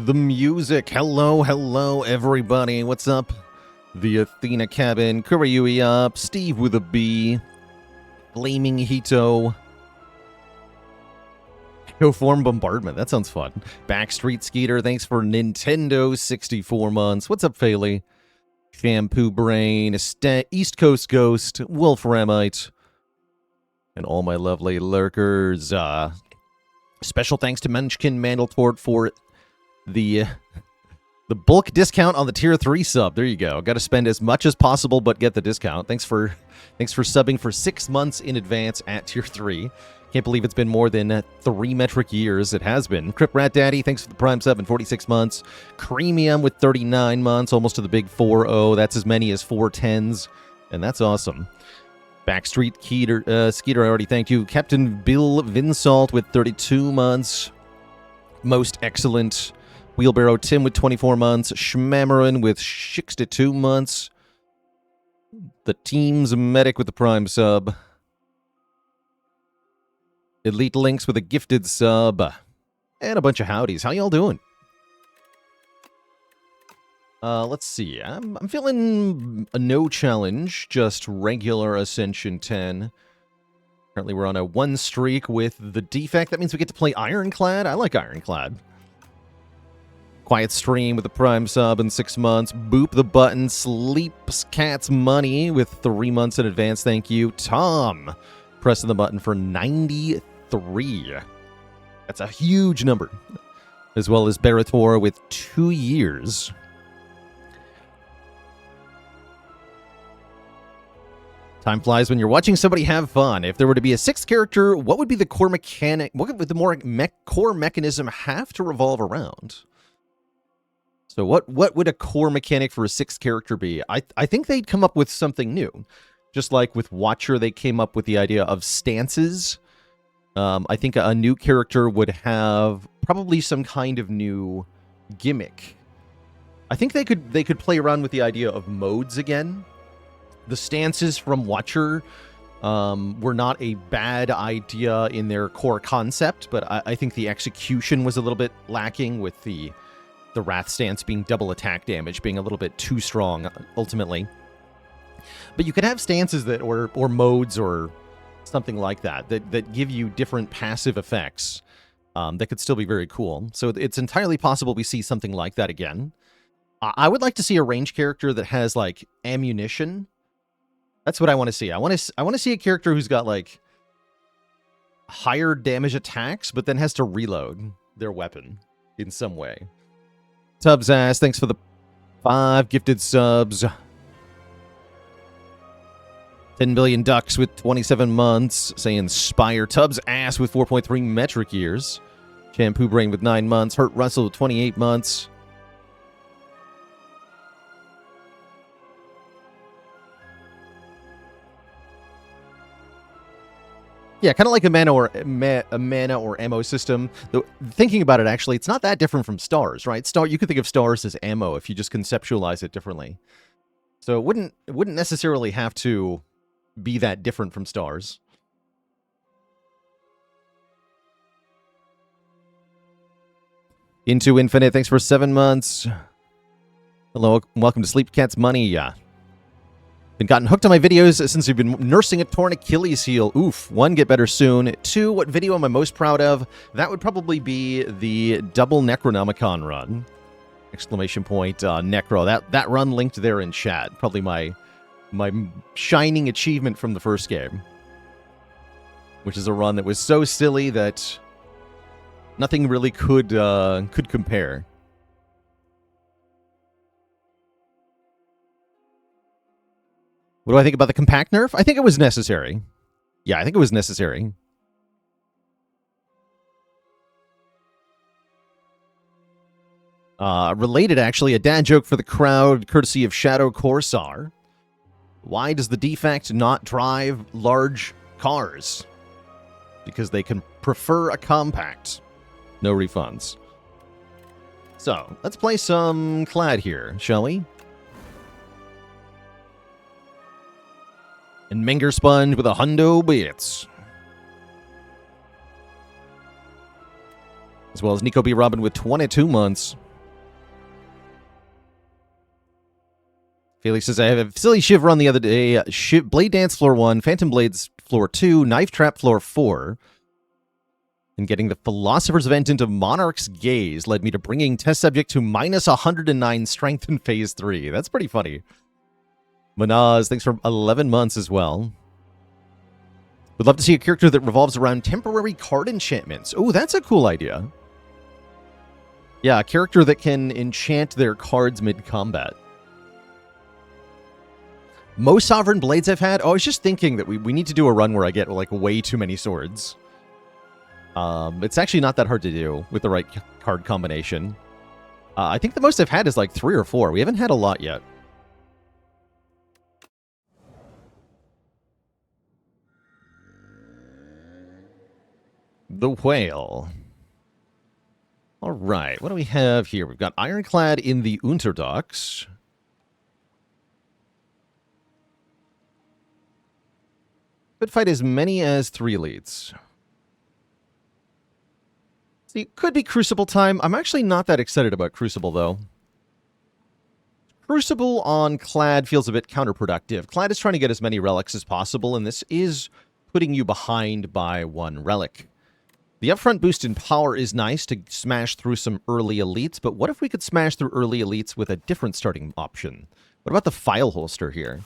the music. Hello, hello, everybody. What's up? The Athena Cabin, Kuryui up, Steve with a B, Flaming Hito, Echoform Bombardment. That sounds fun. Backstreet Skeeter, thanks for Nintendo 64 months. What's up, Faley? Shampoo Brain, East Coast Ghost, Wolframite, and all my lovely lurkers. Special thanks to Munchkin Mandletort for the bulk discount on the tier 3 sub. There you go. Got to spend as much as possible but get the discount. Thanks for subbing for 6 months in advance at tier 3. Can't believe it's been more than 3 metric years. It has been. Crip Rat Daddy, thanks for the prime sub in 46 months. Creamium with 39 months, almost to the big 4-0. That's as many as 4 10s, and that's awesome. Backstreet Skeeter, I already thanked you. Captain Bill Vinsalt with 32 months. Most excellent. Wheelbarrow Tim with 24 months. Schmammerin with 62 months. The Team's Medic with the prime sub. Elite Links with a gifted sub. And a bunch of howdies. How y'all doing? Let's see. I'm feeling a no challenge, just regular Ascension 10. Currently we're on a 1 streak with the defect. That means we get to play Ironclad. I like Ironclad. Quiet Stream with the prime sub in 6 months. Boop the Button. Sleeps Cat's Money with 3 months in advance. Thank you. Tom pressing the button for 93. That's a huge number. As well as Barator with 2 years. Time flies when you're watching somebody have fun. If there were to be a 6th character, what would be the core mechanic? What would the core mechanism have to revolve around? So what would a core mechanic for a 6th character be? I think they'd come up with something new. Just like with Watcher, they came up with the idea of stances. I think a new character would have probably some kind of new gimmick. I think they could play around with the idea of modes again. The stances from Watcher were not a bad idea in their core concept, but I think the execution was a little bit lacking, with the Wrath stance being double attack damage being a little bit too strong, ultimately. But you could have stances that, or modes or something like that give you different passive effects that could still be very cool. So it's entirely possible we see something like that again. I would like to see a range character that has, like, ammunition. That's what I want to see. I want to see a character who's got, like, higher damage attacks, but then has to reload their weapon in some way. Tubbs ass, thanks for the 5 gifted subs. 10 billion ducks with 27 months, saying Spire. Tubbs ass with 4.3 metric years. Shampoo Brain with 9 months. Hurt Russell with 28 months. Yeah, kind of like a mana or ammo system. Though, thinking about it, actually, it's not that different from stars, right? You could think of stars as ammo if you just conceptualize it differently. So it wouldn't necessarily have to be that different from stars. Into Infinite, thanks for 7 months. Hello, welcome to Sleep Cat's Money. Been gotten hooked on my videos since we've been nursing a torn Achilles heel. Oof. 1, get better soon. 2, what video am I most proud of? That would probably be the double Necronomicon run. Exclamation point, Necro. That run linked there in chat. Probably my shining achievement from the first game. Which is a run that was so silly that nothing really could compare. What do I think about the compact nerf? I think it was necessary. Yeah, I think it was necessary. Related, actually, a dad joke for the crowd, courtesy of Shadow Corsair. Why does the defect not drive large cars? Because they can prefer a compact. No refunds. So, let's play some Clad here, shall we? And Menger Sponge with 100 bits. As well as Nico B. Robin with 22 months. Felix says, I have a silly shiv run the other day. Blade Dance floor 1, Phantom Blades floor 2, Knife Trap floor 4. And getting the Philosopher's Event into Monarch's Gaze led me to bringing test subject to minus 109 strength in phase 3. That's pretty funny. Manaz, thanks for 11 months as well. Would love to see a character that revolves around temporary card enchantments. Oh, that's a cool idea. Yeah, a character that can enchant their cards mid-combat. Most Sovereign Blades I've had... Oh, I was just thinking that we need to do a run where I get, like, way too many swords. It's actually not that hard to do with the right card combination. I think the most I've had is, like, 3 or 4. We haven't had a lot yet. The Whale. All right, what do we have here? We've got Ironclad in the Unterdocs. Could fight as many as 3 elites. See, it could be Crucible time. I'm actually not that excited about Crucible, though. Crucible on Clad feels a bit counterproductive. Clad is trying to get as many relics as possible, and this is putting you behind by 1 relic. The upfront boost in power is nice to smash through some early elites, but what if we could smash through early elites with a different starting option? What about the file holster here?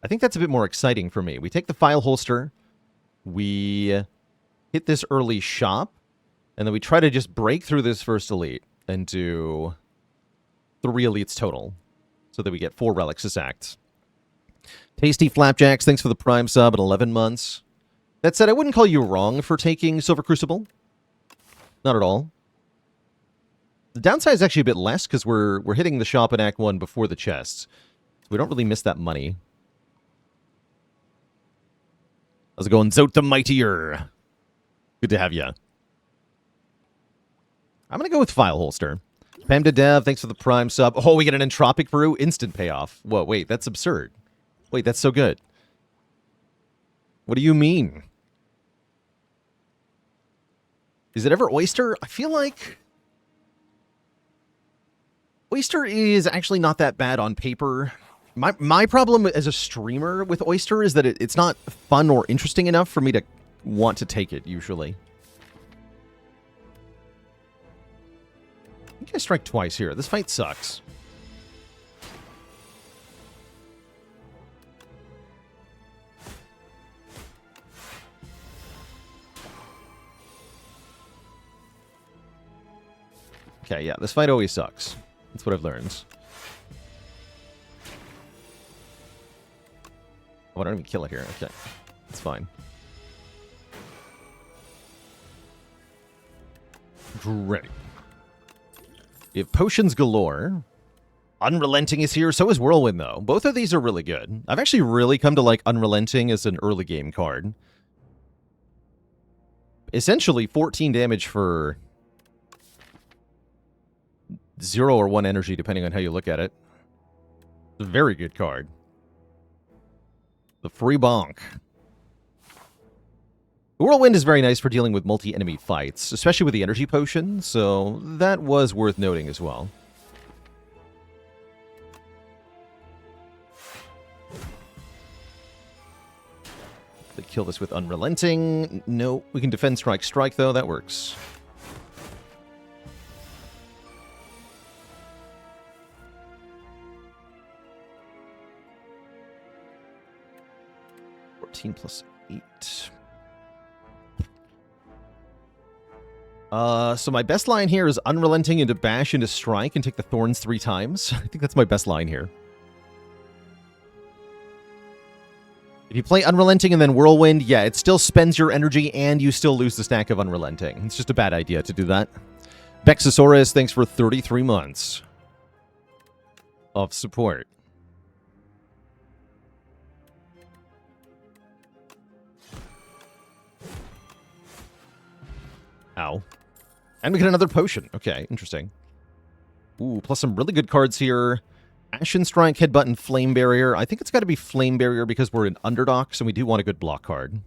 I think that's a bit more exciting for me. We take the file holster, we hit this early shop, and then we try to just break through this first elite and do 3 elites total, so that we get 4 relics as acts. Tasty Flapjacks, thanks for the Prime sub at 11 months. That said, I wouldn't call you wrong for taking Silver Crucible. Not at all. The downside is actually a bit less, because we're hitting the shop in Act 1 before the chests. So we don't really miss that money. How's it going, Zote the Mightier? Good to have you. I'm going to go with File Holster. Pam to Dev, thanks for the Prime sub. Oh, we get an Entropic Brew? Instant payoff. Whoa, wait, that's absurd. Wait, that's so good. What do you mean? Is it ever Oyster? I feel like Oyster is actually not that bad on paper. My problem as a streamer with Oyster is that it's not fun or interesting enough for me to want to take it, usually. I think I strike twice here. This fight sucks. Okay, yeah, this fight always sucks. That's what I've learned. Oh, I don't even kill it here. Okay, it's fine. Ready. We have Potions galore. Unrelenting is here. So is Whirlwind, though. Both of these are really good. I've actually really come to like Unrelenting as an early game card. Essentially, 14 damage for 0 or 1 energy, depending on how you look at it. It's a very good card. The Free Bonk. Whirlwind is very nice for dealing with multi-enemy fights, especially with the energy potion, so that was worth noting as well. They kill this with Unrelenting. No, we can defend Strike, though. That works. +8. So my best line here is Unrelenting into Bash into Strike and take the Thorns 3 times. I think that's my best line here. If you play Unrelenting and then Whirlwind, yeah, it still spends your energy and you still lose the stack of Unrelenting. It's just a bad idea to do that. Bexosaurus, thanks for 33 months of support. Ow. And we get another potion. Okay, interesting. Ooh, plus some really good cards here. Ashen Strike, Headbutt, and Flame Barrier. I think it's got to be Flame Barrier because we're in Underdocs and we do want a good block card.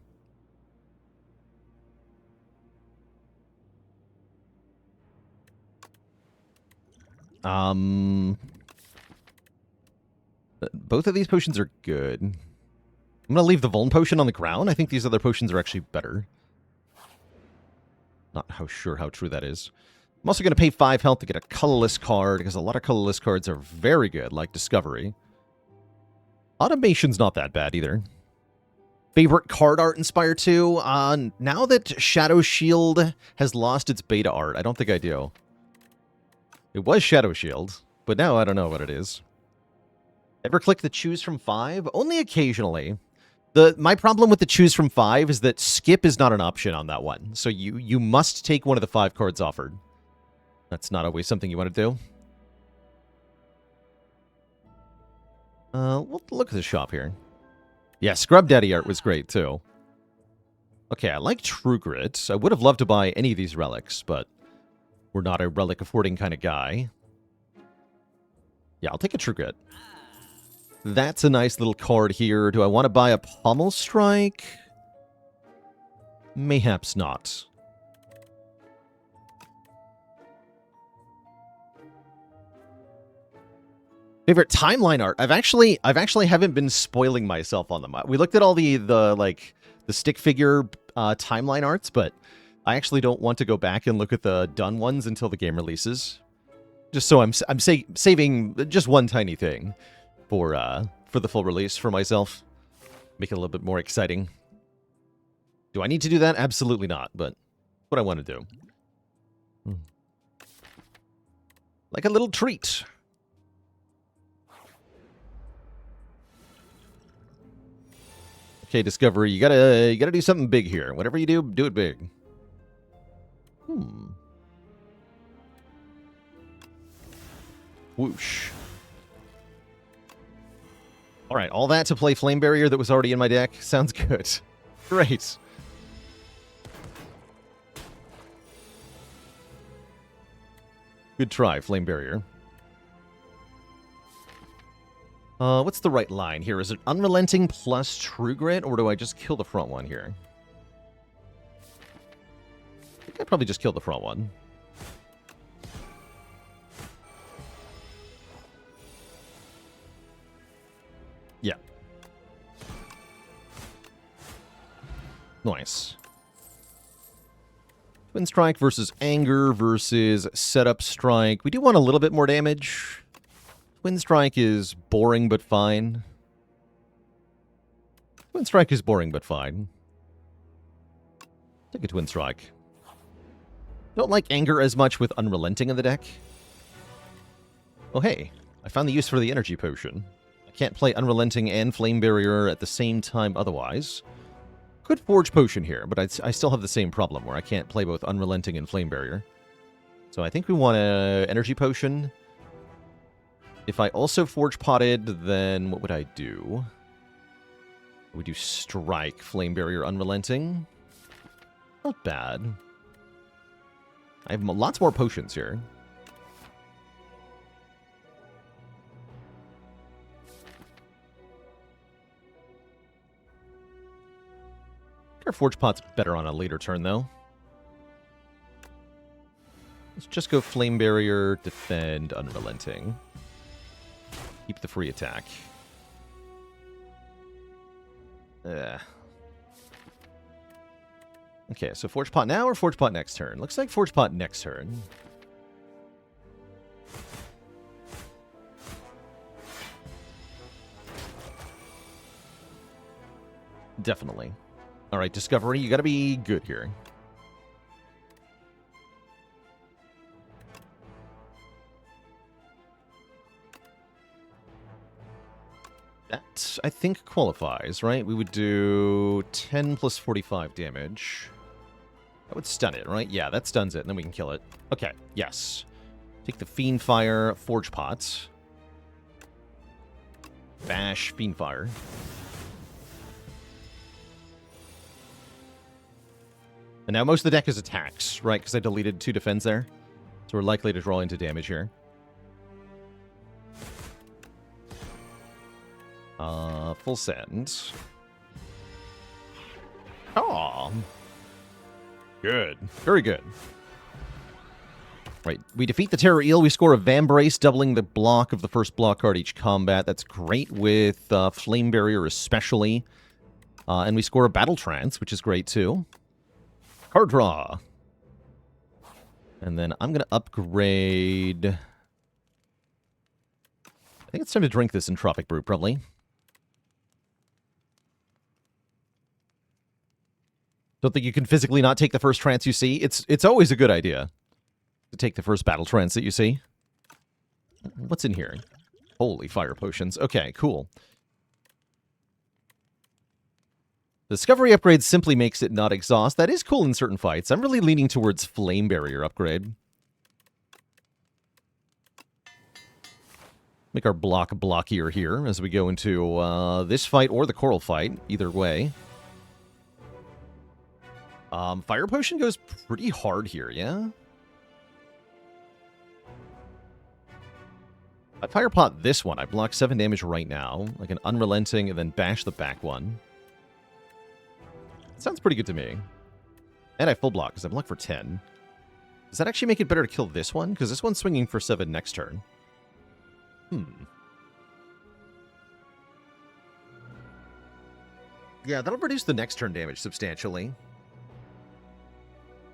Both of these potions are good. I'm going to leave the Vuln potion on the ground. I think these other potions are actually better. Not sure how true that is. I'm also going to pay 5 health to get a colorless card, because a lot of colorless cards are very good, like Discovery. Automation's not that bad either. Favorite card art in Spire 2? Now that Shadow Shield has lost its beta art, I don't think I do. It was Shadow Shield, but now I don't know what it is. Ever click the choose from 5? Only occasionally. My problem with the choose from 5 is that skip is not an option on that one. So you must take one of the 5 cards offered. That's not always something you want to do. We'll look at the shop here. Yeah, Scrub Daddy art was great too. Okay, I like True Grit. I would have loved to buy any of these relics, but we're not a relic affording kind of guy. Yeah, I'll take a True Grit. That's a nice little card here. Do I want to buy a Pommel Strike? Mayhaps not. Favorite timeline art? I've actually haven't been spoiling myself on them. We looked at all the stick figure timeline arts, but I actually don't want to go back and look at the done ones until the game releases. Just so I'm saving just one tiny thing for the full release for myself. Make it a little bit more exciting. Do I need to do that? Absolutely not, but what I want to do. Like a little treat. Okay, Discovery, you gotta do something big here. Whatever you do, do it big. Whoosh. All right, all that to play Flame Barrier that was already in my deck. Sounds good. Great. Good try, Flame Barrier. What's the right line here? Is it Unrelenting plus True Grit, or do I just kill the front one here? I think I'd probably just kill the front one. Yeah. Nice. Twin Strike versus Anger versus Setup Strike. We do want a little bit more damage. Twin Strike is boring but fine. Twin Strike is boring but fine. Take a Twin Strike. Don't like Anger as much with Unrelenting in the deck. Oh hey, I found the use for the Energy Potion. I can't play Unrelenting and Flame Barrier at the same time otherwise. Could Forge Potion here, but I still have the same problem where I can't play both Unrelenting and Flame Barrier. So I think we want a Energy Potion. If I also Forge Potted, then what would I do? Would you Strike, Flame Barrier, Unrelenting? Not bad. I have lots more potions here. Our Forge Pot's better on a later turn, though. Let's just go Flame Barrier, Defend, Unrelenting. Keep the free attack. Okay, so Forge Pot now or Forge Pot next turn? Looks like Forge Pot next turn. Definitely. All right, Discovery, you got to be good here. That, I think, qualifies, right? We would do 10 plus 45 damage. That would stun it, right? Yeah, that stuns it, and then we can kill it. Okay, yes. Take the Fiendfire, Forge Pot. Bash, Fiendfire. And now most of the deck is attacks, right? Because I deleted 2 defense there. So we're likely to draw into damage here. Full send. Oh. Good. Very good. Right, we defeat the Terror Eel. We score a Vambrace, doubling the block of the first block card each combat. That's great with Flame Barrier especially. And we score a Battle Trance, which is great too. Card draw. And then I'm going to upgrade... I think it's time to drink this Entropic Brew, probably. Don't think you can physically not take the first trance you see. It's always a good idea to take the first battle trance that you see. What's in here? Holy fire potions. Okay, cool. Discovery upgrade simply makes it not exhaust. That is cool in certain fights. I'm really leaning towards Flame Barrier upgrade. Make our block blockier here as we go into this fight or the Coral fight. Either way. Fire Potion goes pretty hard here, yeah? I Fire Pot this one. I block 7 damage right now. Like an Unrelenting and then bash the back one. Sounds pretty good to me. And I full block because I block for 10. Does that actually make it better to kill this one? Because this one's swinging for 7 next turn. Yeah, that'll reduce the next turn damage substantially.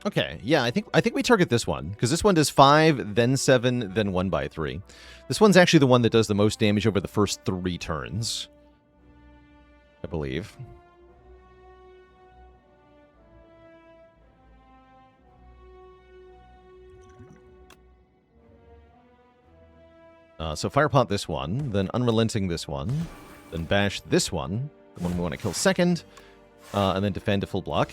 Okay, yeah, I think we target this one, because this one does 5, then 7, then 1 by 3. This one's actually the one that does the most damage over the first 3 turns. I believe. So Fire Pot this one, then Unrelenting this one, then Bash this one, the one we want to kill second, and then Defend to full block.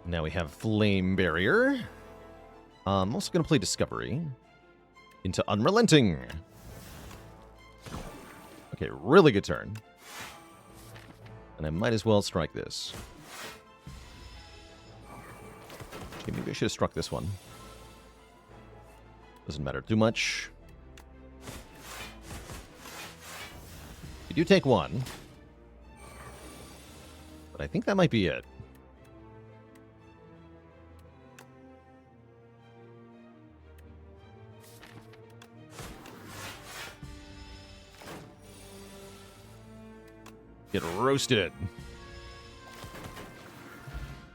Now we have Flame Barrier. I'm also going to play Discovery into Unrelenting. Okay, really good turn. And I might as well strike this. Okay, maybe I should have struck this one. Doesn't matter too much. We do take 1. But I think that might be it. Get roasted.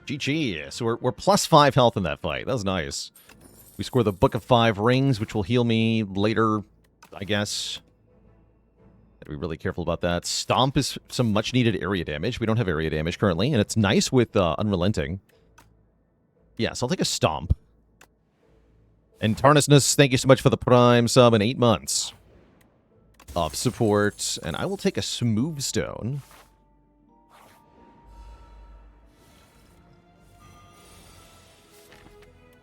GG. So we're plus 5 health in that fight. That was nice. We score the Book of 5 Rings, which will heal me later, I guess. Gotta be really careful about that. Stomp is some much-needed area damage. We don't have area damage currently, and it's nice with Unrelenting. Yeah, so I'll take a Stomp. And Tarnisness, thank you so much for the Prime sub in 8 months of support. And I will take a Smooth Stone.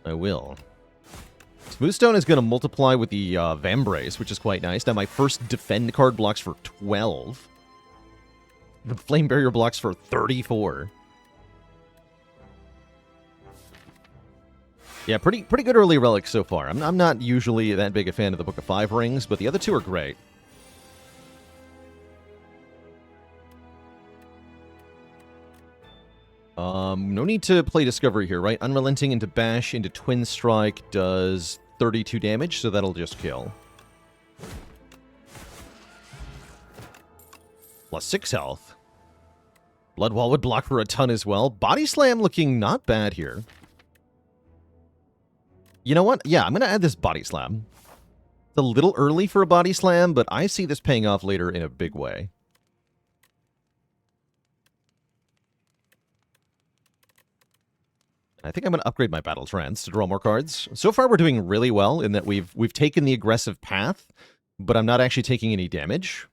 I will. Smooth Stone is going to multiply with the Vambrace, which is quite nice. Now my first Defend card blocks for 12. The Flame Barrier blocks for 34. Yeah, pretty good early relics so far. I'm not usually that big a fan of the Book of 5 Rings, but the other 2 are great. No need to play Discovery here, right? Unrelenting into Bash into Twin Strike does 32 damage, so that'll just kill. Plus 6 health. Bloodwall would block for a ton as well. Body Slam looking not bad here. You know what? Yeah, I'm going to add this Body Slam. It's a little early for a Body Slam, but I see this paying off later in a big way. I think I'm going to upgrade my Battle Trance to draw more cards. So far, we're doing really well in that we've taken the aggressive path, but I'm not actually taking any damage.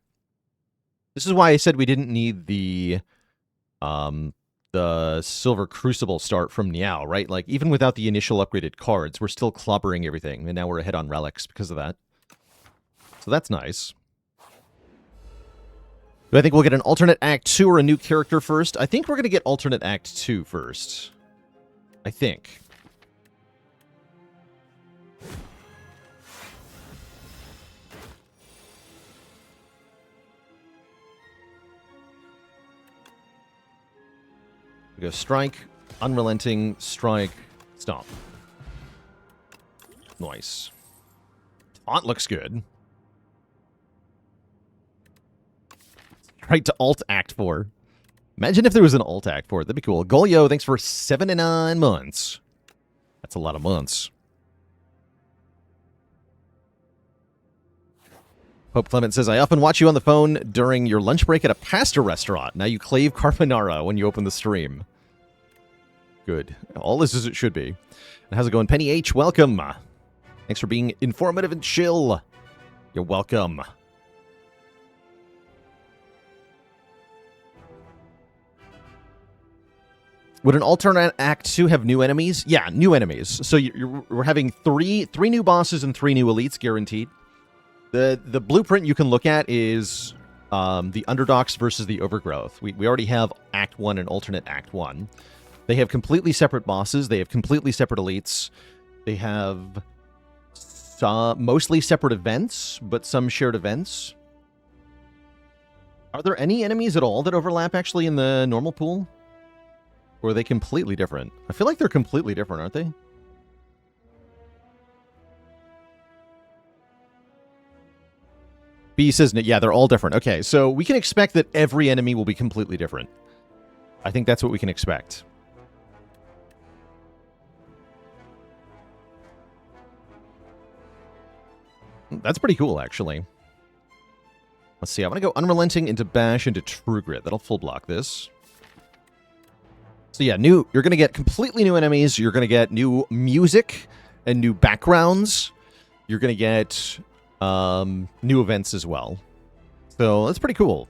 This is why I said we didn't need the Silver Crucible start from Niao, right? Like, even without the initial upgraded cards, we're still clobbering everything, and now we're ahead on relics because of that. So that's nice. Do I think we'll get an alternate Act 2 or a new character first? I think we're going to get alternate Act 2 first. I think. We go Strike, Unrelenting, strike, stomp. Nice. Taunt looks good. Right to alt act 4. Imagine if there was an alt act for it. That'd be cool. Golyo, thanks for 79 months. That's a lot of months. Pope Clement says, I often watch you on the phone during your lunch break at a pasta restaurant. Now you clave carbonara when you open the stream. Good. All is as it should be. And how's it going? Penny H, welcome. Thanks for being informative and chill. You're welcome. Would an alternate Act 2 have new enemies? Yeah, new enemies. So we're having three new bosses and 3 new elites guaranteed. The blueprint you can look at is the Underdogs versus the Overgrowth. We already have Act 1 and alternate Act 1. They have completely separate bosses. They have completely separate elites. They have mostly separate events, but some shared events. Are there any enemies at all that overlap actually in the normal pool? Or are they completely different? I feel like they're completely different, aren't they? B says, yeah, they're all different. Okay, so we can expect that every enemy will be completely different. I think that's what we can expect. That's pretty cool, actually. Let's see, I'm going to go Unrelenting into Bash into True Grit. That'll full block this. So yeah, you're going to get completely new enemies. You're going to get new music and new backgrounds. You're going to get new events as well. So that's pretty cool.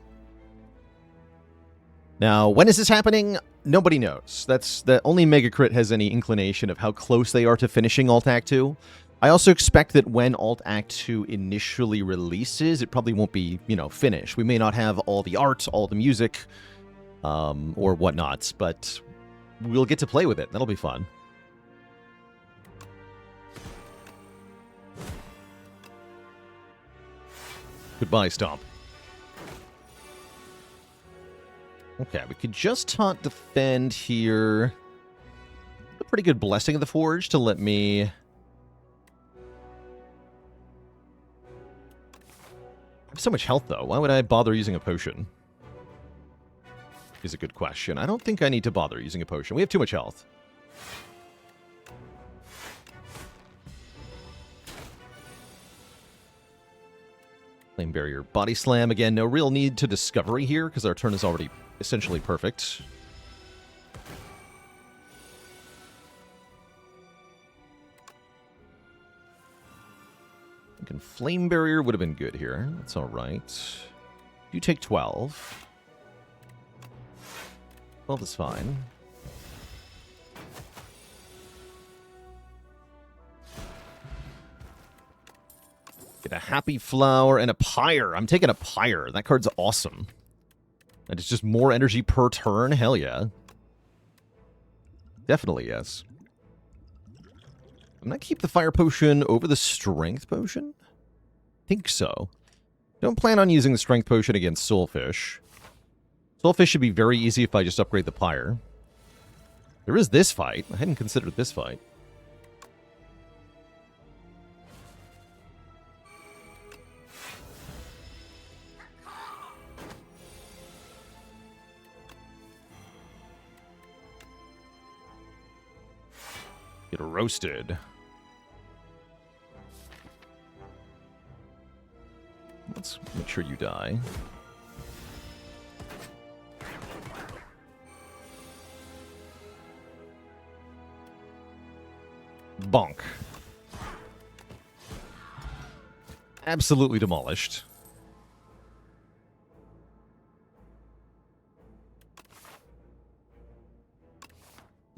Now, when is this happening? Nobody knows. That's the only Megacrit has any inclination of how close they are to finishing Alt Act 2. I also expect that when Alt Act 2 initially releases, it probably won't be, finished. We may not have all the art, all the music, or whatnots, but we'll get to play with it. That'll be fun. Goodbye, Stomp. Okay, we could just taunt defend here. A pretty good Blessing of the Forge to let me... I have so much health, though. Why would I bother using a potion? Is a good question. I don't think I need to bother using a potion. We have too much health. Flame Barrier. Body Slam. Again, no real need to Discovery here, because our turn is already essentially perfect. Thinking Flame Barrier would have been good here. That's alright. You take 12. 12 is fine. Get a Happy Flower and a Pyre. I'm taking a Pyre. That card's awesome. And it's just more energy per turn. Hell yeah. Definitely yes. I'm going to keep the Fire Potion over the Strength Potion? I think so. Don't plan on using the Strength Potion against Soulfish. Soulfish should be very easy if I just upgrade the Pyre. There is this fight. I hadn't considered this fight. Get roasted. Let's make sure you die. Bonk. Absolutely demolished.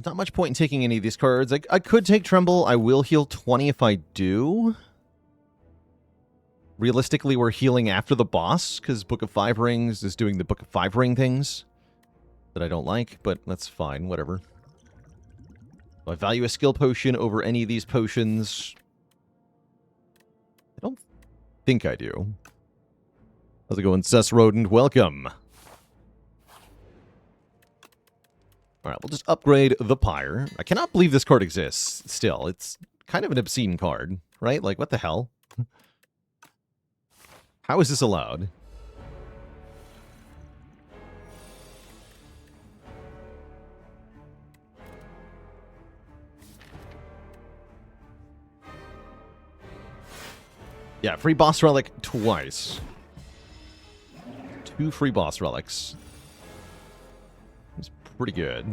Not much point in taking any of these cards. I could take Tremble. I will heal 20 if I do. Realistically, we're healing after the boss, because Book of Five Rings is doing the Book of Five Ring things that I don't like, but that's fine. Whatever. I value a skill potion over any of these potions. I don't think I do. How's it going, Sus Rodent? Welcome. All right, we'll just upgrade the Pyre. I cannot believe this card exists still. It's kind of an obscene card, right? Like, what the hell? How is this allowed? Yeah, free boss relic twice. 2 free boss relics. It's pretty good.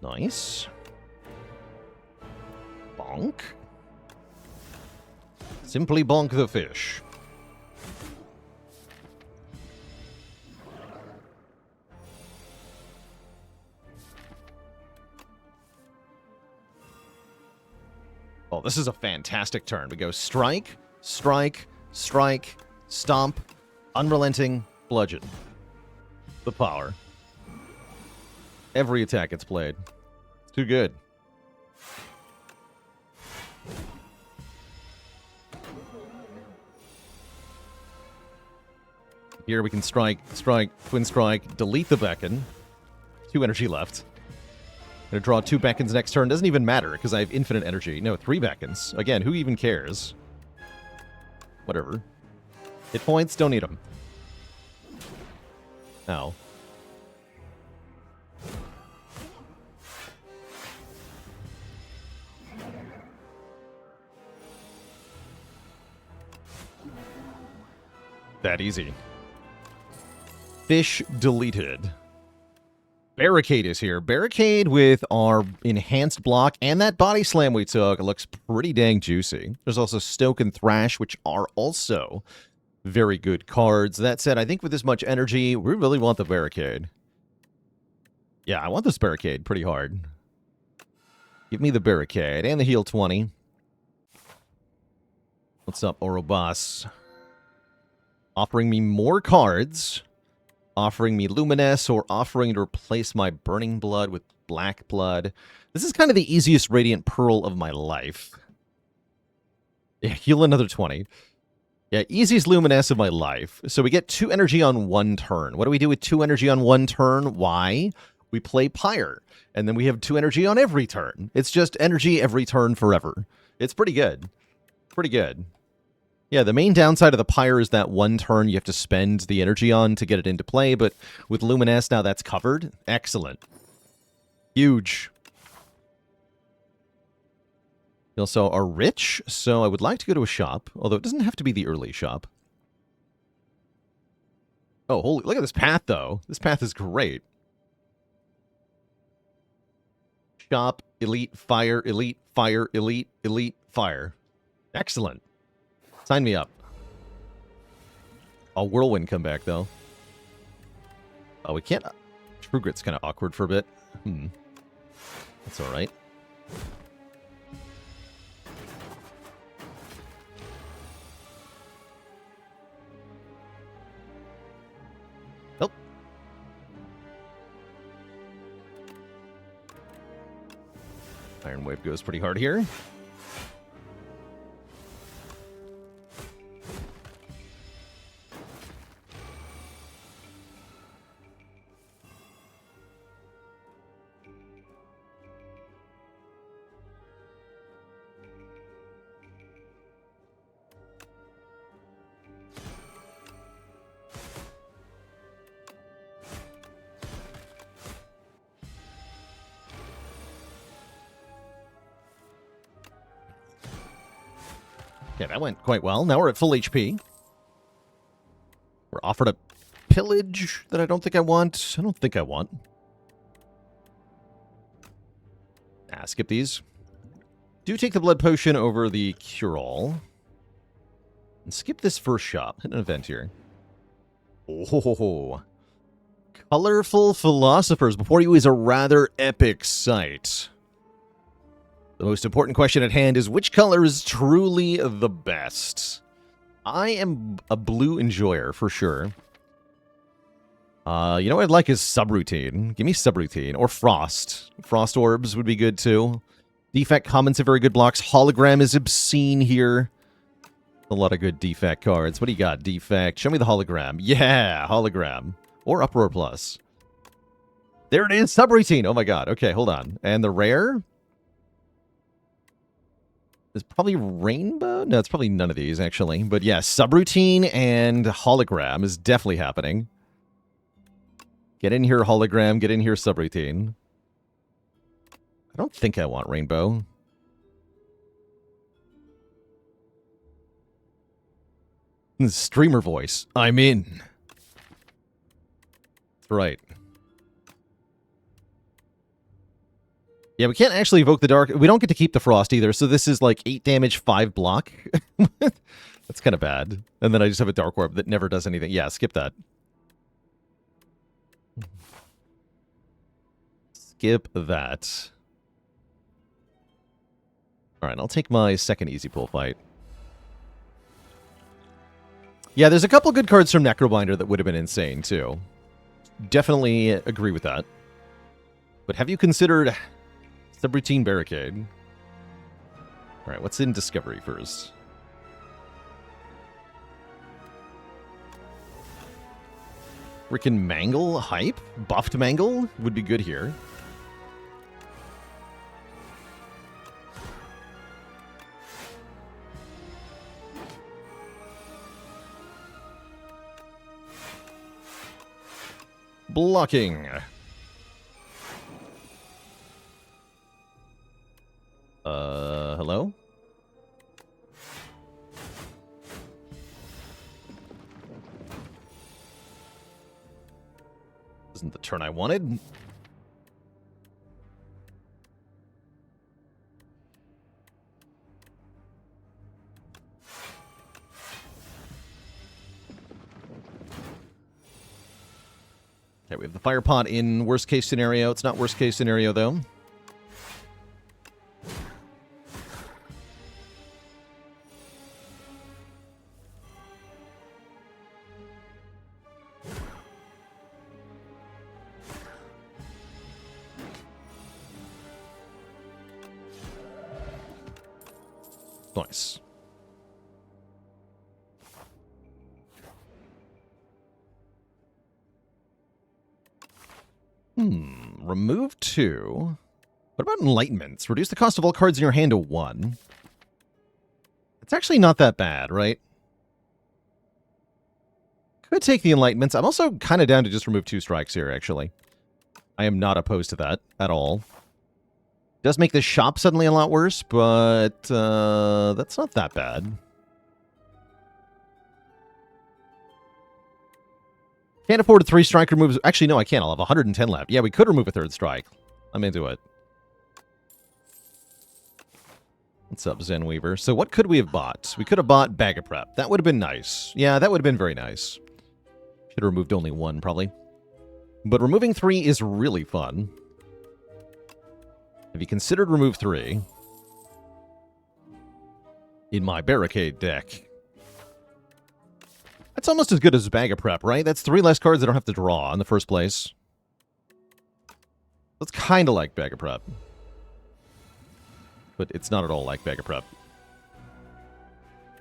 Nice. Bonk. Simply bonk the fish. Oh, this is a fantastic turn. We go strike, strike, strike, stomp, unrelenting, bludgeon. The power. Every attack gets played. It's too good. Here we can strike, strike, twin strike, delete the beacon. 2 energy left. Gonna draw 2 beacons next turn. Doesn't even matter, because I have infinite energy. No, 3 beacons. Again, who even cares? Whatever. Hit points, don't need them. Ow. That easy. Fish deleted. Barricade is here. Barricade with our enhanced block and that body slam we took. It looks pretty dang juicy. There's also Stoke and Thrash, which are also very good cards. That said, I think with this much energy, we really want the Barricade. Yeah, I want this Barricade pretty hard. Give me the Barricade and the heal 20. What's up, Ouroboros? Offering me more cards. Offering me Luminous, or offering to replace my Burning Blood with Black Blood. This is kind of the easiest Radiant Pearl of my life. Yeah, heal another 20. Yeah, easiest Luminous of my life. So we get 2 energy on 1 turn. What do we do with 2 energy on 1 turn? Why? We play Pyre. And then we have 2 energy on every turn. It's just energy every turn forever. It's pretty good. Pretty good. Yeah, the main downside of the Pyre is that 1 turn you have to spend the energy on to get it into play, but with Luminous now that's covered. Excellent. Huge. We also are rich, so I would like to go to a shop, although it doesn't have to be the early shop. Oh, holy, look at this path, though. This path is great. Shop, elite, fire, elite, fire, elite, elite, fire. Excellent. Sign me up. I'll Whirlwind come back, though. Oh, we can't... True Grit's kind of awkward for a bit. That's alright. Nope. Iron Wave goes pretty hard here. Yeah, that went quite well. Now we're at full HP. We're offered a pillage that I don't think I want. I don't think I want. Skip these. Do take the blood potion over the cure-all. And skip this first shop. Hit an event here. Oh, Colorful Philosophers before you is a rather epic sight. The most important question at hand is, which color is truly the best? I am a blue enjoyer, for sure. You know what I'd like is Subroutine. Give me Subroutine. Or Frost. Frost Orbs would be good, too. Defect Comment's a very good blocks. Hologram is obscene here. A lot of good defect cards. What do you got? Defect. Show me the hologram. Yeah, hologram. Or Uproar Plus. There it is. Subroutine. Oh my god. Okay, hold on. And the rare? Is probably Rainbow? No, it's probably none of these, actually. But yeah, Subroutine and hologram is definitely happening. Get in here, hologram. Get in here, Subroutine. I don't think I want Rainbow. Streamer voice. I'm in. That's right. Yeah, we can't actually evoke the dark. We don't get to keep the frost either, so this is like 8 damage, 5 block. That's kind of bad. And then I just have a dark orb that never does anything. Yeah, skip that. Skip that. Alright, I'll take my second easy pull fight. Yeah, there's a couple good cards from Necrobinder that would have been insane, too. Definitely agree with that. But have you considered Subroutine Barricade? Alright, what's in Discovery first? Frickin' Mangle hype? Buffed Mangle would be good here. Blocking. Hello? Isn't the turn I wanted? Okay, we have the fire pot in worst case scenario. It's not worst case scenario, though. Nice. Remove 2. What about Enlightenments? Reduce the cost of all cards in your hand to 1. It's actually not that bad, right? Could take the Enlightenments. I'm also kind of down to just remove 2 strikes here, actually. I am not opposed to that at all. Does make the shop suddenly a lot worse, but that's not that bad. Can't afford a 3-strike removes. Actually, no, I can't. I'll have 110 left. Yeah, we could remove a 3rd strike. I'm into it. What's up, Zen Weaver? So what could we have bought? We could have bought Bag of Prep. That would have been nice. Yeah, that would have been very nice. Should have removed only 1, probably. But removing 3 is really fun. Have you considered remove 3? In my Barricade deck. That's almost as good as Bag of Prep, right? That's 3 less cards I don't have to draw in the first place. That's kind of like Bag of Prep. But it's not at all like Bag of Prep.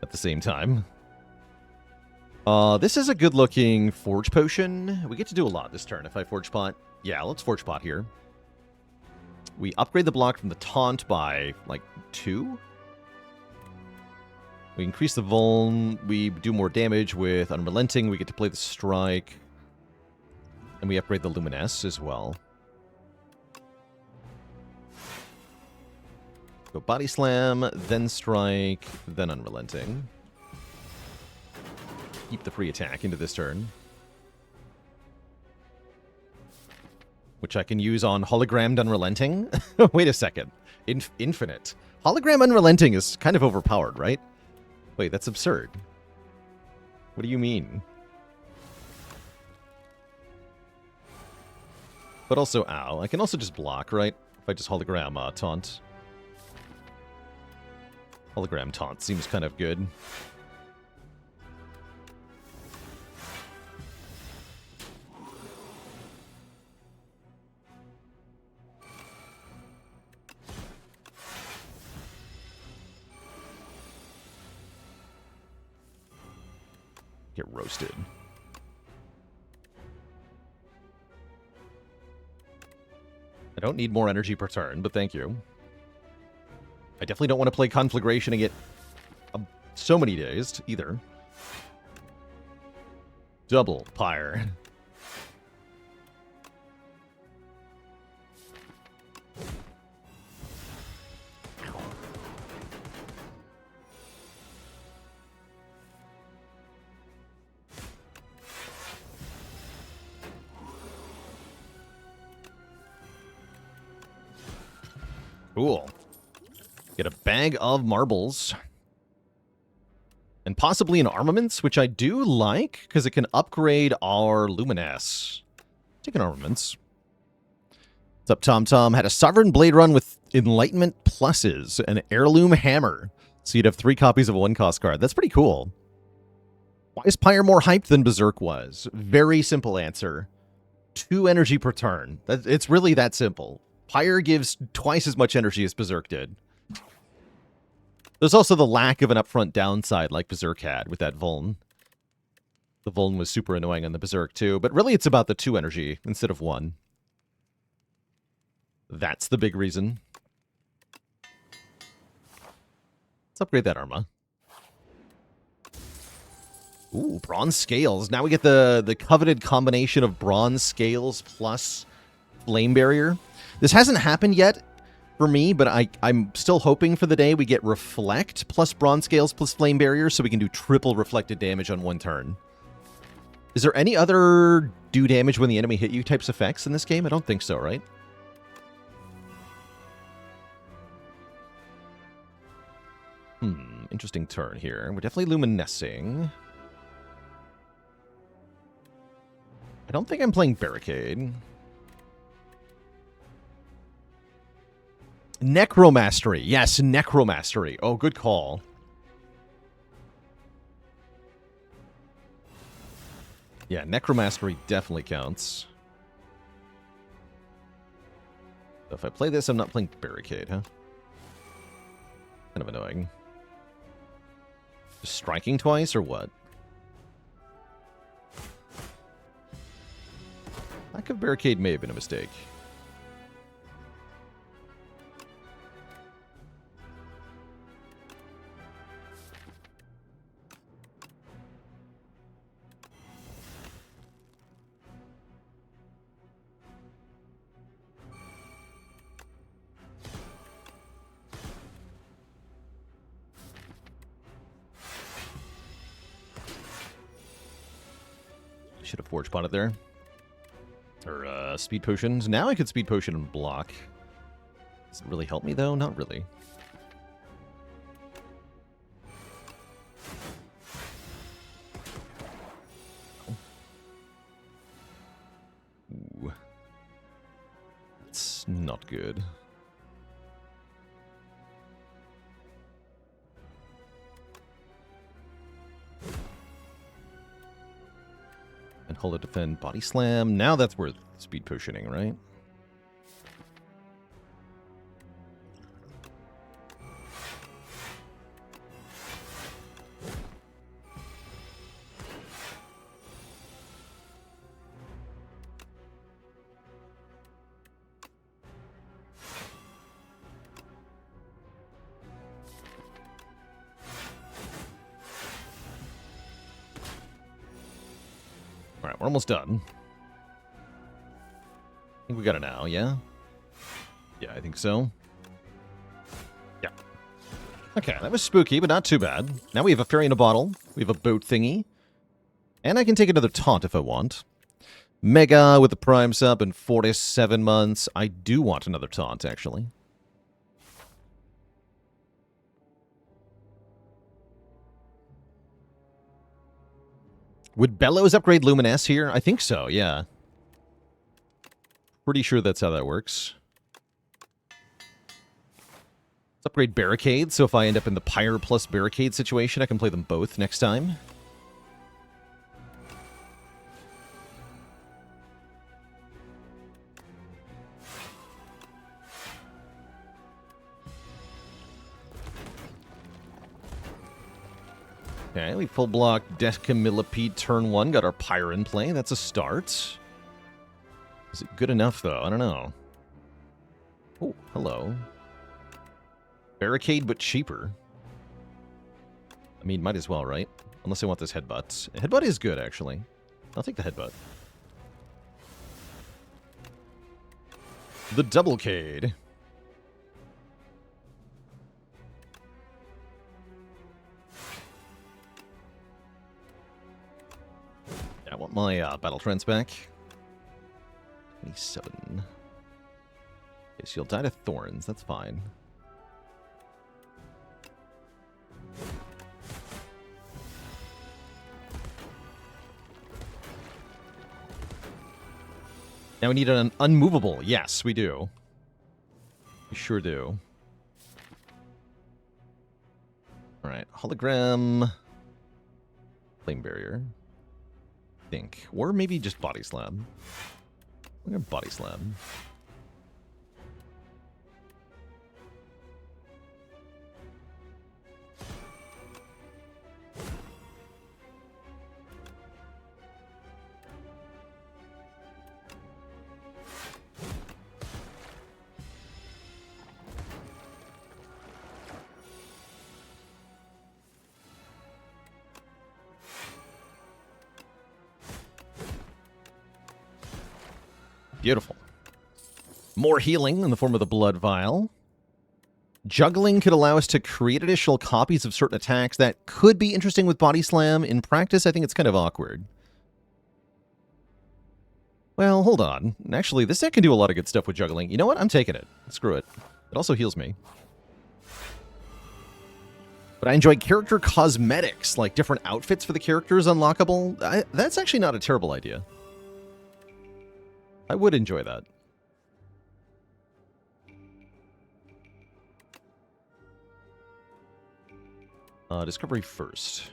At the same time. This is a good-looking Forge Potion. We get to do a lot this turn if I Forge Pot. Yeah, let's Forge Pot here. We upgrade the block from the Taunt by, like, 2? We increase the Vuln. We do more damage with Unrelenting. We get to play the Strike. And we upgrade the Luminous as well. Go Body Slam, then Strike, then Unrelenting. Keep the free attack into this turn. Which I can use on Hologrammed Unrelenting. Wait a second. Infinite. Hologram Unrelenting is kind of overpowered, right? Wait, that's absurd. What do you mean? But also, ow. I can also just block, right? If I just hologram taunt. Hologram taunt seems kind of good. Get roasted. I don't need more energy per turn, but thank you. I definitely don't want to play Conflagration and get so many dazed, either. Double Pyre. Cool. Get a bag of marbles. And possibly an armaments, which I do like, because it can upgrade our Luminous. Take an armaments. What's up, Tom Tom? Had a Sovereign Blade run with Enlightenment pluses, an Heirloom Hammer. So you'd have 3 copies of a 1-cost card. That's pretty cool. Why is Pyre more hyped than Berserk was? Very simple answer. 2 energy per turn. It's really that simple. Pyre gives twice as much energy as Berserk did. There's also the lack of an upfront downside like Berserk had with that Vuln. The Vuln was super annoying on the Berserk too, but really it's about the 2 energy instead of 1. That's the big reason. Let's upgrade that Arma. Ooh, Bronze Scales. Now we get the coveted combination of Bronze Scales plus Flame Barrier. This hasn't happened yet for me, but I'm still hoping for the day we get Reflect plus Bronze Scales plus Flame Barrier so we can do triple reflected damage on 1 turn. Is there any other do damage when the enemy hit you types effects in this game? I don't think so, right? Interesting turn here. We're definitely luminescing. I don't think I'm playing Barricade. Necromastery. Yes, Necromastery. Oh, good call. Yeah, Necromastery definitely counts. So if I play this, I'm not playing Barricade, huh? Kind of annoying. Just striking twice, or what? Lack of Barricade may have been a mistake. Should have Forge Potted there. Or Speed Potions. Now I could Speed Potion and block. Does it really help me, though? Not really. Ooh. It's not good. And Holo Defend, Body Slam. Now that's worth Speed Potioning, right? Alright, we're almost done. I think we got it now, yeah? Yeah, I think so. Yeah. Okay, that was spooky, but not too bad. Now we have a fairy in a bottle. We have a boat thingy. And I can take another taunt if I want. Mega with the Prime sub in 47 months. I do want another taunt, actually. Would Bellows upgrade Luminous here? I think so, yeah. Pretty sure that's how that works. Let's upgrade Barricade, so if I end up in the Pyre plus Barricade situation, I can play them both next time. Okay, we full block Decamillipede turn 1. Got our Pyre in play. That's a start. Is it good enough, though? I don't know. Oh, hello. Barricade, but cheaper. I mean, might as well, right? Unless I want this Headbutt. Headbutt is good, actually. I'll take the Headbutt. The Doublecade. Yeah, I want my Battle Trance back. 27. Okay, so you'll die to Thorns. That's fine. Now we need an unmovable. Yes, we do. We sure do. Alright, hologram. Flame barrier. I think. Or maybe just body slam. We're gonna body slam. Beautiful. More healing in the form of the Blood Vial. Juggling could allow us to create additional copies of certain attacks. That could be interesting with Body Slam. In practice, I think it's kind of awkward. Well, hold on. Actually, this deck can do a lot of good stuff with Juggling. You know what? I'm taking it. Screw it. It also heals me. But I enjoy character cosmetics, like different outfits for the characters unlockable. That's actually not a terrible idea. I would enjoy that. Discovery first.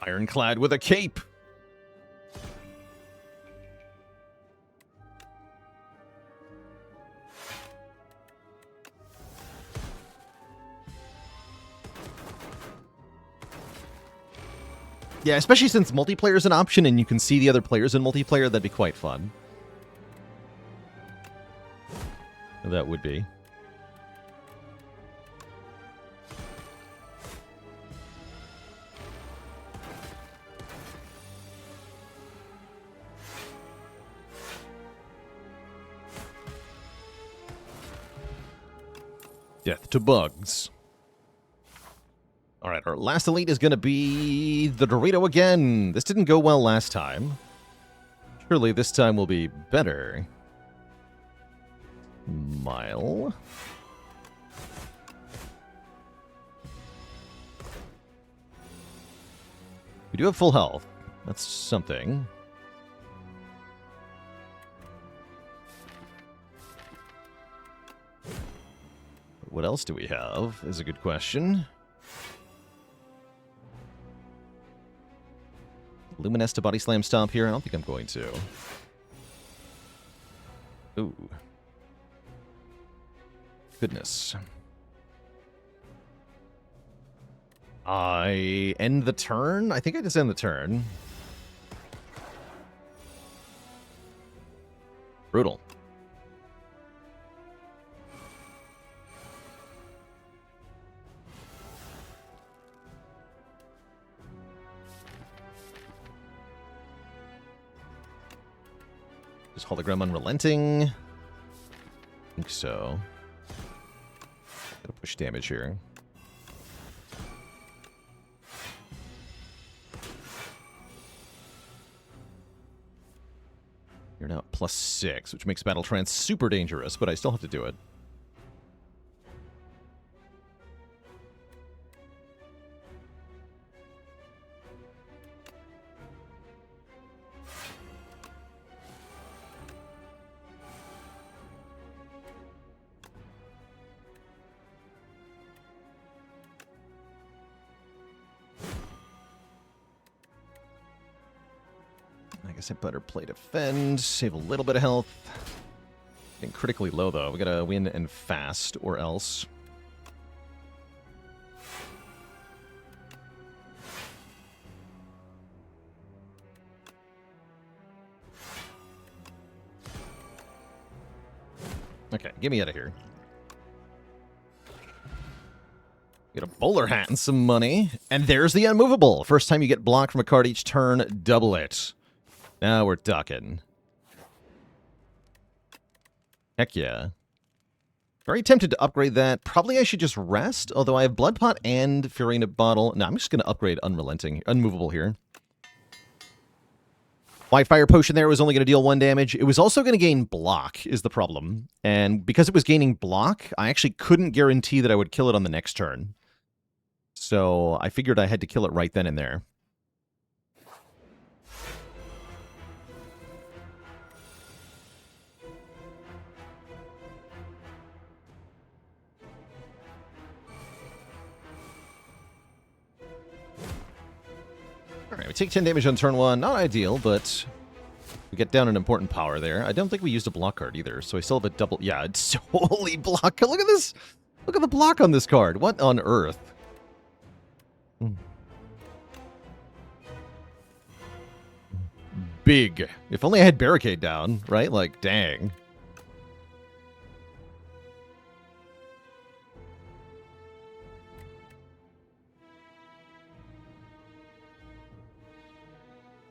Ironclad with a cape. Yeah, especially since multiplayer is an option and you can see the other players in multiplayer, that'd be quite fun. That would be. Death to bugs. Alright, our last elite is going to be the Dorito again. This didn't go well last time. Surely this time will be better. Mile. We do have full health. That's something. What else do we have is a good question. Luminous to Body Slam Stomp here? I don't think I'm going to. Ooh. Goodness. I end the turn? I think I just end the turn. Brutal. Is Hologram Unrelenting? I think so. Gotta push damage here. You're now at +6, which makes Battle Trance super dangerous, but I still have to do it. I guess I better play defend, save a little bit of health. Getting critically low, though. We gotta win and fast, or else. Okay, get me out of here. Get a bowler hat and some money. And there's the unmovable. First time you get blocked from a card each turn, double it. Now we're ducking. Heck yeah. Very tempted to upgrade that. Probably I should just rest, although I have Blood Pot and Furina Bottle. No, I'm just going to upgrade Unmovable here. Wildfire Potion there was only going to deal 1 damage. It was also going to gain block, is the problem. And because it was gaining block, I actually couldn't guarantee that I would kill it on the next turn. So I figured I had to kill it right then and there. Alright, we take 10 damage on turn 1. Not ideal, but we get down an important power there. I don't think we used a block card either, so I still have a double... Yeah, it's solely block. Look at this! Look at the block on this card. What on earth? Big. If only I had Barricade down, right? Like, dang.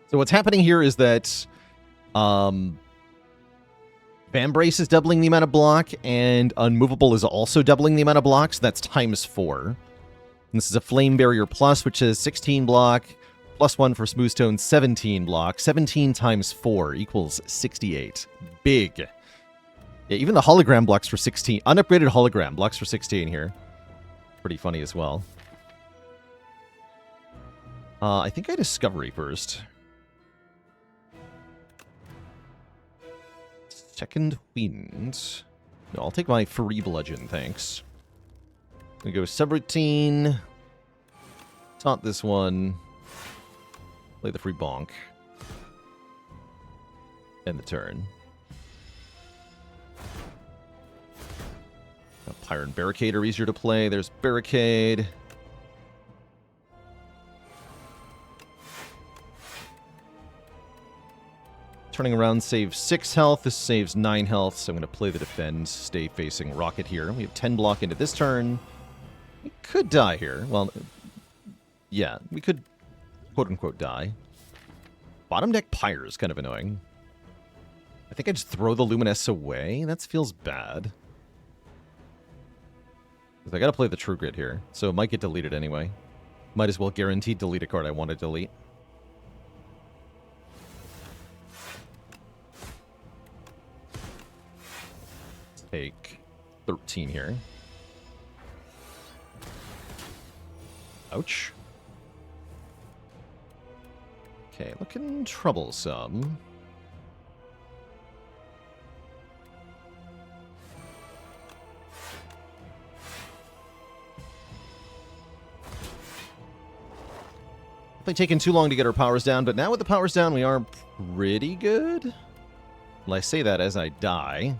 So what's happening here is that Vambrace is doubling the amount of block, and Unmovable is also doubling the amount of blocks. That's times 4. And this is a Flame Barrier Plus, which is 16 block, plus 1 for Smoothstone, 17 block. 17 times 4 equals 68. Big. Yeah, even the hologram blocks for 16. Unupgraded hologram blocks for 16 here. Pretty funny as well. I think I Discovery first. Second Wind. No, I'll take my free Bludgeon, thanks. We go Subroutine. Taunt this one. Play the free Bonk. End the turn. Pyre and Barricade are easier to play. There's Barricade. Turning around saves 6 health. This saves 9 health, so I'm going to play the defend, stay facing Rocket here. We have 10 block into this turn. We could die here. Well, yeah, we could quote-unquote die. Bottom deck Pyre is kind of annoying. I think I just throw the Luminess away. That feels bad. Because I got to play the True Grit here, so it might get deleted anyway. Might as well guaranteed delete a card I want to delete. Take 13 here. Ouch. Okay, looking troublesome. Definitely taking too long to get our powers down, but now with the powers down, we are pretty good. Well, I say that as I die.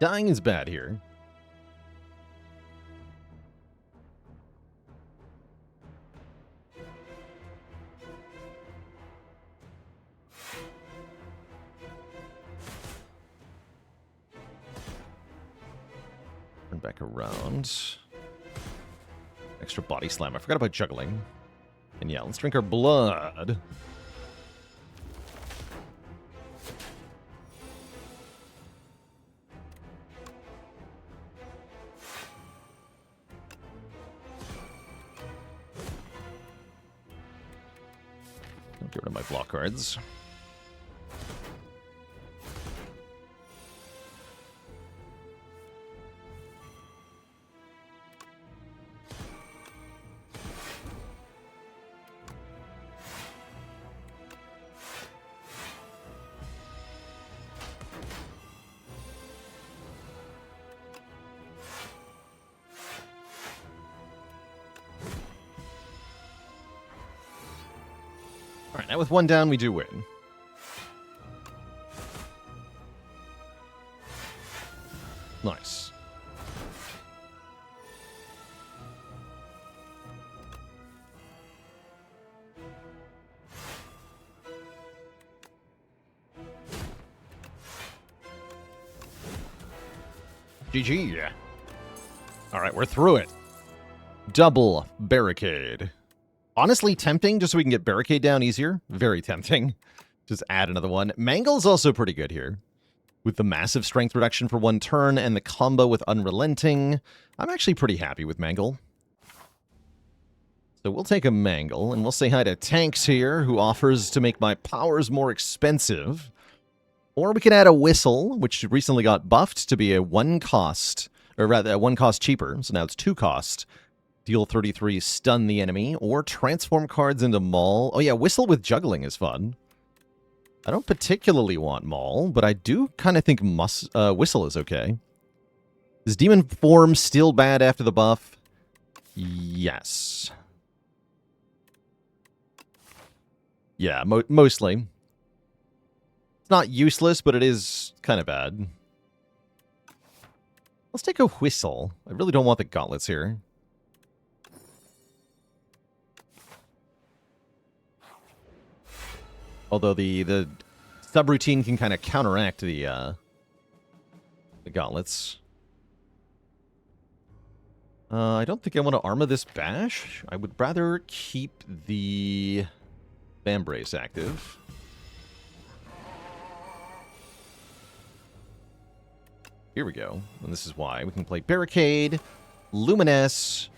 Dying is bad here. Turn back around. Extra body slam. I forgot about juggling. And yeah, let's drink our blood. Get rid of my block cards. Alright, now with 1 down, we do win. Nice. GG. All right, we're through it. Double barricade. Honestly, tempting, just so we can get barricade down easier. Very tempting. Just add another one. Mangle's also pretty good here. With the massive strength reduction for 1 turn and the combo with Unrelenting. I'm actually pretty happy with Mangle. So we'll take a Mangle, and we'll say hi to Tanks here, who offers to make my powers more expensive. Or we could add a Whistle, which recently got buffed to be a 1 cost, or rather, a 1 cost cheaper, so now it's 2 cost. Deal 33, stun the enemy, or transform cards into Maul. Oh yeah, Whistle with Juggling is fun. I don't particularly want Maul, but I do kind of think Whistle is okay. Is Demon Form still bad after the buff? Yes. Yeah, mostly. It's not useless, but it is kind of bad. Let's take a Whistle. I really don't want the gauntlets here. Although the subroutine can kind of counteract the gauntlets. I don't think I want to Arma this Bash. I would rather keep the Vambrace active. Here we go. And this is why. We can play Barricade, Luminous.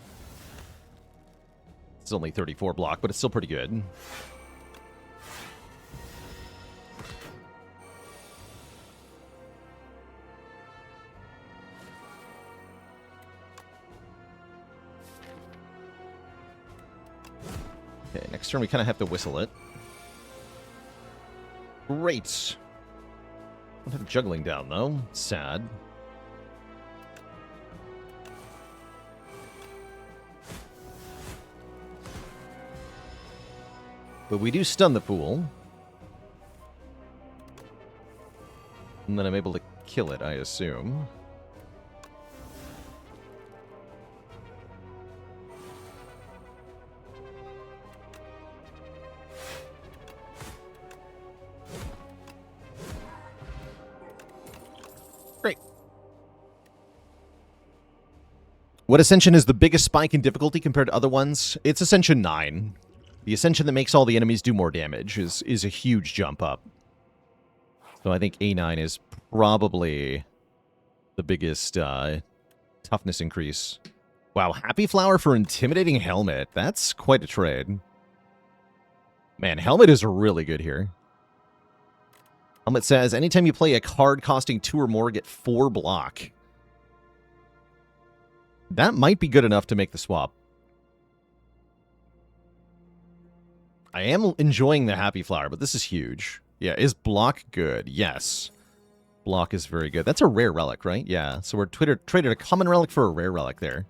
It's only 34 block, but it's still pretty good. Okay, next turn we kind of have to Whistle it. Great. Don't have Juggling down, though. Sad. But we do stun the pool. And then I'm able to kill it, I assume. Great. What Ascension is the biggest spike in difficulty compared to other ones? It's Ascension 9. The Ascension that makes all the enemies do more damage is a huge jump up. So I think A9 is probably the biggest toughness increase. Wow, Happy Flower for Intimidating Helmet. That's quite a trade. Man, Helmet is really good here. Helmet says, anytime you play a card costing 2 or more, get 4 block. That might be good enough to make the swap. I am enjoying the Happy Flower, but this is huge. Yeah, is block good? Yes. Block is very good. That's a rare relic, right? Yeah, so we're traded a common relic for a rare relic there.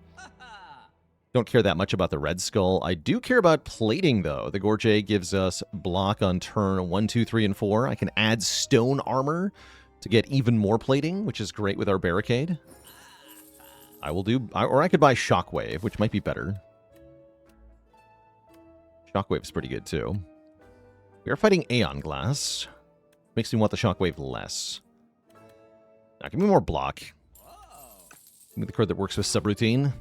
Don't care that much about the Red Skull. I do care about plating, though. The Gorget gives us block on turn 1, 2, 3, and 4. I can add stone armor to get even more plating, which is great with our Barricade. I will do... Or I could buy Shockwave, which might be better. Shockwave's pretty good, too. We are fighting Aeon Glass. Makes me want the Shockwave less. Now, give me more block. Give me the card that works with subroutine.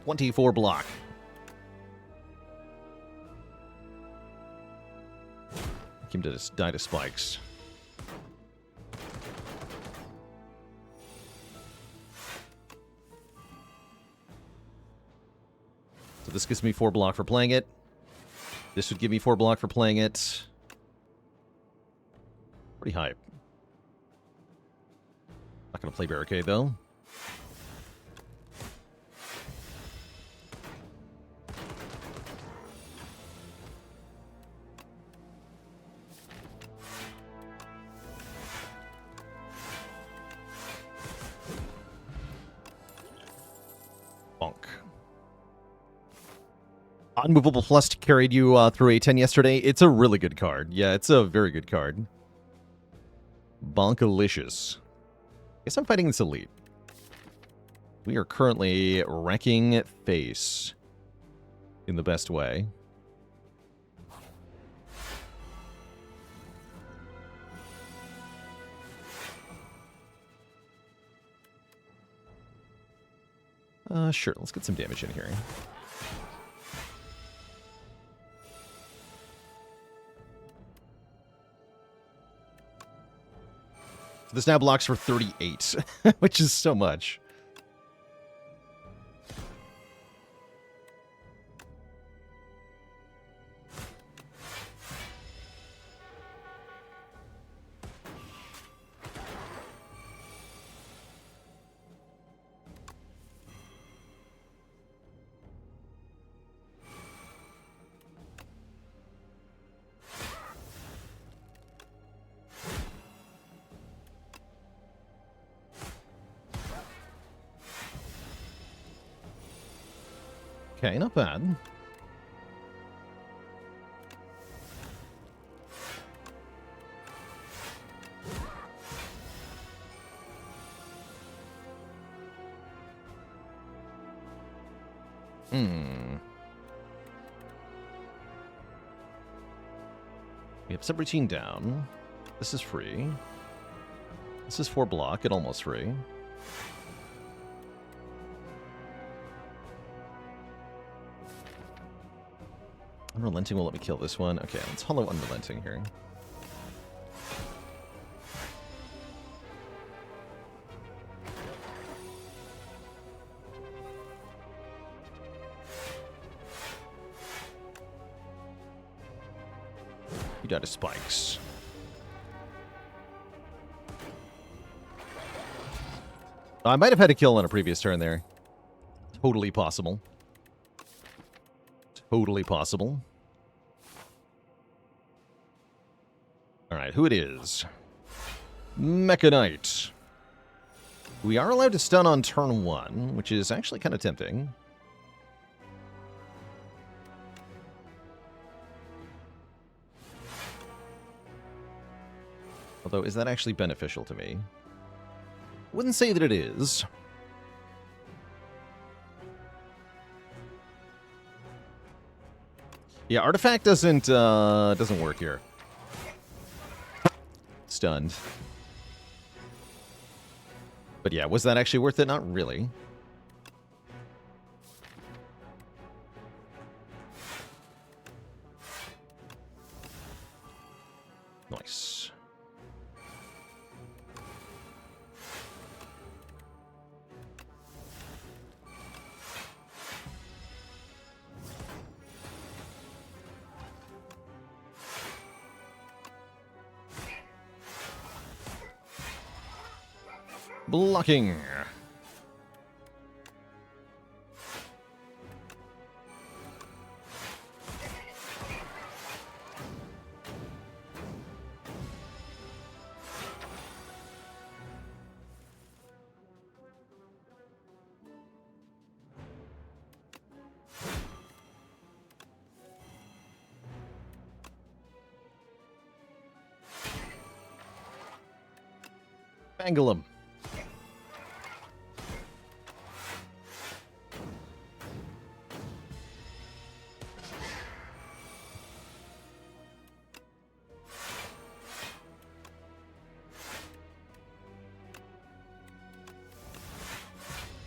$24 block. Came to die to spikes. So this gives me 4 block for playing it. This would give me 4 block for playing it. Pretty hype. Not gonna play Barricade though. Bonk. Unmovable Plus carried you through A10 yesterday. It's a really good card. Yeah, it's a very good card. Bonkalicious. Guess I'm fighting this elite. We are currently wrecking face in the best way. Sure, let's get some damage in here. This now blocks for 38, which is so much. Okay, not bad. We have subroutine down. This is free. This is 4 block at almost free. Unrelenting will let me kill this one. Okay, let's hollow Unrelenting here. You died to spikes. I might have had a kill on a previous turn there. Totally possible. Totally possible. Alright, who it is? Mecha Knight. We are allowed to stun on turn 1, which is actually kind of tempting. Although, is that actually beneficial to me? Wouldn't say that it is. Yeah, Artifact doesn't work here. Stunned. But yeah, was that actually worth it? Not really. Nice. Blocking. Bangle him.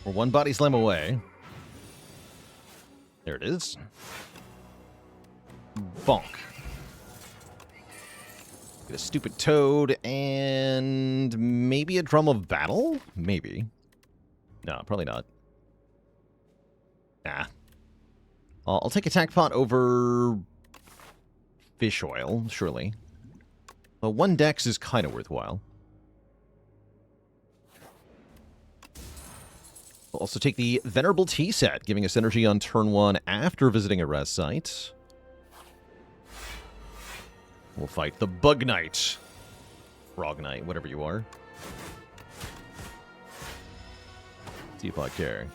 We're one body slam away. There it is. Bonk. Get a stupid toad and maybe a drum of battle? Maybe. No, probably not. Nah. I'll take attack pot over fish oil, surely. Well, 1 dex is kind of worthwhile. We'll also take the Venerable Tea set, giving us energy on turn 1 after visiting a rest site. We'll fight the Bug Knight. Frog Knight, whatever you are. See if I care.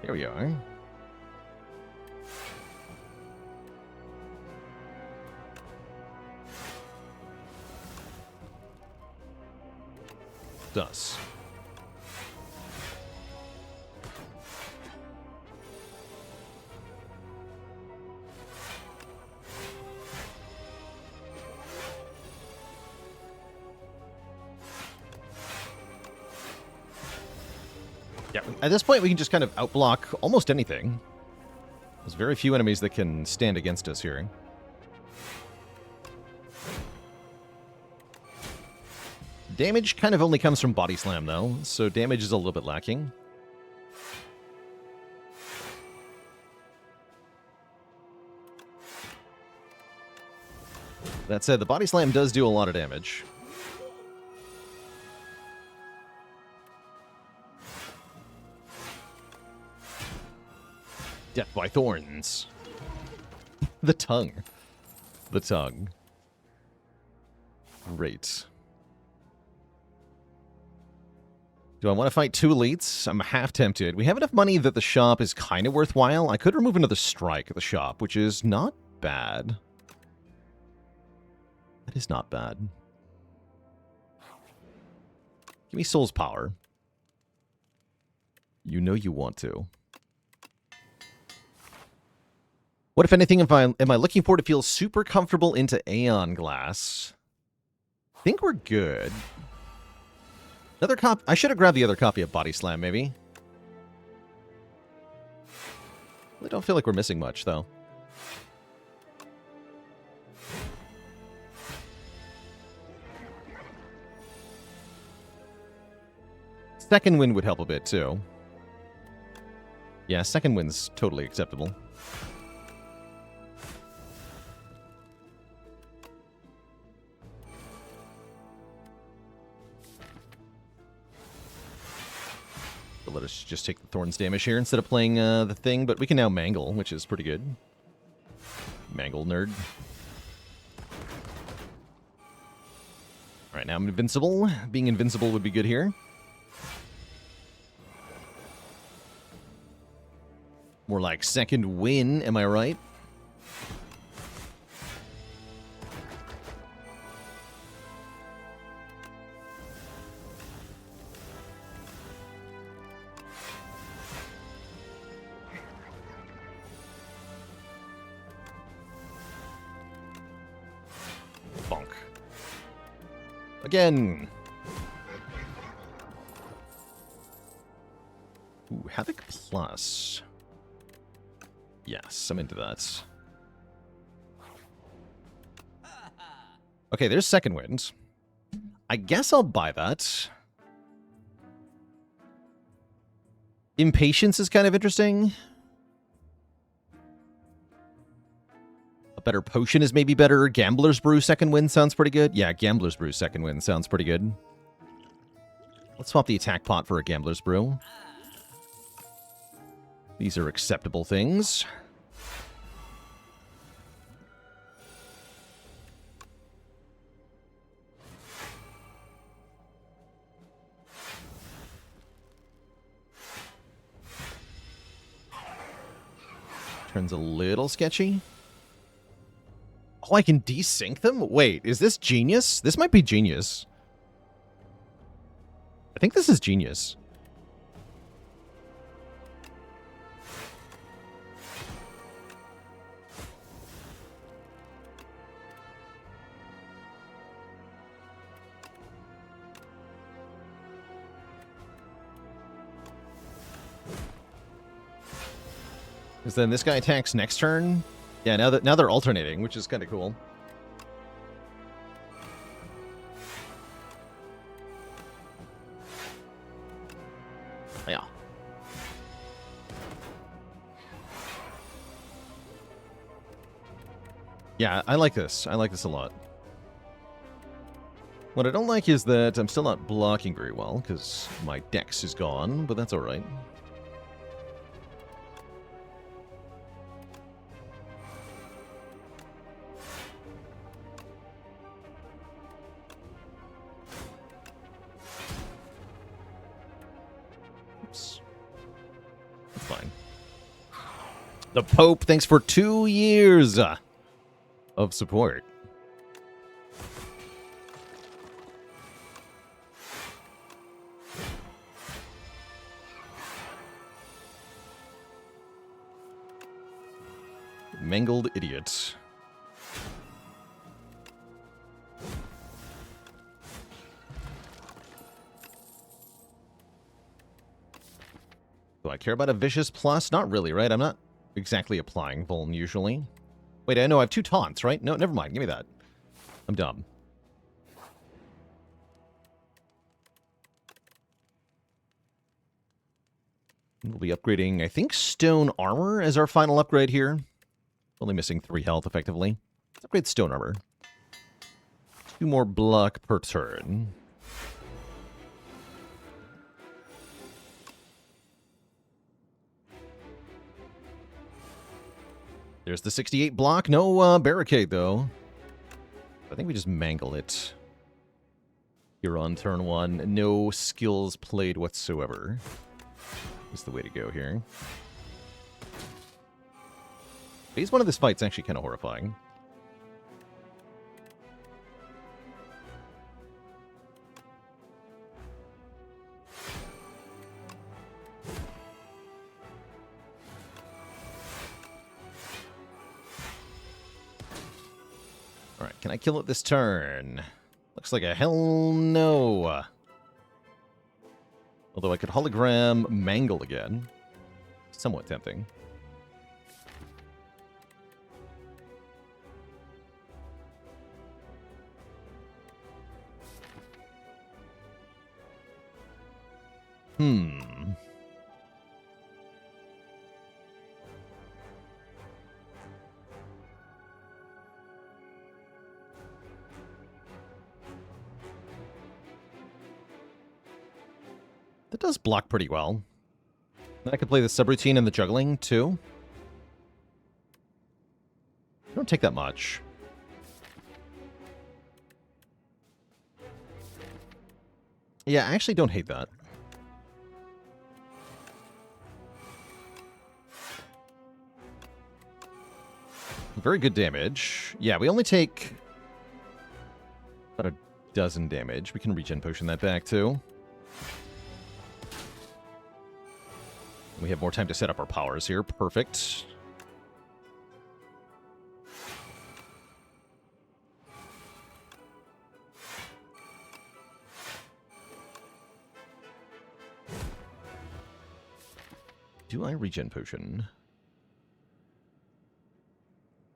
There we are. Does. Yeah, at this point we can just kind of outblock almost anything. There's very few enemies that can stand against us here. Damage kind of only comes from Body Slam, though, so damage is a little bit lacking. That said, the Body Slam does do a lot of damage. Death by Thorns. The tongue. The tongue. Great. Do I want to fight two elites? I'm half tempted. We have enough money that the shop is kind of worthwhile. I could remove another strike at the shop, which is not bad. That is not bad. Give me Soul's Power. You know you want to. What, if anything, am I looking for to feel super comfortable into Aeon Glass? I think we're good. Another copy. I should have grabbed the other copy of Body Slam, maybe. I don't feel like we're missing much, though. Second Wind would help a bit, too. Yeah, Second Wind's totally acceptable. Let us just take the Thorns damage here instead of playing the thing, but we can now Mangle, which is pretty good. Mangle nerd. Alright, now I'm invincible. Being invincible would be good here. More like Second Win, am I right? Again. Ooh, Havoc Plus. Yes, I'm into that. Okay, there's Second Wind. I guess I'll buy that. Impatience is kind of interesting. Better potion is maybe better. Gambler's Brew Second Wind sounds pretty good. Yeah, Gambler's Brew Second Wind sounds pretty good. Let's swap the attack pot for a Gambler's Brew. These are acceptable things. Turns a little sketchy. Oh, I can desync them? Wait, is this genius? This might be genius. I think this is genius. Because then this guy attacks next turn. Yeah, now they're alternating, which is kind of cool. Yeah. Yeah, I like this. I like this a lot. What I don't like is that I'm still not blocking very well, because my dex is gone, but that's alright. It's fine. The Pope, thanks for 2 years of support. Mangled idiot. Do I care about a vicious plus? Not really, right? I'm not exactly applying Vuln usually. Wait, I know I have 2 taunts, right? No, never mind. Give me that. I'm dumb. We'll be upgrading, I think, stone armor as our final upgrade here. Only missing 3 health, effectively. Let's upgrade stone armor. 2 more block per turn. There's the 68 block. No barricade, though. I think we just mangle it. Here on turn 1. No skills played whatsoever. Is the way to go here. Phase 1 of this fight's actually kind of horrifying. Alright, can I kill it this turn? Looks like a hell no. Although I could hologram mangle again. Somewhat tempting. That does block pretty well. I could play the subroutine and the juggling, too. Don't take that much. Yeah, I actually don't hate that. Very good damage. Yeah, we only take about a dozen damage. We can regen potion that back, too. We have more time to set up our powers here. Perfect. Do I regen potion?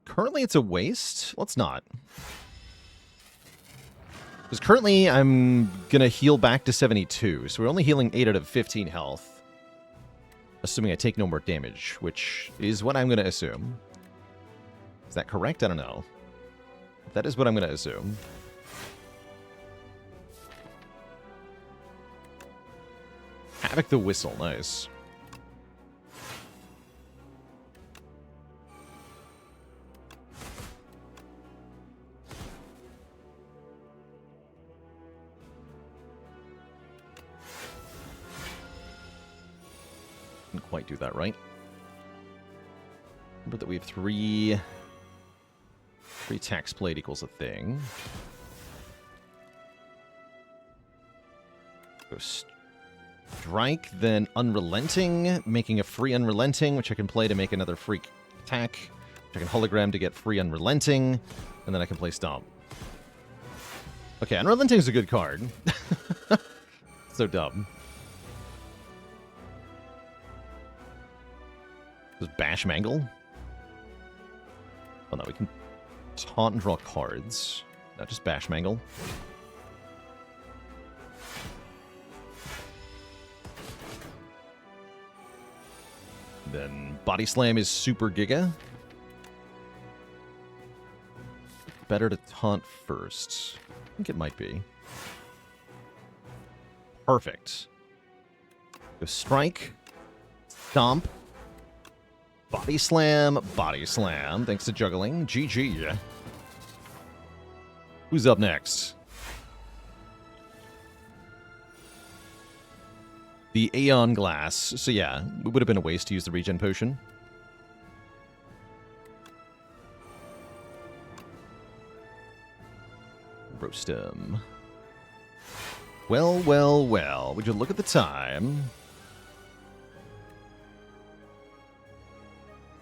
Currently it's a waste. Let's not. Because currently I'm going to heal back to 72. So we're only healing 8 out of 15 health. Assuming I take no more damage, which is what I'm going to assume. Is that correct? I don't know. That is what I'm going to assume. Havoc the Whistle. Nice. Didn't quite do that right. Remember that we have three tax plate equals a thing. Go strike, then unrelenting, making a free unrelenting, which I can play to make another freak attack, which I can hologram to get free unrelenting, and then I can play stomp. Okay, unrelenting is a good card. So dumb. Does Bash Mangle? Oh no, we can taunt and draw cards. Not just Bash Mangle. Then Body Slam is Super Giga. Better to taunt first. I think it might be. Perfect. Go Strike. Stomp. Body Slam. Body Slam. Thanks to juggling. GG. Who's up next? The Aeon Glass. So yeah, it would have been a waste to use the regen potion. Roast him. Well, well, well. Would you look at the time?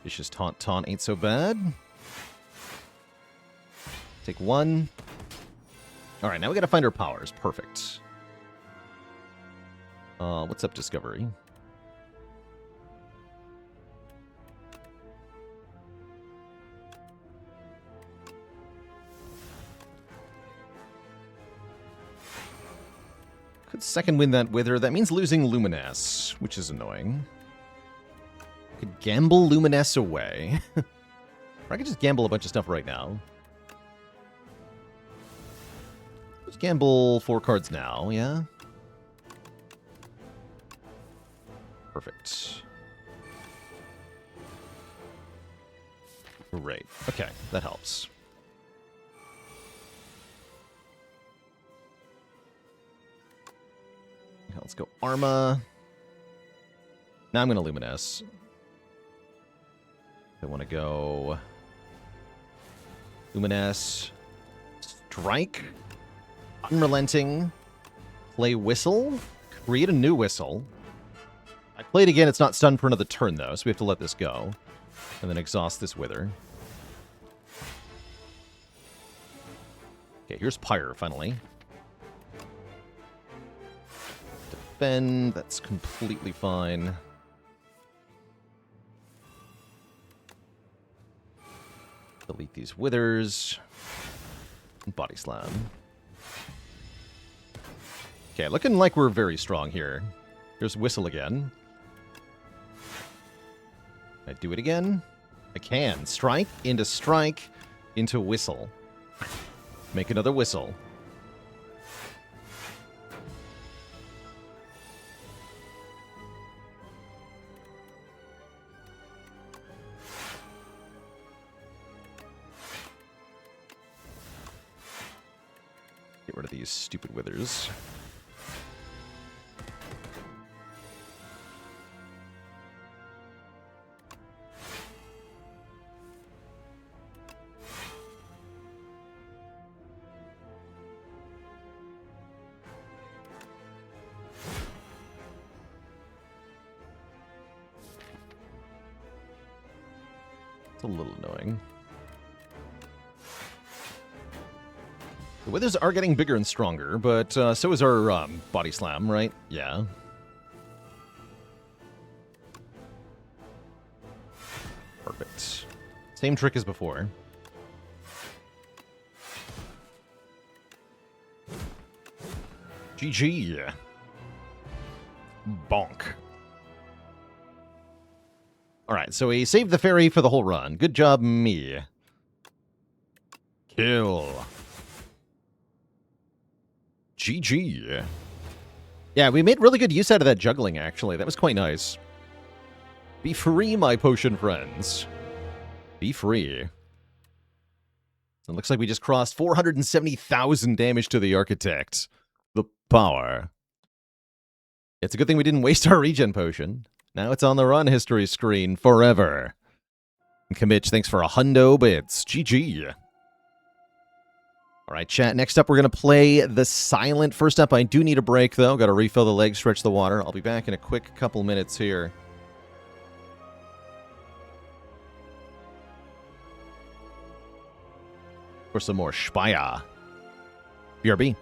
Vicious Taunt ain't so bad. Take one. Alright, now we gotta find our powers. Perfect. What's up, Discovery? Could second win that Wither. That means losing Luminous, which is annoying. Could gamble Luminous away. Or I could just gamble a bunch of stuff right now. Let's gamble 4 cards now, yeah? Perfect. Great. Okay, that helps. Okay, let's go Arma. Now I'm going to Luminous. I want to go Luminous, Strike, Unrelenting, play Whistle, create a new Whistle. I play it again, it's not stunned for another turn though, so we have to let this go. And then exhaust this Wither. Okay, here's Pyre, finally. Defend, that's completely fine. Delete these Withers. Body Slam. Okay, looking like we're very strong here. Here's Whistle again. Can I do it again? I can. Strike, into Whistle. Make another Whistle. Get rid of these stupid Withers. A little annoying. The Withers are getting bigger and stronger, but so is our Body Slam, right? Yeah. Perfect. Same trick as before. GG. Bonk. Alright, so we saved the fairy for the whole run. Good job, me. Kill. GG. Yeah, we made really good use out of that juggling, actually. That was quite nice. Be free, my potion friends. Be free. So it looks like we just crossed 470,000 damage to the Architect. The power. It's a good thing we didn't waste our regen potion. Now it's on the run history screen forever. And Commit, thanks for 100 bits. GG. All right, chat. Next up, we're going to play the Silent. First up, I do need a break, though. Got to refill the legs, stretch the water. I'll be back in a quick couple minutes here. For some more Speyer. BRB.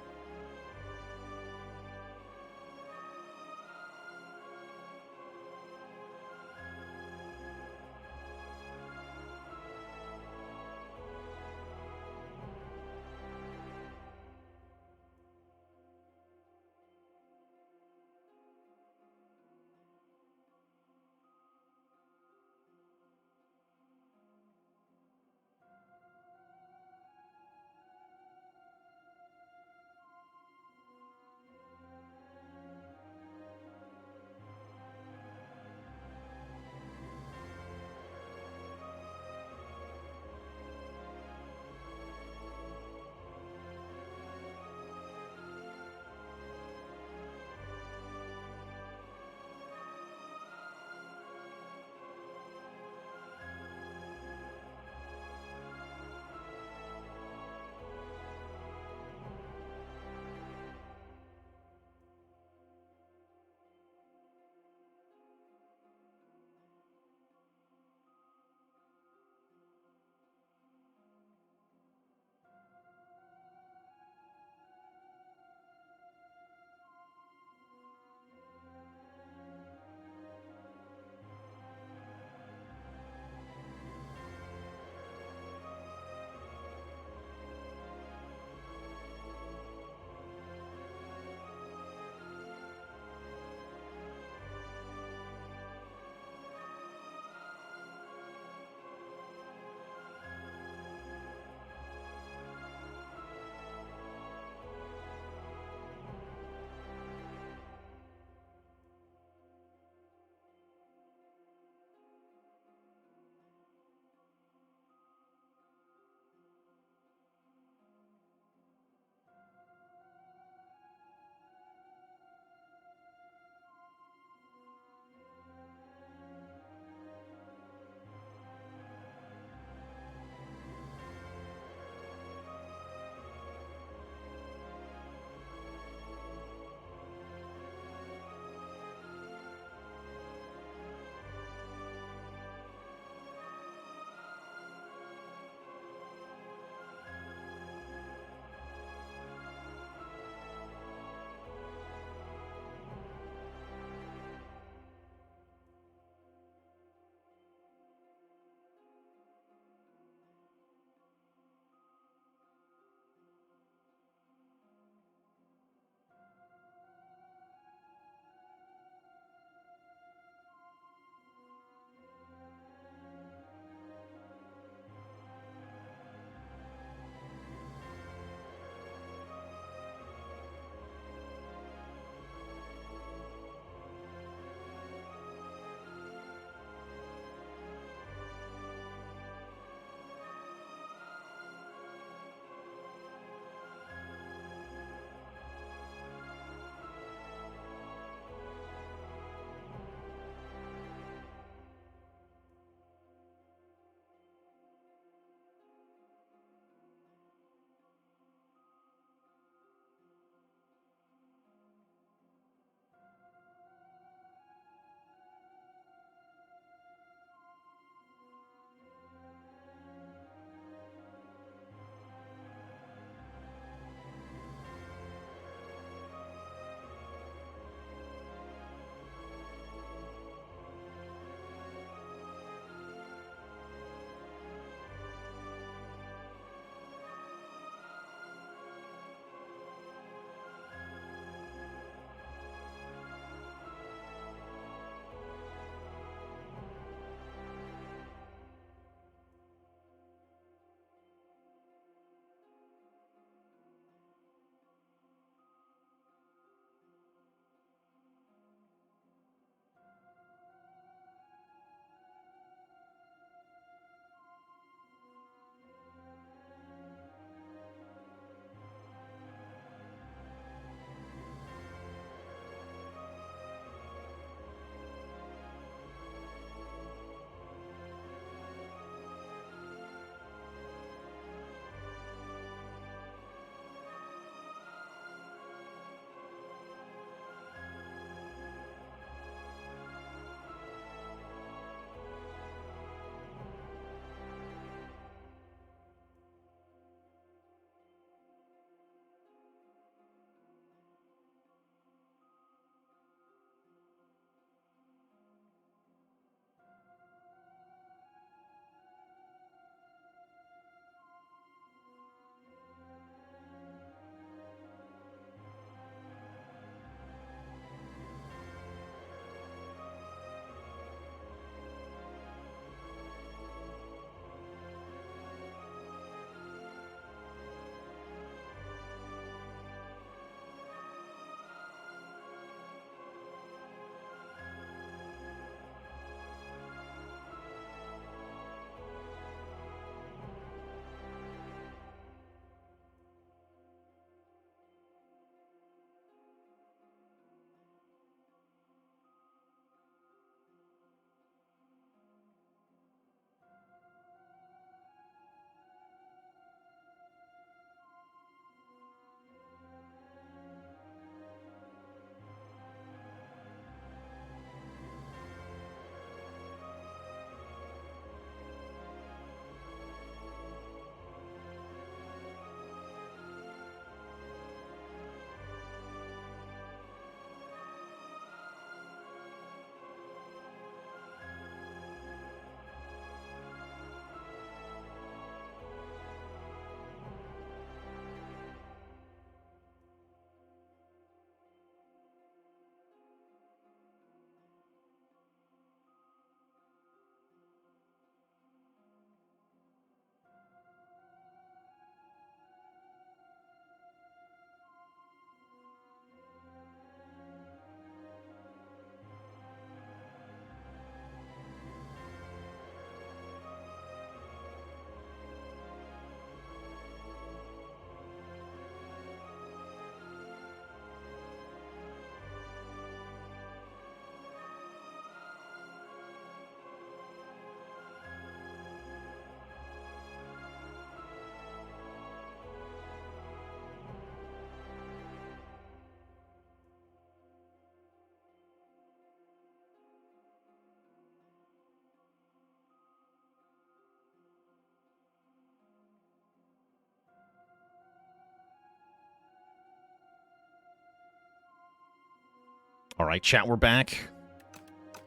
All right, chat, we're back.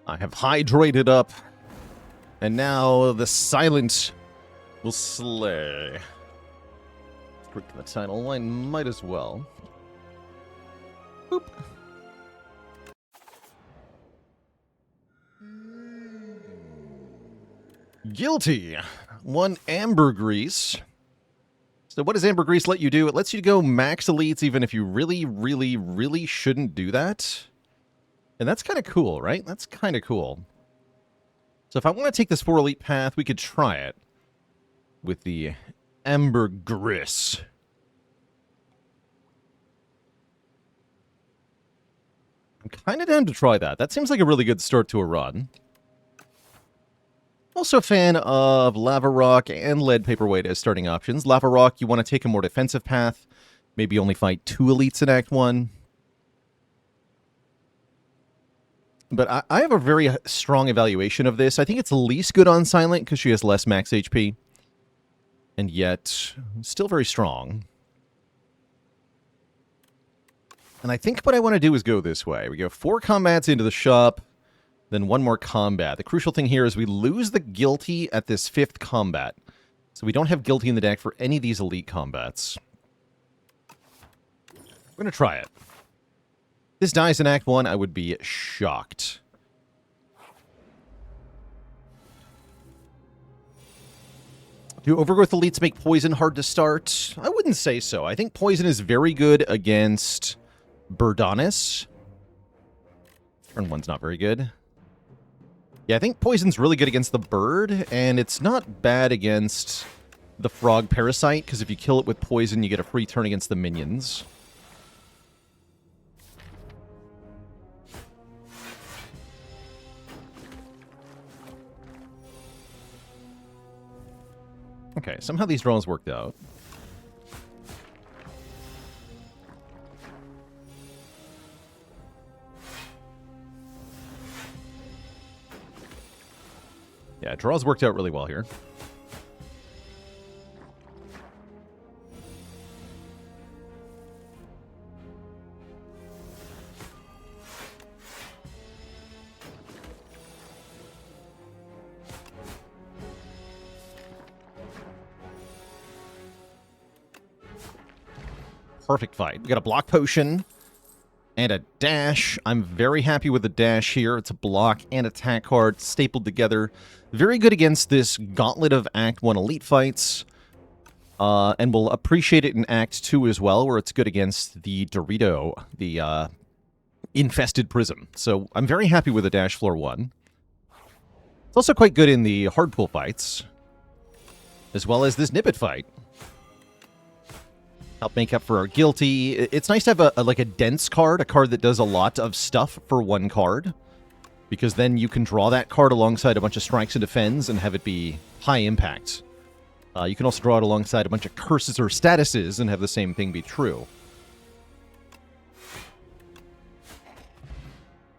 I have hydrated up. And now the silent will slay. Click the title. I might as well. Boop. Guilty. 1 ambergris. So what does ambergris let you do? It lets you go max elites even if you really shouldn't do that. And that's kind of cool, right? That's kind of cool. So if I want to take this 4 elite path, we could try it with the ambergris. I'm kind of down to try that. That seems like a really good start to a run. Also a fan of Lava Rock and Lead Paperweight as starting options. Lava Rock, you want to take a more defensive path. Maybe only fight 2 elites in Act 1. But I have a very strong evaluation of this. I think it's least good on Silent because she has less max HP. And yet, still very strong. And I think what I want to do is go this way. We go 4 combats into the shop, then 1 more combat. The crucial thing here is we lose the Guilty at this 5th combat. So we don't have Guilty in the deck for any of these elite combats. We're going to try it. If this dies in Act 1, I would be shocked. Do Overgrowth elites make Poison hard to start? I wouldn't say so. I think Poison is very good against Burdanis. Turn 1's not very good. Yeah, I think Poison's really good against the bird, and it's not bad against the Frog Parasite, because if you kill it with Poison, you get a free turn against the minions. Okay, somehow these draws worked out. Yeah, draws worked out really well here. Perfect fight. We got a block potion and a dash. I'm very happy with the dash here. It's a block and attack card stapled together. Very good against this gauntlet of Act 1 elite fights. And we'll appreciate it in Act 2 as well, where it's good against the Dorito, the infested prism. So I'm very happy with the dash floor 1. It's also quite good in the hard pool fights, as well as this Nibbit fight. Help make up for our Guilty. It's nice to have a dense card, a card that does a lot of stuff for 1 card, because then you can draw that card alongside a bunch of strikes and defends and have it be high impact. You can also draw it alongside a bunch of curses or statuses and have the same thing be true.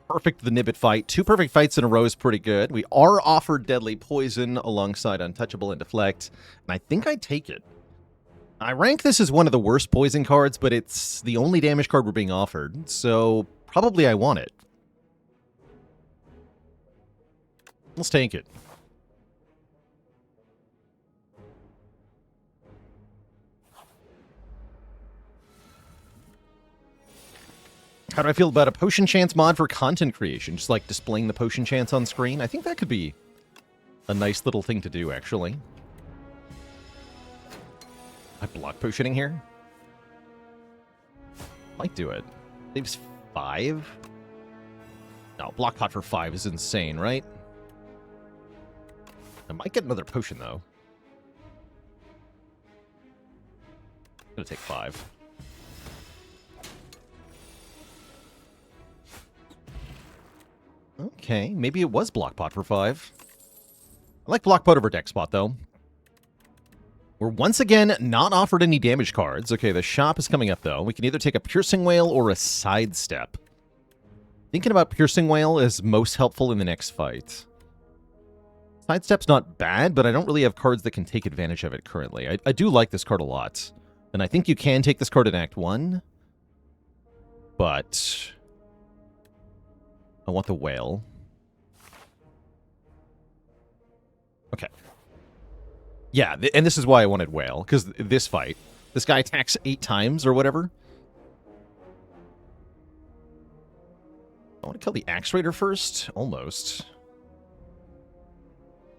Perfect, the Nibbit fight. 2 perfect fights in a row is pretty good. We are offered Deadly Poison alongside Untouchable and Deflect, and I think I'd take it. I rank this as one of the worst poison cards, but it's the only damage card we're being offered, so probably I want it. Let's take it. How do I feel about a potion chance mod for content creation? Just like displaying the potion chance on screen? I think that could be a nice little thing to do, actually. I block potioning here? Might do it. Saves 5? No, block pot for 5 is insane, right? I might get another potion, though. I'm gonna take 5. Okay, maybe it was block pot for 5. I like block pot over deck spot, though. We're once again not offered any damage cards. Okay, the shop is coming up, though. We can either take a Piercing Wail or a Sidestep. Thinking about Piercing Wail is most helpful in the next fight. Sidestep's not bad, but I don't really have cards that can take advantage of it currently. I do like this card a lot. And I think you can take this card in Act 1. But I want the whale. Okay. Yeah, and this is why I wanted whale, because this fight, this guy attacks 8 times or whatever. I want to kill the Axe Raider first. Almost.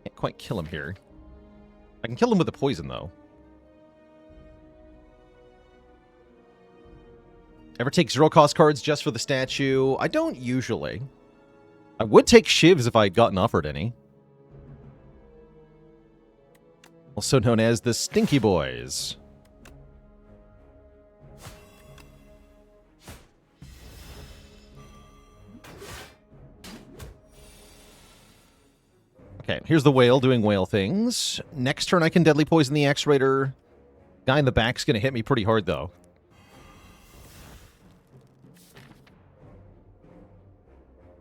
Can't quite kill him here. I can kill him with the poison, though. Ever take 0-cost cards just for the statue? I don't usually. I would take shivs if I had gotten offered any. Also known as the Stinky Boys. Okay, here's the whale doing whale things. Next turn I can deadly poison the Axe Raider. Guy in the back's gonna hit me pretty hard, though.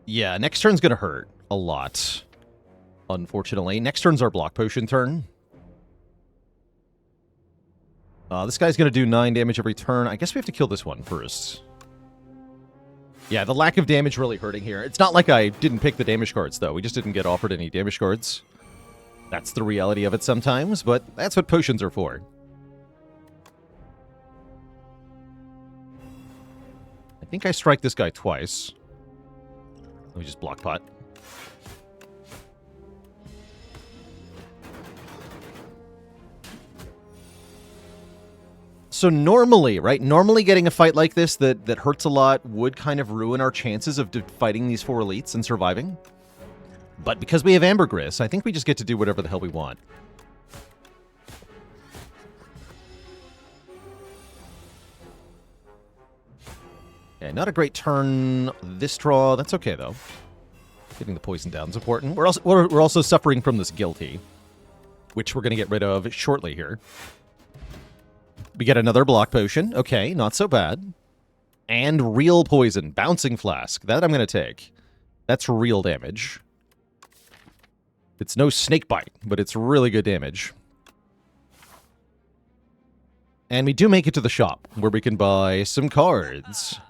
Yeah, next turn's gonna hurt a lot, unfortunately. Next turn's our block potion turn. This guy's gonna do 9 damage every turn. I guess we have to kill this one first. Yeah, the lack of damage really hurting here. It's not like I didn't pick the damage cards, though. We just didn't get offered any damage cards. That's the reality of it sometimes, but that's what potions are for. I think I strike this guy twice. Let me just block pot. So normally, right? Normally getting a fight like this that hurts a lot would kind of ruin our chances of fighting these 4 elites and surviving. But because we have Ambergris, I think we just get to do whatever the hell we want. Yeah, not a great turn this draw. That's okay, though. Getting the poison down is important. We're also suffering from this guilty, which we're going to get rid of shortly here. We get another block potion. Okay, not so bad. And real poison. Bouncing Flask. That I'm going to take. That's real damage. It's no snake bite, but it's really good damage. And we do make it to the shop, where we can buy some cards.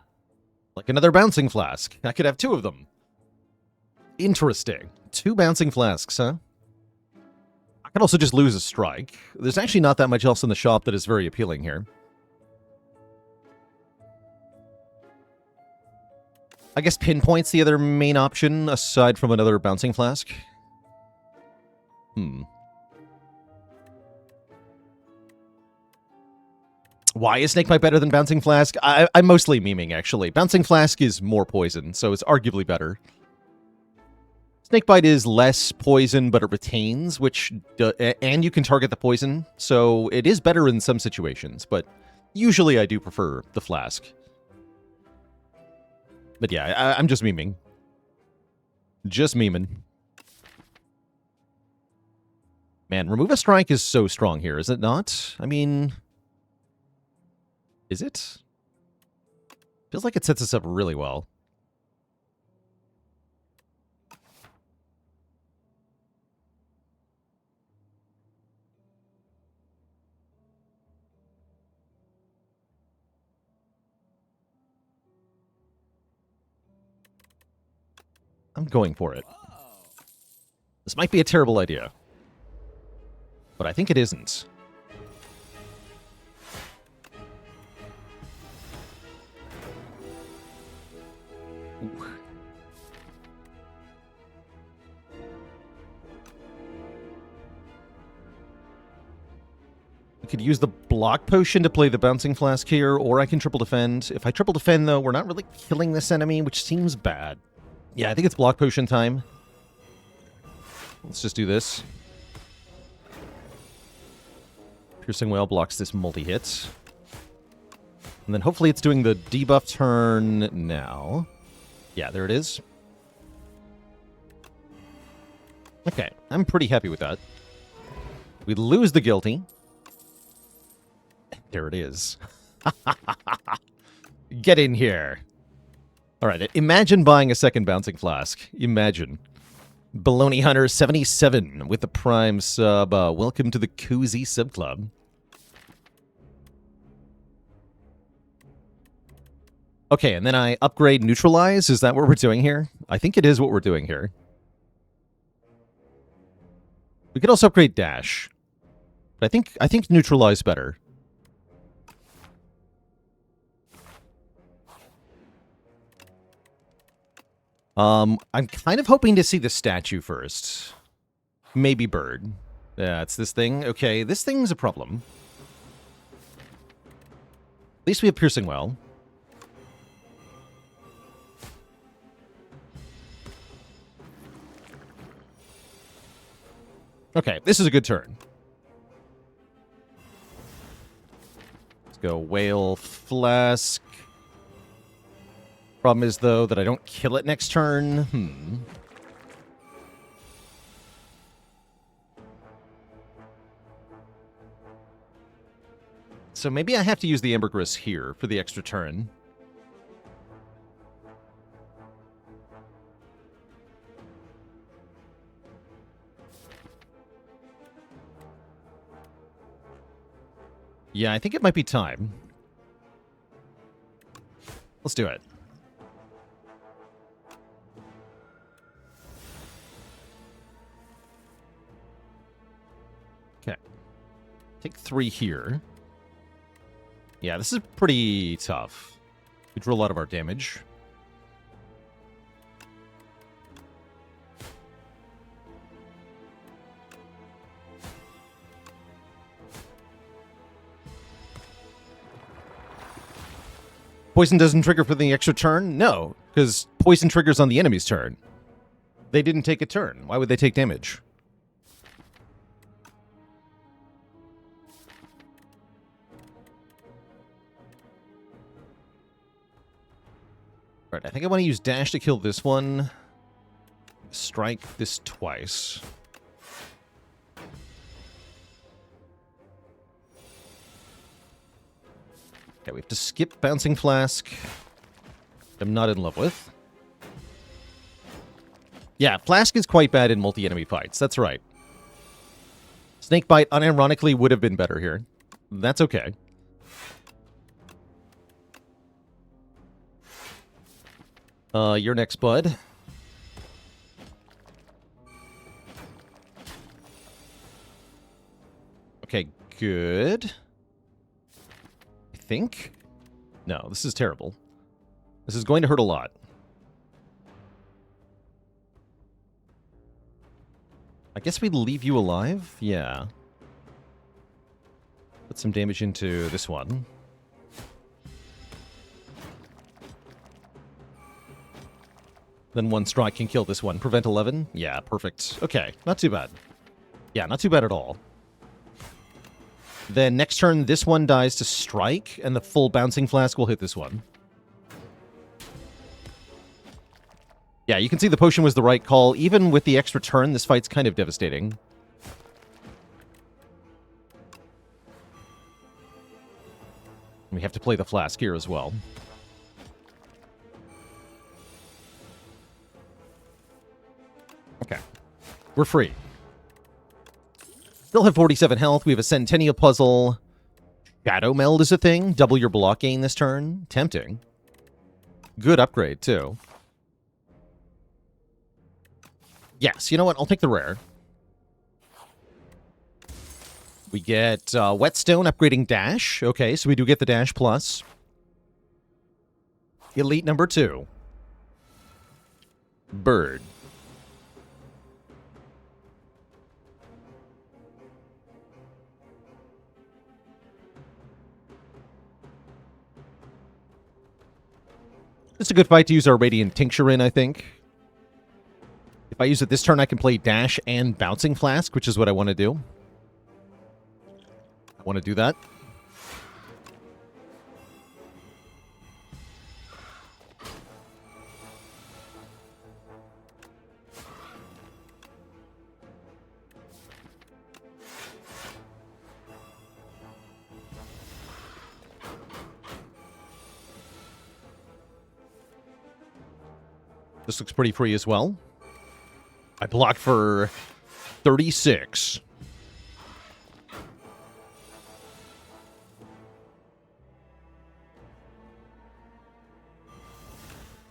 Like another Bouncing Flask. I could have 2 of them. Interesting. 2 Bouncing Flasks, huh? I can also just lose a strike. There's actually not that much else in the shop that is very appealing here. I guess Pinpoint's the other main option, aside from another Bouncing Flask. Why is Snakebite better than Bouncing Flask? I'm mostly memeing, actually. Bouncing Flask is more poison, so it's arguably better. Snakebite is less poison, but it retains, and you can target the poison, so it is better in some situations, but usually I do prefer the Flask. But yeah, I'm just memeing. Just memeing. Man, Remove a Strike is so strong here, is it not? I mean, is it? Feels like it sets us up really well. I'm going for it. This might be a terrible idea, but I think it isn't. Ooh. I could use the block potion to play the Bouncing Flask here, or I can triple defend. If I triple defend, though, we're not really killing this enemy, which seems bad. Yeah, I think it's block potion time. Let's just do this. Piercing Whale blocks this multi-hit. And then hopefully it's doing the debuff turn now. Yeah, there it is. Okay, I'm pretty happy with that. We lose the guilty. There it is. Get in here. All right, imagine buying a second Bouncing Flask. Imagine. Baloney Hunter 77 with the Prime sub. Welcome to the Koozie Sub Club. Okay, and then I upgrade Neutralize. Is that what we're doing here? I think it is what we're doing here. We could also upgrade dash. But I think neutralize better. I'm kind of hoping to see the statue first. Maybe bird. Yeah, it's this thing. Okay, this thing's a problem. At least we have piercing well. Okay, this is a good turn. Let's go whale flask. Problem is, though, that I don't kill it next turn. So maybe I have to use the ambergris here for the extra turn. Yeah, I think it might be time. Let's do it. Okay. Take 3 here. Yeah, this is pretty tough. We drew a lot of our damage. Poison doesn't trigger for the extra turn? No, because poison triggers on the enemy's turn. They didn't take a turn. Why would they take damage? Alright, I think I want to use dash to kill this one. Strike this twice. Okay, we have to skip Bouncing Flask. I'm not in love with. Yeah, Flask is quite bad in multi-enemy fights. That's right. Snakebite, unironically, would have been better here. That's okay. You're next, bud. Okay, good. I think? No, this is terrible. This is going to hurt a lot. I guess we'd leave you alive? Yeah. Put some damage into this one. Then one strike can kill this one. Prevent 11? Yeah, perfect. Okay, not too bad. Yeah, not too bad at all. Then next turn, this one dies to strike, and the full Bouncing Flask will hit this one. Yeah, you can see the potion was the right call. Even with the extra turn, this fight's kind of devastating. We have to play the flask here as well. Okay. We're free. Still have 47 health. We have a Centennial Puzzle. Shadow Meld is a thing. Double your block gain this turn. Tempting. Good upgrade, too. Yes, you know what? I'll take the rare. We get Whetstone upgrading Dash. Okay, so we do get the Dash Plus. Elite number 2. Bird. It's a good fight to use our Radiant Tincture in, I think. If I use it this turn, I can play Dash and Bouncing Flask, which is what I want to do. I want to do that. This looks pretty free as well. I blocked for 36.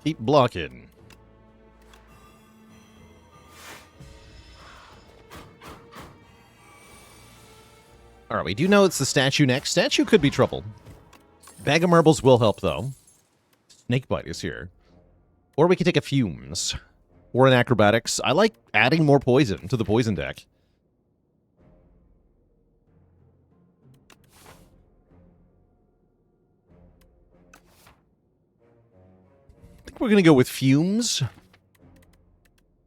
Keep blocking. All right, we do know it's the statue next. Statue could be trouble. Bag of marbles will help, though. Snakebite is here. Or we could take a fumes. Or an acrobatics. I like adding more poison to the poison deck. I think we're going to go with fumes.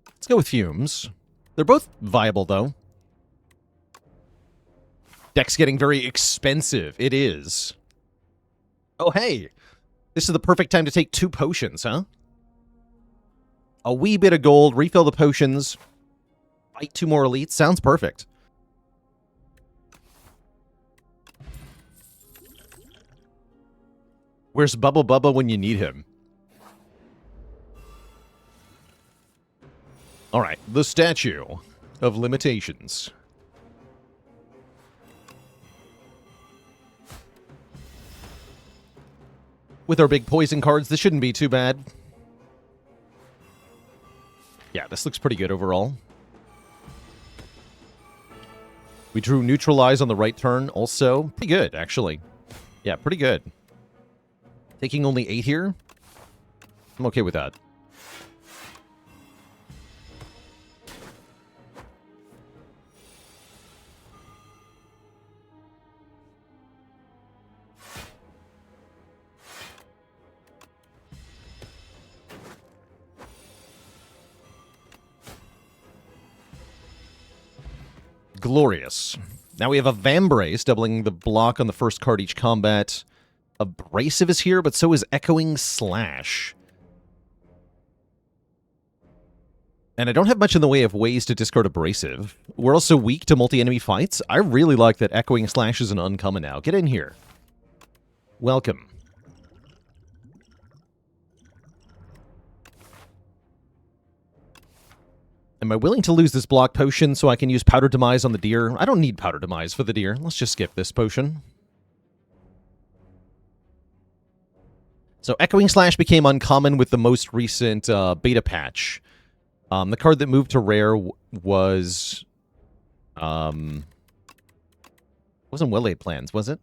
Let's go with fumes. They're both viable, though. Deck's getting very expensive. It is. Oh, hey. This is the perfect time to take 2 potions, huh? A wee bit of gold, refill the potions, fight 2 more elites. Sounds perfect. Where's Bubba Bubba when you need him? All right, the Statue of Limitations. With our big poison cards, this shouldn't be too bad. Yeah, this looks pretty good overall. We drew Neutralize on the right turn also. Pretty good, actually. Yeah, pretty good. Taking only 8 here? I'm okay with that. Glorious. Now we have a Vambrace, doubling the block on the first card each combat. Abrasive is here, but so is Echoing Slash. And I don't have much in the way of ways to discard Abrasive. We're also weak to multi-enemy fights. I really like that Echoing Slash is an uncommon now. Get in here. Welcome. Am I willing to lose this block potion so I can use Powder Demise on the deer? I don't need Powder Demise for the deer. Let's just skip this potion. So Echoing Slash became uncommon with the most recent beta patch. The card that moved to rare was... wasn't Well-Laid Plans, was it?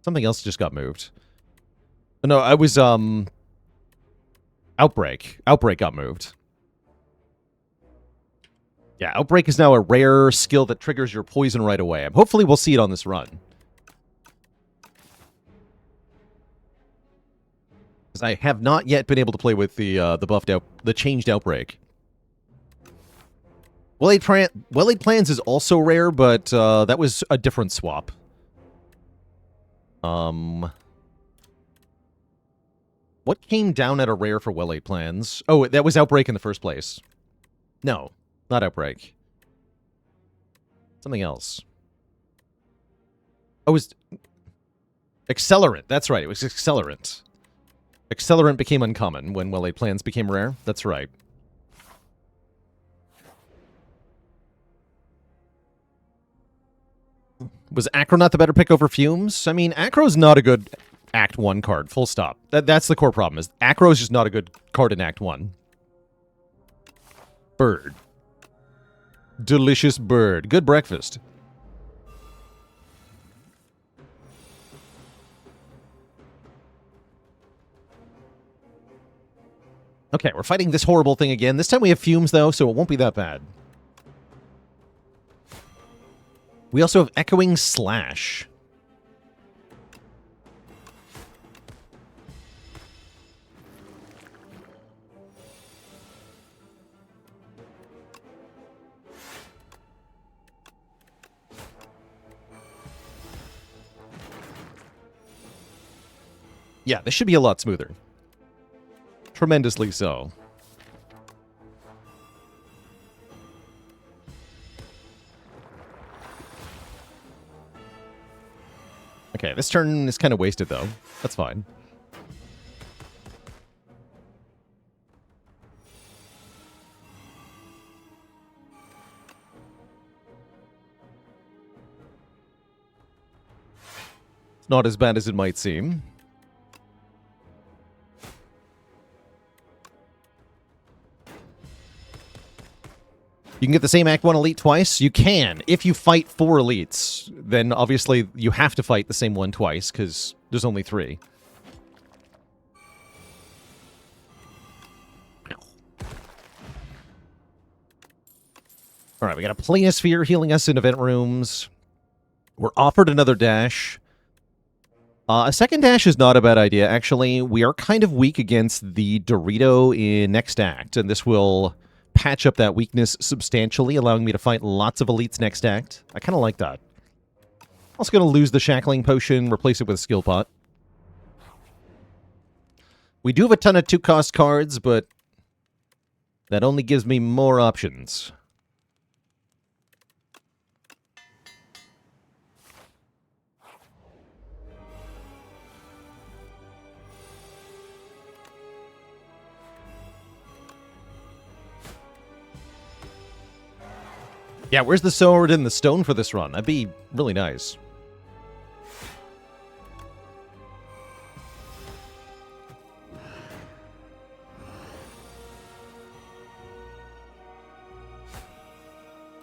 Something else just got moved. No, I was... Outbreak. Outbreak got moved. Yeah, Outbreak is now a rare skill that triggers your poison right away. Hopefully we'll see it on this run. Because I have not yet been able to play with the buffed out, the changed Outbreak. Well-Laid Plans is also rare, but that was a different swap. What came down at a rare for Well-Laid Plans? Oh, that was Outbreak in the first place. No. Not Outbreak. Something else. Oh, it was... Accelerant. That's right. It was Accelerant. Accelerant became uncommon when Well-Laid Plans became rare. That's right. Was Acronaut the better pick over Fumes? I mean, Acro's not a good Act 1 card. Full stop. That's the core problem. Is Acro's just not a good card in Act 1. Bird. Delicious bird. Good breakfast. Okay, we're fighting this horrible thing again. This time we have Fumes, though, so it won't be that bad. We also have Echoing Slash. Yeah, this should be a lot smoother. Tremendously so. Okay, this turn is kind of wasted, though. That's fine. It's not as bad as it might seem. You can get the same Act 1 elite twice? You can. If you fight 4 elites, then obviously you have to fight the same one twice, because there's only 3. Alright, we got a Planisphere healing us in event rooms. We're offered another dash. A second dash is not a bad idea, actually. We are kind of weak against the Dorito in next act, and this will patch up that weakness substantially, allowing me to fight lots of elites next act. I kind of like that. Also going to lose the Shackling Potion, replace it with a Skill Pot. We do have a ton of 2-cost cards, but that only gives me more options. Yeah, where's the sword and the stone for this run? That'd be really nice.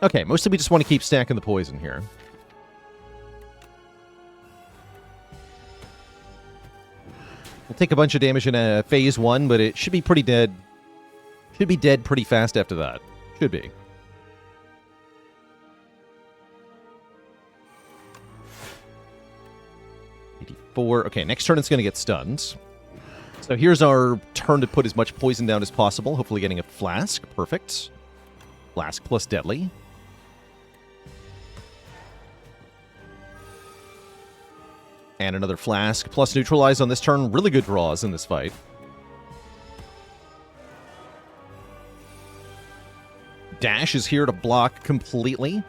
Okay, mostly we just want to keep stacking the poison here. We'll take a bunch of damage in phase 1, but it should be pretty dead. Should be dead pretty fast after that. Should be. 84. Okay, next turn it's going to get stunned. So here's our turn to put as much poison down as possible, hopefully getting a flask. Perfect. Flask plus deadly. And another flask plus neutralize on this turn. Really good draws in this fight. Dash is here to block completely.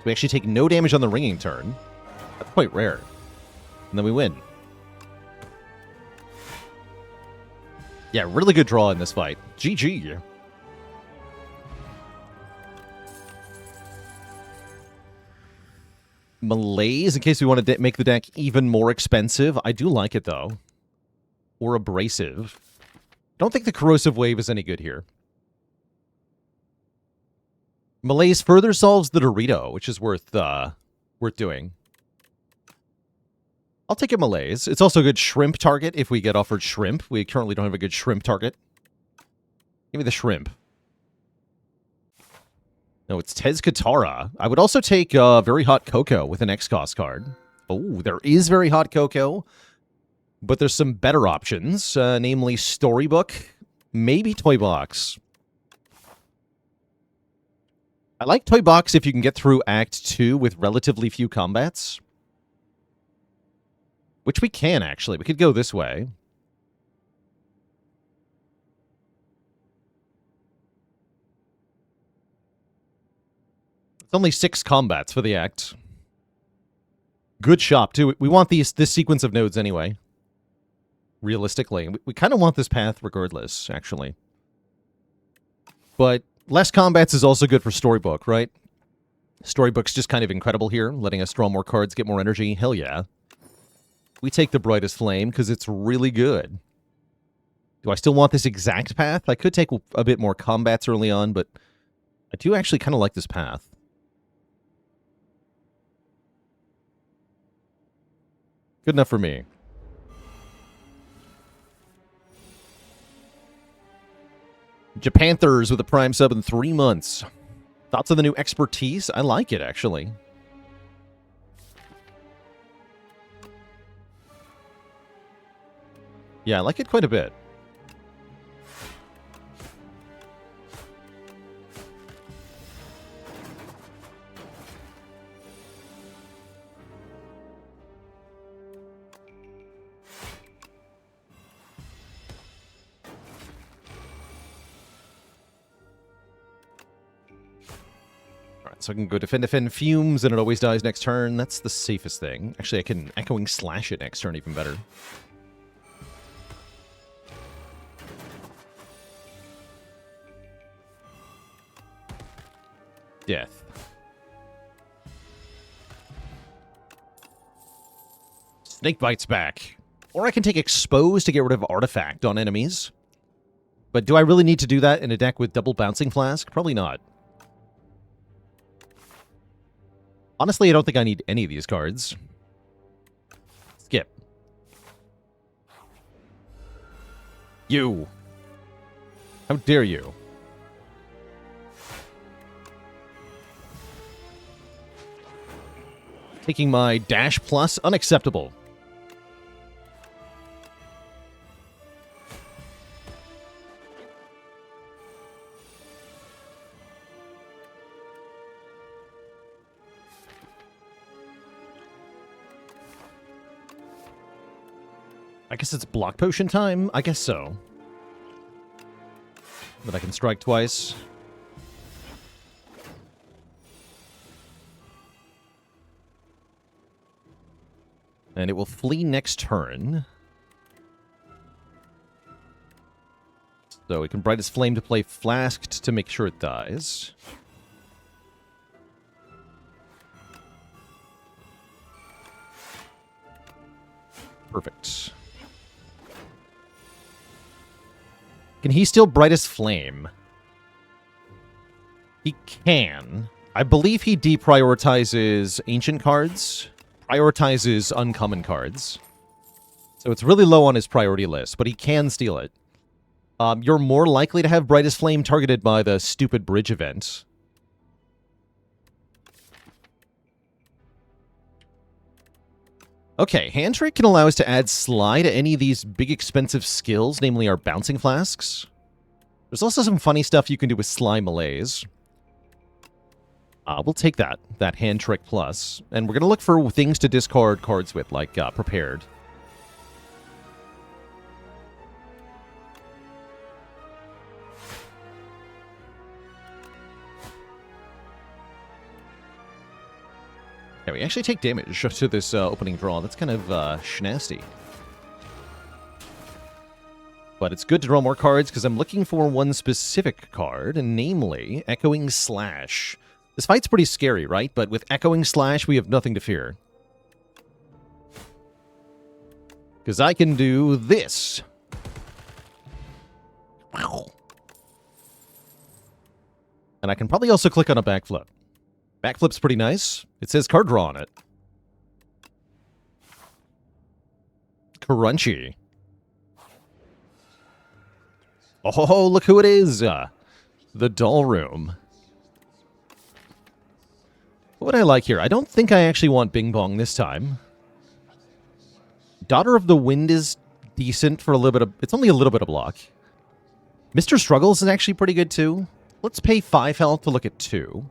We actually take no damage on the ringing turn. That's quite rare. And then we win. Yeah, really good draw in this fight. GG. Malaise, in case we want to make the deck even more expensive. I do like it, though. Or Abrasive. Don't think the Corrosive Wave is any good here. Malaise further solves the Dorito, which is worth doing. I'll take a Malaise. It's also a good shrimp target if we get offered shrimp. We currently don't have a good shrimp target. Give me the shrimp. No, it's Tez Katara. I would also take Very Hot Cocoa with an X-Cost card. Oh, there is Very Hot Cocoa. But there's some better options, namely Storybook, maybe Toy Box. I like Toy Box if you can get through Act 2 with relatively few combats. Which we can, actually. We could go this way. It's only 6 combats for the act. Good shop, too. We want this sequence of nodes anyway. Realistically. We kind of want this path regardless, actually. But less combats is also good for Storybook, right? Storybook's just kind of incredible here, letting us draw more cards, get more energy. Hell yeah. We take the Brightest Flame because it's really good. Do I still want this exact path? I could take a bit more combats early on, but I do actually kind of like this path. Good enough for me. Japanthers with a Prime sub in 3 months. Thoughts on the new Expertise? I like it, actually. Yeah, I like it quite a bit. Alright, so I can go defend Fumes, and it always dies next turn. That's the safest thing. Actually, I can Echoing Slash it next turn, even better. Death. Snake Bite's back. Or I can take Expose to get rid of Artifact on enemies. But do I really need to do that in a deck with double Bouncing Flask? Probably not. Honestly, I don't think I need any of these cards. Skip. You. How dare you? Taking my dash plus, unacceptable. I guess it's block potion time? I guess so. But I can strike twice. And it will flee next turn. So we can Brightest Flame to play Flasked to make sure it dies. Perfect. Can he steal Brightest Flame? He can. I believe he deprioritizes ancient cards, prioritizes uncommon cards. So it's really low on his priority list, but he can steal it. You're more likely to have Brightest Flame targeted by the stupid bridge event. Okay, Hand Trick can allow us to add Sly to any of these big expensive skills, namely our Bouncing Flasks. There's also some funny stuff you can do with Sly Malaise. We'll take that Hand Trick plus, and we're going to look for things to discard cards with, like Prepared. Yeah, we actually take damage to this opening draw. That's kind of schnasty. But it's good to draw more cards because I'm looking for one specific card, and namely Echoing Slash. This fight's pretty scary, right? But with Echoing Slash, we have nothing to fear. Because I can do this. Wow. And I can probably also click on a backflip. Backflip's pretty nice. It says card draw on it. Crunchy. Oh, look who it is. The Doll Room. What would I like here? I don't think I actually want Bing Bong this time. Daughter of the Wind is decent for a little bit of... It's only a little bit of block. Mr. Struggles is actually pretty good too. Let's pay 5 health to look at 2.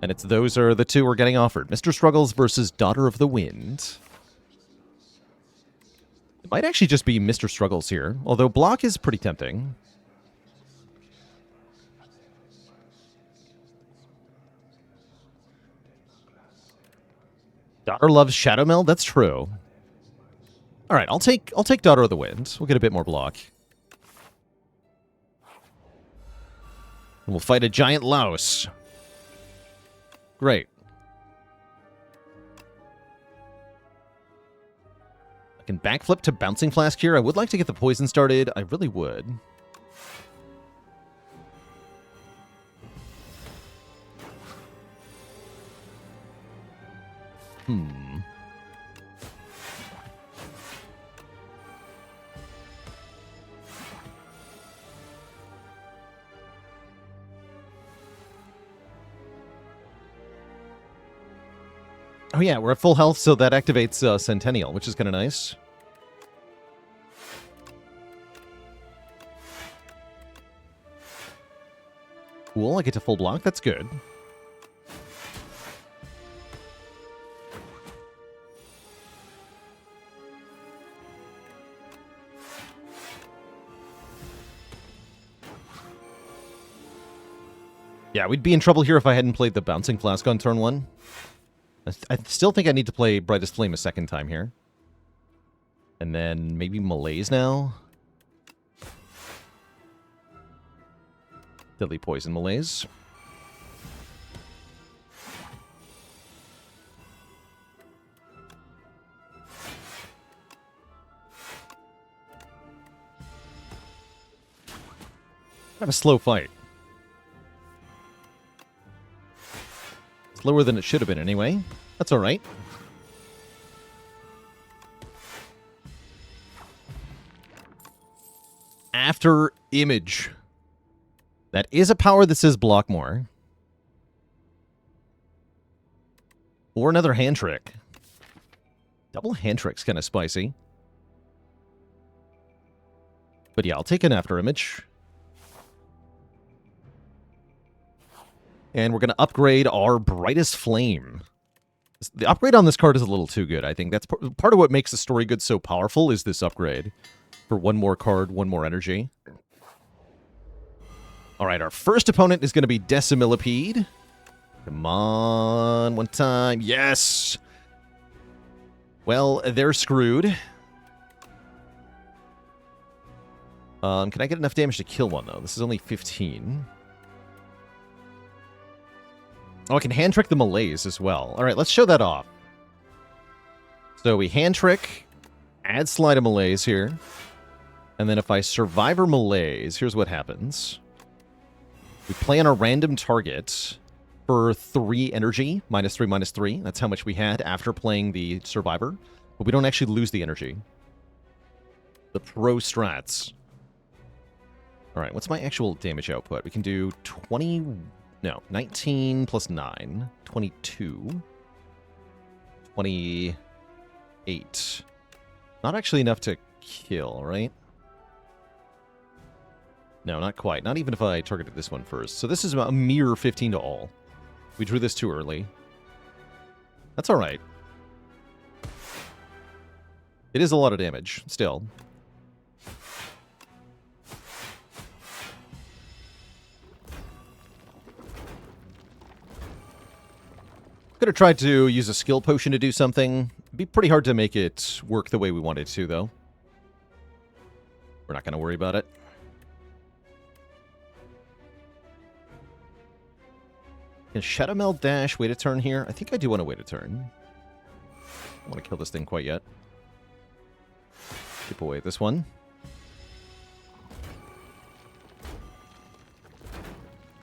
And those are the 2 we're getting offered. Mr. Struggles versus Daughter of the Wind. It might actually just be Mr. Struggles here, although block is pretty tempting. Daughter loves Shadow Meld? That's true. Alright, I'll take Daughter of the Wind. We'll get a bit more block. And we'll fight a giant louse. Great. I can backflip to Bouncing Flask here. I would like to get the poison started. I really would. Oh yeah, we're at full health, so that activates Centennial, which is kind of nice. Cool, I get to full block. That's good. Yeah, we'd be in trouble here if I hadn't played the Bouncing Flask on turn 1. I still think I need to play Brightest Flame a second time here. And then maybe Malaise now. Deadly Poison Malaise. Have a slow fight. Slower than it should have been anyway. That's all right. After Image. That is a power that says block more. Or another hand trick. Double hand trick's kind of spicy. But yeah, I'll take an After Image. And we're going to upgrade our Brightest Flame. The upgrade on this card is a little too good, I think. That's part of what makes the story good so powerful is this upgrade. For one more card, one more energy. All right, our first opponent is going to be Decimillipede. Come on, one time. Yes! Well, they're screwed. Can I get enough damage to kill one, though? This is only 15. Oh, I can hand trick the Malaise as well. All right, let's show that off. So we hand trick, add Slide of Malaise here. And then if I Survivor Malaise, here's what happens. We play on a random target for 3 energy, -3, -3. That's how much we had after playing the Survivor. But we don't actually lose the energy. The pro strats. All right, what's my actual damage output? We can do 20... No, 19 plus 9. 22. 28. Not actually enough to kill, right? No, not quite. Not even if I targeted this one first. So this is a mere 15 to all. We drew this too early. That's alright. It is a lot of damage, still. Could have tried to use a skill potion to do something. It'd be pretty hard to make it work the way we wanted to, though. We're not going to worry about it. Can Shadowmeld dash wait a turn here? I think I do want to wait a turn. I don't want to kill this thing quite yet. Keep away this one.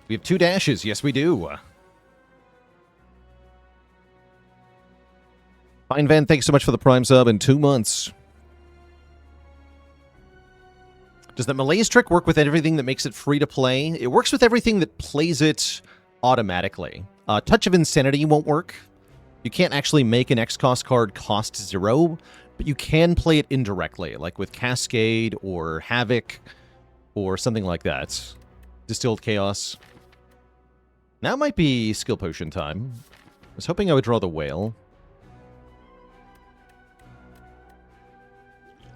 We have 2 dashes. Yes, we do. Fine Van, thanks so much for the Prime sub in 2 months. Does that Malaise trick work with everything that makes it free to play? It works with everything that plays it automatically. Touch of Insanity won't work. You can't actually make an X-Cost card cost 0, but you can play it indirectly, like with Cascade or Havoc or something like that. Distilled Chaos. Now might be Skill Potion time. I was hoping I would draw the Whale.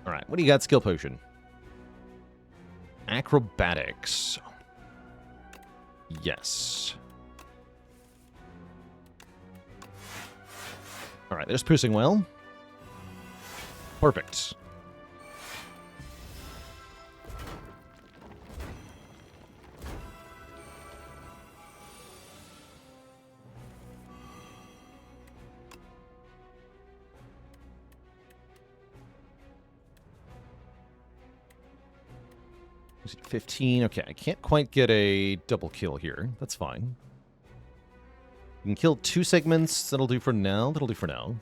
Alright, what do you got, Skill Potion? Acrobatics. Yes. Alright, there's Piercing Whale. Perfect. Is it 15? Okay, I can't quite get a double kill here. That's fine. You can kill 2 segments. That'll do for now. That'll do for now.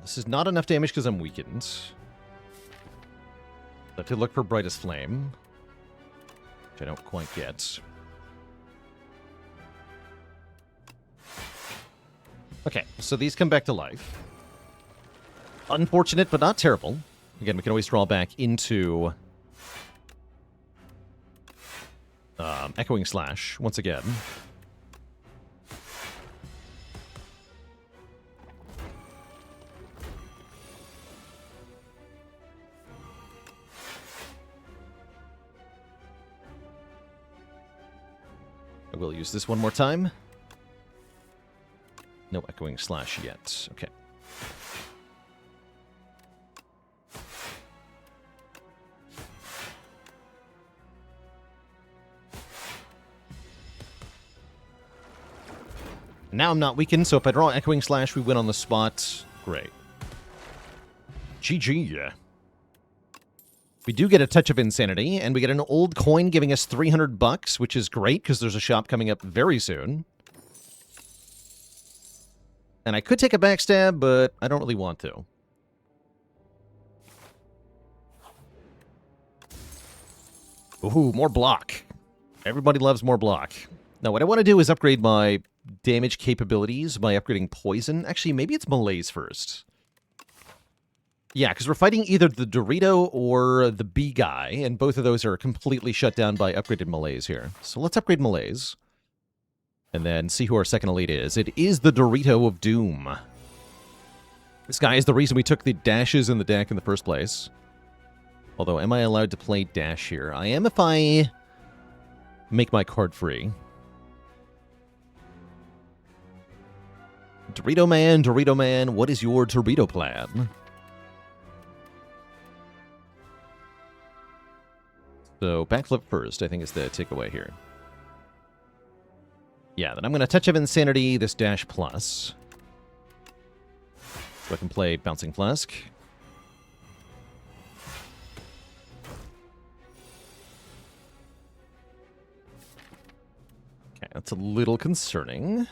This is not enough damage because I'm weakened. I have to look for Brightest Flame, which I don't quite get. Okay, so these come back to life. Unfortunate, but not terrible. Again, we can always draw back into Echoing Slash once again. I will use this one more time. No Echoing Slash yet. Okay. Now I'm not weakened, so if I draw Echoing Slash, we win on the spot. Great. GG. We do get a touch of insanity, and we get an old coin giving us 300 bucks, which is great because there's a shop coming up very soon. And I could take a backstab, but I don't really want to. Ooh, more block. Everybody loves more block. Now, what I want to do is upgrade my damage capabilities by upgrading poison. Actually, maybe it's malaise first. Yeah, because we're fighting either the Dorito or the bee guy, and both of those are completely shut down by upgraded malaise here. So let's upgrade malaise. And then see who our second elite is. It is the Dorito of Doom. This guy is the reason we took the dashes in the deck in the first place. Although, am I allowed to play dash here? I am if I make my card free. Dorito Man, what is your Dorito plan? So, backflip first, I think is the takeaway here. Yeah, then I'm going to Touch of Insanity, this Dash Plus. So I can play Bouncing Flask. Okay, that's a little concerning.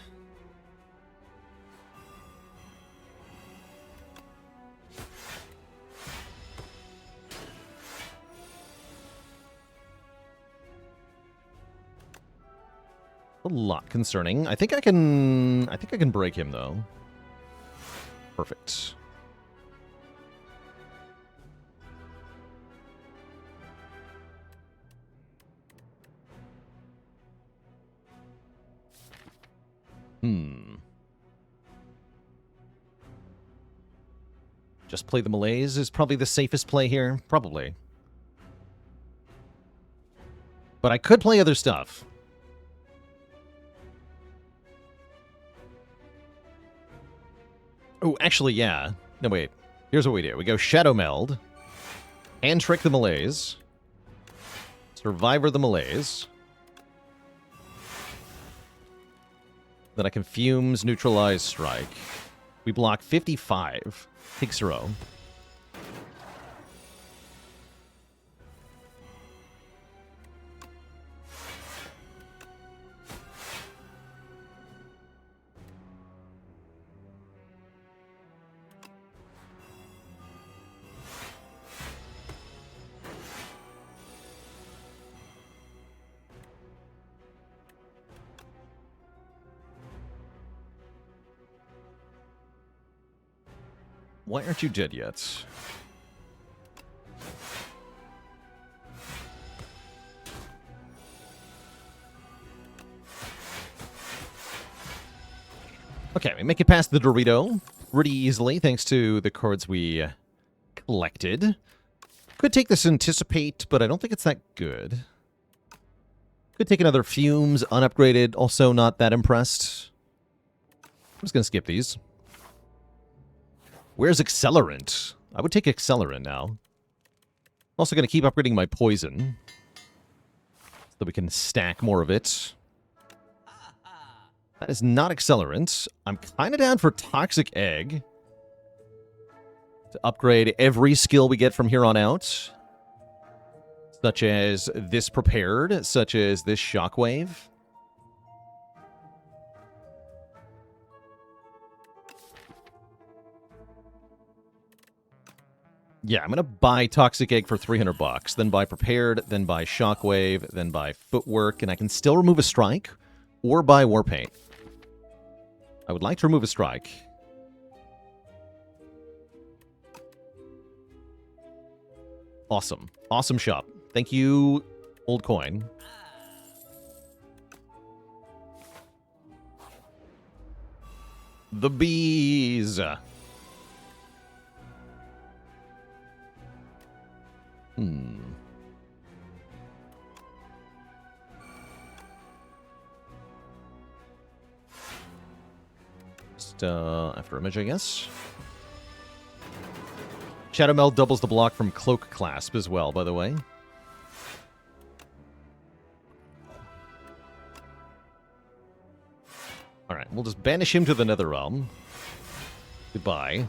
A lot concerning. I think I can break him though. Perfect. Just play the malaise is probably the safest play here. Probably. But I could play other stuff. Oh, actually, yeah. No, wait. Here's what we do. We go Shadow Meld. Hand Trick the Malaise. Survivor the Malaise. Then I can Fumes, Neutralize, Strike. We block 55. Take 0. Why aren't you dead yet? Okay, we make it past the Dorito pretty easily thanks to the cards we collected. Could take this Anticipate, but I don't think it's that good. Could take another Fumes, unupgraded, also not that impressed. I'm just going to skip these. Where's Accelerant? I would take Accelerant now. Also going to keep upgrading my Poison, so we can stack more of it. That is not Accelerant. I'm kind of down for Toxic Egg. To upgrade every skill we get from here on out. Such as this Prepared, such as this Shockwave. Yeah, I'm going to buy Toxic Egg for 300 bucks, then buy Prepared, then buy Shockwave, then buy Footwork, and I can still remove a Strike or buy Warpaint. I would like to remove a Strike. Awesome. Awesome shop. Thank you, Old Coin. The bees. Just after Image, I guess. Shadow Meld doubles the block from Cloak Clasp as well, by the way. Alright, we'll just banish him to the Netherrealm. Goodbye.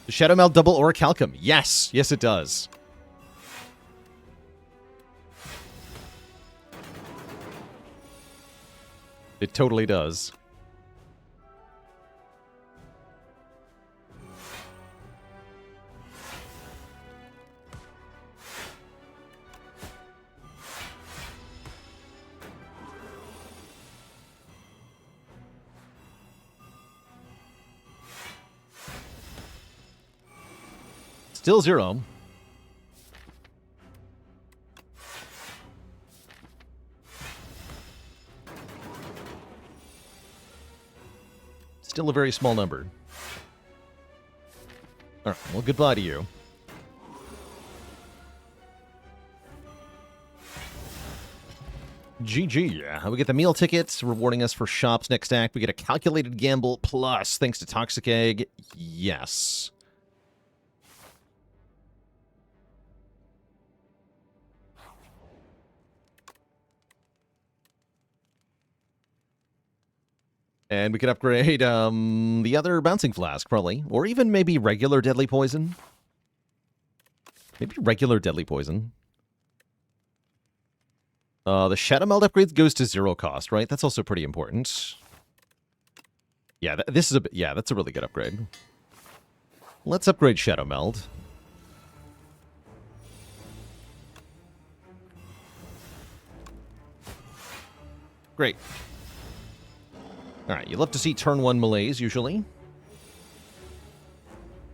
The Shadowmeld double Orichalcum. Yes. Yes, it does. It totally does. Still 0. Still a very small number. All right, well, goodbye to you. GG. We get the meal tickets, rewarding us for shops next act. We get a calculated gamble plus, thanks to Toxic Egg. Yes. And we could upgrade the other Bouncing Flask, probably. Or even maybe regular Deadly Poison. Maybe regular Deadly Poison. The Shadowmeld upgrade goes to 0 cost, right? That's also pretty important. Yeah, this is a yeah, that's a really good upgrade. Let's upgrade Shadowmeld. Great. All right, you love to see turn 1 malaise, usually. And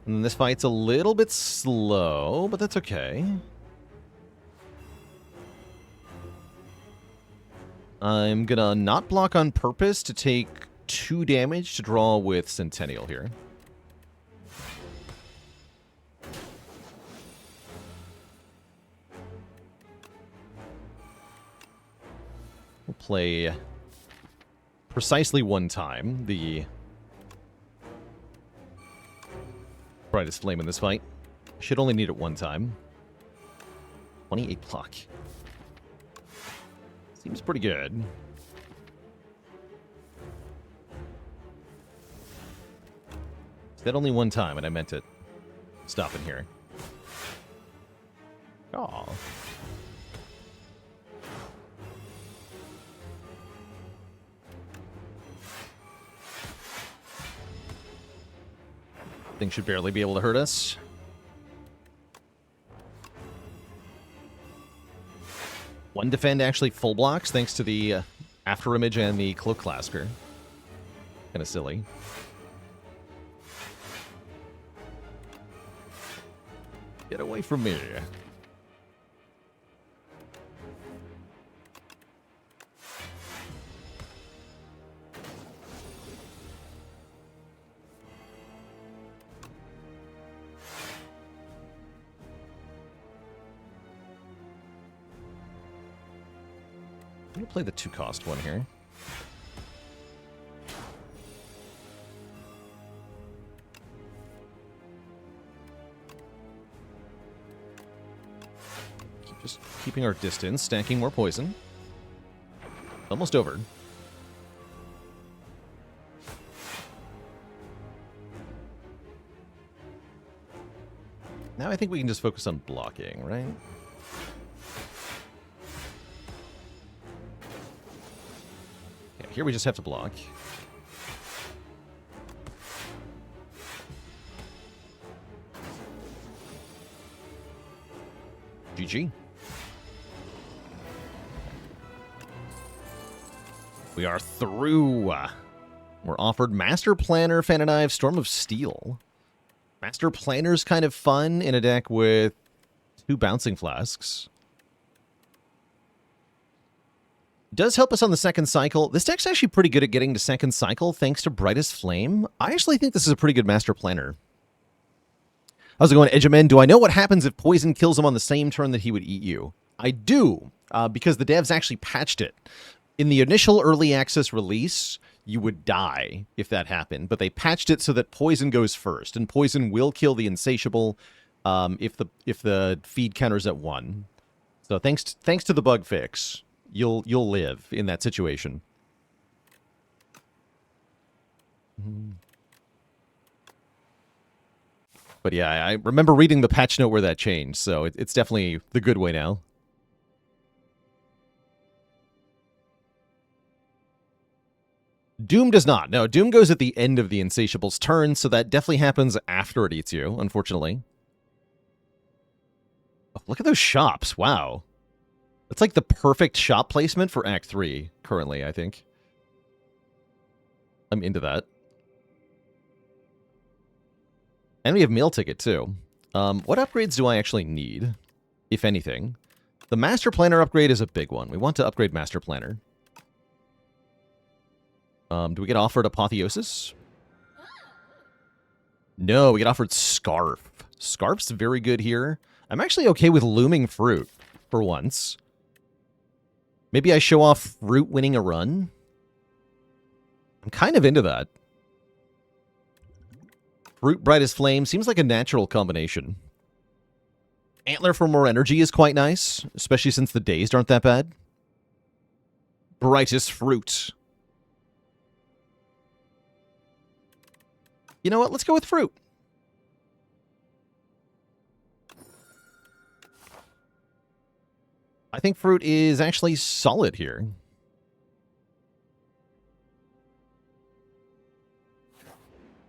then this fight's a little bit slow, but that's okay. I'm gonna not block on purpose to take 2 damage to draw with Centennial here. We'll play precisely 1 time the brightest flame in this fight. Should only need it 1 time. 28 block. Seems pretty good. Said only 1 time, and I meant it. Stop in here. Aw. Thing should barely be able to hurt us. One defend actually full blocks thanks to the After Image and the Cloak Clasker. Kind of silly. Get away from me. I'm going to play the 2-cost one here. Just keeping our distance, stacking more poison. Almost over. Now I think we can just focus on blocking, right? Yeah, here we just have to block. GG. We are through. We're offered Master Planner, Fan and Knife, Storm of Steel. Master Planner's kind of fun in a deck with 2 Bouncing Flasks. Does help us on the second cycle. This deck's actually pretty good at getting to second cycle thanks to Brightest Flame. I actually think this is a pretty good Master Planner. How's it going, Edgeman? Do I know what happens if poison kills him on the same turn that he would eat you? I do, because the devs actually patched it. In the initial early access release, you would die if that happened, but they patched it so that poison goes first, and poison will kill the Insatiable if the feed counter's at 1. So thanks to the bug fix, you'll live in that situation. But yeah, I remember reading the patch note where that changed, so it's definitely the good way now. Doom does not. No, Doom goes at the end of the Insatiable's turn, so that definitely happens after it eats you, unfortunately. Oh, look at those shops. Wow. That's like the perfect shop placement for Act 3, currently, I think. I'm into that. And we have Meal Ticket, too. What upgrades do I actually need, if anything? The Master Planner upgrade is a big one. We want to upgrade Master Planner. Do we get offered Apotheosis? No, we get offered Scarf. Scarf's very good here. I'm actually okay with Looming Fruit, for once. Maybe I show off Fruit winning a run? I'm kind of into that. Fruit Bright as Flame seems like a natural combination. Antler for more energy is quite nice, especially since the dazed aren't that bad. Brightest Fruit. You know what? Let's go with Fruit. I think Fruit is actually solid here.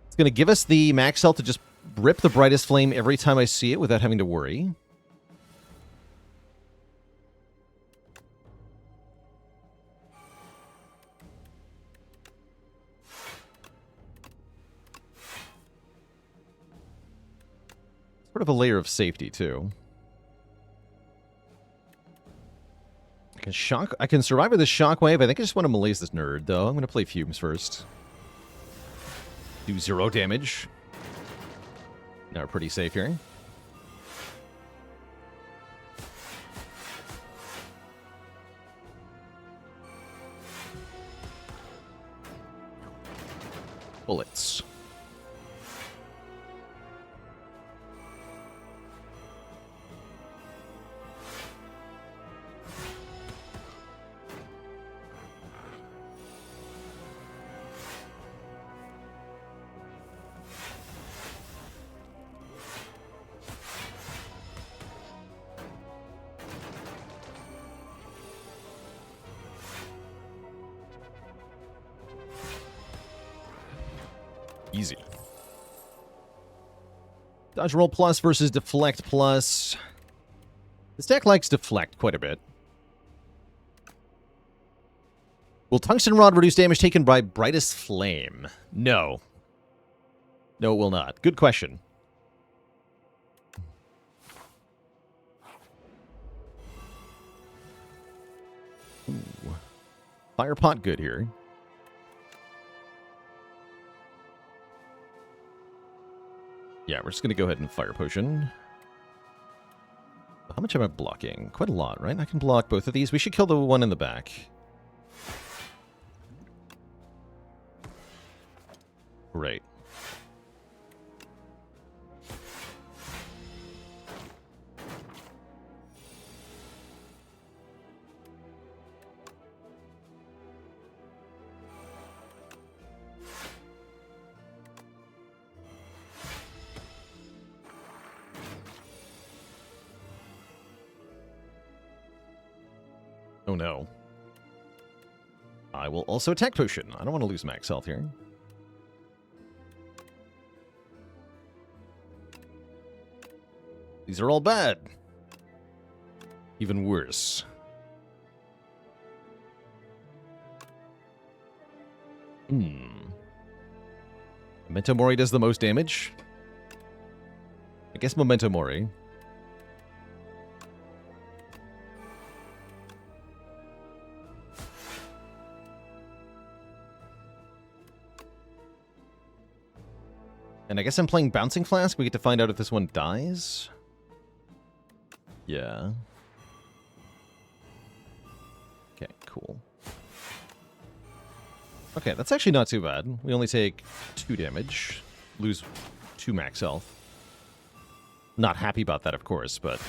It's going to give us the max health to just rip the Brightest Flame every time I see it without having to worry. Sort of a layer of safety, too. I can survive with this Shockwave. I think I just want to malaise this nerd, though. I'm going to play Fumes first. Do 0 damage. Now we're pretty safe here. Bullets. Easy. Dodge Roll Plus versus Deflect Plus. This deck likes Deflect quite a bit. Will Tungsten Rod reduce damage taken by Brightest Flame? No. No, it will not. Good question. Ooh. Fire Pot good here. Yeah, we're just going to go ahead and Fire Potion. How much am I blocking? Quite a lot, right? I can block both of these. We should kill the one in the back. Great. Oh no. I will also attack potion. I don't want to lose max health here. These are all bad. Even worse. Memento Mori does the most damage. I guess Memento Mori. And I guess I'm playing Bouncing Flask. We get to find out if this one dies. Yeah. Okay, cool. Okay, that's actually not too bad. We only take 2 damage. Lose 2 max health. Not happy about that, of course, but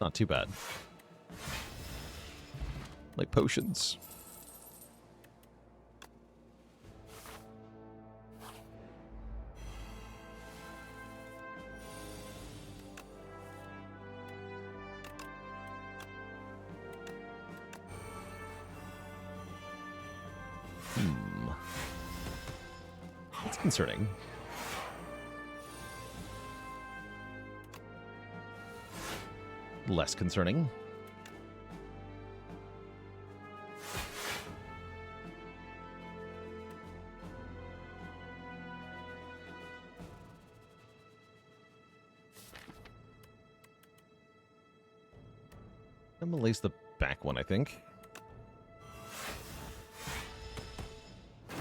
not too bad. Like potions. That's concerning. Less concerning. I'm gonna lace the back one, I think.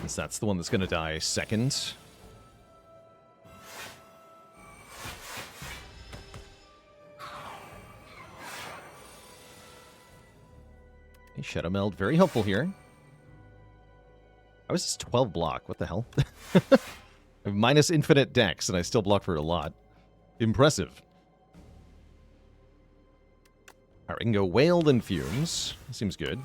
Since that's the one that's gonna die second. Okay, Shadow Meld, very helpful here. I was just 12 block, what the hell? I have minus infinite dex, and I still block for a lot. Impressive. Alright, we can go Whale then Fumes. Seems good.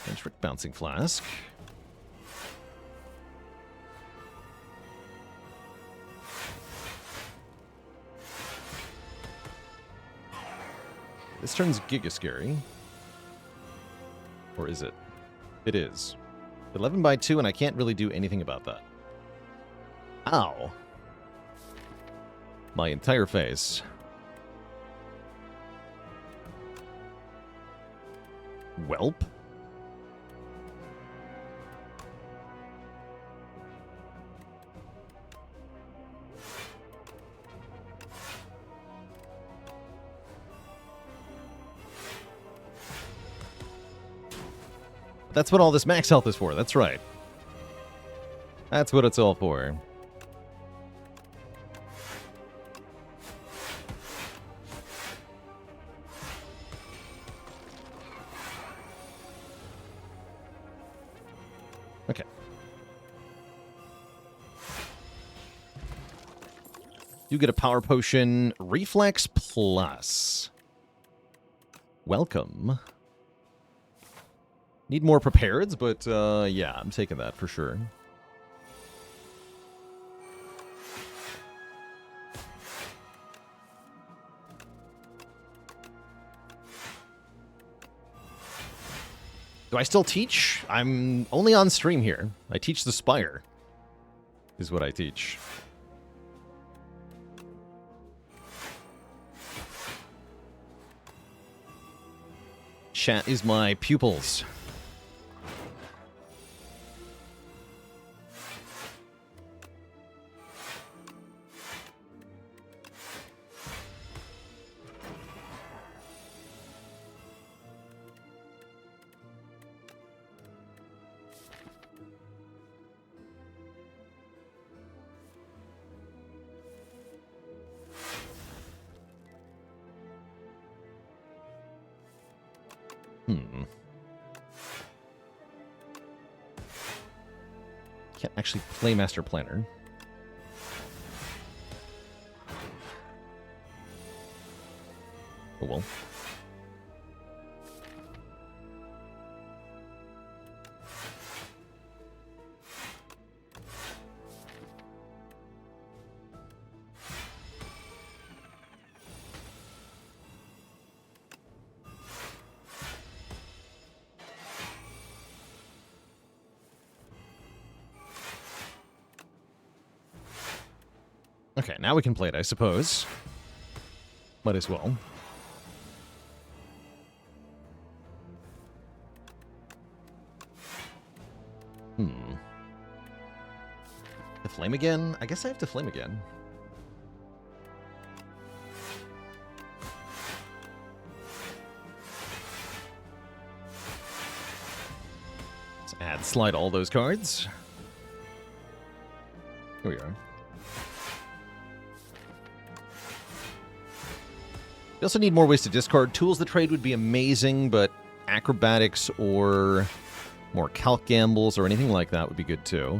And Trick Bouncing Flask. This turn's Giga Scary. Or is it? It is. 11 by 2, and I can't really do anything about that. Ow. My entire face. Welp. That's what all this max health is for, that's right. That's what it's all for. Okay. You get a power potion, Reflex Plus. Welcome. Need more prepareds, but yeah, I'm taking that for sure. Do I still teach? I'm only on stream here. I teach the Spire, is what I teach. Chat is my pupils. Can't actually play Master Planner. Oh well. Okay, now we can play it, I suppose. Might as well. To flame again? I guess I have to flame again. Let's add slide all those cards. Here we are. We also need more ways to discard. Tools the trade would be amazing, but acrobatics or more calc gambles or anything like that would be good too.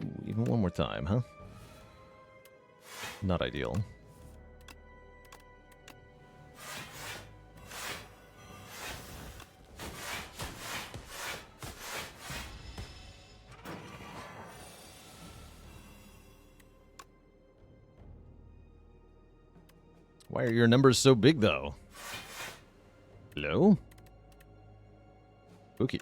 Ooh, one more time, huh? Not ideal. Why are your numbers so big, though? Hello? Okay.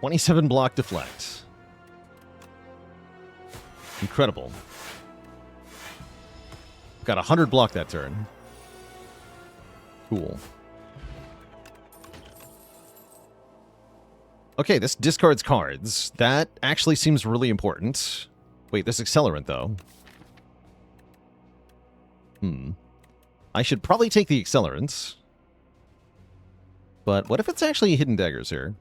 "27 block deflect." Incredible. Got 100 block that turn. Cool. Okay, this discards cards. That actually seems really important. Wait, this accelerant, though. I should probably take the accelerants. But what if it's actually hidden daggers here?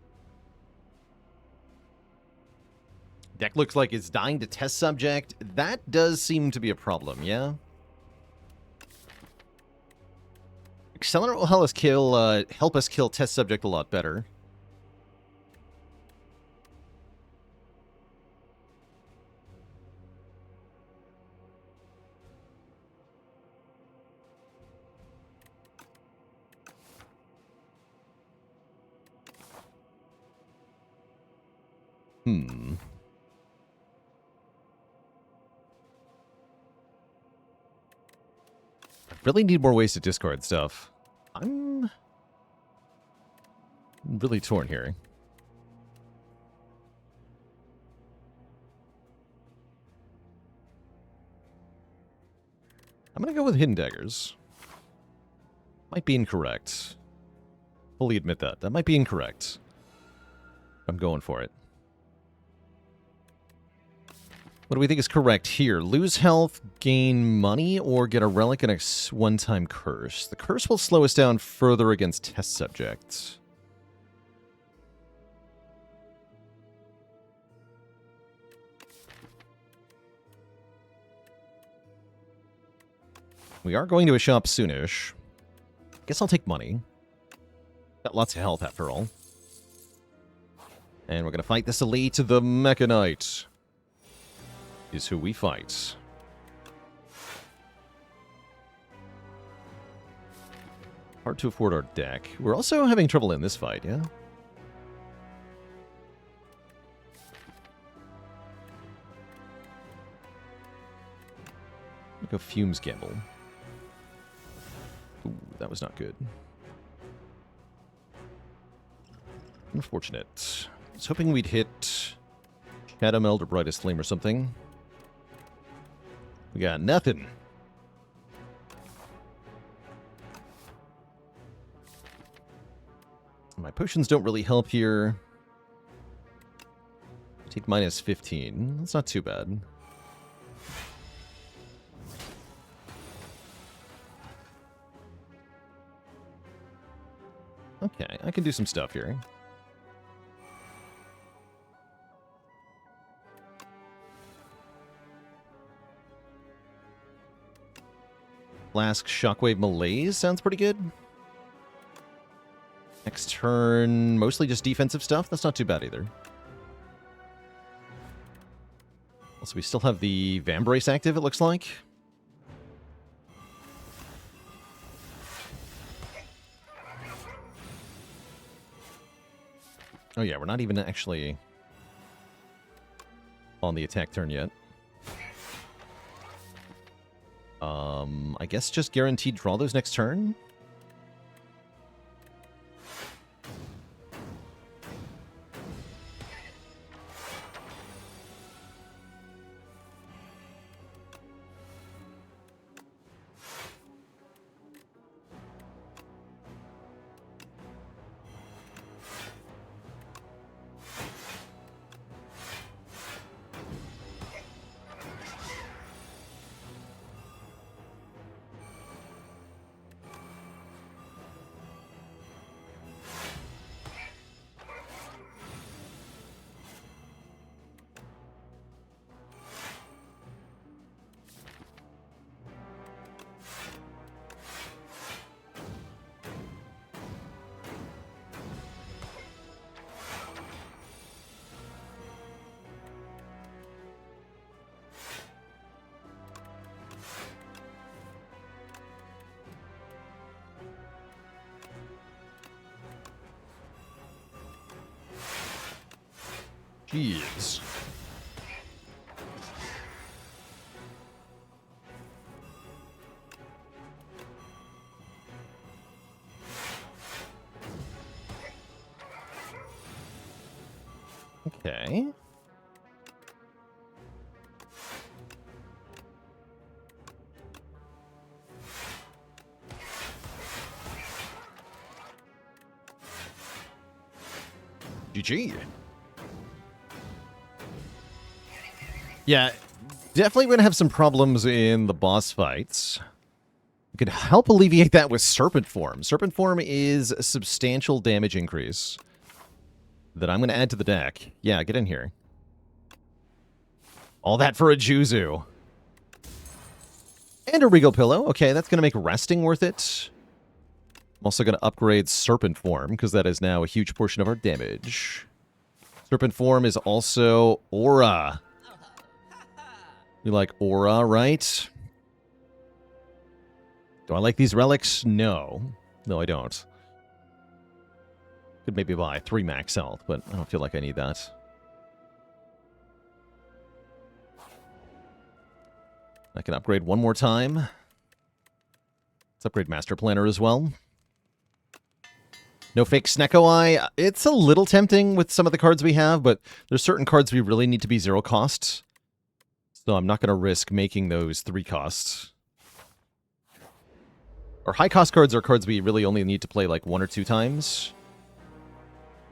Deck looks like it's dying to test subject. That does seem to be a problem, yeah? Accelerant will help us kill test subject a lot better. I really need more ways to discard stuff. I'm really torn here. I'm going to go with hidden daggers. Might be incorrect. Fully admit that. That might be incorrect. I'm going for it. What do we think is correct here? Lose health, gain money, or get a relic and a one-time curse. The curse will slow us down further against test subjects. We are going to a shop soonish. Guess I'll take money. Got lots of health after all. And we're going to fight this elite, the Mecha Knight. Is who we fight. Hard to afford our deck. We're also having trouble in this fight, yeah? Like a Fumes gamble. Ooh, that was not good. Unfortunate. I was hoping we'd hit Shadow Meld or Brightest Flame or something. We got nothing. My potions don't really help here. Take minus 15. That's not too bad. Okay, I can do some stuff here. Flask Shockwave Malaise sounds pretty good. Next turn, mostly just defensive stuff. That's not too bad either. Also, we still have the Vambrace active, it looks like. Oh yeah, we're not even actually on the attack turn yet. I guess just guaranteed draw those next turn? Jeez. Okay. GG. Yeah, definitely going to have some problems in the boss fights. We could help alleviate that with Serpent Form. Serpent Form is a substantial damage increase that I'm going to add to the deck. Yeah, get in here. All that for a Juzu. And a Regal Pillow. Okay, that's going to make resting worth it. I'm also going to upgrade Serpent Form, because that is now a huge portion of our damage. Serpent Form is also Aura. You like Aura, right? Do I like these relics? No. No, I don't. Could maybe buy 3 max health, but I don't feel like I need that. I can upgrade one more time. Let's upgrade Master Planner as well. No fake Snecko Eye. It's a little tempting with some of the cards we have, but there's certain cards we really need to be 0 costs. So I'm not going to risk making those 3 costs. Our high cost cards are cards we really only need to play like 1 or 2 times.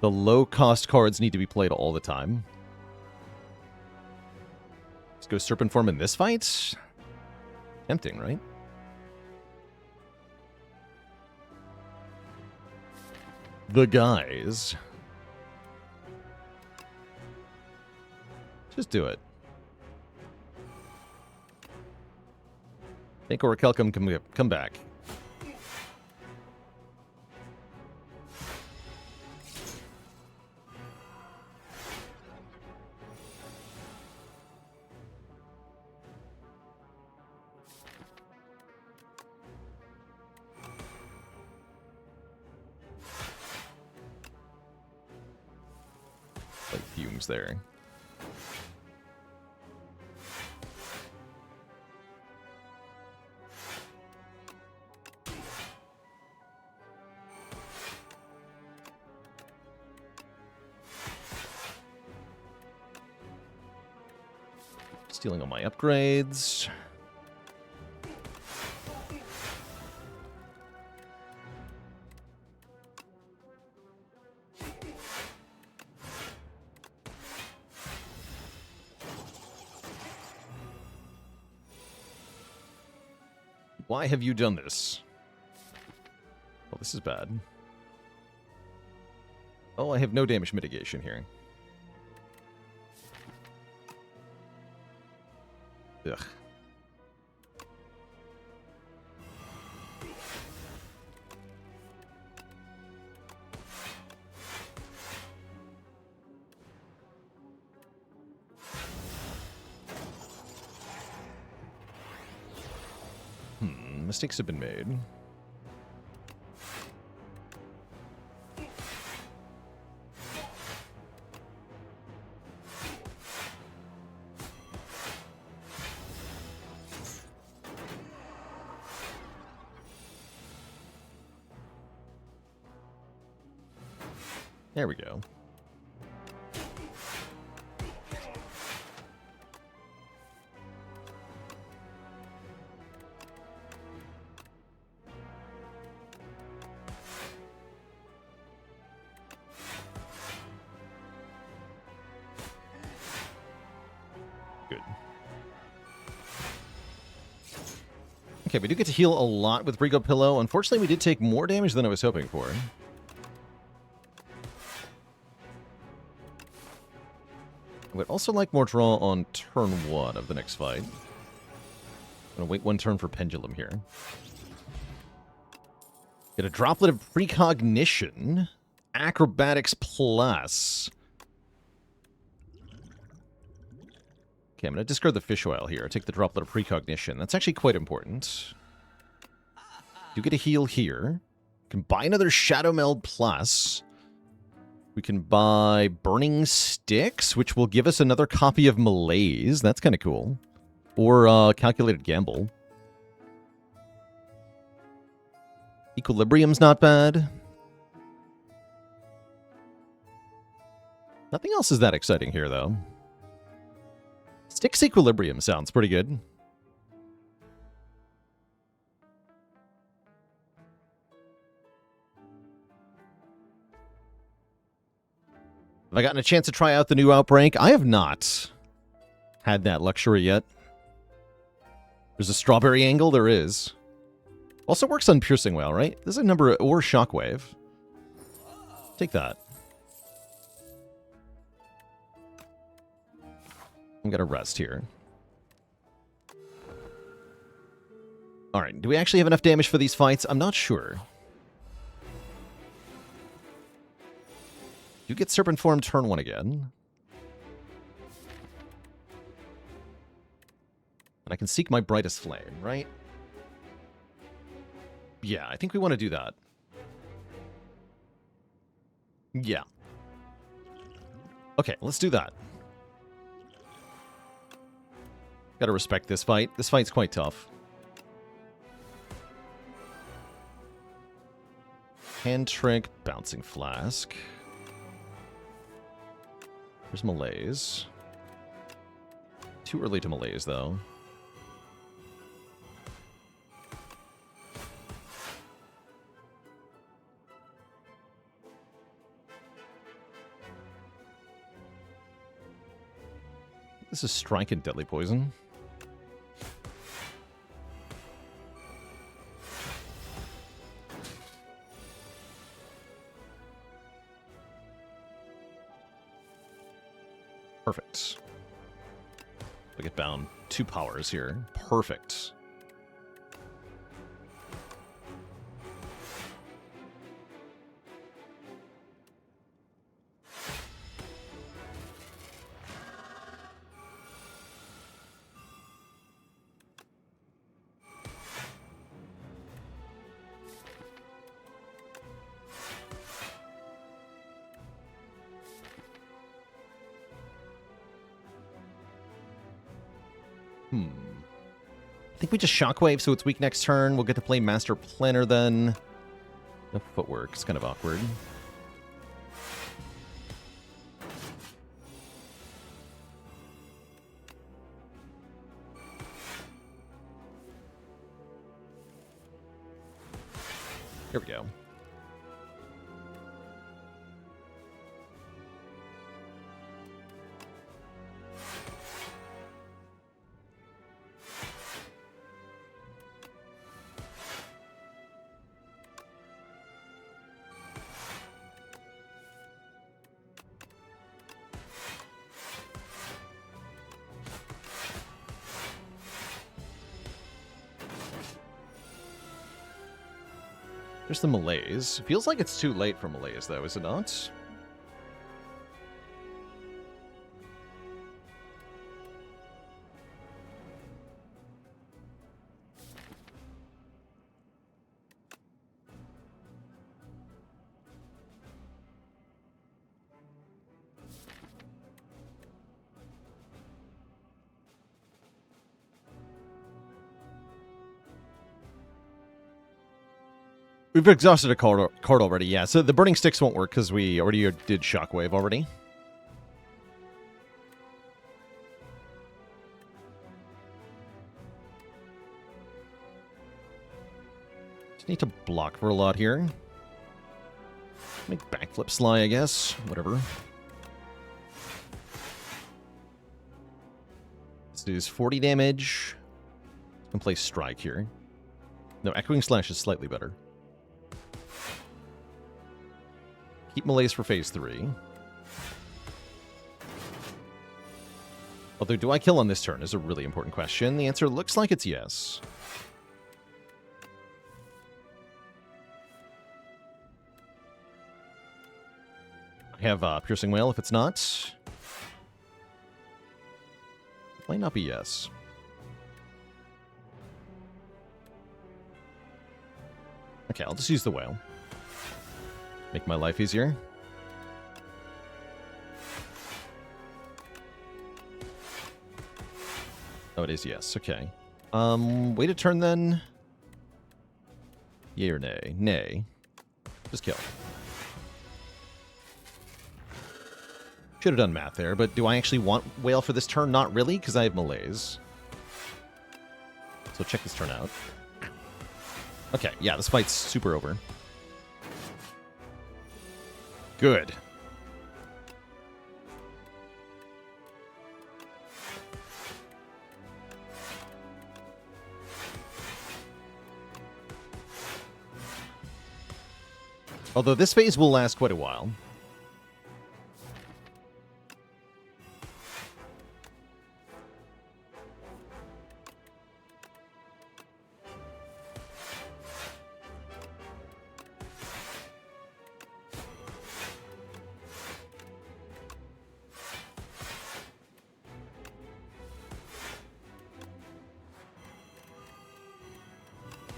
The low cost cards need to be played all the time. Let's go Serpent Form in this fight. Tempting, right? The guys. Just do it. Think Orichalcum can come back. Like fumes there. Stealing all my upgrades. Why have you done this? Well, this is bad. Oh, I have no damage mitigation here. Ugh. Mistakes have been made. There we go. Good. Okay, we do get to heal a lot with Regal Pillow. Unfortunately, we did take more damage than I was hoping for. I would also like more draw on turn 1 of the next fight. I'm going to wait 1 turn for Pendulum here. Get a Droplet of Precognition. Acrobatics Plus. Okay, I'm going to discard the Fish Oil here. Take the Droplet of Precognition. That's actually quite important. You get a heal here. You can buy another Shadow Meld Plus. We can buy Burning Sticks, which will give us another copy of Malaise. That's kind of cool. Or Calculated Gamble. Equilibrium's not bad. Nothing else is that exciting here, though. Styx Equilibrium sounds pretty good. Have I gotten a chance to try out the new Outbreak? I have not had that luxury yet. There's a Strawberry Angle? There is. Also works on Piercing Whale, right? There's a number, or Shockwave. Take that. I'm gonna rest here. Alright, do we actually have enough damage for these fights? I'm not sure. You get Serpent Form turn 1 again. And I can seek my Brightest Flame, right? Yeah, I think we want to do that. Yeah. Okay, let's do that. Gotta respect this fight. This fight's quite tough. Hand Trick, Bouncing Flask. There's Malaise. Too early to Malaise, though. This is Strike and Deadly Poison. Perfect. We get down 2 powers here. Perfect. I think we just Shockwave, so it's weak next turn. We'll get to play Master Planner then. No footwork. It's kind of awkward. Here we go. There's the Malaise. Feels like it's too late for Malaise, though, is it not? We've exhausted a card already, yeah. So the Burning Sticks won't work because we already did Shockwave already. Just need to block for a lot here. Make backflip Sly, I guess. Whatever. Let's do 40 damage. I can play Strike here. No, Echoing Slash is slightly better. Keep Malaise for phase 3. Although, do I kill on this turn is a really important question. The answer looks like it's yes. I have Piercing Whale if it's not. It might not be yes. Okay, I'll just use the Whale. Make my life easier. Oh, it is yes. Okay. Wait a turn then. Yay or nay? Nay. Just kill. Should have done math there, but do I actually want Whale for this turn? Not really, because I have Malaise. So check this turn out. Okay, yeah, this fight's super over. Good. Although this phase will last quite a while.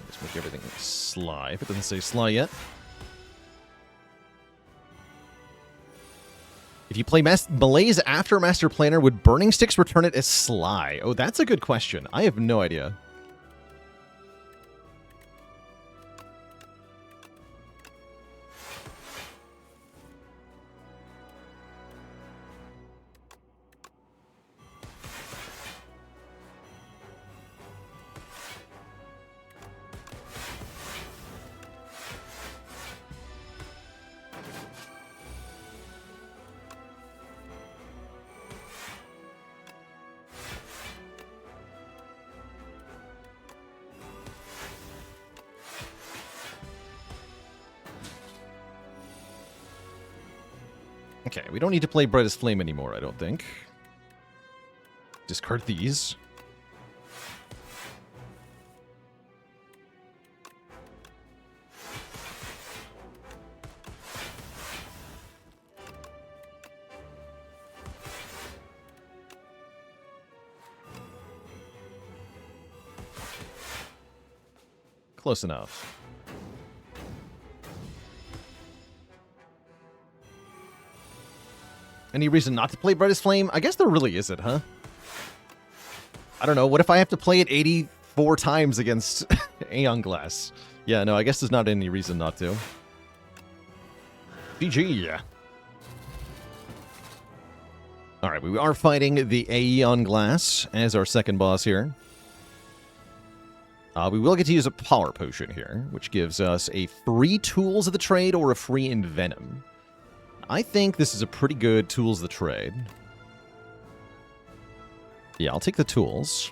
Let's make everything Sly, if it doesn't say Sly yet. If you play Malaise after Master Planner, would Burning Sticks return it as Sly? Oh, that's a good question. I have no idea. Okay, we don't need to play Brightest Flame anymore, I don't think. Discard these. Close enough. Any reason not to play Brightest Flame? I guess there really isn't, huh? I don't know. What if I have to play it 84 times against Aeon Glass? Yeah, no, I guess there's not any reason not to. GG. Alright, we are fighting the Aeon Glass as our second boss here. We will get to use a Power Potion here, which gives us a free Tools of the Trade or a free Envenom. I think this is a pretty good Tools of the Trade. Yeah, I'll take the Tools.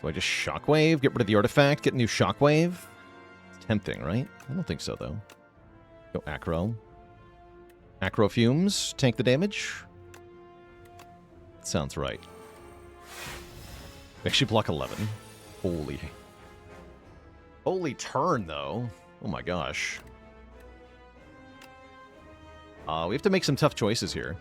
Do I just Shockwave? Get rid of the artifact? Get a new Shockwave? It's tempting, right? I don't think so, though. Go Acro. Acro Fumes. Tank the damage. Sounds right. We actually block 11. Holy turn, though. Oh my gosh. We have to make some tough choices here.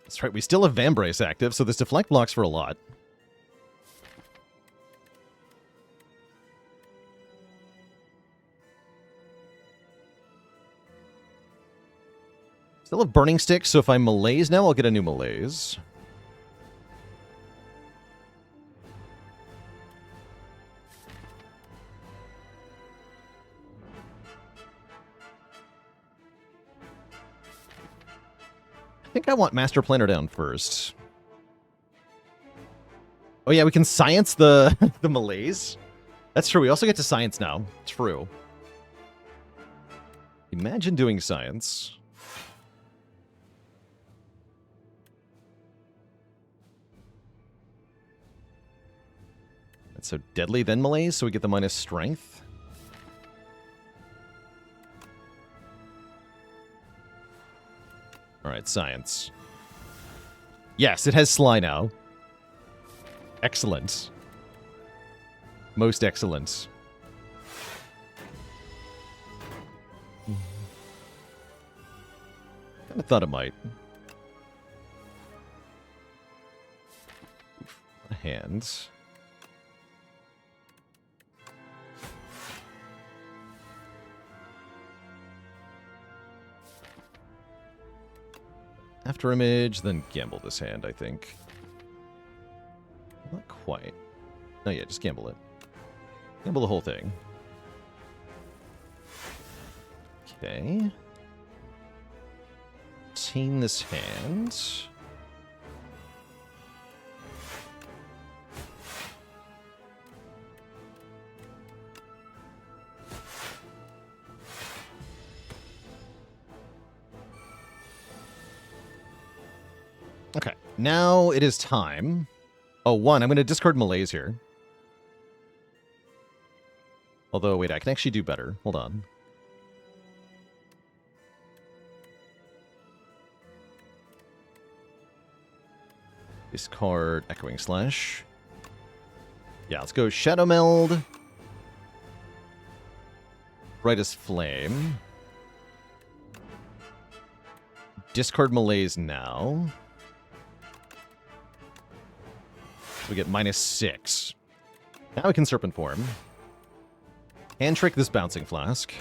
That's right, we still have Vambrace active, so this deflect blocks for a lot. Still have Burning Stick, so if I Malaise now, I'll get a new Malaise. I think I want Master Planner down first. Oh yeah, we can science the the Malaise. That's true. We also get to science now. True. Imagine doing science. That's so deadly, then Malaise, so we get the minus strength. Alright, science. Yes, it has Sly now. Excellent. Most excellent. Kind of thought it might. Hands. After image, then gamble this hand, I think. Not quite. No, yeah, just gamble it. Gamble the whole thing. Okay. Retain this hand. Okay, now it is time. Oh, one, I'm going to discard Malaise here. Although, wait, I can actually do better. Hold on. Discard Echoing Slash. Yeah, let's go Shadow Meld. Brightest Flame. Discard Malaise now. So we get -6. Now we can Serpent Form. Hand Trick this Bouncing Flask.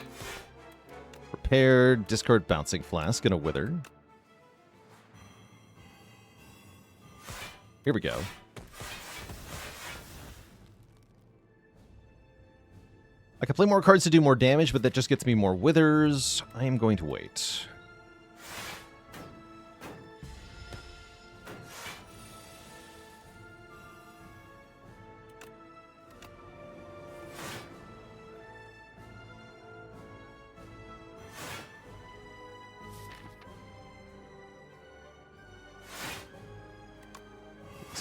Prepare, discard Bouncing Flask, and a Wither. Here we go. I can play more cards to do more damage, but that just gets me more Withers. I am going to wait.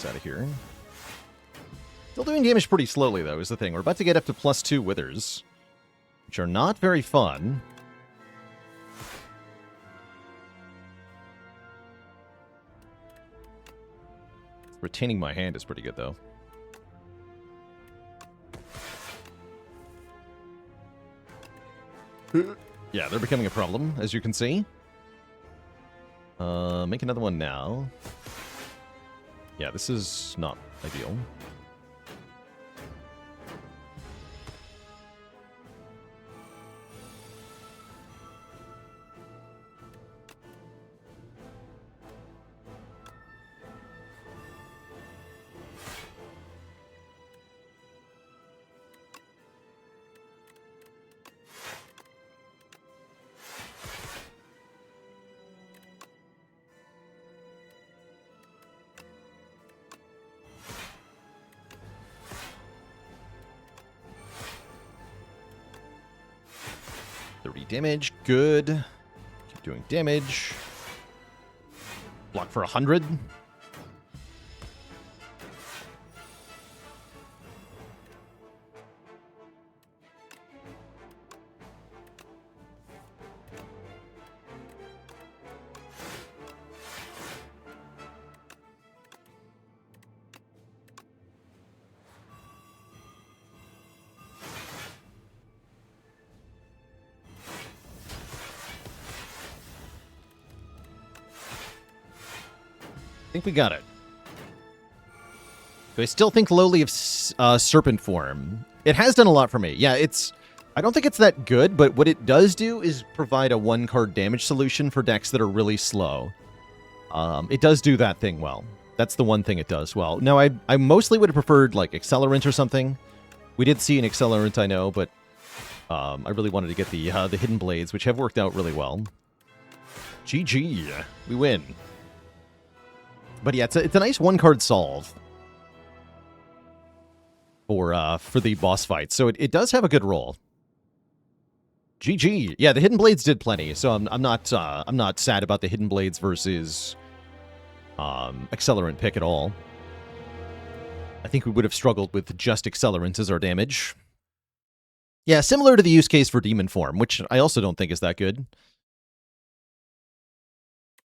Out of here. Still doing damage pretty slowly, though, is the thing. We're about to get up to +2 Withers, which are not very fun. Retaining my hand is pretty good, though. Yeah, they're becoming a problem, as you can see. Make another one now. Yeah, this is not ideal. Damage, good. Keep doing damage. Block for 100. I think we got it. Do I still think lowly of Serpent Form? It has done a lot for me. Yeah, it's... I don't think it's that good, but what it does do is provide a one-card damage solution for decks that are really slow. It does do that thing well. That's the one thing it does well. Now, I mostly would have preferred, like, Accelerant or something. We did see an Accelerant, I know, but I really wanted to get the Hidden Blades, which have worked out really well. GG. We win. But yeah, it's a nice one-card solve for the boss fight. So it does have a good role. GG. Yeah, the Hidden Blades did plenty, so I'm not sad about the Hidden Blades versus Accelerant pick at all. I think we would have struggled with just Accelerant as our damage. Yeah, similar to the use case for Demon Form, which I also don't think is that good.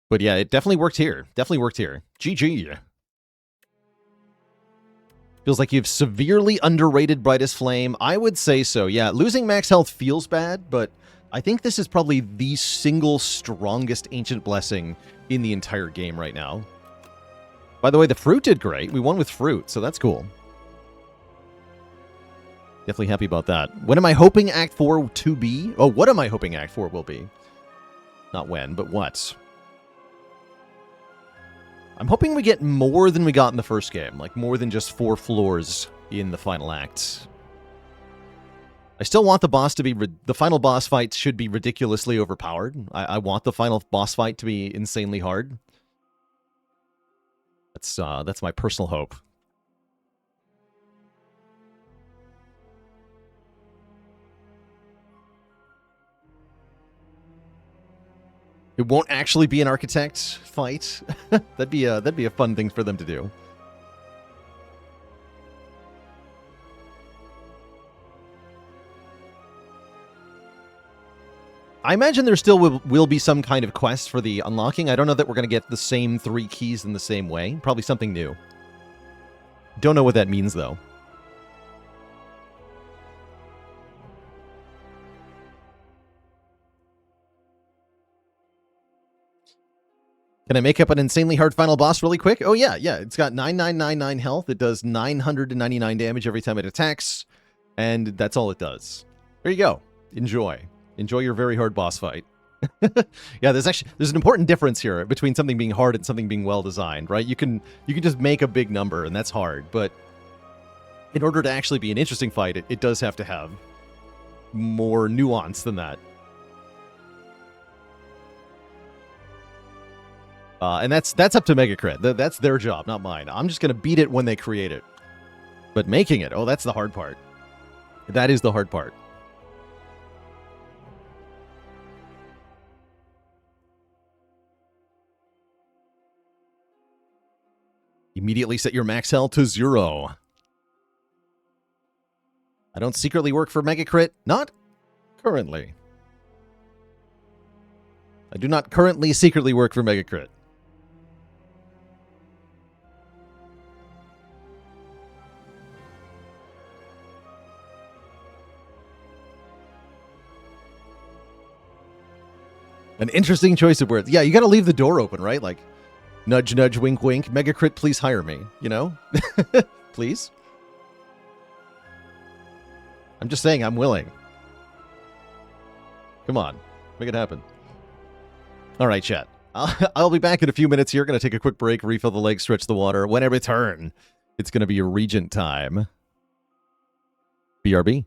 But yeah, it definitely worked here. Definitely worked here. GG. Feels like you've severely underrated Brightest Flame. I would say so, yeah. Losing max health feels bad, but I think this is probably the single strongest Ancient Blessing in the entire game right now. By the way, the fruit did great. We won with fruit, so that's cool. Definitely happy about that. When am I hoping Act 4 to be? Oh, what am I hoping Act 4 will be? Not when, but what? I'm hoping we get more than we got in the first game. Like, more than just 4 floors in the final act. I still want the boss to be... the final boss fight should be ridiculously overpowered. I want the final boss fight to be insanely hard. That's my personal hope. It won't actually be an architect fight. that'd be a fun thing for them to do. I imagine there still will be some kind of quest for the unlocking. I don't know that we're going to get the same 3 keys in the same way. Probably something new. Don't know what that means, though. Can I make up an insanely hard final boss really quick? Oh, yeah. It's got 9999 health. It does 999 damage every time it attacks. And that's all it does. There you go. Enjoy. Enjoy your very hard boss fight. Yeah, there's an important difference here between something being hard and something being well designed, right? You can just make a big number, and that's hard. But in order to actually be an interesting fight, it does have to have more nuance than that. And that's up to Megacrit. That's their job, not mine. I'm just going to beat it when they create it. But making it, oh, that's the hard part. That is the hard part. Immediately set your max health to 0. I don't secretly work for Megacrit. Not currently. I do not currently secretly work for Megacrit. An interesting choice of words. Yeah, you got to leave the door open, right? Like, nudge, nudge, wink, wink. Megacrit, please hire me. You know? Please? I'm just saying I'm willing. Come on. Make it happen. All right, chat. I'll be back in a few minutes here. Going to take a quick break, refill the legs, stretch the water. When I return, it's going to be Regent time. BRB.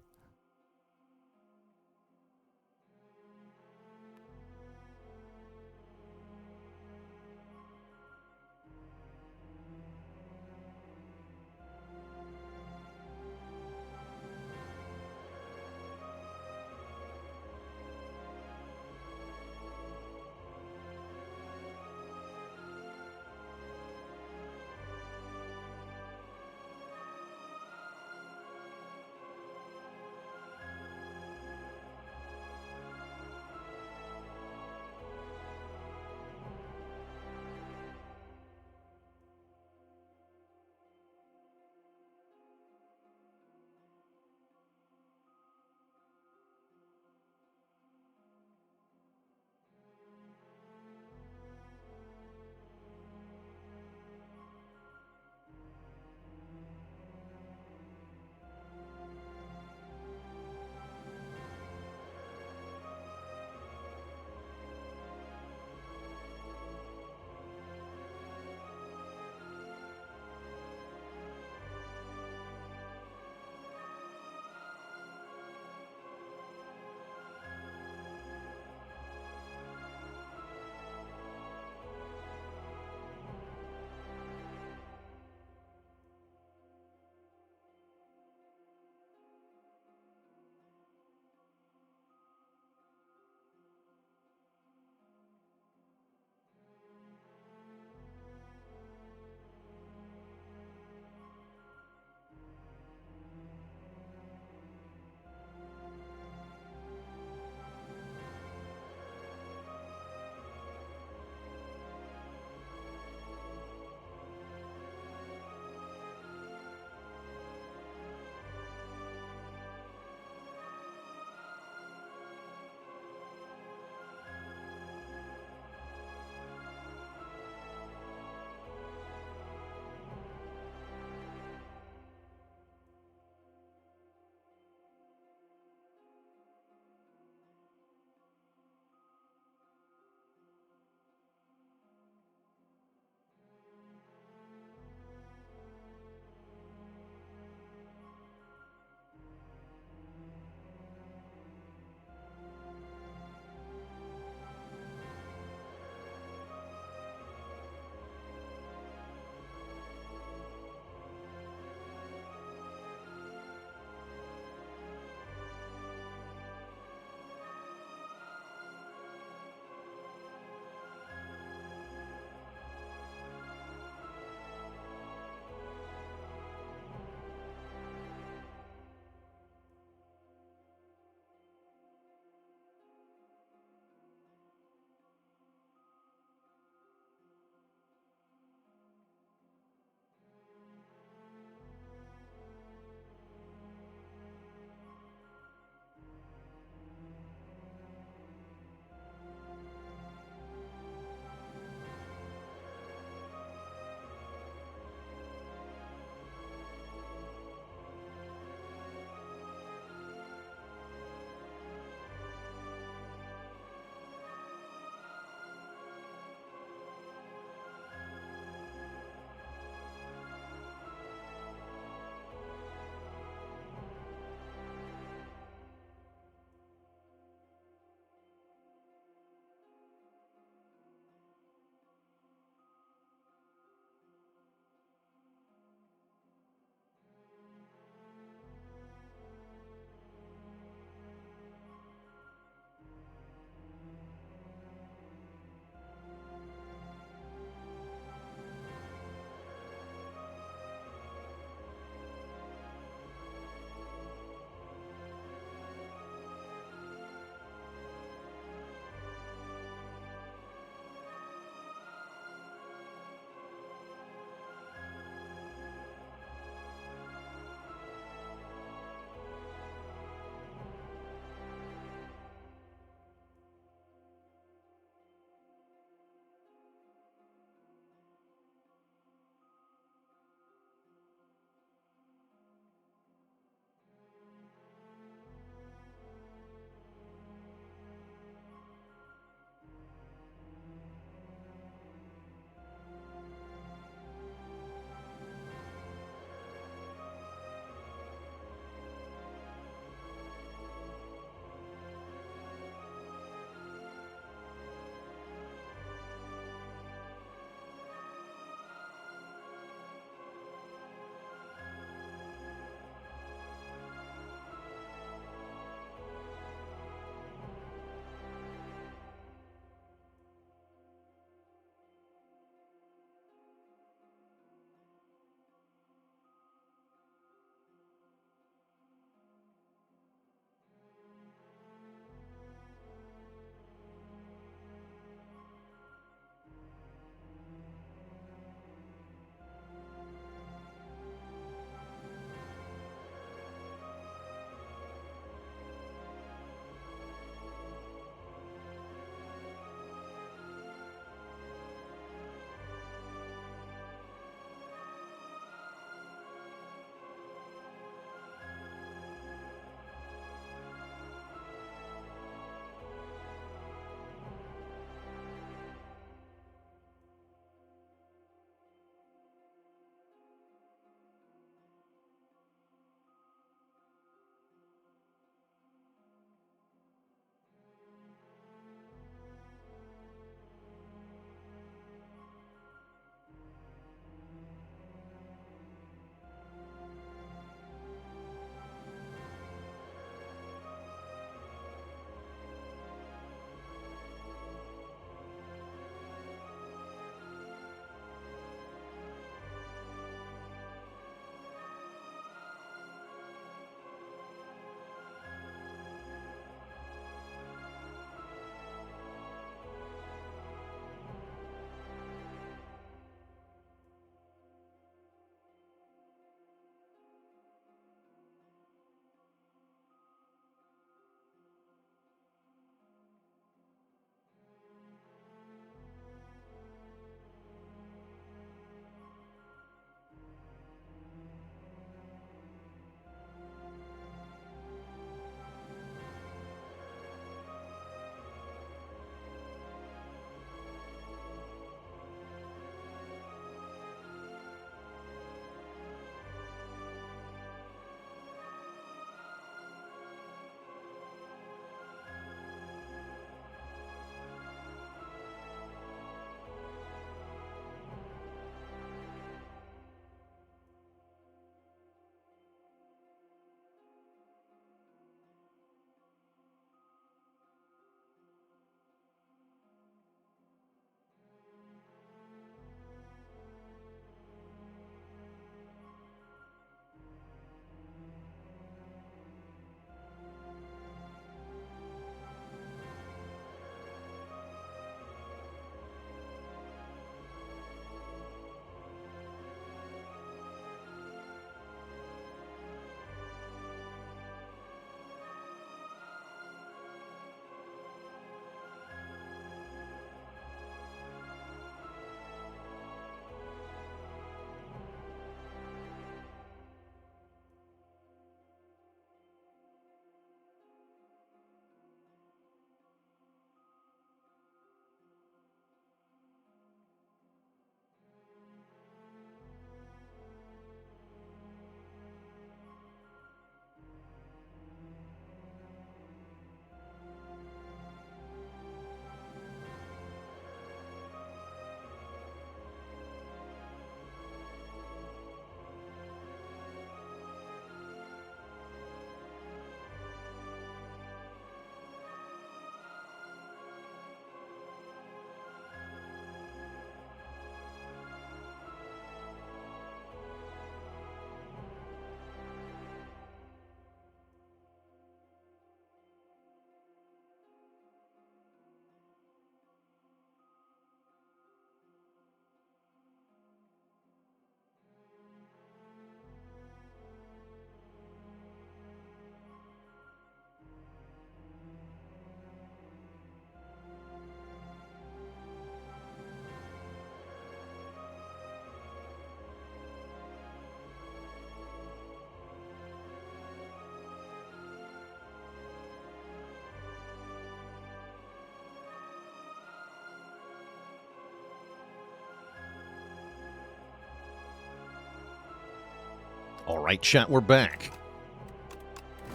All right, chat, we're back.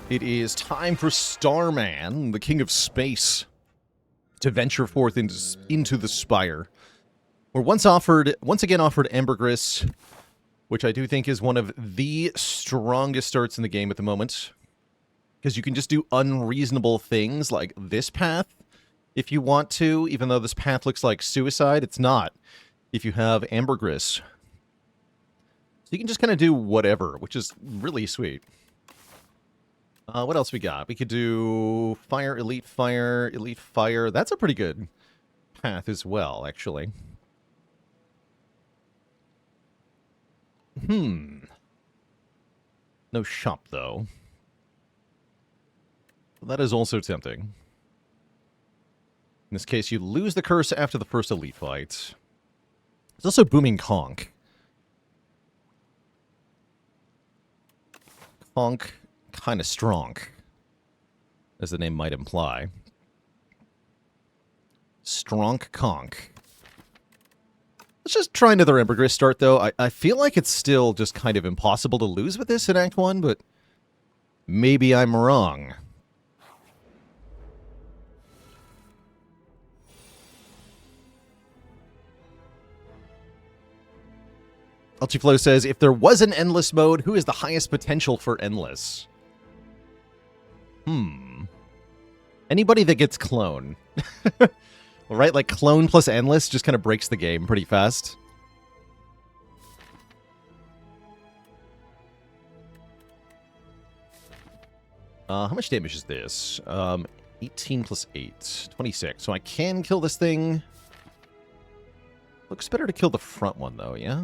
It is time for Starman, the king of space, to venture forth into the Spire. We're once again offered Ambergris, which I do think is one of the strongest starts in the game at the moment, because you can just do unreasonable things like this path if you want to, even though this path looks like suicide. It's not if you have Ambergris. So you can just kind of do whatever, which is really sweet. What else we got? We could do Fire, Elite Fire, Elite Fire. That's a pretty good path as well, actually. No shop, though. That is also tempting. In this case, you lose the curse after the first Elite fight. There's also Booming Conch. Conch, kind of strong, as the name might imply. Strong Conch. Let's just try another Ambergris start, though. I feel like it's still just kind of impossible to lose with this in Act 1, but maybe I'm wrong. Ultiflow says, if there was an endless mode, who is the highest potential for endless? Anybody that gets clone. Right? Like, clone plus endless just kind of breaks the game pretty fast. How much damage is this? 18 plus 8. 26. So I can kill this thing. Looks better to kill the front one, though, yeah?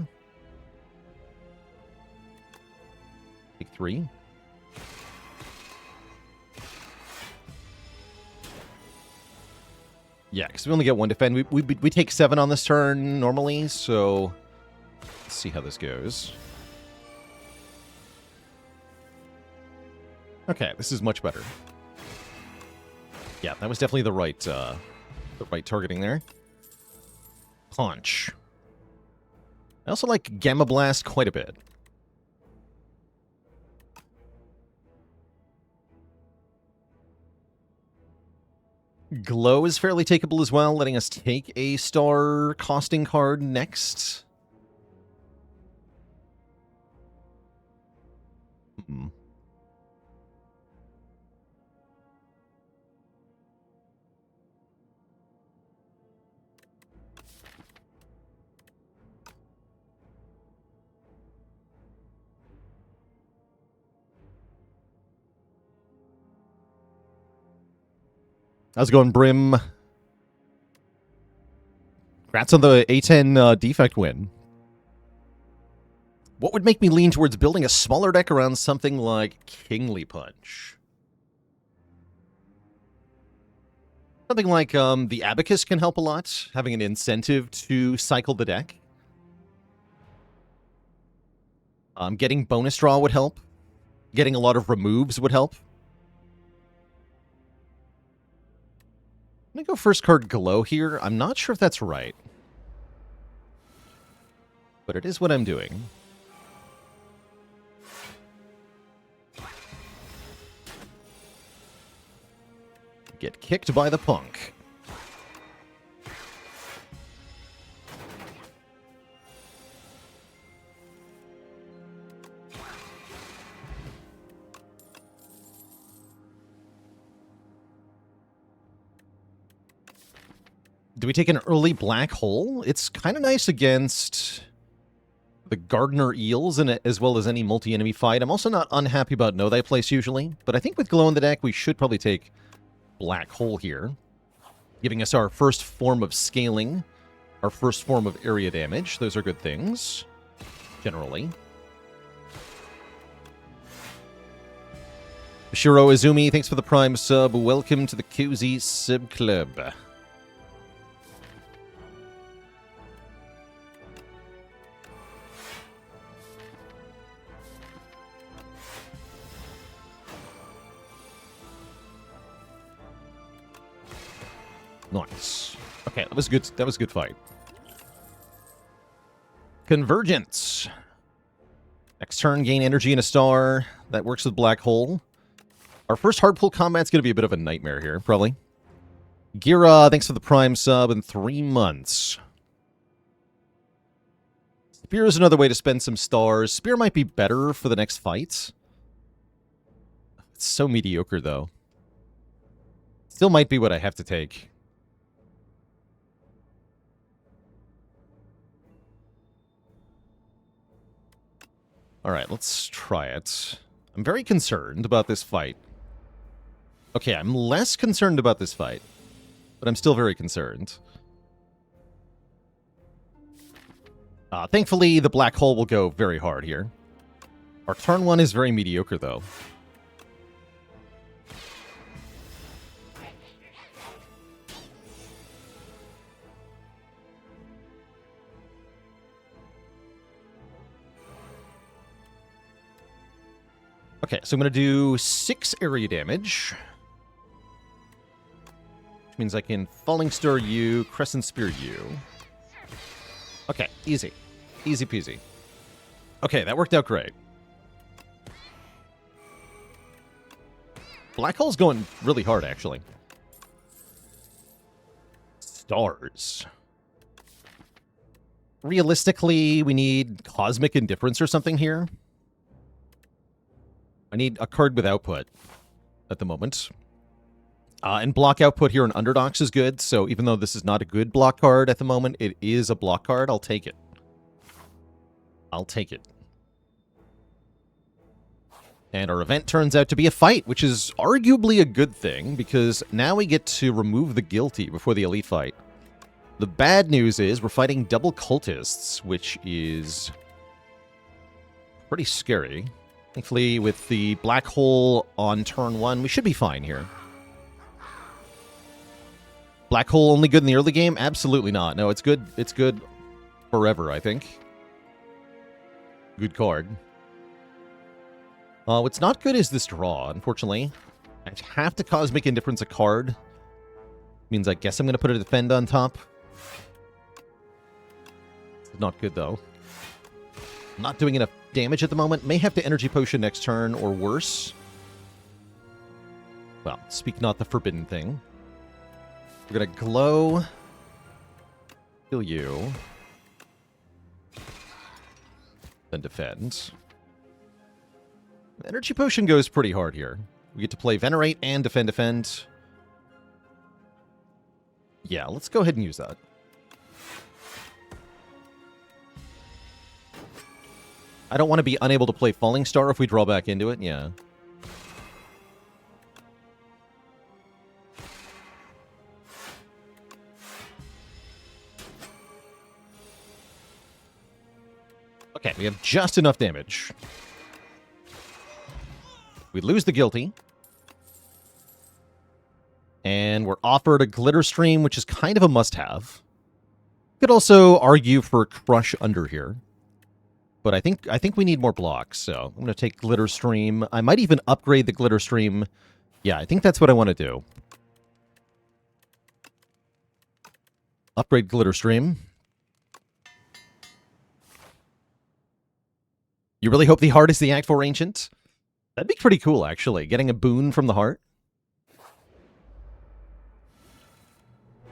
Take 3. Yeah, because we only get 1 defend. We take 7 on this turn normally, so let's see how this goes. Okay, this is much better. Yeah, that was definitely the right targeting there. Punch. I also like Gamma Blast quite a bit. Glow is fairly takeable as well, letting us take a star costing card next. How's it going, Brim? Congrats on the A10 defect win. What would make me lean towards building a smaller deck around something like Kingly Punch? Something like the Abacus can help a lot, having an incentive to cycle the deck. Getting bonus draw would help. Getting a lot of removes would help. I'm going to go first card Glow here. I'm not sure if that's right. But it is what I'm doing. Get kicked by the punk. Do we take an early black hole? It's kind of nice against the Gardener Eels and as well as any multi-enemy fight. I'm also not unhappy about Know Thy Place usually, but I think with Glow in the deck, we should probably take black hole here, giving us our first form of scaling, our first form of area damage. Those are good things, generally. Shiro Izumi, thanks for the Prime sub. Welcome to the Cozy Sub Club. Nice. Okay, that was good. That was a good fight. Convergence. Next turn, gain energy in a star. That works with Black Hole. Our first hard pull combat's going to be a bit of a nightmare here, probably. Gira, thanks for the Prime sub in 3 months. Spear is another way to spend some stars. Spear might be better for the next fight. It's so mediocre, though. Still might be what I have to take. Alright, let's try it. I'm very concerned about this fight. Okay, I'm less concerned about this fight, but I'm still very concerned. Thankfully, the Black Hole will go very hard here. Our turn 1 is very mediocre, though. Okay, so I'm going to do 6 area damage. Which means I can Falling Star you, Crescent Spear you. Okay, easy. Easy peasy. Okay, that worked out great. Black Hole's going really hard, actually. Stars. Realistically, we need Cosmic Indifference or something here. I need a card with output at the moment. And block output here in Underdogs is good, so even though this is not a good block card at the moment, it is a block card. I'll take it. I'll take it. And our event turns out to be a fight, which is arguably a good thing, because now we get to remove the guilty before the elite fight. The bad news is we're fighting double cultists, which is pretty scary. Thankfully, with the Black Hole on turn 1, we should be fine here. Black Hole only good in the early game? Absolutely not. No, it's good. It's good forever, I think. Good card. What's not good is this draw, unfortunately. I have to Cosmic Indifference a card. Means I guess I'm going to put a Defend on top. Not good, though. Not doing enough damage at the moment. May have to Energy Potion next turn, or worse. Well, speak not the forbidden thing. We're going to Glow. Kill you. Then Defend. Energy Potion goes pretty hard here. We get to play Venerate and Defend. Yeah, let's go ahead and use that. I don't want to be unable to play Falling Star if we draw back into it, yeah. Okay, we have just enough damage. We lose the guilty. And we're offered a Glitter Stream, which is kind of a must-have. Could also argue for Crush under here. But I think we need more blocks, so I'm going to take Glitter Stream. I might even upgrade the Glitter Stream. Yeah, I think that's what I want to do. Upgrade Glitter Stream. You really hope the heart is the Act 4 Ancient? That'd be pretty cool, actually. Getting a boon from the heart.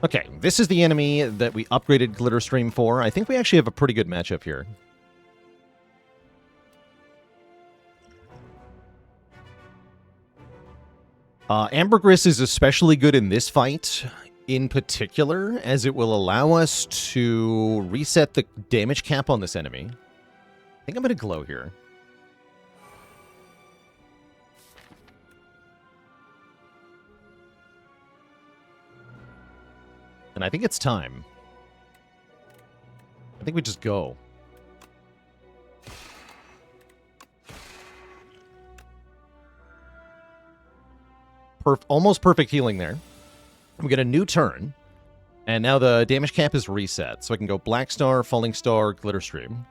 Okay, this is the enemy that we upgraded Glitter Stream for. I think we actually have a pretty good matchup here. Ambergris is especially good in this fight, in particular, as it will allow us to reset the damage cap on this enemy. I think I'm going to Glow here. And I think it's time. I think we just go. Almost perfect healing there. We get a new turn. And now the damage cap is reset. So I can go Black Star, Falling Star, Glitter Stream.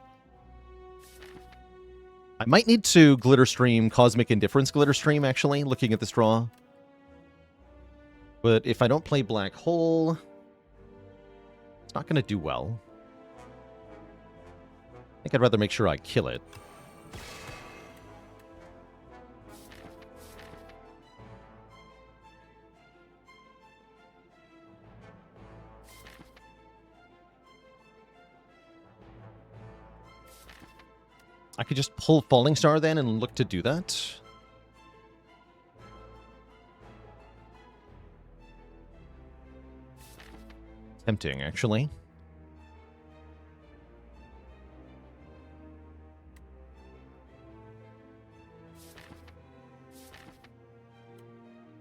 I might need to Glitter Stream, Cosmic Indifference Glitter Stream, actually, looking at this draw. But if I don't play Black Hole, it's not going to do well. I think I'd rather make sure I kill it. I could just pull Falling Star then and look to do that. Tempting, actually.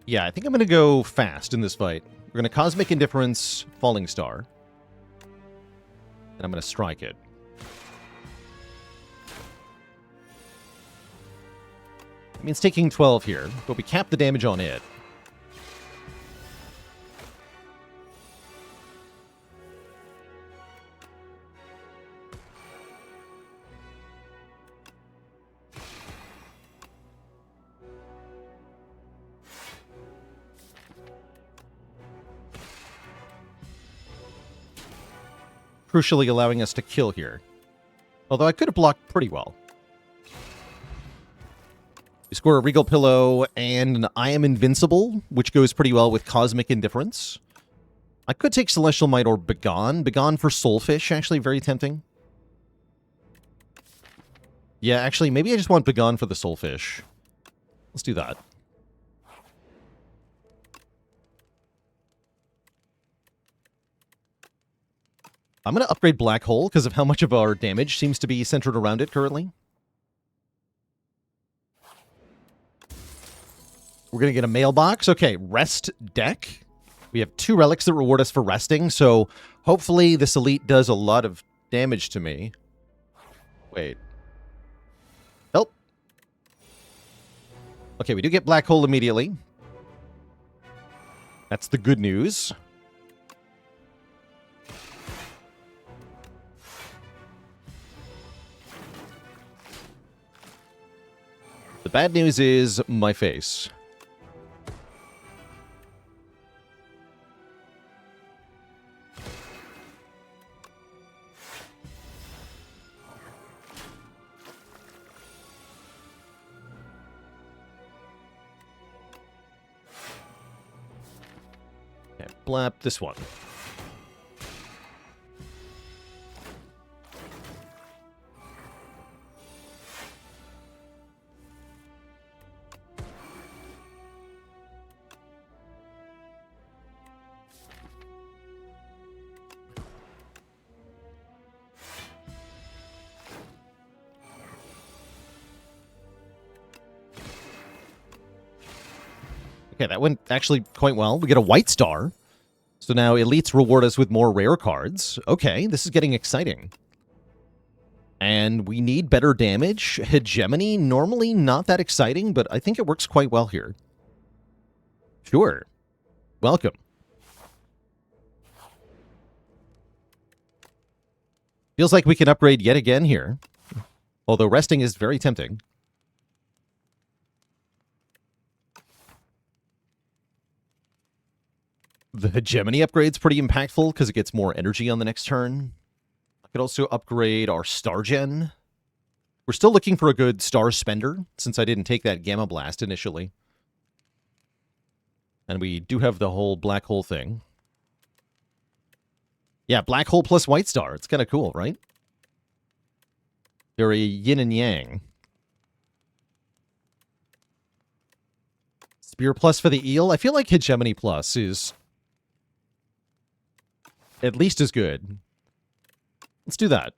Yeah, I think I'm going to go fast in this fight. We're going to Cosmic Indifference Falling Star. And I'm going to strike it. I mean, it's taking 12 here, but we cap the damage on it. Crucially allowing us to kill here. Although I could have blocked pretty well. We score a Regal Pillow and an I Am Invincible, which goes pretty well with Cosmic Indifference. I could take Celestial Might or Begone. Begone for Soulfish, actually very tempting. Yeah, actually, maybe I just want Begone for the Soulfish. Let's do that. I'm going to upgrade Black Hole because of how much of our damage seems to be centered around it currently. We're going to get a mailbox. Okay, Rest Deck. We have 2 relics that reward us for resting, so hopefully this elite does a lot of damage to me. Wait. Help. Okay, we do get Black Hole immediately. That's the good news. The bad news is my face. Okay, blap this one. Okay, that went actually quite well. We get a white star. So now elites reward us with more rare cards. Okay, this is getting exciting. And we need better damage. Hegemony, normally not that exciting, but I think it works quite well here. Sure. Welcome. Feels like we can upgrade yet again here. Although resting is very tempting. The Hegemony upgrade's pretty impactful because it gets more energy on the next turn. I could also upgrade our Star Gen. We're still looking for a good Star Spender, since I didn't take that Gamma Blast initially. And we do have the whole Black Hole thing. Yeah, Black Hole plus White Star. It's kind of cool, right? Very yin and yang. Spear plus for the Eel. I feel like Hegemony plus is at least as good. Let's do that.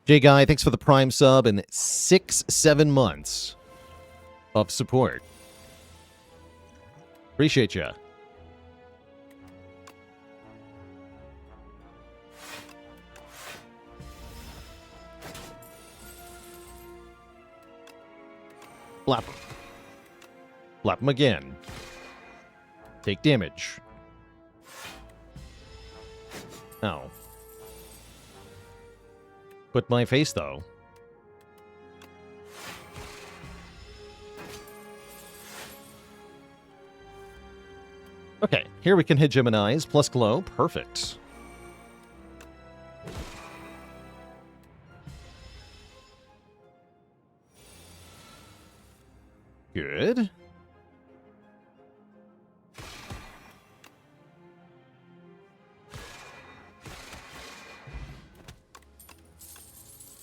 J Guy, thanks for the Prime sub and 6-7 months of support. Appreciate ya. Blap him. Blap him again. Take damage. Oh. Put my face, though. Okay, here we can Hegemonize plus Glow. Perfect. Good.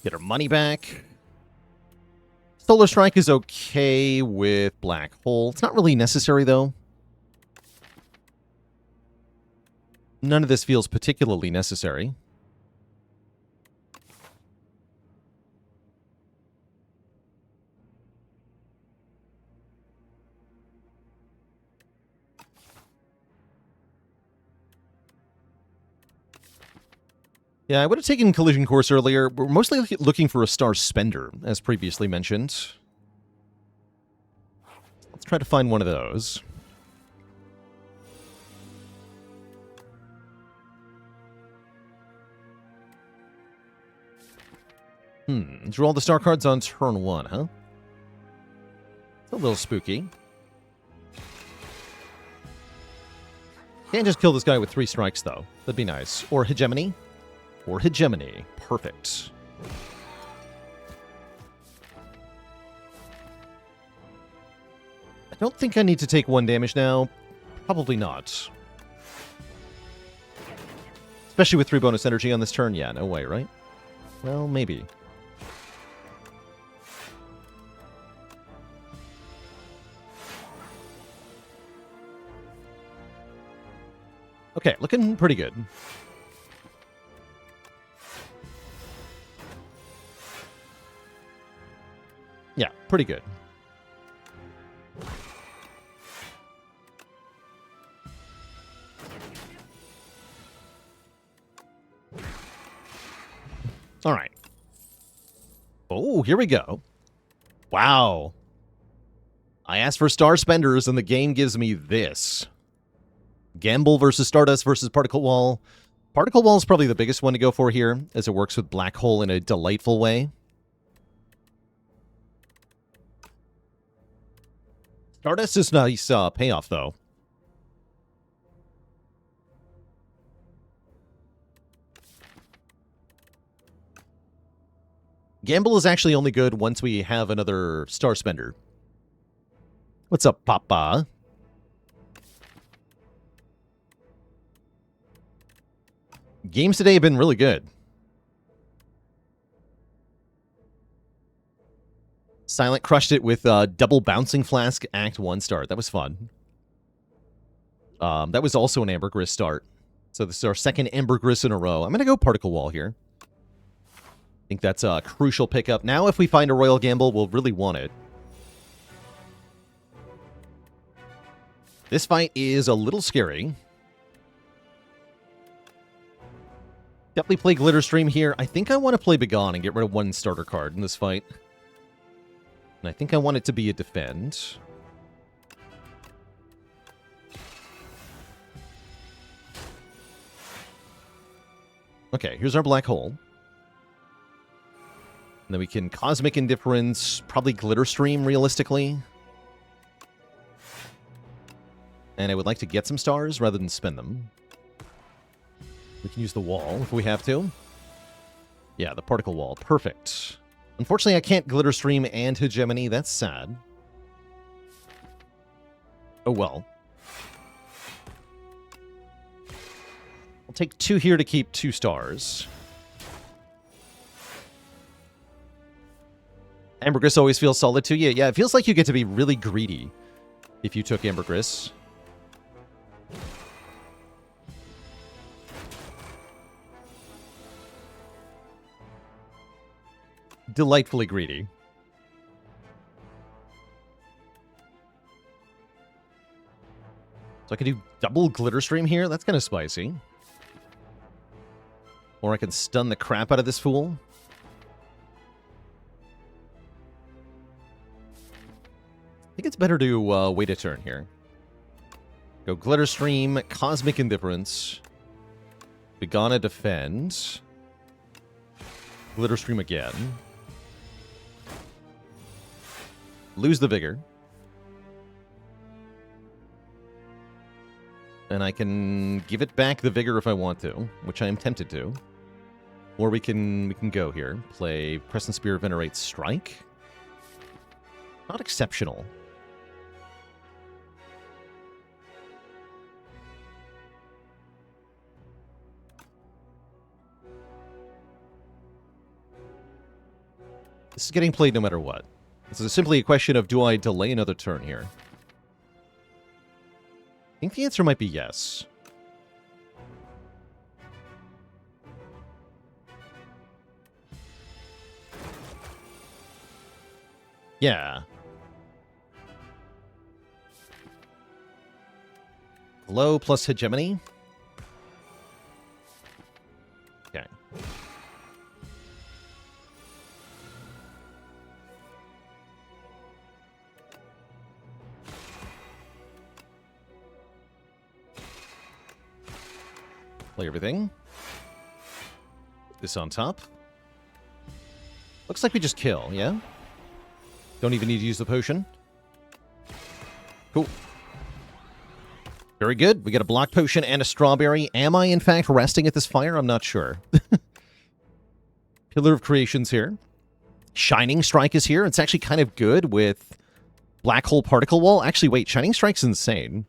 Get our money back. Solar Strike is okay with Black Hole. It's not really necessary, though. None of this feels particularly necessary. Yeah, I would have taken Collision Course earlier. We're mostly looking for a Star Spender, as previously mentioned. Let's try to find one of those. Draw the star cards on turn 1, huh? It's a little spooky. Can't just kill this guy with 3 strikes, though. That'd be nice. Or Hegemony. Or Hegemony. Perfect. I don't think I need to take 1 damage now. Probably not. Especially with 3 bonus energy on this turn. Yeah, no way, right? Well, maybe. Okay, looking pretty good. Yeah, pretty good. All right. Oh, here we go. Wow. I asked for Star Spenders, and the game gives me this. Gamble versus Stardust versus Particle Wall. Particle Wall is probably the biggest one to go for here, as it works with Black Hole in a delightful way. Stardust is nice payoff, though. Gamble is actually only good once we have another Star Spender. What's up, Papa? Games today have been really good. Silent crushed it with double Bouncing Flask Act 1 start. That was fun. That was also an Ambergris start. So this is our second Ambergris in a row. I'm going to go Particle Wall here. I think that's a crucial pickup. Now if we find a Royal Gamble, we'll really want it. This fight is a little scary. Definitely play Glitterstream here. I think I want to play Begone and get rid of 1 starter card in this fight. And I think I want it to be a defend. Okay, here's our Black Hole. And then we can Cosmic Indifference, probably Glitterstream, realistically. And I would like to get some stars rather than spend them. We can use the wall if we have to. Yeah, the Particle Wall. Perfect. Unfortunately, I can't Glitterstream and Hegemony. That's sad. Oh well. I'll take 2 here to keep 2 stars. Ambergris always feels solid to you. Yeah, it feels like you get to be really greedy if you took Ambergris. Delightfully greedy. So I can do double Glitterstream here? That's kind of spicy. Or I can stun the crap out of this fool. I think it's better to wait a turn here. Go Glitterstream, Cosmic Indifference. Begone defend. Glitterstream again. Lose the Vigor. And I can give it back the Vigor if I want to, which I am tempted to. Or we can go here. Play Crescent Spear, Venerate, Strike. Not exceptional. This is getting played no matter what. This is simply a question of, do I delay another turn here? I think the answer might be yes. Yeah. Glow plus hegemony. Okay. Play everything. Put this on top. Looks like we just kill, yeah? Don't even need to use the potion. Cool. Very good. We get a block potion and a strawberry. Am I, in fact, resting at this fire? I'm not sure. Pillar of Creation's here. Shining Strike is here. It's actually kind of good with Black Hole Particle Wall. Actually, wait. Shining Strike's insane.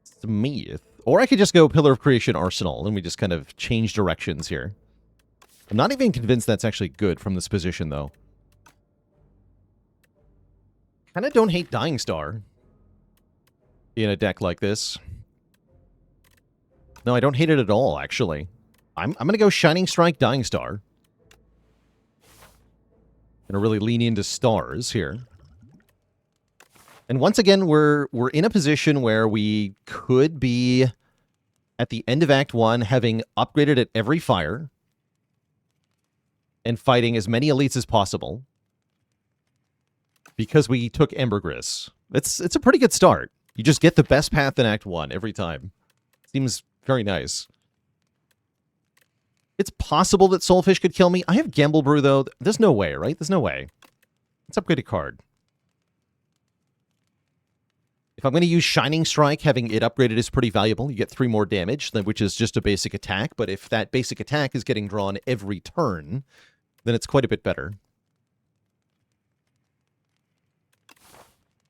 Smith. Or I could just go Pillar of Creation Arsenal, and we just kind of change directions here. I'm not even convinced that's actually good from this position, though. Kind of don't hate Dying Star in a deck like this. No, I don't hate it at all, actually. I'm going to go Shining Strike, Dying Star. Going to really lean into stars here. And once again, we're in a position where we could be at the end of Act 1 having upgraded at every fire and fighting as many elites as possible because we took Ambergris. It's a pretty good start. You just get the best path in Act 1 every time. Seems very nice. It's possible that Soulfish could kill me. I have Gamble Brew, though. There's no way, right? There's no way. Let's upgrade a card. If I'm going to use Shining Strike, having it upgraded is pretty valuable. You get 3 more damage, which is just a basic attack. But if that basic attack is getting drawn every turn, then it's quite a bit better.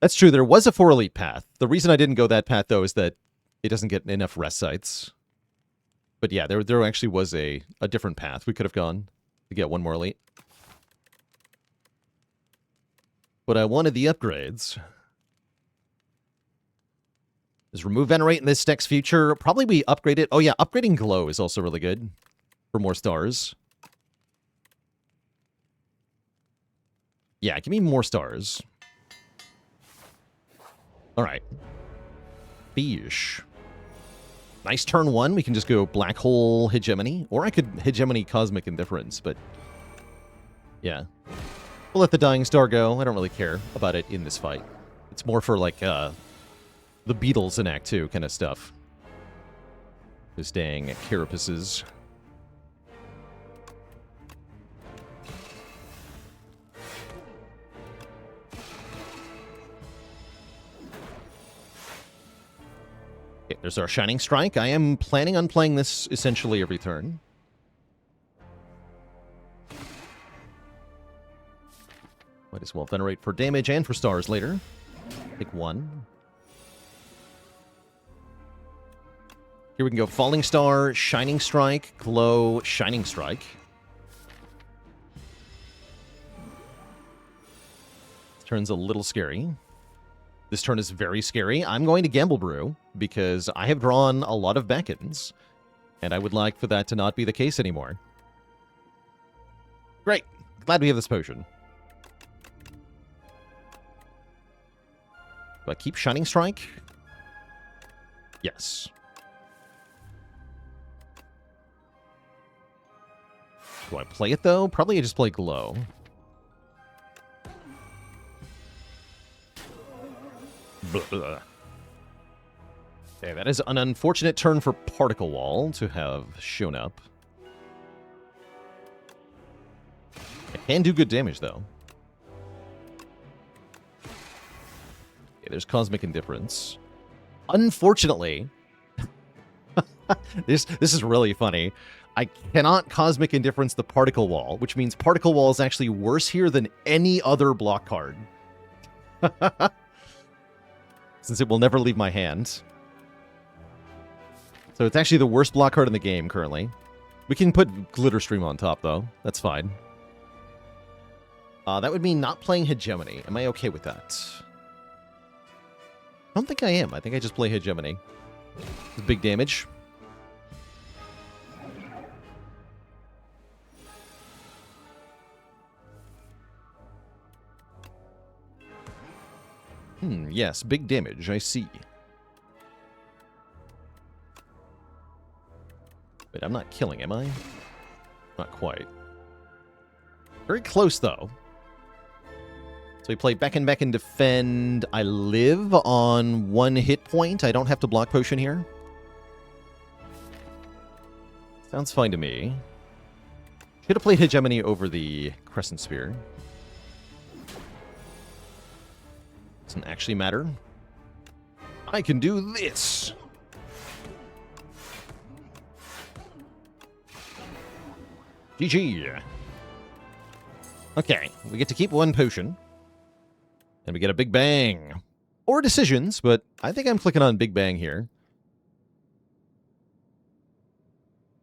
That's true. There was a 4 elite path. The reason I didn't go that path, though, is that it doesn't get enough rest sites. But yeah, there actually was a different path we could have gone to get 1 more elite. But I wanted the upgrades. Is remove Venerate in this next future? Probably we upgrade it. Oh yeah, upgrading Glow is also really good for more stars. Yeah, give me more stars. All right. Beesh. Nice turn 1. We can just go Black Hole Hegemony. Or I could Hegemony Cosmic Indifference, but yeah. We'll let the Dying Star go. I don't really care about it in this fight. It's more for, like, the Beatles in Act 2 kind of stuff. Those dang carapaces. Okay, there's our Shining Strike. I am planning on playing this essentially every turn. Might as well Venerate for damage and for stars later. Take 1. Here we can go Falling Star, Shining Strike, Glow, Shining Strike. This turn's a little scary. This turn is very scary. I'm going to Gamble Brew because I have drawn a lot of Beckons, and I would like for that to not be the case anymore. Great. Glad we have this potion. Do I keep Shining Strike? Yes. Do I play it, though? Probably I just play Glow. Blah. Okay, that is an unfortunate turn for Particle Wall to have shown up. It can do good damage, though. Okay, there's Cosmic Indifference. Unfortunately, this is really funny. I cannot Cosmic Indifference the Particle Wall, which means Particle Wall is actually worse here than any other block card. Since it will never leave my hand. So it's actually the worst block card in the game currently. We can put Glitter Stream on top, though. That's fine. That would mean not playing Hegemony. Am I okay with that? I don't think I am. I think I just play Hegemony. It's big damage. Yes, big damage. I see. Wait, I'm not killing, am I? Not quite. Very close, though. So we play Beckon, Beckon, Defend. I live on 1 hit point. I don't have to block potion here. Sounds fine to me. Should have played Hegemony over the Crescent Spear. Doesn't actually matter. I can do this! GG. Okay, we get to keep 1 potion. And we get a Big Bang. Or decisions, but I think I'm clicking on Big Bang here.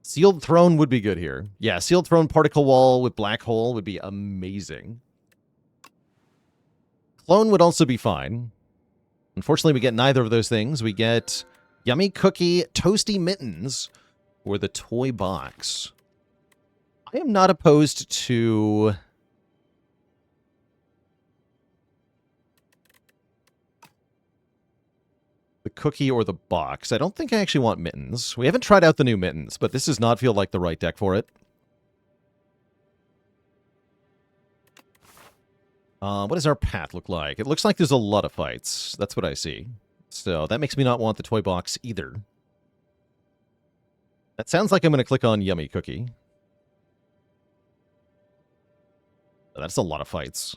Sealed Throne would be good here. Yeah, Sealed Throne Particle Wall with Black Hole would be amazing. Clone would also be fine. Unfortunately, we get neither of those things. We get Yummy Cookie, Toasty Mittens, or the Toy Box. I am not opposed to... the cookie or the box. I don't think I actually want Mittens. We haven't tried out the new Mittens, but this does not feel like the right deck for it. What does our path look like? It looks like there's a lot of fights. That's what I see. So that makes me not want the toy box either. That sounds like I'm going to click on Yummy Cookie. That's a lot of fights.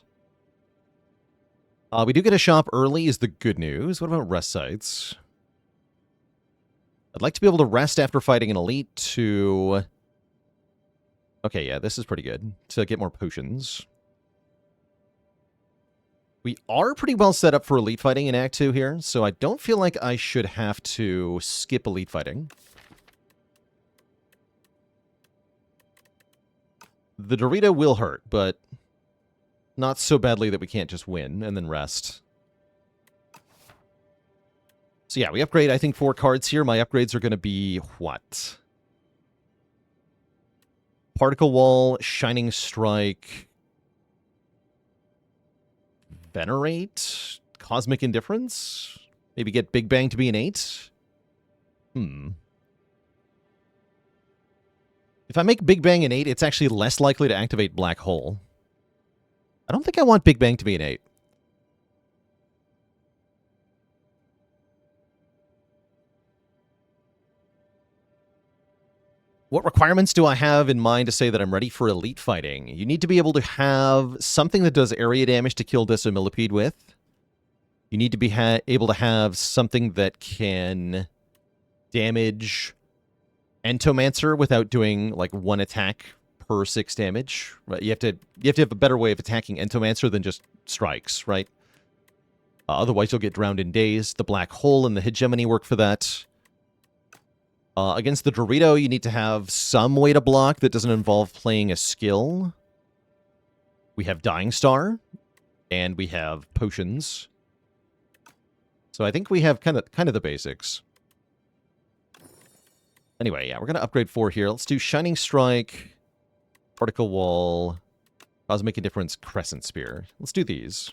We do get a shop early is the good news. What about rest sites? I'd like to be able to rest after fighting an elite to... Okay, yeah, this is pretty good. To get more potions. We are pretty well set up for elite fighting in Act 2 here, so I don't feel like I should have to skip elite fighting. The Dorito will hurt, but not so badly that we can't just win and then rest. So yeah, we upgrade, I think, 4 cards here. My upgrades are going to be what? Particle Wall, Shining Strike, Venerate, Cosmic Indifference? Maybe get Big Bang to be an 8? If I make Big Bang an 8, it's actually less likely to activate Black Hole. I don't think I want Big Bang to be an 8. What requirements do I have in mind to say that I'm ready for elite fighting? You need to be able to have something that does area damage to kill Decimillipede with. You need to be able to have something that can damage Entomancer without doing like 1 attack per 6 damage. Right? You have to have a better way of attacking Entomancer than just strikes, right? Otherwise, you'll get drowned in daze. The Black Hole and the Hegemony work for that. Against the Dorito, you need to have some way to block that doesn't involve playing a skill. We have Dying Star, and we have potions. So I think we have kind of the basics. Anyway, yeah, we're going to upgrade 4 here. Let's do Shining Strike, Particle Wall, Cosmic Indifference, Crescent Spear. Let's do these.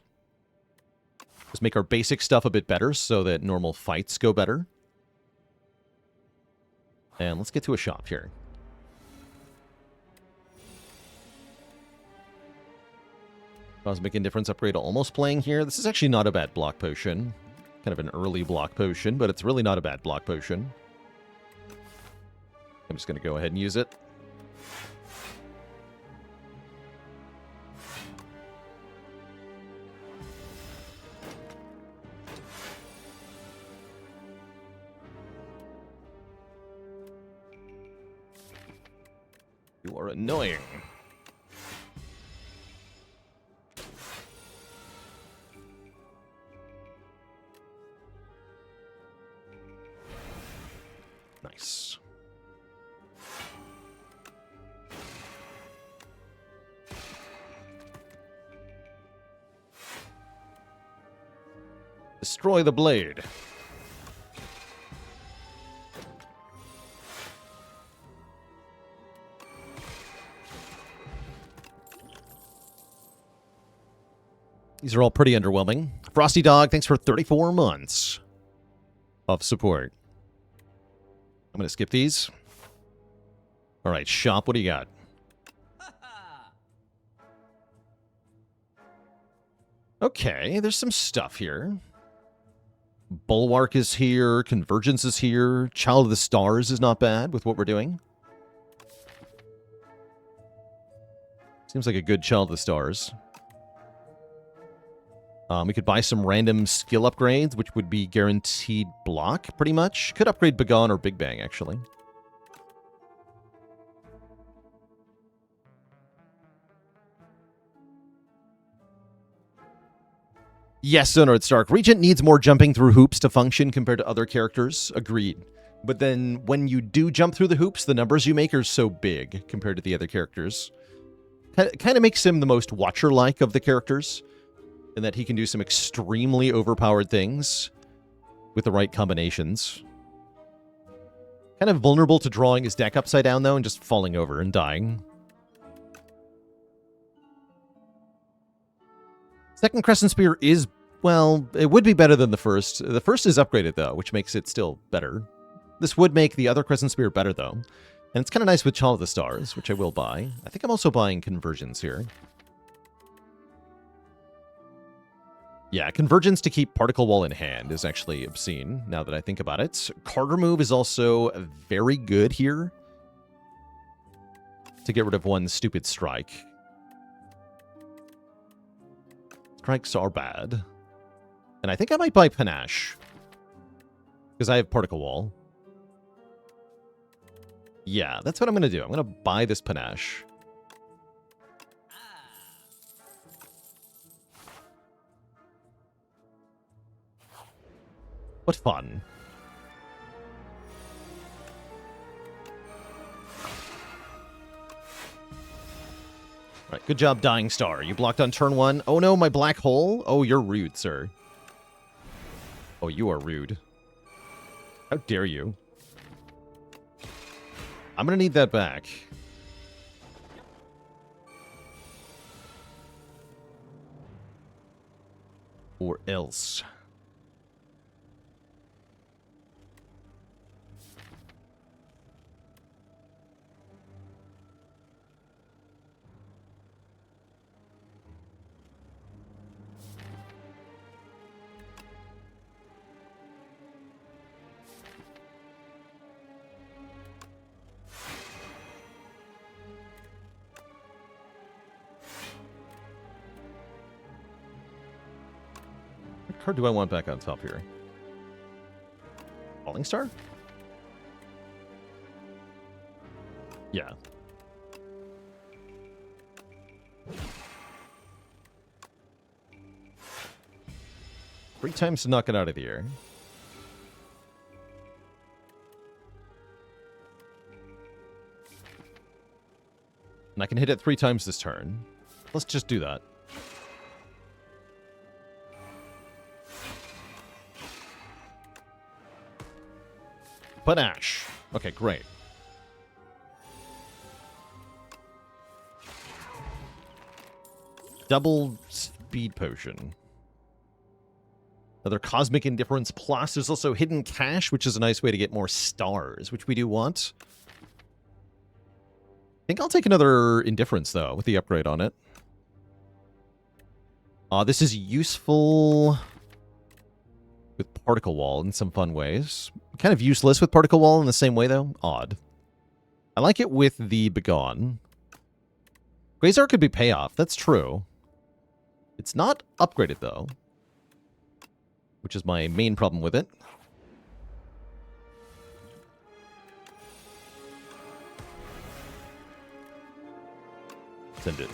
Just make our basic stuff a bit better so that normal fights go better. And let's get to a shop here. Cosmic Indifference upgrade almost playing here. This is actually not a bad block potion. Kind of an early block potion, but it's really not a bad block potion. I'm just going to go ahead and use it. You are annoying. Nice. Destroy the blade. These are all pretty underwhelming. Frosty Dog, thanks for 34 months of support. I'm going to skip these. All right, shop, what do you got? Okay, there's some stuff here. Bulwark is here. Convergence is here. Child of the Stars is not bad with what we're doing. Seems like a good Child of the Stars. We could buy some random skill upgrades, which would be guaranteed block, pretty much. Could upgrade Bagon or Big Bang, actually. Yes, Sonord Stark. Regent needs more jumping through hoops to function compared to other characters. Agreed. But then when you do jump through the hoops, the numbers you make are so big compared to the other characters. Kind of makes him the most Watcher-like of the characters, in that he can do some extremely overpowered things with the right combinations. Kind of vulnerable to drawing his deck upside down, though, and just falling over and dying. Second Crescent Spear is, well, it would be better than the first. The first is upgraded, though, which makes it still better. This would make the other Crescent Spear better, though. And it's kind of nice with Child of the Stars, which I will buy. I think I'm also buying Convergence here. Yeah, Convergence to keep Particle Wall in hand is actually obscene, now that I think about it. Card Remove is also very good here to get rid of one stupid strike. Strikes are bad. And I think I might buy Panache, because I have Particle Wall. Yeah, that's what I'm going to do. I'm going to buy this Panache. What fun. Right, good job, Dying Star. You blocked on turn 1. Oh no, my black hole? Oh, you're rude, sir. Oh, you are rude. How dare you? I'm gonna need that back. Or else. What card do I want back on top here? Falling Star? Yeah. Three times to knock it out of the air. And I can hit it 3 times this turn. Let's just do that. Panache. Okay, great. Double speed potion. Another Cosmic Indifference Plus. There's also Hidden Cash, which is a nice way to get more stars, which we do want. I think I'll take another Indifference, though, with the upgrade on it. This is useful with Particle Wall in some fun ways. Kind of useless with Particle Wall in the same way, though. Odd. I like it with the Begone. Quasar could be payoff. That's true. It's not upgraded, though, which is my main problem with it. Send it.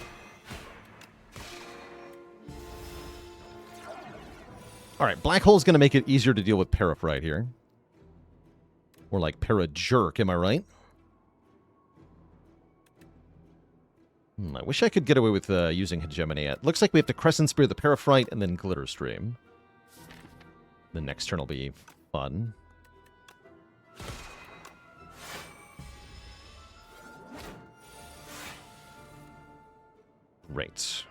Alright, Black Hole's going to make it easier to deal with Parafrite here. Or like Para-Jerk, am I right? I wish I could get away with using Hegemony. It looks like we have to Crescent Spear the Parafrite and then Glitter Stream. The next turn will be fun. Great.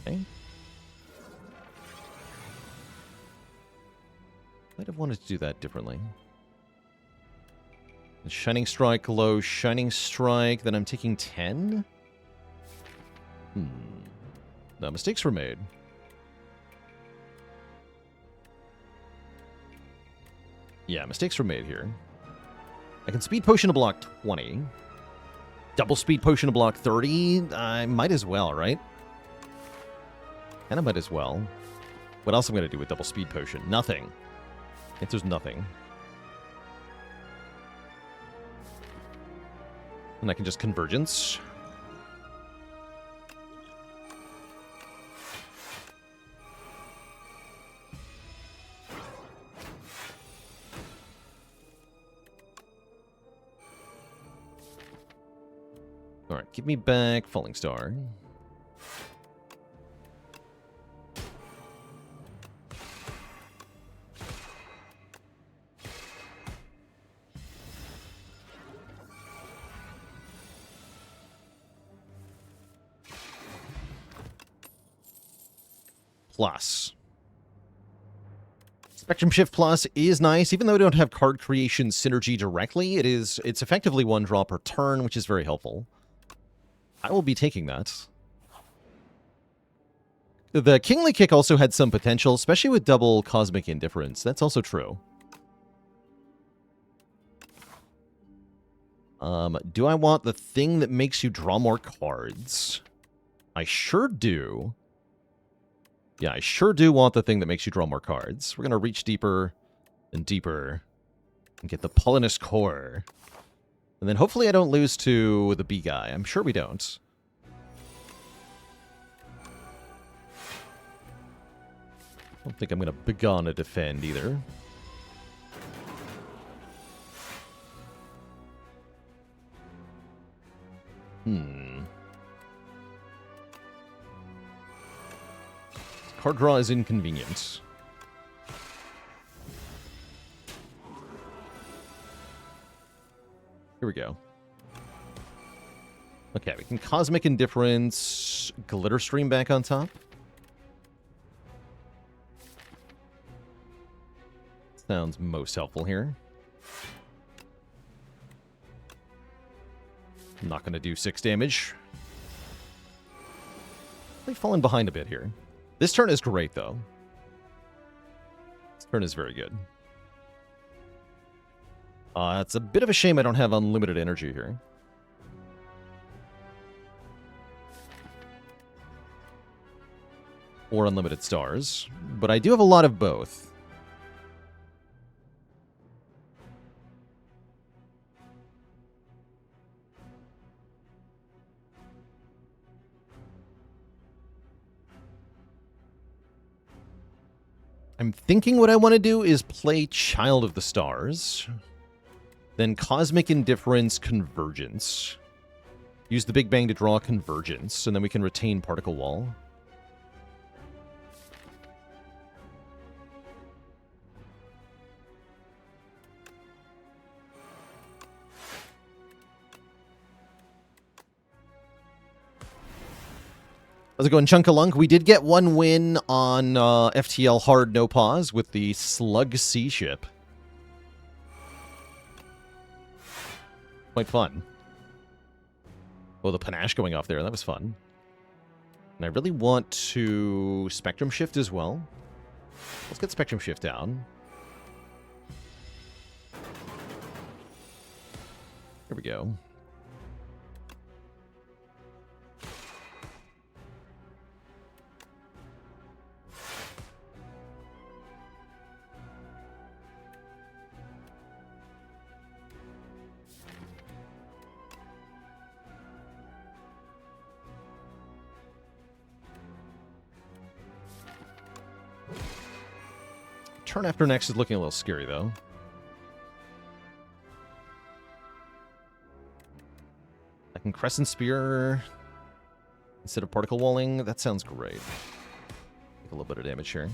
Okay. Might have wanted to do that differently. Shining Strike, low, Shining Strike, then I'm taking 10? No, mistakes were made. Yeah, mistakes were made here. I can Speed Potion to block 20. Double Speed Potion to block 30? I might as well, right? And I might as well. What else am I going to do with Double Speed Potion? Nothing. Answer's nothing. And I can just Convergence. Alright, give me back Falling Star. Plus. Spectrum Shift Plus is nice, even though we don't have card creation synergy directly. It's effectively one draw per turn, which is very helpful. I will be taking that. The Kingly Kick also had some potential, especially with double Cosmic Indifference. That's also true. Do I want the thing that makes you draw more cards? I sure do. Yeah, I sure do want the thing that makes you draw more cards. We're going to reach deeper and deeper and get the Polonus Core. And then hopefully I don't lose to the B guy. I'm sure we don't. I don't think I'm going to begone a defend either. Card draw is inconvenient. Here we go. Okay, we can Cosmic Indifference, Glitter Stream back on top. Sounds most helpful here. I'm not going to do 6 damage. They've fallen behind a bit here. This turn is great, though. This turn is very good. It's a bit of a shame I don't have unlimited energy here. Or unlimited stars. But I do have a lot of both. I'm thinking what I want to do is play Child of the Stars. Then Cosmic Indifference, Convergence. Use the Big Bang to draw Convergence, and then we can retain Particle Wall. How's it going, Chunkalunk? We did get one win on FTL Hard No Pause with the Slug Sea Ship. Quite fun. Oh, the panache going off there. That was fun. And I really want to Spectrum Shift as well. Let's get Spectrum Shift down. Here we go. Turn after next is looking a little scary, though. I can Crescent Spear instead of Particle Walling. That sounds great. Take a little bit of damage here.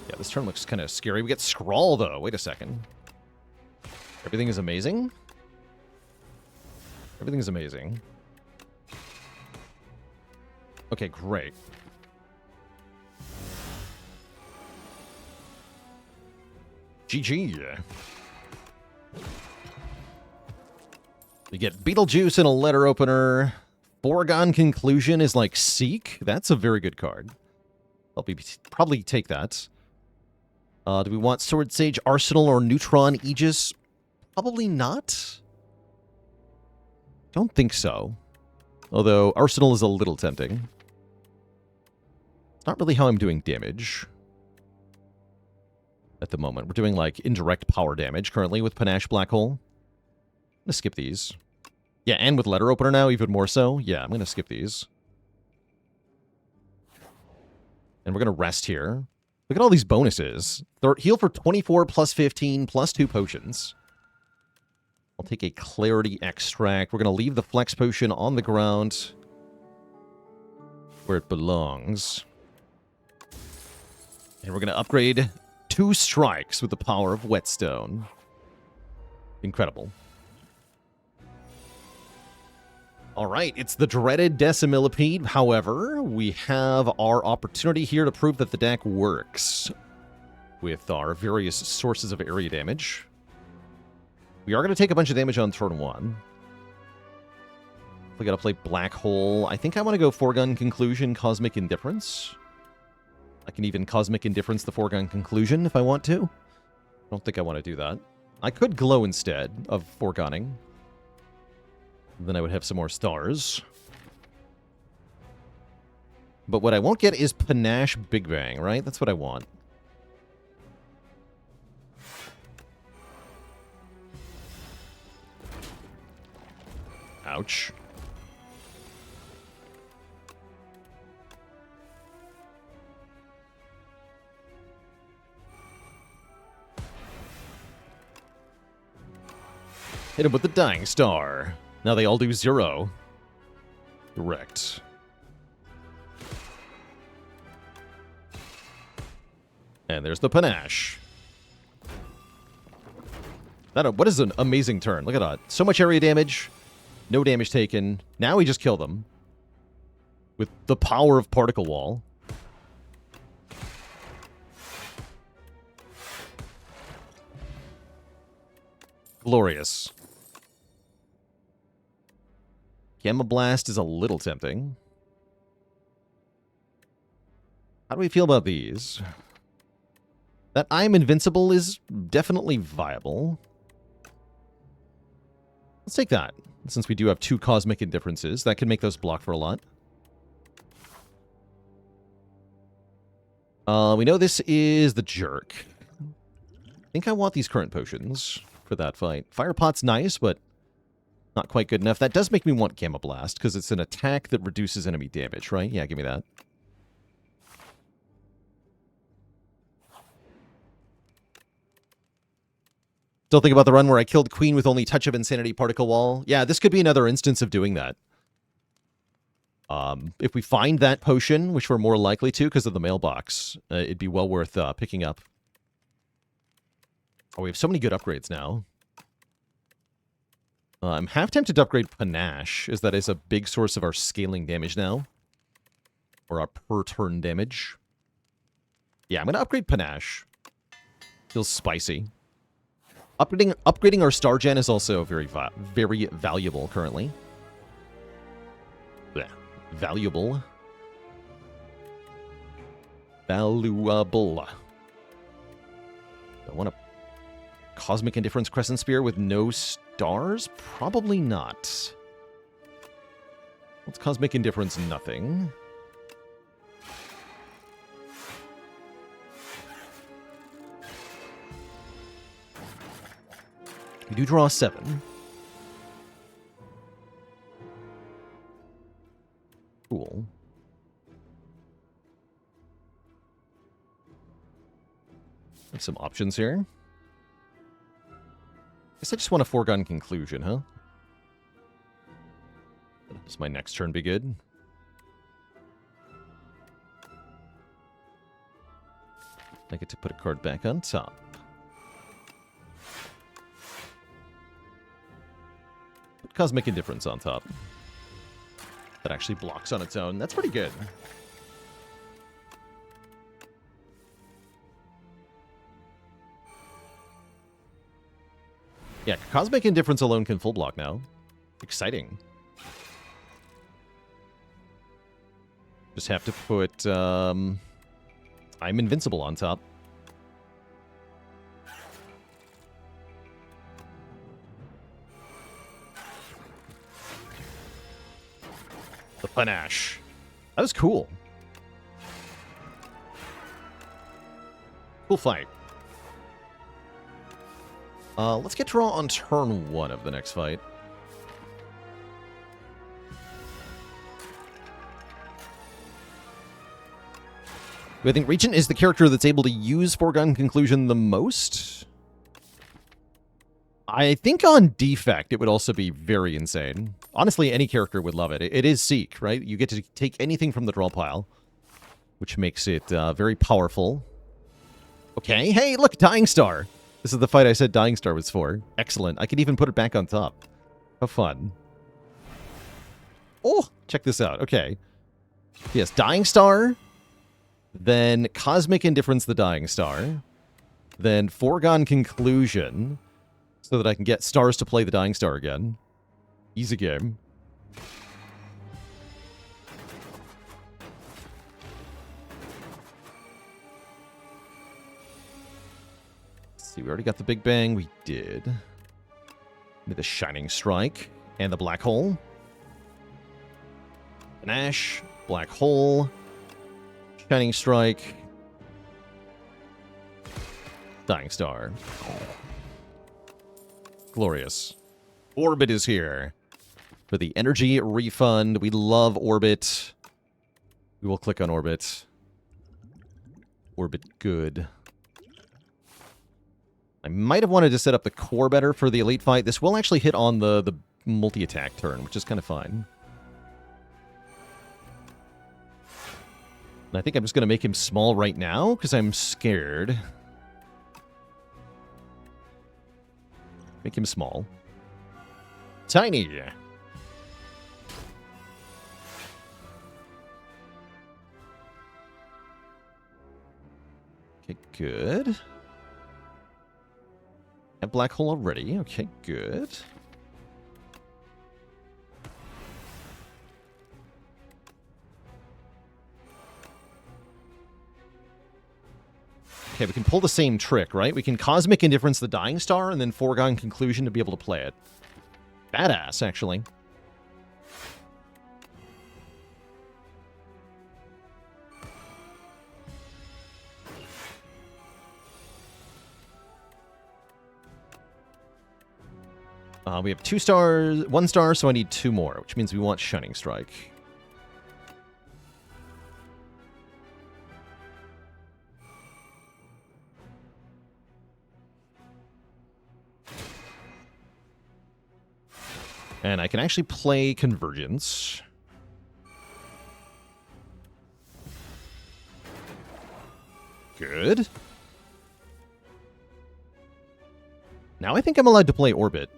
Yeah, this turn looks kind of scary. We get Scrawl, though. Wait a second. Everything is amazing? Everything is amazing. Okay, great. GG. We get Beetlejuice and a letter opener. Foregone Conclusion is like Seek. That's a very good card. I'll probably take that. Do we want Sword Sage Arsenal or Neutron Aegis? Probably not. Don't think so. Although Arsenal is a little tempting. It's not really how I'm doing damage at the moment. We're doing like indirect power damage currently with Panache Black Hole. I'm going to skip these. Yeah, and with letter opener now, even more so. Yeah, I'm going to skip these. And we're going to rest here. Look at all these bonuses. Heal for 24 plus 15 plus 2 potions. I'll take a Clarity Extract. We're going to leave the Flex Potion on the ground where it belongs. And we're going to upgrade 2 strikes with the power of Whetstone. Incredible. All right, it's the dreaded Decimillipede. However, we have our opportunity here to prove that the deck works with our various sources of area damage. We are going to take a bunch of damage on turn 1. We got to play Black Hole. I think I want to go Foregone Conclusion, Cosmic Indifference. I can even Cosmic Indifference the Foregone Conclusion if I want to. I don't think I want to do that. I could Glow instead of Foregoning. Then I would have some more stars. But what I won't get is Panache Big Bang, right? That's what I want. Ouch. Hit him with the Dying Star. Now they all do 0. Correct. And there's the Panache. What is an amazing turn. Look at that. So much area damage. No damage taken. Now we just kill them. With the power of Particle Wall. Glorious. Gamma Blast is a little tempting. How do we feel about these? That I'm invincible is definitely viable. Let's take that. Since we do have 2 Cosmic Indifferences, that can make those block for a lot. We know this is the Jerk. I think I want these current potions for that fight. Firepot's nice, but not quite good enough. That does make me want Gamma Blast, because it's an attack that reduces enemy damage, right? Yeah, give me that. Still think about the run where I killed Queen with only Touch of Insanity Particle Wall. Yeah, this could be another instance of doing that. If we find that potion, which we're more likely to because of the mailbox, it'd be well worth picking up. Oh, we have so many good upgrades now. I'm half tempted to upgrade Panache, as that is a big source of our scaling damage now. Or our per-turn damage. Yeah, I'm going to upgrade Panache. Feels spicy. Upgrading our Star Gen is also very valuable currently. Blech. Valuable. Valuable. I want a Cosmic Indifference Crescent Spear with no stars? Probably not. What's Cosmic Indifference? Nothing. We do draw 7. Cool. Some options here. Guess I just want a foregone conclusion, huh? Does my next turn be good? I get to put a card back on top. Put Cosmic Indifference on top. That actually blocks on its own. That's pretty good. Yeah, Cosmic Indifference alone can full block now. Exciting. Just have to put, I'm Invincible on top. The Panache. That was cool. Cool fight. Let's get draw on turn 1 of the next fight. Do I think Regent is the character that's able to use Foregone Conclusion the most? I think on defect, it would also be very insane. Honestly, any character would love it. It is Seek, right? You get to take anything from the draw pile, which makes it very powerful. Okay, hey, look, Dying Star. This is the fight I said Dying Star was for. Excellent. I can even put it back on top. How fun. Oh, check this out. Okay. Yes, Dying Star, then Cosmic Indifference, the Dying Star, then Foregone Conclusion, so that I can get stars to play the Dying Star again. Easy game. Let's see, we already got the Big Bang. We did. With the Shining Strike and the Black Hole. Panache, Black Hole, Shining Strike, Dying Star. Glorious. Orbit is here for the energy refund. We love Orbit. We will click on Orbit. Orbit good. I might have wanted to set up the core better for the elite fight. This will actually hit on the multi-attack turn, which is kind of fine. And I think I'm just going to make him small right now, because I'm scared. Make him small. Tiny. Okay, good. Have Black Hole already. Okay, good. Okay, we can pull the same trick, right? We can Cosmic Indifference the Dying Star and then Foregone Conclusion to be able to play it. Badass, actually. We have 2 stars, 1 star, so I need 2 more, which means we want Shining Strike. And I can actually play Convergence. Good. Now I think I'm allowed to play Orbit.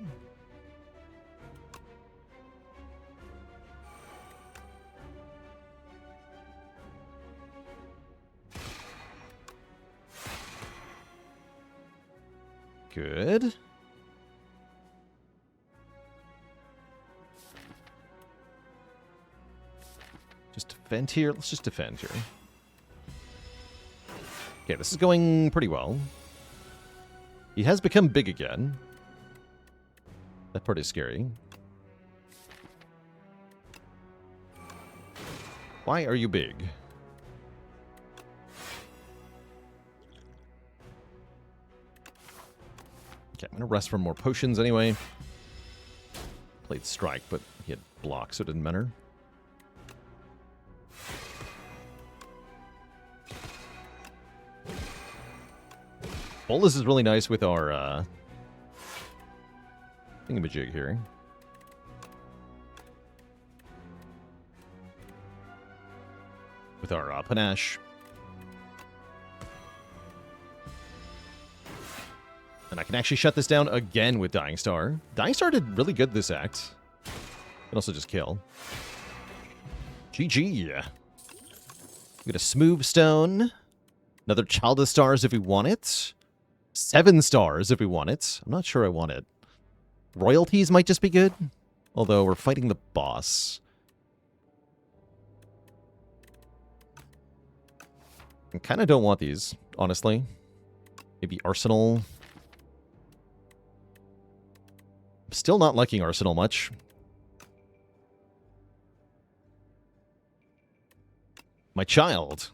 Good. Just defend here. Let's just defend here. Okay, this is going pretty well. He has become big again. That part is scary. Why are you big? Okay, I'm going to rest for more potions anyway. Played Strike, but he had block, so it didn't matter. Bolas is really nice with our thingamajig here. With our panache. And I can actually shut this down again with Dying Star. Dying Star did really good this act. Can also just kill. GG. We get a Smooth Stone. Another Child of Stars if we want it. 7 stars if we want it. I'm not sure I want it. Royalties might just be good. Although we're fighting the boss. I kind of don't want these, honestly. Maybe Arsenal. I'm still not liking Arsenal much. My child.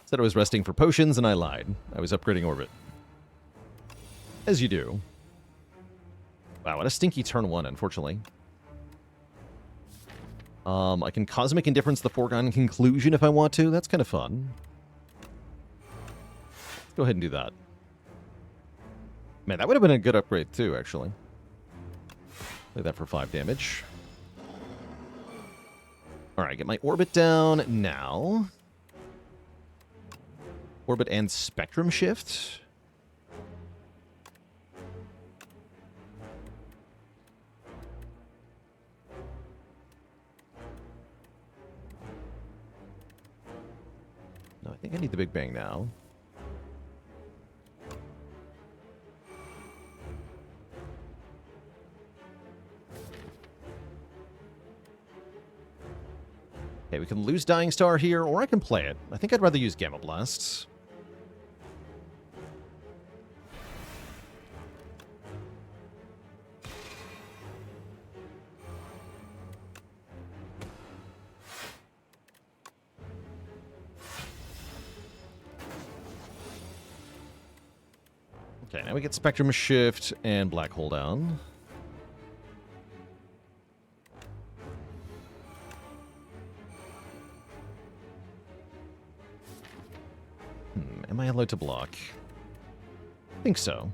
Said I was resting for potions, and I lied. I was upgrading Orbit. As you do. Wow, what a stinky turn 1, unfortunately. I can Cosmic Indifference the Foregone Conclusion if I want to. That's kind of fun. Let's go ahead and do that. Man, that would have been a good upgrade too, actually. Play that for 5 damage. Alright, get my Orbit down now. Orbit and Spectrum Shift. No, I think I need the Big Bang now. Okay, we can lose Dying Star here, or I can play it. I think I'd rather use Gamma Blast. Okay, now we get Spectrum Shift and Black Hole down. Am I allowed to block? I think so.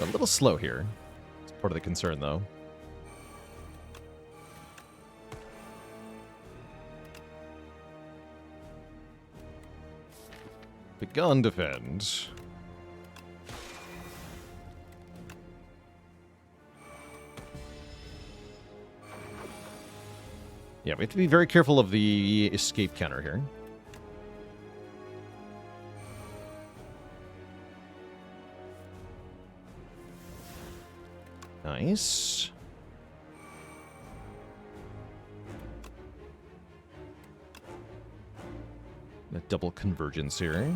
A little slow here. It's part of the concern, though. Begun defend. Yeah, we have to be very careful of the escape counter here. Nice. A double convergence here.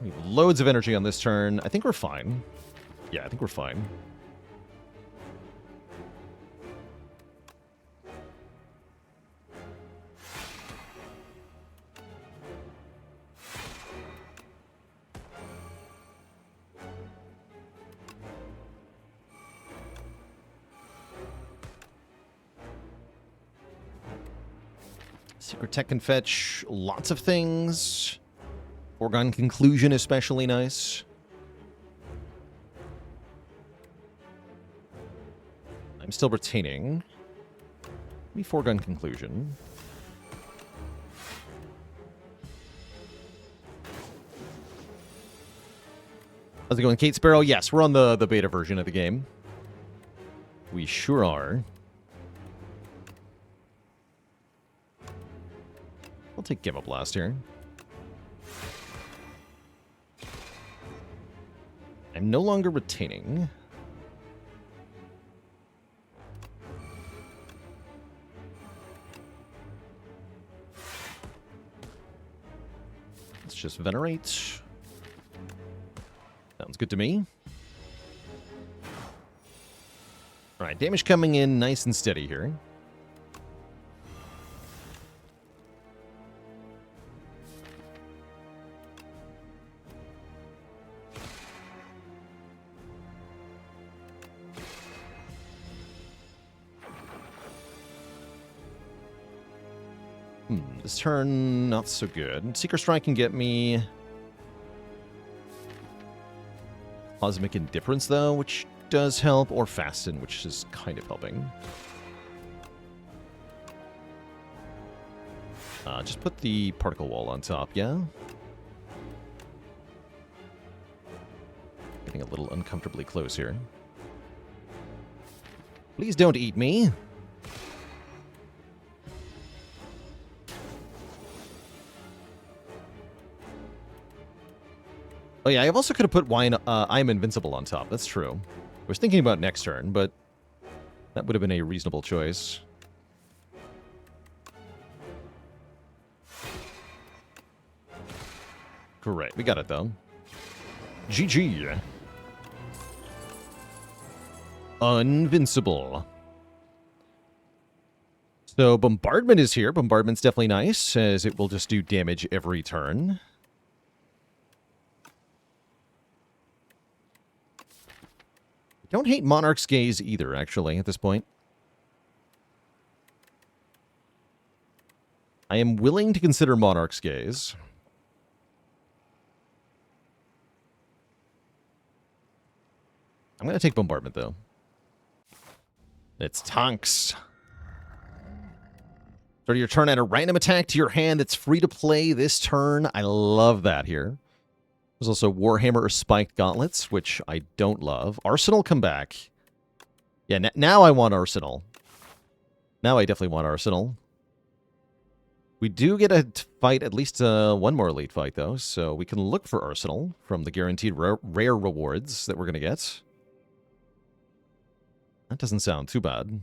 We have loads of energy on this turn. I think we're fine. Yeah, I think we're fine. Secret Tech can fetch lots of things. Foregone Conclusion especially nice. I'm still retaining. Maybe Foregone Conclusion. How's it going, Kate Sparrow? Yes, we're on the beta version of the game. We sure are. I'll take Gamma Blast here. I'm no longer retaining. Let's just Venerate. Sounds good to me. Alright, damage coming in nice and steady here. This turn, not so good. Seeker Strike can get me Cosmic Indifference, though, which does help, or Fasten, which is kind of helping. Just put the Particle Wall on top, yeah? Getting a little uncomfortably close here. Please don't eat me. Oh yeah, I also could have put I Am Invincible on top. That's true. I was thinking about next turn, but that would have been a reasonable choice. Great, we got it though. GG. Invincible. So Bombardment is here. Bombardment's definitely nice, as it will just do damage every turn. Don't hate Monarch's Gaze either, actually, at this point. I am willing to consider Monarch's Gaze. I'm going to take Bombardment, though. It's Tonks. Start your turn, add a random attack to your hand that's free to play this turn. I love that here. There's also Warhammer or Spiked Gauntlets, which I don't love. Arsenal, come back. Yeah, now I want Arsenal. Now I definitely want Arsenal. We do get to fight at least one more elite fight, though, so we can look for Arsenal from the guaranteed rare rewards that we're going to get. That doesn't sound too bad.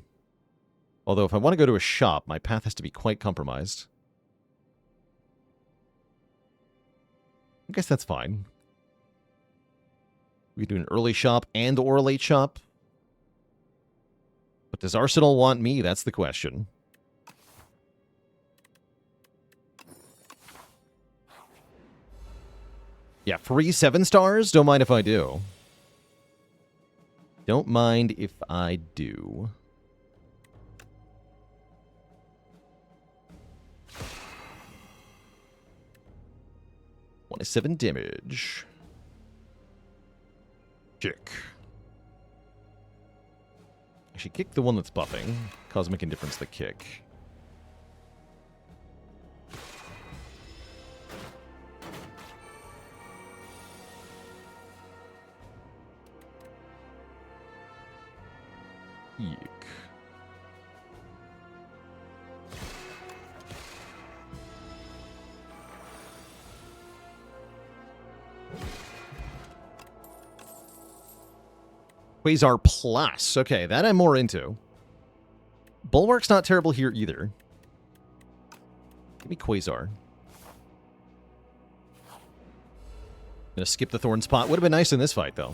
Although if I want to go to a shop, my path has to be quite compromised. I guess that's fine. We can do an early shop and or a late shop. But does Arsenal want me? That's the question. Yeah, free 7 stars? Don't mind if I do. Don't mind if I do. One is 7 damage. Kick. Actually, kick the one that's buffing. Cosmic Indifference the kick. Eek. Quasar Plus. Okay, that I'm more into. Bulwark's not terrible here either. Give me Quasar. Gonna skip the Thorn Spot. Would have been nice in this fight, though.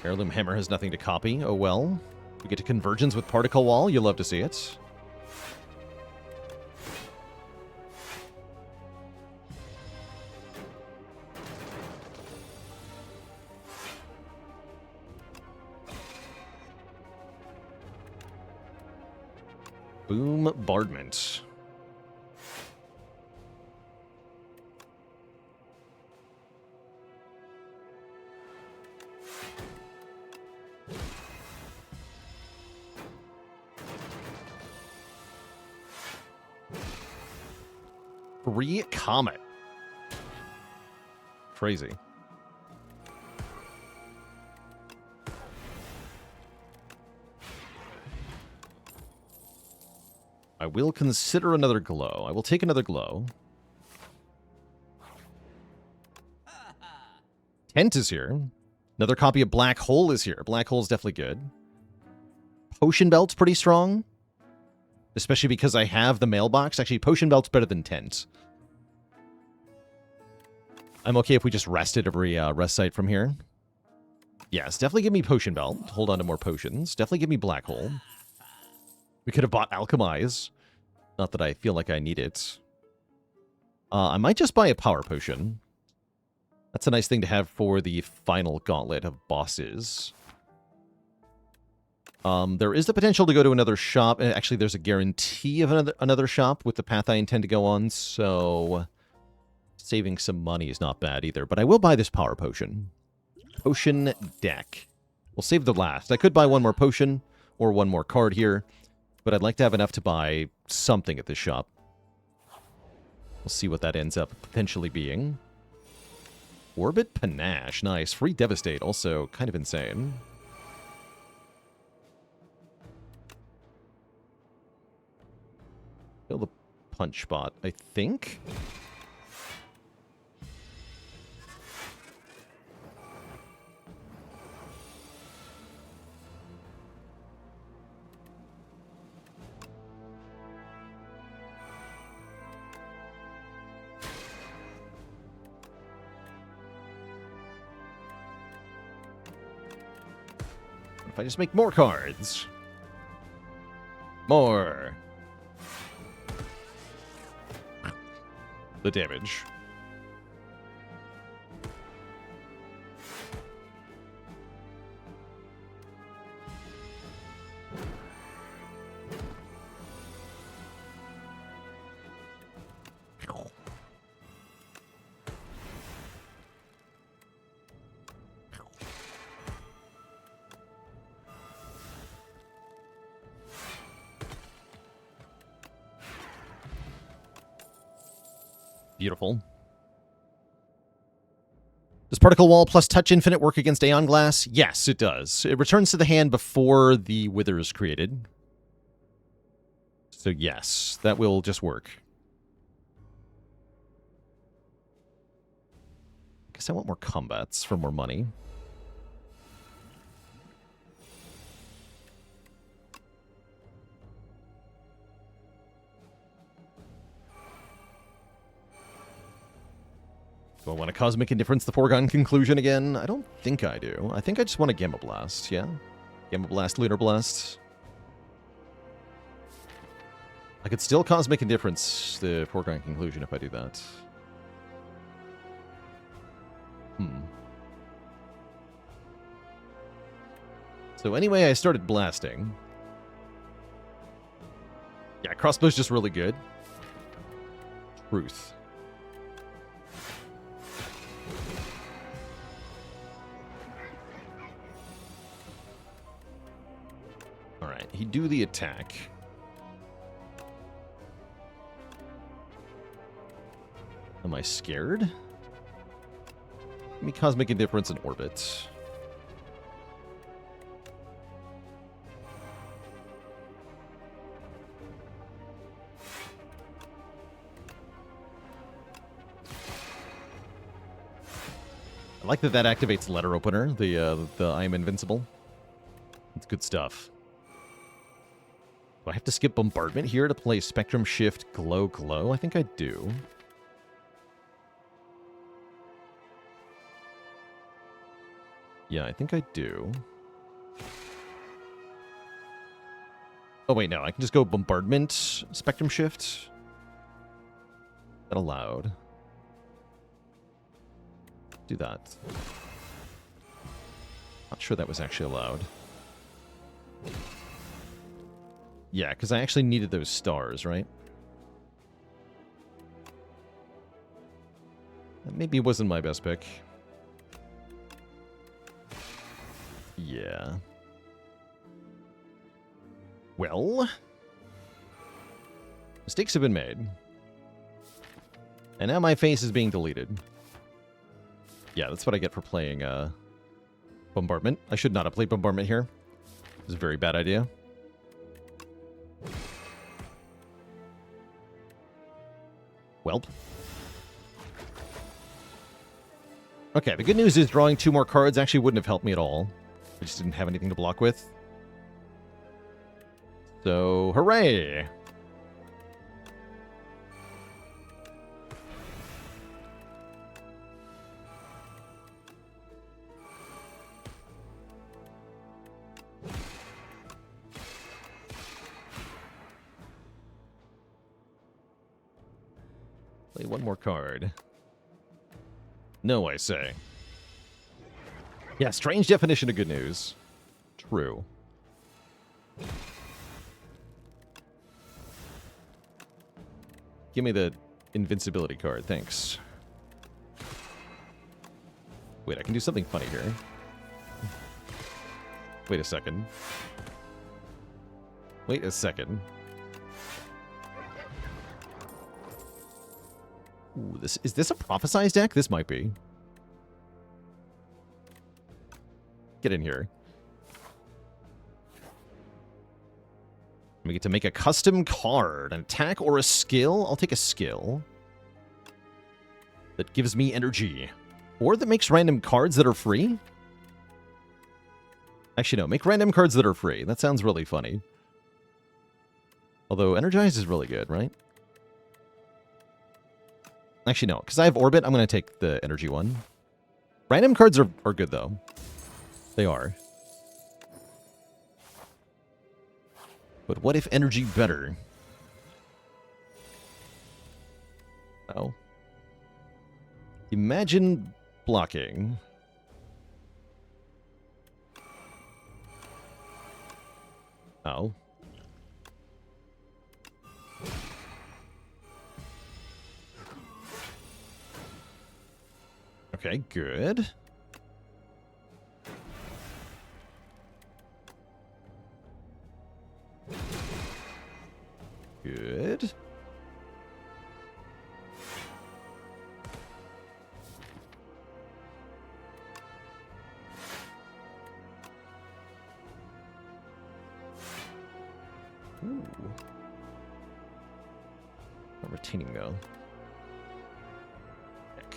Heirloom Hammer has nothing to copy. Oh well. We get to Convergence with Particle Wall. You'll love to see it. Bombardment. Free Comet. Crazy. I will consider another glow. I will take another glow. Tent is here. Another copy of Black Hole is here. Black Hole is definitely good. Potion Belt's pretty strong. Especially because I have the mailbox. Actually, Potion Belt's better than Tent. I'm okay if we just rest at every rest site from here. Yes, definitely give me Potion Belt. Hold on to more potions. Definitely give me Black Hole. We could have bought Alchemize. Not that I feel like I need it. I might just buy a Power Potion. That's a nice thing to have for the final gauntlet of bosses. There is the potential to go to another shop. Actually, there's a guarantee of another shop with the path I intend to go on, so saving some money is not bad either. But I will buy this power potion. Potion deck. We'll save the last. I could buy one more potion or one more card here, but I'd like to have enough to buy something at this shop. We'll see what that ends up potentially being. Orbit Panache. Nice. Free Devastate. Also kind of insane. Kill the punch bot, I think. If I just make more cards. More. The damage. Beautiful. Does Particle Wall plus Touch Infinite work against Aeon Glass? Yes, it does. It returns to the hand before the Wither is created. So yes, that will just work. Guess I want more combats for more money. Do I want a Cosmic Indifference, the foregone conclusion again? I don't think I do. I think I just want a Gamma Blast, yeah? Gamma Blast, Lunar Blast. I could still Cosmic Indifference, the foregone conclusion, if I do that. So anyway, I started blasting. Yeah, Crossbow's just really good. Truth. Alright, he'd do the attack. Am I scared? Give me Cosmic Indifference and Orbit. I like that activates Letter Opener, the I Am Invincible. It's good stuff. Do I have to skip Bombardment here to play Spectrum Shift Glow Glow? I think I do. Yeah, I think I do. Oh, wait, no. I can just go Bombardment, Spectrum Shift. That allowed. Do that. Not sure that was actually allowed. Yeah, because I actually needed those stars, right? That maybe wasn't my best pick. Yeah. Well, mistakes have been made. And now my face is being deleted. Yeah, that's what I get for playing Bombardment. I should not have played Bombardment here. It's a very bad idea. Welp. Okay, the good news is drawing 2 more cards actually wouldn't have helped me at all. I just didn't have anything to block with. So, hooray! Play one more card. No, I say. Yeah, strange definition of good news. True. Give me the invincibility card, thanks. Wait, I can do something funny here. Wait a second. Wait a second. Ooh, is this a prophesize deck? This might be. Get in here. We get to make a custom card, an attack or a skill. I'll take a skill. That gives me energy. Or that makes random cards that are free. Actually, no. Make random cards that are free. That sounds really funny. Although Energize is really good, right? Actually, no. Because I have Orbit, I'm going to take the energy one. Random cards are good, though. They are. But what if energy better? Oh. Imagine blocking. Oh. Okay, good. Good. Ooh. Not retaining, though. Heck.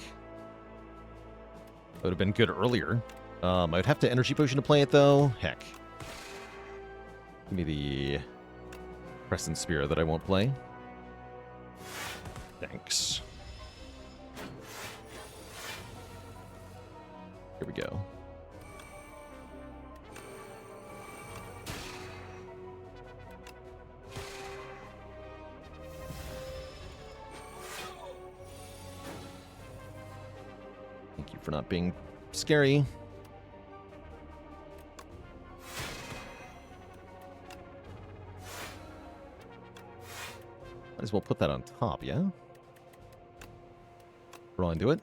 That would have been good earlier. I would have to Energy Potion to play it, though. Heck. Give me the Crescent Spear that I won't play. Thanks. Here we go. Thank you for not being scary. Might as well put that on top, yeah? Roll into it.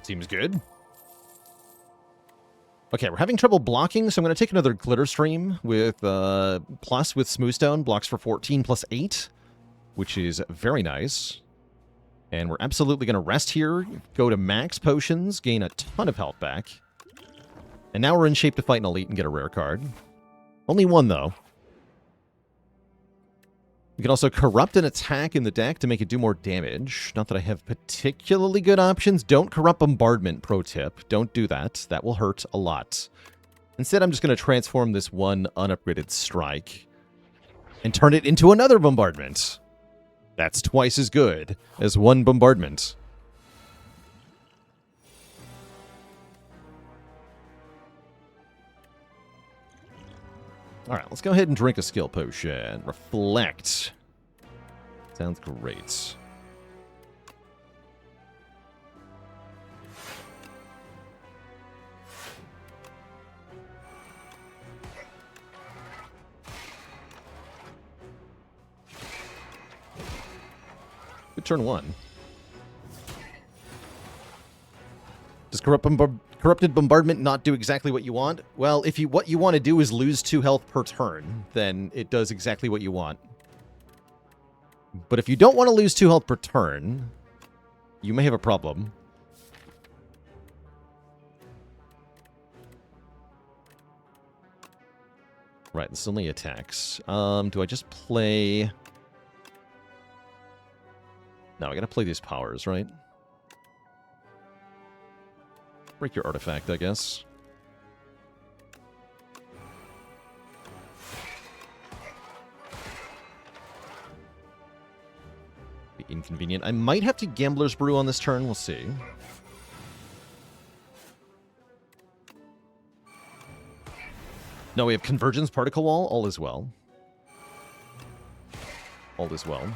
Seems good. Okay, we're having trouble blocking, so I'm going to take another Glitter Stream with plus with Smoothstone. Blocks for 14 plus 8, which is very nice. And we're absolutely going to rest here, go to max potions, gain a ton of health back. And now we're in shape to fight an elite and get a rare card. Only one, though. We can also corrupt an attack in the deck to make it do more damage. Not that I have particularly good options. Don't corrupt Bombardment, pro tip. Don't do that. That will hurt a lot. Instead, I'm just going to transform this one unupgraded strike and turn it into another Bombardment. That's twice as good as one Bombardment. Alright, let's go ahead and drink a skill potion. Reflect. Sounds great. Good turn one. Does Corrupted Bombardment not do exactly what you want? Well, if what you want to do is lose 2 health per turn, then it does exactly what you want. But if you don't want to lose 2 health per turn, you may have a problem. Right, this only attacks. Do I just play... No, I gotta play these powers, right? Break your artifact, I guess. Be inconvenient. I might have to Gambler's Brew on this turn. We'll see. No, we have Convergence Particle Wall. All is well. All is well.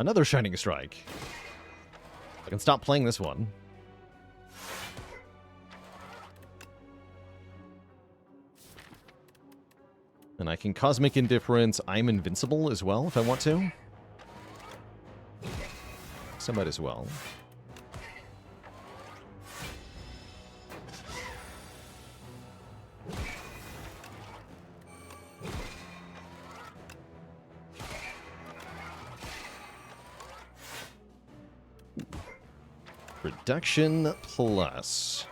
Another Shining Strike. I can stop playing this one. And I can Cosmic Indifference. I'm invincible as well if I want to. So might as well. Reduction plus.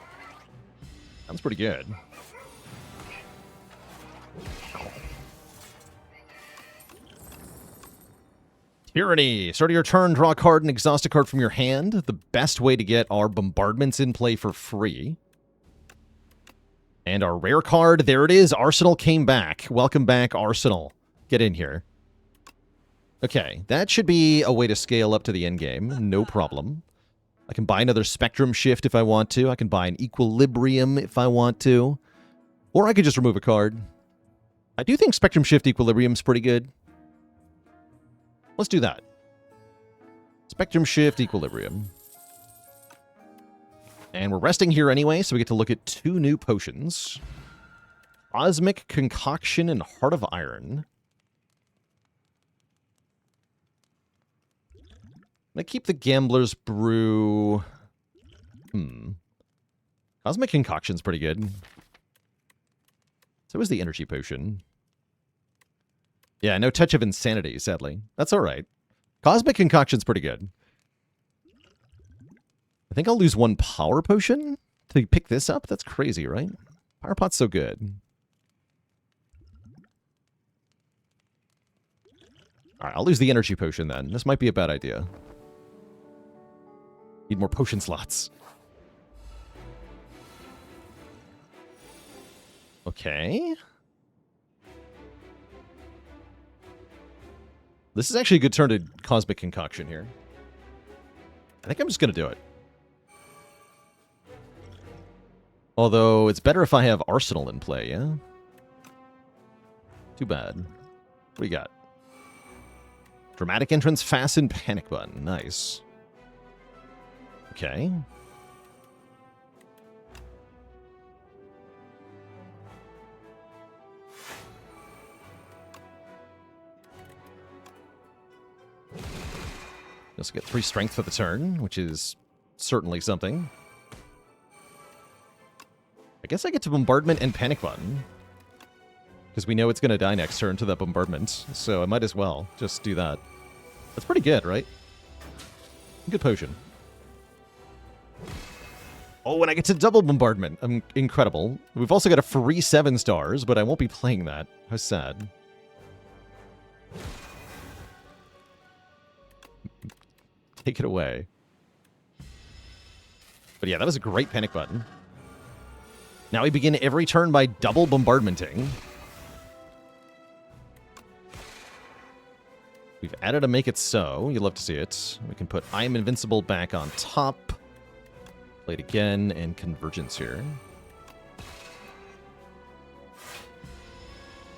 Sounds pretty good. Tyranny. Start of your turn, draw a card and exhaust a card from your hand. The best way to get our bombardments in play for free. And our rare card, there it is. Arsenal came back. Welcome back, Arsenal. Get in here. Okay, that should be a way to scale up to the end game. No problem. I can buy another Spectrum Shift if I want to. I can buy an Equilibrium if I want to. Or I could just remove a card. I do think Spectrum Shift Equilibrium's pretty good. Let's do that. Spectrum Shift Equilibrium. And we're resting here anyway, so we get to look at 2 new potions. Cosmic Concoction and Heart of Iron. I'm going to keep the Gambler's Brew. Cosmic Concoction's pretty good. So is the Energy Potion. Yeah, no Touch of Insanity, sadly. That's all right. Cosmic Concoction's pretty good. I think I'll lose 1 Power Potion to pick this up. That's crazy, right? Power Pot's so good. All right, I'll lose the Energy Potion then. This might be a bad idea. Need more potion slots. Okay. This is actually a good turn to Cosmic Concoction here. I think I'm just going to do it. Although, it's better if I have Arsenal in play, yeah? Too bad. What do you got? Dramatic Entrance, Fasten, Panic Button. Nice. Okay. You also get 3 strength for the turn, which is certainly something. I guess I get to Bombardment and Panic Button. Because we know it's going to die next turn to that Bombardment, so I might as well just do that. That's pretty good, right? Good potion. Oh, and I get to double Bombardment. Incredible. We've also got a free 7 stars, but I won't be playing that. How sad. Take it away. But yeah, that was a great Panic Button. Now we begin every turn by double bombardmenting. We've added a Make It So. You'll love to see it. We can put I Am Invincible back on top. Play it again, and Convergence here.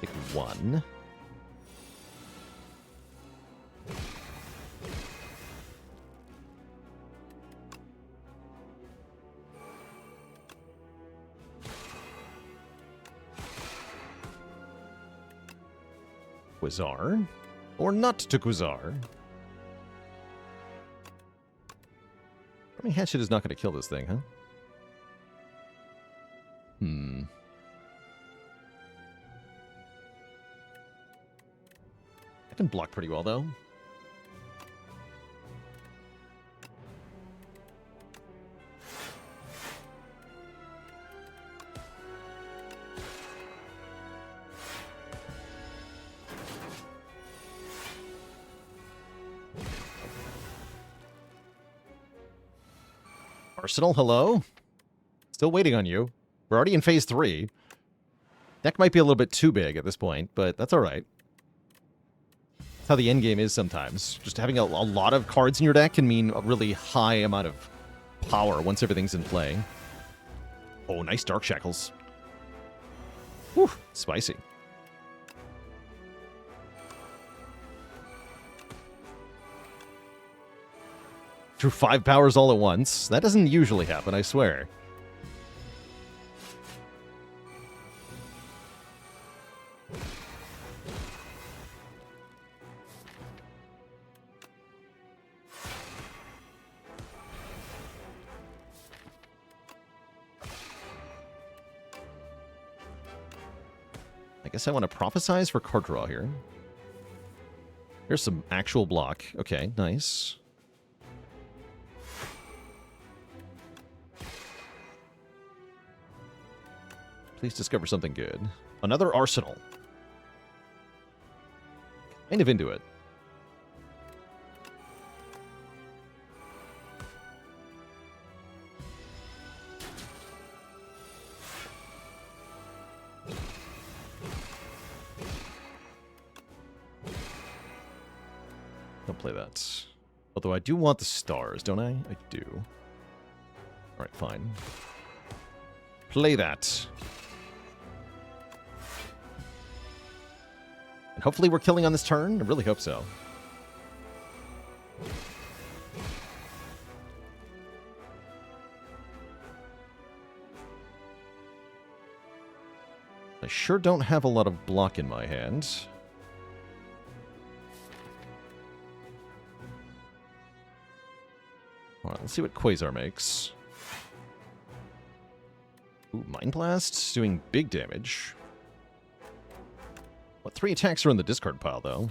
Pick 1. Quasar. Or not to Quasar. Burning Hatchet is not going to kill this thing, huh? I can block pretty well, though. Arsenal, hello? Still waiting on you. We're already in phase 3. Deck might be a little bit too big at this point, but that's alright. That's how the endgame is sometimes. Just having a lot of cards in your deck can mean a really high amount of power once everything's in play. Oh, nice Dark Shackles. Whew, spicy. Drew 5 powers all at once. That doesn't usually happen, I swear. I guess I want to prophesize for card draw here. Here's some actual block. Okay, nice. Please discover something good. Another arsenal. Kind of into it. Don't play that. Although I do want the stars, don't I? I do. Alright, fine. Play that. And hopefully we're killing on this turn. I really hope so. I sure don't have a lot of block in my hand. Alright, let's see what Quasar makes. Ooh, Mind Blast, doing big damage. What, 3 attacks are in the discard pile, though?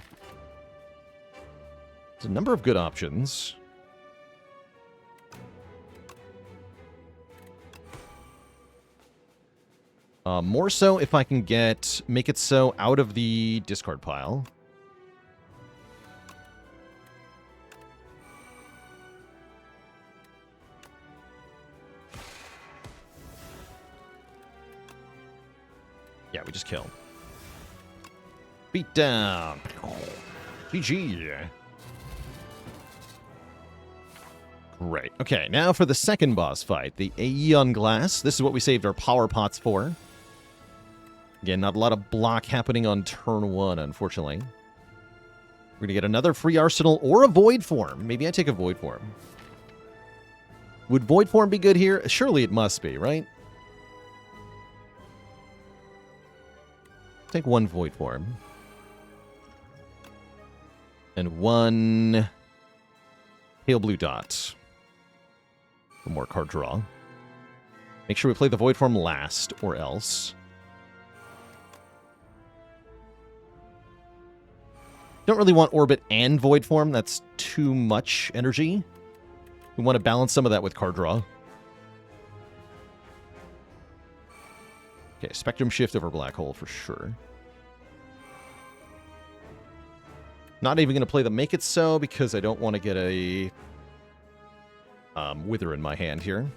There's a number of good options. More so if I can make it so out of the discard pile. Yeah, we just kill. Beat down. GG. Great. Okay, now for the second boss fight, the Aeon Glass. This is what we saved our power pots for. Again, not a lot of block happening on turn 1, unfortunately. We're going to get another free arsenal or a void form. Maybe I take a void form. Would void form be good here? Surely it must be, right? Take 1 void form. And 1 pale blue dot. For more card draw. Make sure we play the void form last, or else. Don't really want Orbit and Void Form. That's too much energy. We want to balance some of that with card draw. Okay, Spectrum Shift over Black Hole for sure. Not even going to play the Make It So because I don't want to get a Wither in my hand here.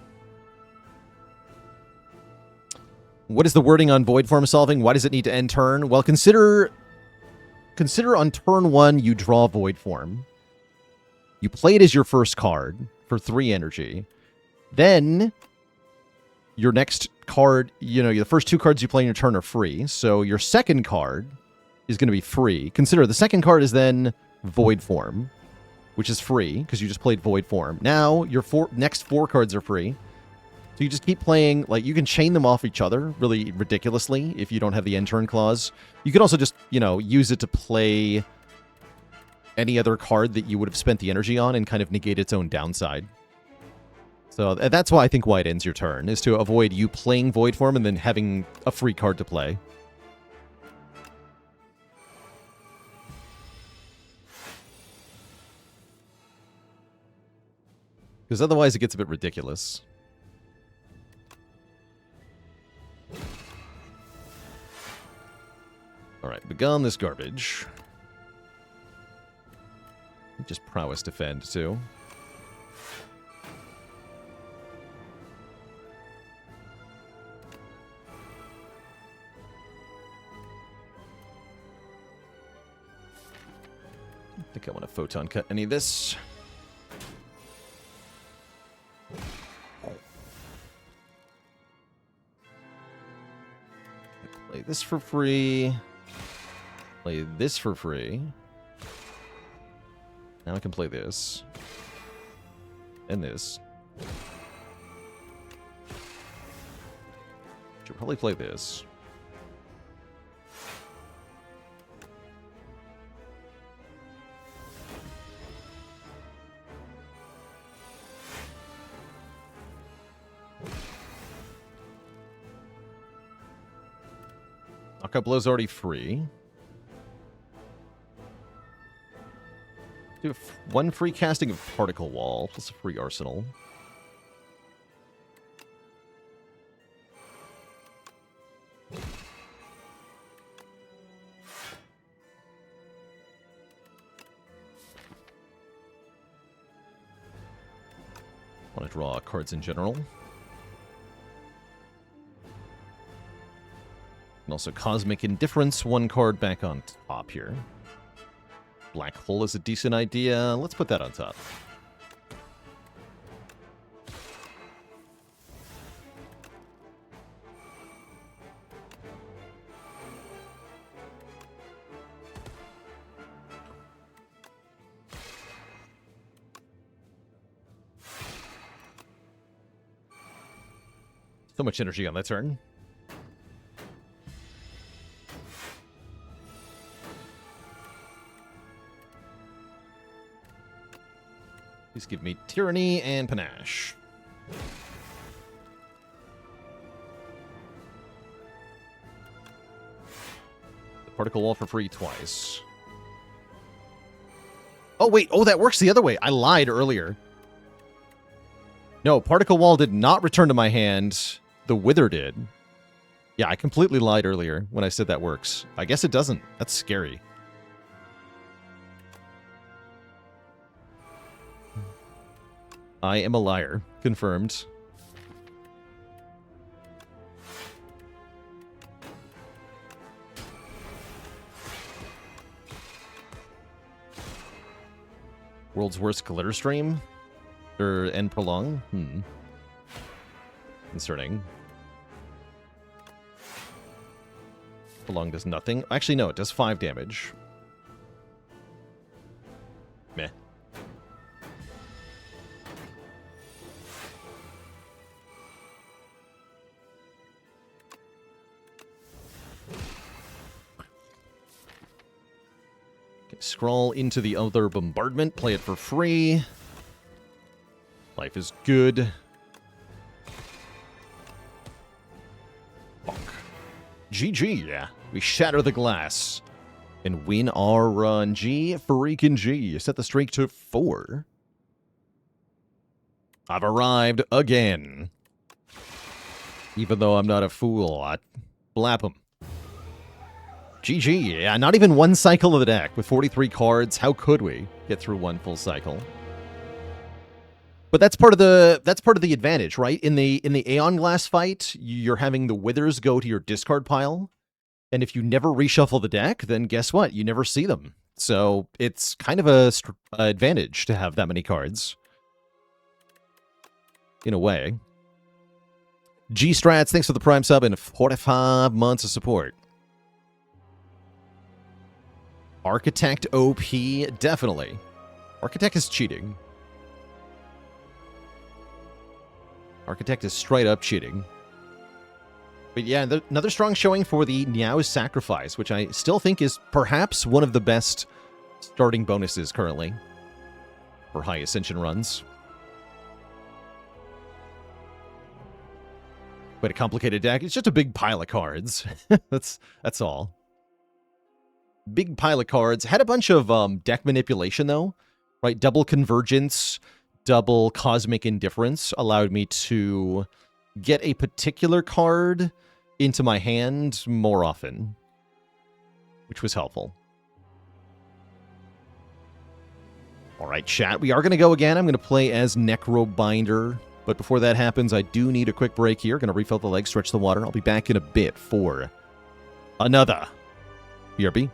What is the wording on Void Form solving? Why does it need to end turn? Well, consider on turn 1 you draw Void Form. You play it as your first card for 3 energy. Then your next card, the first 2 cards you play in your turn are free. So your second card is going to be free. Consider the second card is then Void Form, which is free because you just played Void Form. Now your next 4 cards are free. So you just keep playing, you can chain them off each other really ridiculously if you don't have the end turn clause. You could also just, use it to play any other card that you would have spent the energy on and kind of negate its own downside. So that's why I think why it ends your turn, is to avoid you playing Void Form and then having a free card to play. Because otherwise it gets a bit ridiculous. Alright, begone this garbage. Just prowess defend, too. I think I want to photon cut any of this. Play this for free. Play this for free. Now I can play this. And this. Should probably play this. Knockout Blow's already free. Do one free casting of Particle Wall, plus a free Arsenal. Want to draw cards in general. And also Cosmic Indifference, one card back on top here. Black Hole is a decent idea. Let's put that on top. So much energy on that turn. Please give me Tyranny and Panache. The Particle Wall for free twice. Oh, wait. Oh, that works the other way. I lied earlier. No, Particle Wall did not return to my hand. The Wither did. Yeah, I completely lied earlier when I said that works. I guess it doesn't. That's scary. I am a liar. Confirmed. World's Worst Glitter Stream? And Prolong? Concerning. Prolong does nothing. Actually, no, it does 5 damage. Meh. Scroll into the other bombardment, play it for free. Life is good. Bonk. GG, yeah. We shatter the glass and win our run. G freaking G. Set the streak to 4. I've arrived again. Even though I'm not a fool, I blap 'em. GG, yeah, not even one cycle of the deck. With 43 cards, how could we get through one full cycle? But that's part of the advantage, right? In the Aeon Glass fight, you're having the Withers go to your discard pile. And if you never reshuffle the deck, then guess what? You never see them. So it's kind of a advantage to have that many cards. In a way. G-Strats, thanks for the Prime sub and 45 months of support. Architect OP, definitely. Architect is cheating. Architect is straight up cheating. But yeah, another strong showing for the Niao's Sacrifice, which I still think is perhaps one of the best starting bonuses currently for high Ascension runs. Quite a complicated deck. It's just a big pile of cards. That's all. Big pile of cards. Had a bunch of deck manipulation, though. Right? Double Convergence, double Cosmic Indifference allowed me to get a particular card into my hand more often, which was helpful. All right, chat. We are going to go again. I'm going to play as Necrobinder. But before that happens, I do need a quick break here. Going to refill the legs, stretch the water. I'll be back in a bit for another BRB.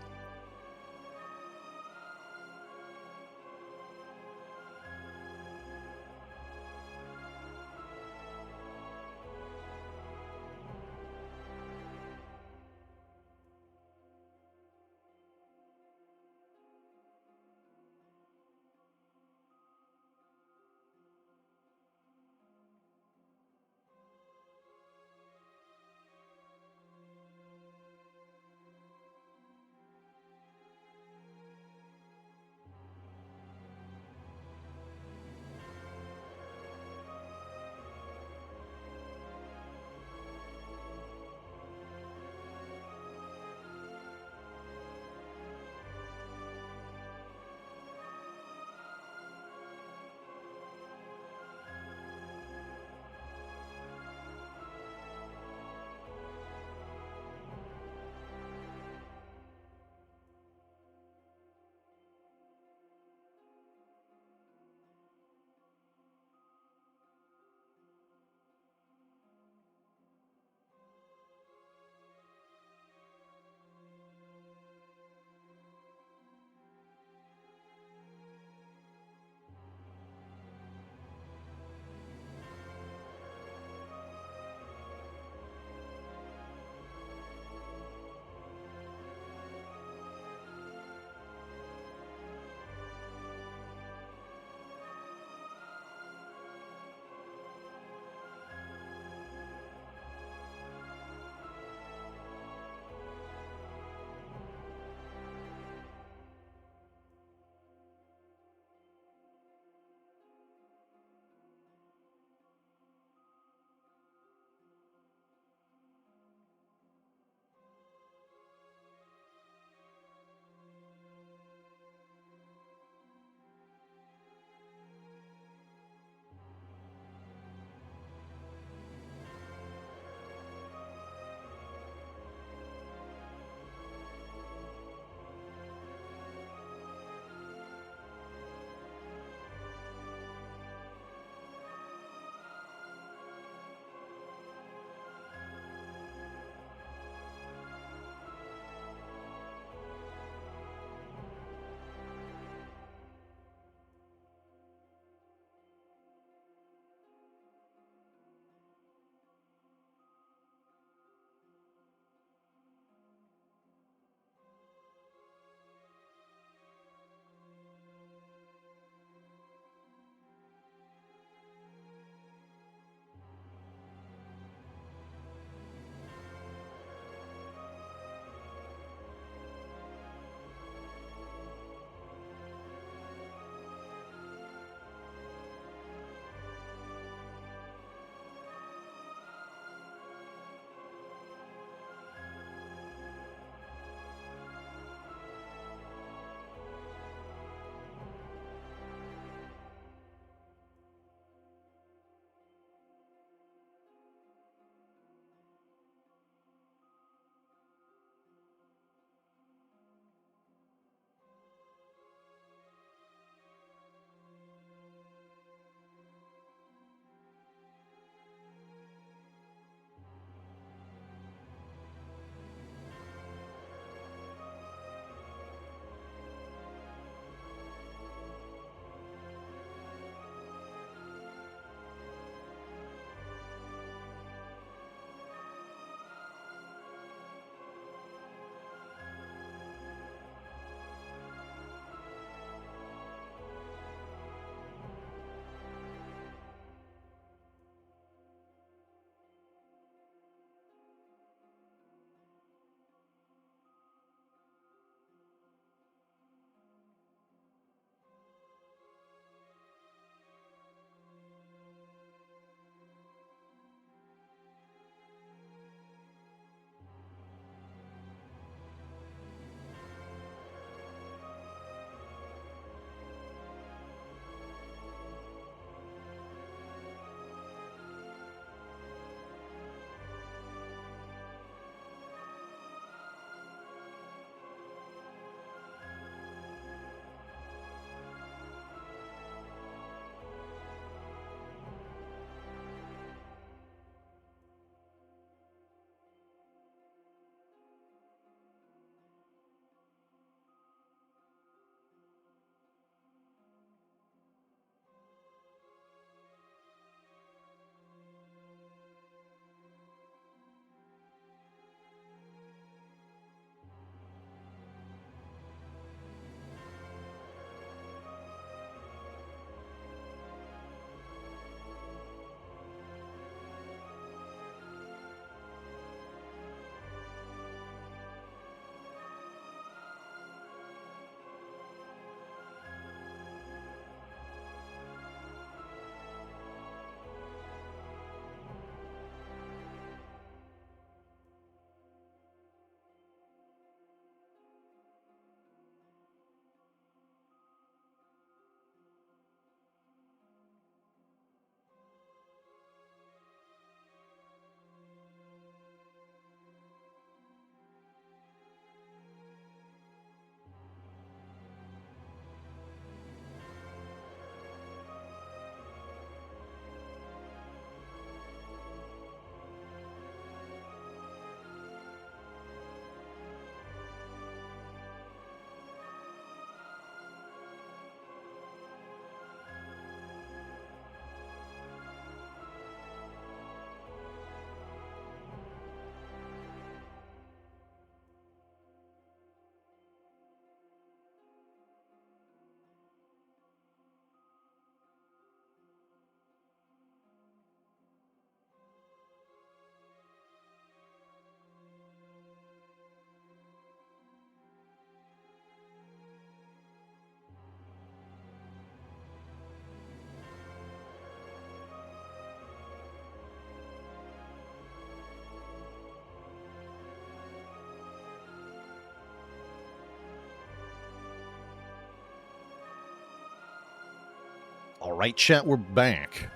All right, chat, we're back.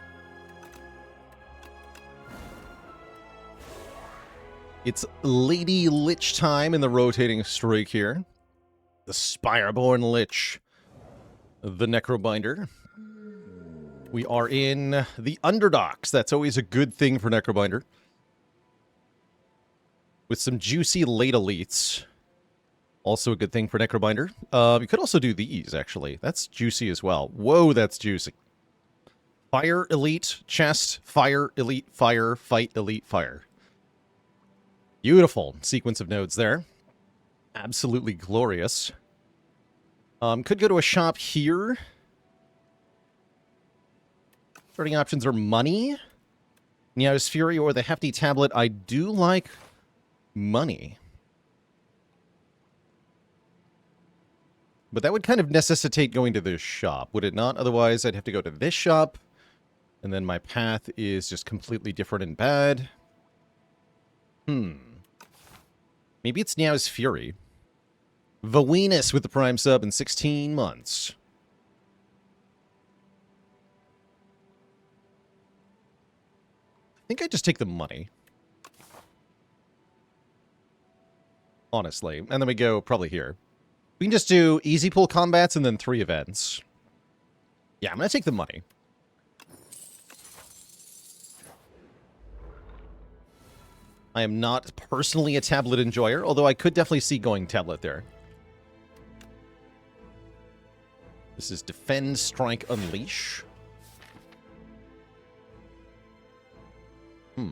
It's Lady Lich time in the rotating streak here. The Spireborn Lich, the Necrobinder. We are in the Underdogs. That's always a good thing for Necrobinder. With some juicy late elites. Also a good thing for Necrobinder. You could also do these, actually. That's juicy as well. Whoa, that's juicy. Fire, elite, chest, fire, elite, fire, fight, elite, fire. Beautiful sequence of nodes there. Absolutely glorious. Could go to a shop here. Starting options are money, Niao's Fury, or the Hefty Tablet. I do like money. But that would kind of necessitate going to this shop, would it not? Otherwise, I'd have to go to this shop, and then my path is just completely different and bad. Maybe it's Niao's Fury. Vawenus with the Prime sub in 16 months. I think I just take the money. Honestly. And then we go probably here. We can just do easy pull combats and then 3 events. Yeah, I'm going to take the money. I am not personally a tablet enjoyer, although I could definitely see going tablet there. This is Defend, Strike, Unleash. If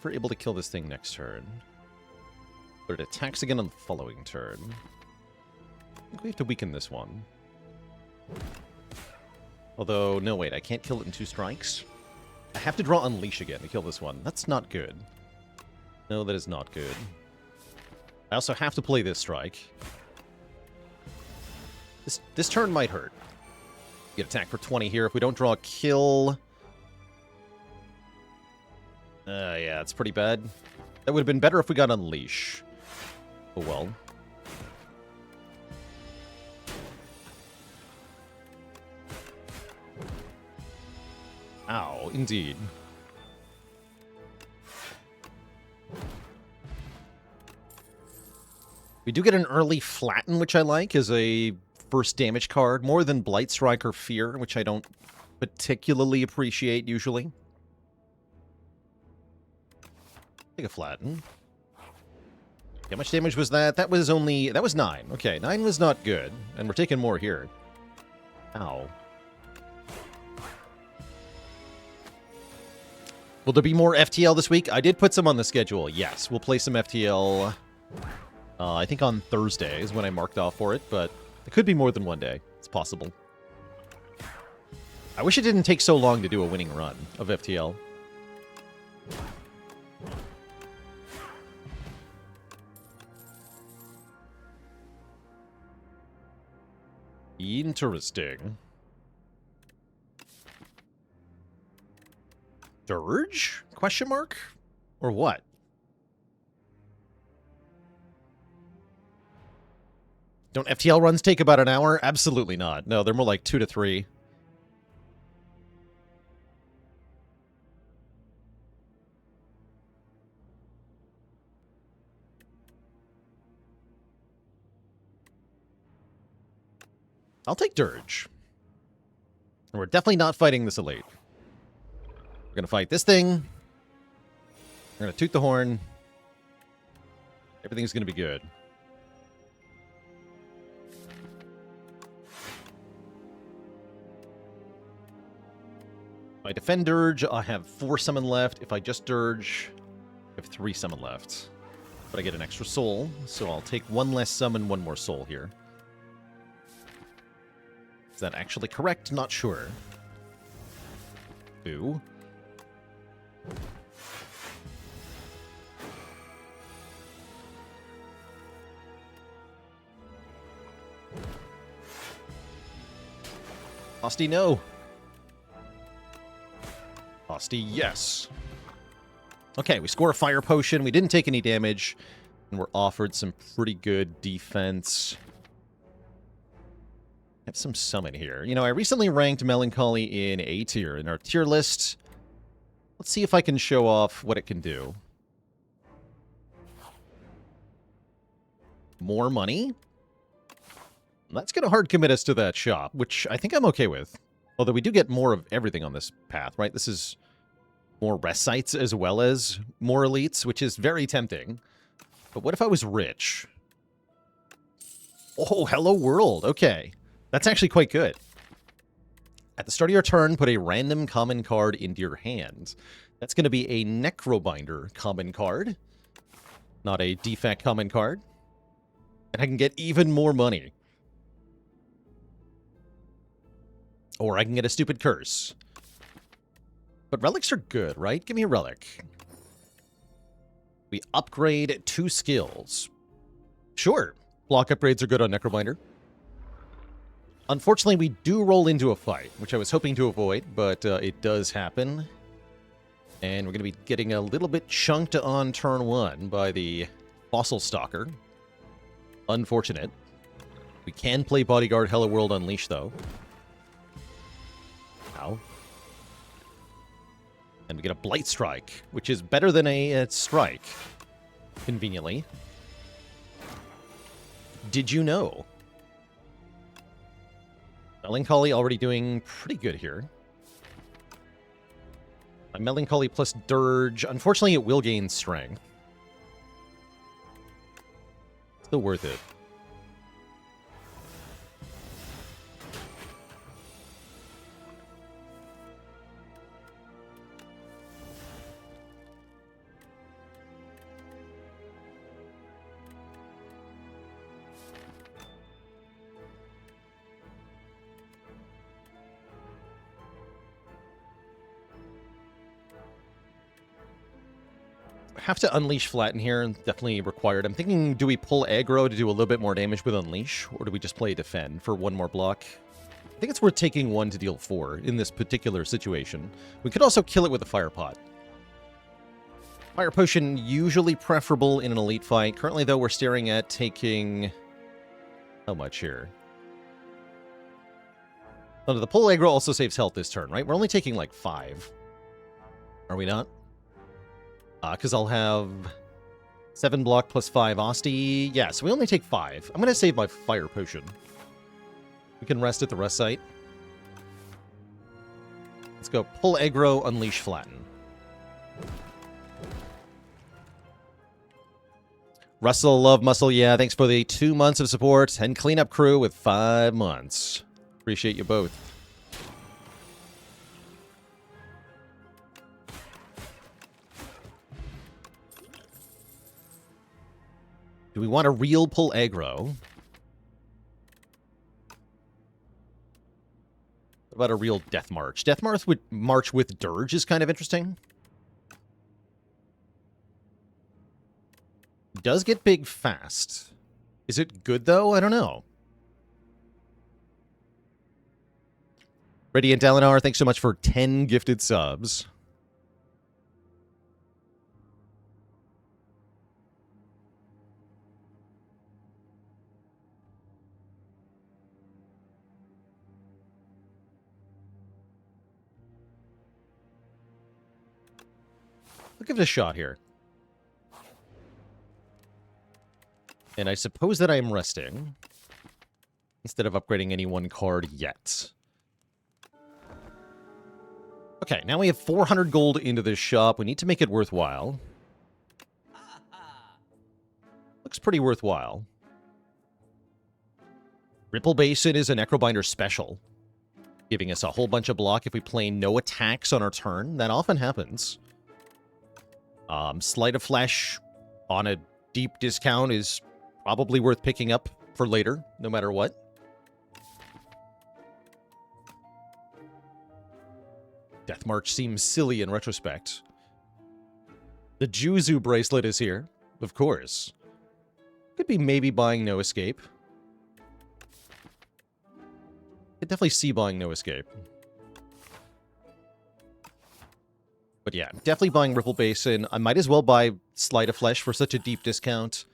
we're able to kill this thing next turn. But it attacks again on the following turn. I think we have to weaken this one. Although, no, wait, I can't kill it in 2 strikes. I have to draw Unleash again to kill this one. That's not good. No, that is not good. I also have to play this strike. This turn might hurt. Get attack for 20 here. If we don't draw a kill... yeah, it's pretty bad. That would have been better if we got Unleash. Oh well. Ow, indeed. We do get an early Flatten, which I like, as a first damage card, more than Blight Strike or Fear, which I don't particularly appreciate usually. Take a Flatten. How much damage was that? That was 9. Okay, 9 was not good, and we're taking more here. Ow. Will there be more FTL this week? I did put some on the schedule, yes. We'll play some FTL, I think on Thursday is when I marked off for it, but it could be more than one day. It's possible. I wish it didn't take so long to do a winning run of FTL. Interesting. Dirge? Question mark? Or what? Don't FTL runs take about an hour? Absolutely not. No, they're more like 2 to 3. I'll take Dirge. And we're definitely not fighting this elite. We're going to fight this thing. We're going to toot the horn. Everything's going to be good. If I defend Dirge, I have 4 summon left. If I just Dirge, I have 3 summon left. But I get an extra soul, so I'll take 1 less summon, 1 more soul here. Is that actually correct? Not sure. Ooh. Hosty, no. Hosty, yes. Okay, we score a fire potion. We didn't take any damage. And we're offered some pretty good defense. Have some summon here. You know, I recently ranked Melancholy in A tier in our tier list. Let's see if I can show off what it can do. More money? That's going to hard commit us to that shop, which I think I'm okay with. Although we do get more of everything on this path, right? This is more rest sites as well as more elites, which is very tempting. But what if I was rich? Oh, hello world. Okay. That's actually quite good. At the start of your turn, put a random common card into your hand. That's going to be a Necrobinder common card, not a defect common card. And I can get even more money. Or I can get a stupid curse. But relics are good, right? Give me a relic. We upgrade 2 skills. Sure. Block upgrades are good on Necrobinder. Unfortunately, we do roll into a fight, which I was hoping to avoid, but it does happen. And we're going to be getting a little bit chunked on turn 1 by the Fossil Stalker. Unfortunate. We can play Bodyguard Hello World Unleash, though. Ow. And we get a Blight Strike, which is better than a strike, conveniently. Did you know? Melancholy already doing pretty good here. My Melancholy plus Dirge. Unfortunately, it will gain strength. Still worth it. Have to Unleash Flatten here, definitely required. I'm thinking, do we pull aggro to do a little bit more damage with Unleash, or do we just play Defend for 1 more block? I think it's worth taking 1 to deal 4 in this particular situation. We could also kill it with a Fire Pot. Fire Potion, usually preferable in an elite fight. Currently, though, we're staring at taking... How much here? Oh, the pull aggro also saves health this turn, right? We're only taking like 5. Are we not? Because I'll have 7 block plus 5 Asti. Yeah, so we only take 5. I'm going to save my Fire Potion. We can rest at the rest site. Let's go pull aggro, Unleash Flatten. Russell, Love Muscle, yeah, thanks for the 2 months of support. And Cleanup Crew with 5 months. Appreciate you both. Do we want a real pull aggro? What about a real Death March? Death March with Dirge is kind of interesting. Does get big fast. Is it good, though? I don't know. Radiant Dalinar, thanks so much for 10 gifted subs. I'll give it a shot here. And I suppose that I am resting instead of upgrading any one card yet. Okay, now we have 400 gold into this shop. We need to make it worthwhile. Looks pretty worthwhile. Ripple Basin is a Necrobinder special, giving us a whole bunch of block if we play no attacks on our turn. That often happens. Sleight of Flesh on a deep discount is probably worth picking up for later, no matter what. Death March seems silly in retrospect. The Juzu bracelet is here, of course. Could be maybe buying No Escape. Could definitely see buying No Escape. But yeah, definitely buying Ripple Basin. I might as well buy Sleight of Flesh for such a deep discount.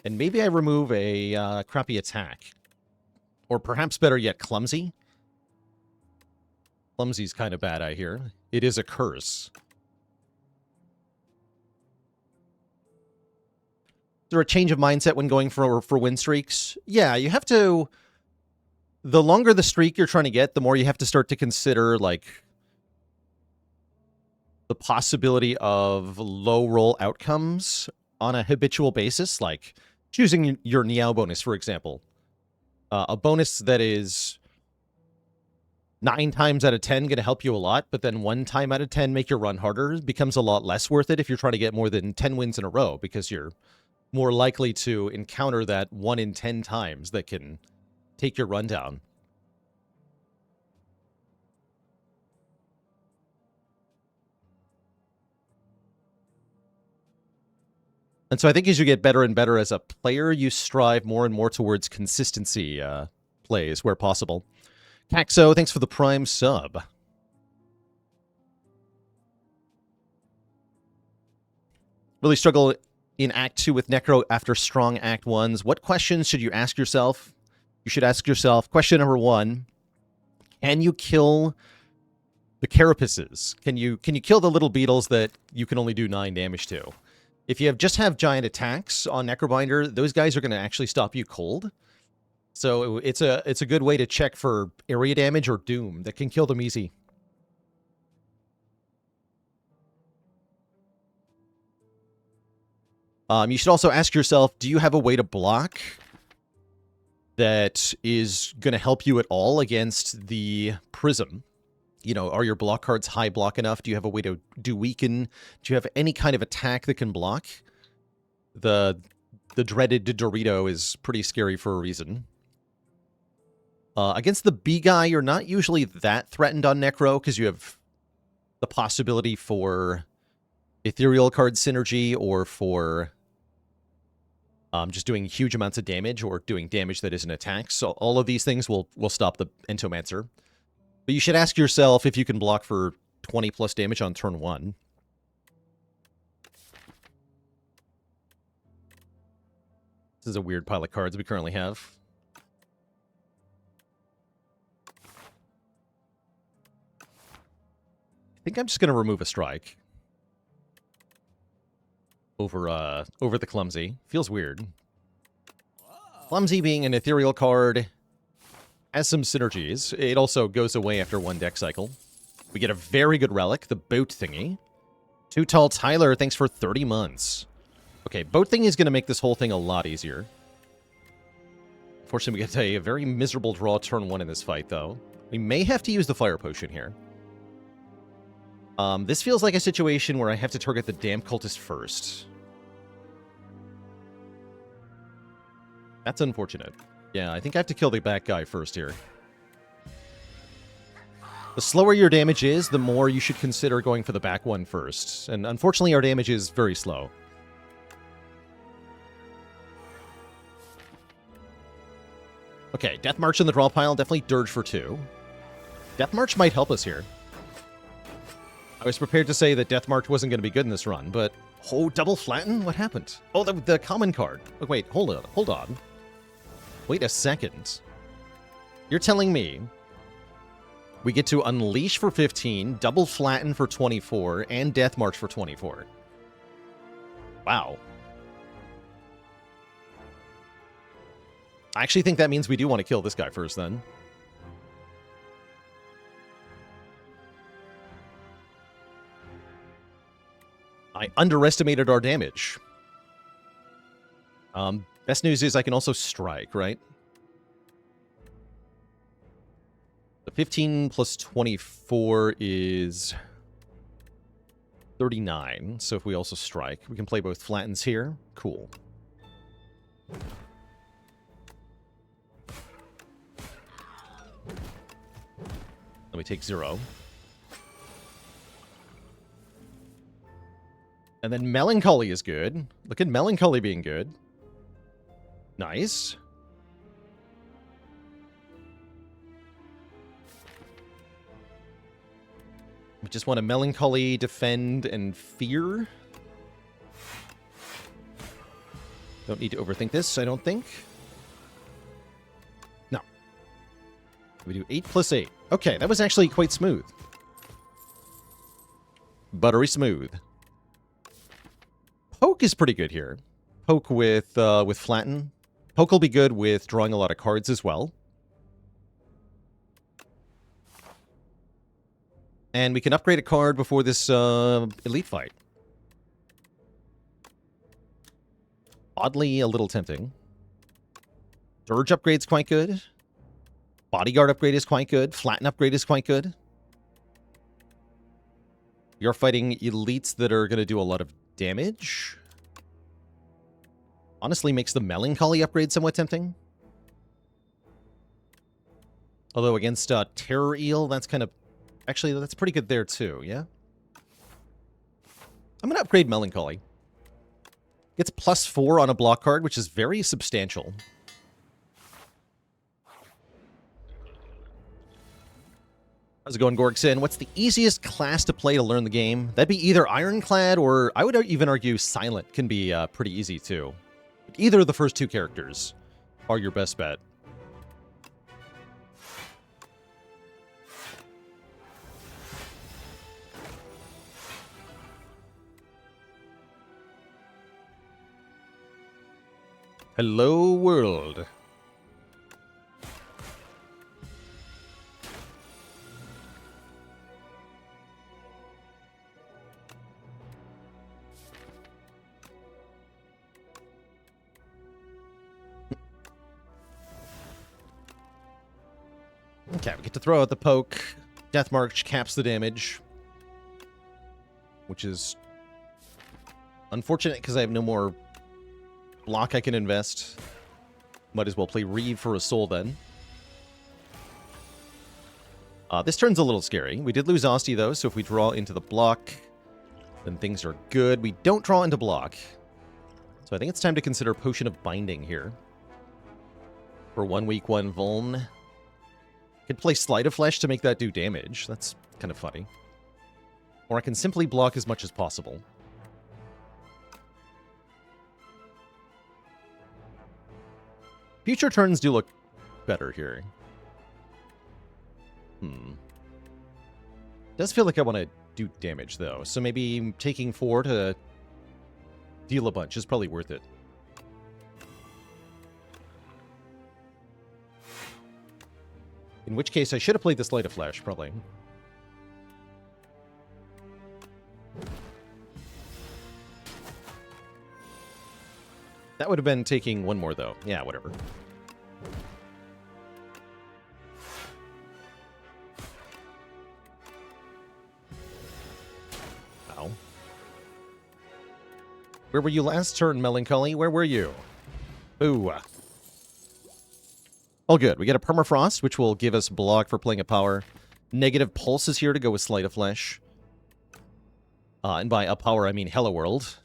And maybe I remove a crappy attack. Or perhaps better yet, Clumsy. Clumsy's kind of bad, I hear. It is a curse. Is there a change of mindset when going for win streaks? Yeah, you have to... The longer the streak you're trying to get, the more you have to start to consider, like, the possibility of low roll outcomes on a habitual basis, like choosing your Niao bonus, for example. A bonus that is 9 times out of 10 going to help you a lot, but then 1 time out of 10 make your run harder becomes a lot less worth it if you're trying to get more than 10 wins in a row, because you're more likely to encounter that 1 in 10 times that can take your run down. And so I think as you get better and better as a player, you strive more and more towards consistency plays where possible. Caxo, thanks for the Prime sub. Really struggle in Act 2 with Necro after strong Act 1s. What questions should you ask yourself? You should ask yourself, question number 1, can you kill the carapaces? Can you kill the little beetles that you can only do 9 damage to? If you just have giant attacks on Necrobinder, those guys are going to actually stop you cold. So it's a good way to check for area damage or doom that can kill them easy. You should also ask yourself, do you have a way to block that is going to help you at all against the Prism? You know, are your block cards high block enough? Do you have a way to do weaken? Do you have any kind of attack that can block? The dreaded Dorito is pretty scary for a reason. Against the B guy, you're not usually that threatened on Necro because you have the possibility for ethereal card synergy or for just doing huge amounts of damage or doing damage that isn't attack. So all of these things will stop the Entomancer. But you should ask yourself if you can block for 20 plus damage on turn 1. This is a weird pile of cards we currently have. I think I'm just going to remove a strike over the Clumsy. Feels weird. Clumsy being an ethereal card has some synergies. It also goes away after 1 deck cycle. We get a very good relic, the boat thingy. Too Tall Tyler, thanks for 30 months. Okay, boat thingy is going to make this whole thing a lot easier. Unfortunately, we get a very miserable draw turn 1 in this fight, though. We may have to use the Fire Potion here. This feels like a situation where I have to target the Damp Cultist first. That's unfortunate. Yeah, I think I have to kill the back guy first here. The slower your damage is, the more you should consider going for the back one first. And unfortunately, our damage is very slow. Okay, Death March in the draw pile, definitely Dirge for 2. Death March might help us here. I was prepared to say that Death March wasn't going to be good in this run, but... Oh, double flatten? What happened? Oh, the common card. Oh, wait, hold on. Wait a second. You're telling me we get to Unleash for 15, double flatten for 24, and Death March for 24. Wow. I actually think that means we do want to kill this guy first, then. I underestimated our damage. Best news is I can also strike, right? The 15 plus 24 is 39. So if we also strike, we can play both flattens here. Cool. Let me take 0. And then Melancholy is good. Look at Melancholy being good. Nice. We just want to Melancholy, Defend, and Fear. Don't need to overthink this, I don't think. No. We do 8 plus 8. Okay, that was actually quite smooth. Buttery smooth. Poke is pretty good here. Poke with flatten. Poke will be good with drawing a lot of cards as well. And we can upgrade a card before this elite fight. Oddly, a little tempting. Dirge upgrade's quite good. Bodyguard upgrade is quite good. Flatten upgrade is quite good. You're fighting elites that are going to do a lot of damage. Honestly, makes the Melancholy upgrade somewhat tempting. Although against Terror Eel, that's kind of... Actually, that's pretty good there too, yeah? I'm going to upgrade Melancholy. Gets +4 on a block card, which is very substantial. How's it going, Gorgson? What's the easiest class to play to learn the game? That'd be either Ironclad or I would even argue Silent can be pretty easy too. Either of the first two characters are your best bet. Hello, world. Okay, we get to throw out the poke. Death March caps the damage. Which is unfortunate because I have no more block I can invest. Might as well play Reeve for a soul then. This turn's a little scary. We did lose Asti though, so if we draw into the block, then things are good. We don't draw into block. So I think it's time to consider Potion of Binding here. For 1 week, 1 Vuln. Could play Sleight of Flesh to make that do damage. That's kind of funny. Or I can simply block as much as possible. Future turns do look better here. Does feel like I want to do damage, though. So maybe taking 4 to deal a bunch is probably worth it. In which case, I should have played the Sleight of Flesh, probably. That would have been taking 1 more, though. Yeah, whatever. Ow. Where were you last turn, Melancholy? Where were you? Ooh. All good. We get a Permafrost, which will give us block for playing a power. Negative Pulse is here to go with Sleight of Flesh. And by a power, I mean Hello World.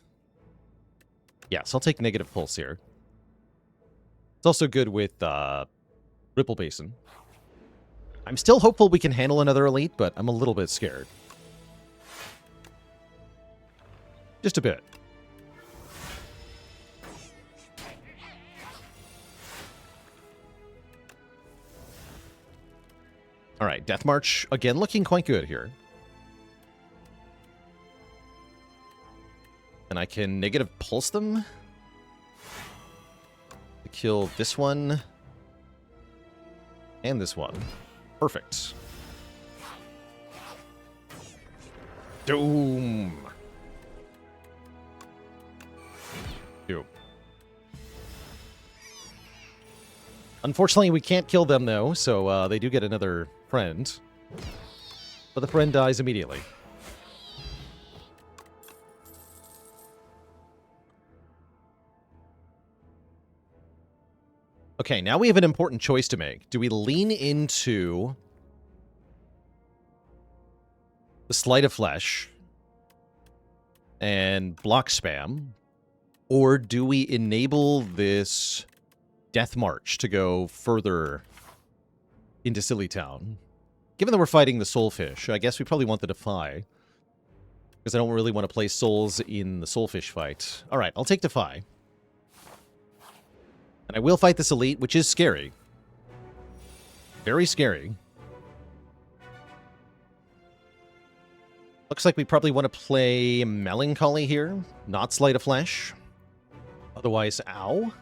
Yes, I'll take Negative Pulse here. It's also good with Ripple Basin. I'm still hopeful we can handle another Elite, but I'm a little bit scared. Just a bit. All right, Death March, again, looking quite good here. And I can Negative Pulse them to kill this one and this one. Perfect. Doom. Doom. Unfortunately, we can't kill them, though, so they do get another friend. But the friend dies immediately. Okay, now we have an important choice to make. Do we lean into the Sleight of Flesh and block spam? Or do we enable this Death March to go further into Silly Town? Given that we're fighting the Soulfish, I guess we probably want the Defy. Because I don't really want to play Souls in the Soulfish fight. Alright, I'll take Defy. And I will fight this Elite, which is scary. Very scary. Looks like we probably want to play Melancholy here, not Sleight of Flesh. Otherwise, ow.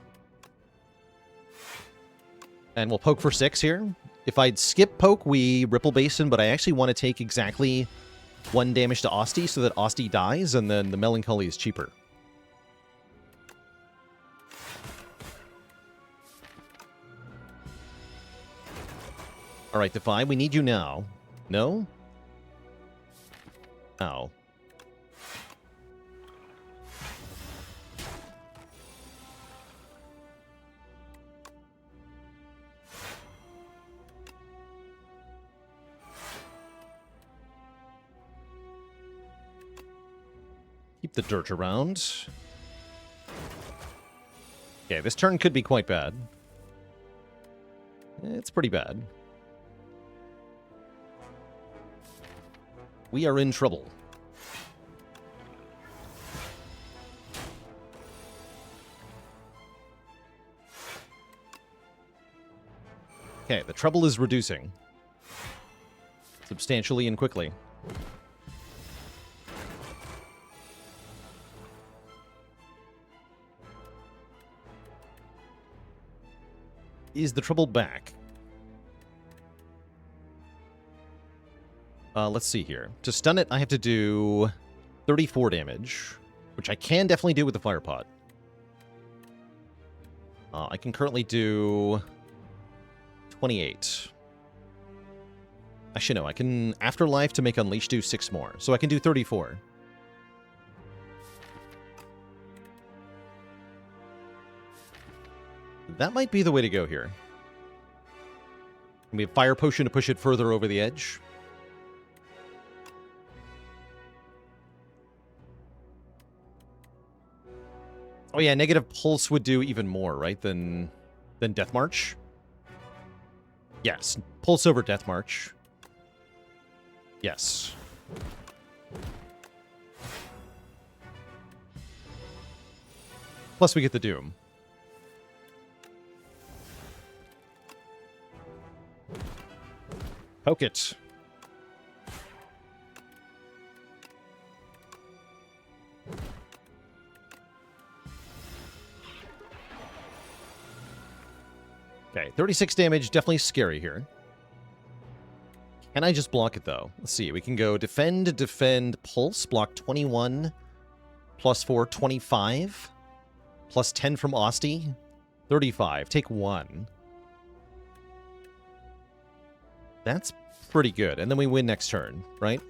And we'll poke for 6 here. If I'd skip poke, we Ripple Basin, but I actually want to take exactly 1 damage to Osti so that Osti dies, and then the Melancholy is cheaper. Alright, Defy, we need you now. No? Ow. Keep the dirt around. Okay, this turn could be quite bad. It's pretty bad. We are in trouble. Okay, the trouble is reducing. Substantially and quickly. Is the trouble back? Let's see here. To stun it, I have to do 34 damage, which I can definitely do with the Fire Pot. I can currently do 28. Actually, no, I can Afterlife to make Unleash do 6 more, so I can do 34. That might be the way to go here. We have Fire Potion to push it further over the edge. Oh yeah, negative pulse would do even more, right, than Death March? Yes, pulse over Death March. Yes. Plus we get the Doom. Poke it. Okay, 36 damage, definitely scary here. Can I just block it, though? Let's see, we can go defend, defend, pulse, block 21, plus 4, 25, plus 10 from Osti, 35, take 1. That's pretty good, and then we win next turn, right?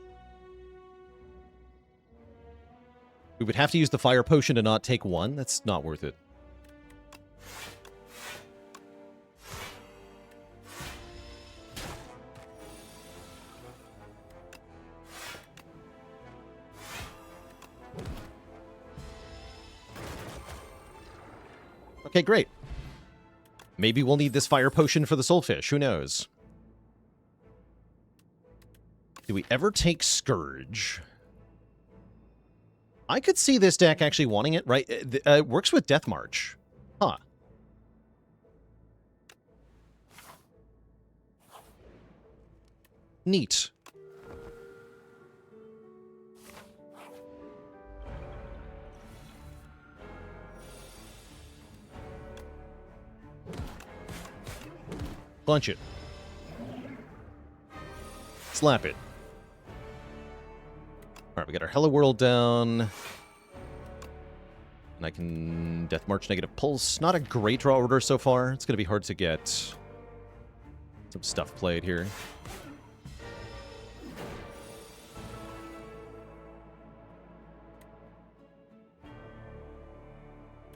We would have to use the Fire Potion to not take 1, that's not worth it. Okay, great. Maybe we'll need this Fire Potion for the Soulfish. Who knows? Do we ever take Scourge? I could see this deck actually wanting it, right? It works with Death March. Huh. Neat. Punch it. Slap it. Alright, we got our Hello World down. And I can Death March negative pulse. Not a great draw order so far. It's going to be hard to get some stuff played here.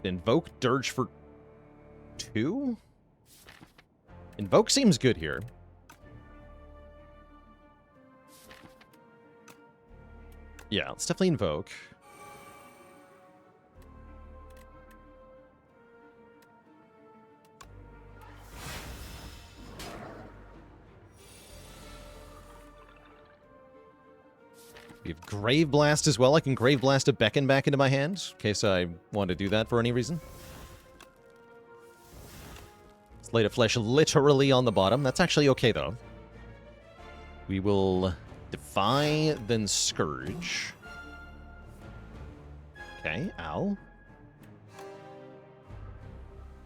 Invoke Dirge for 2? Invoke seems good here. Yeah, let's definitely Invoke. We have Grave Blast as well. I can Grave Blast a Beckon back into my hand, in case I want to do that for any reason. Slate of Flesh literally on the bottom. That's actually okay, though. We will Defy, then Scourge. Okay, ow.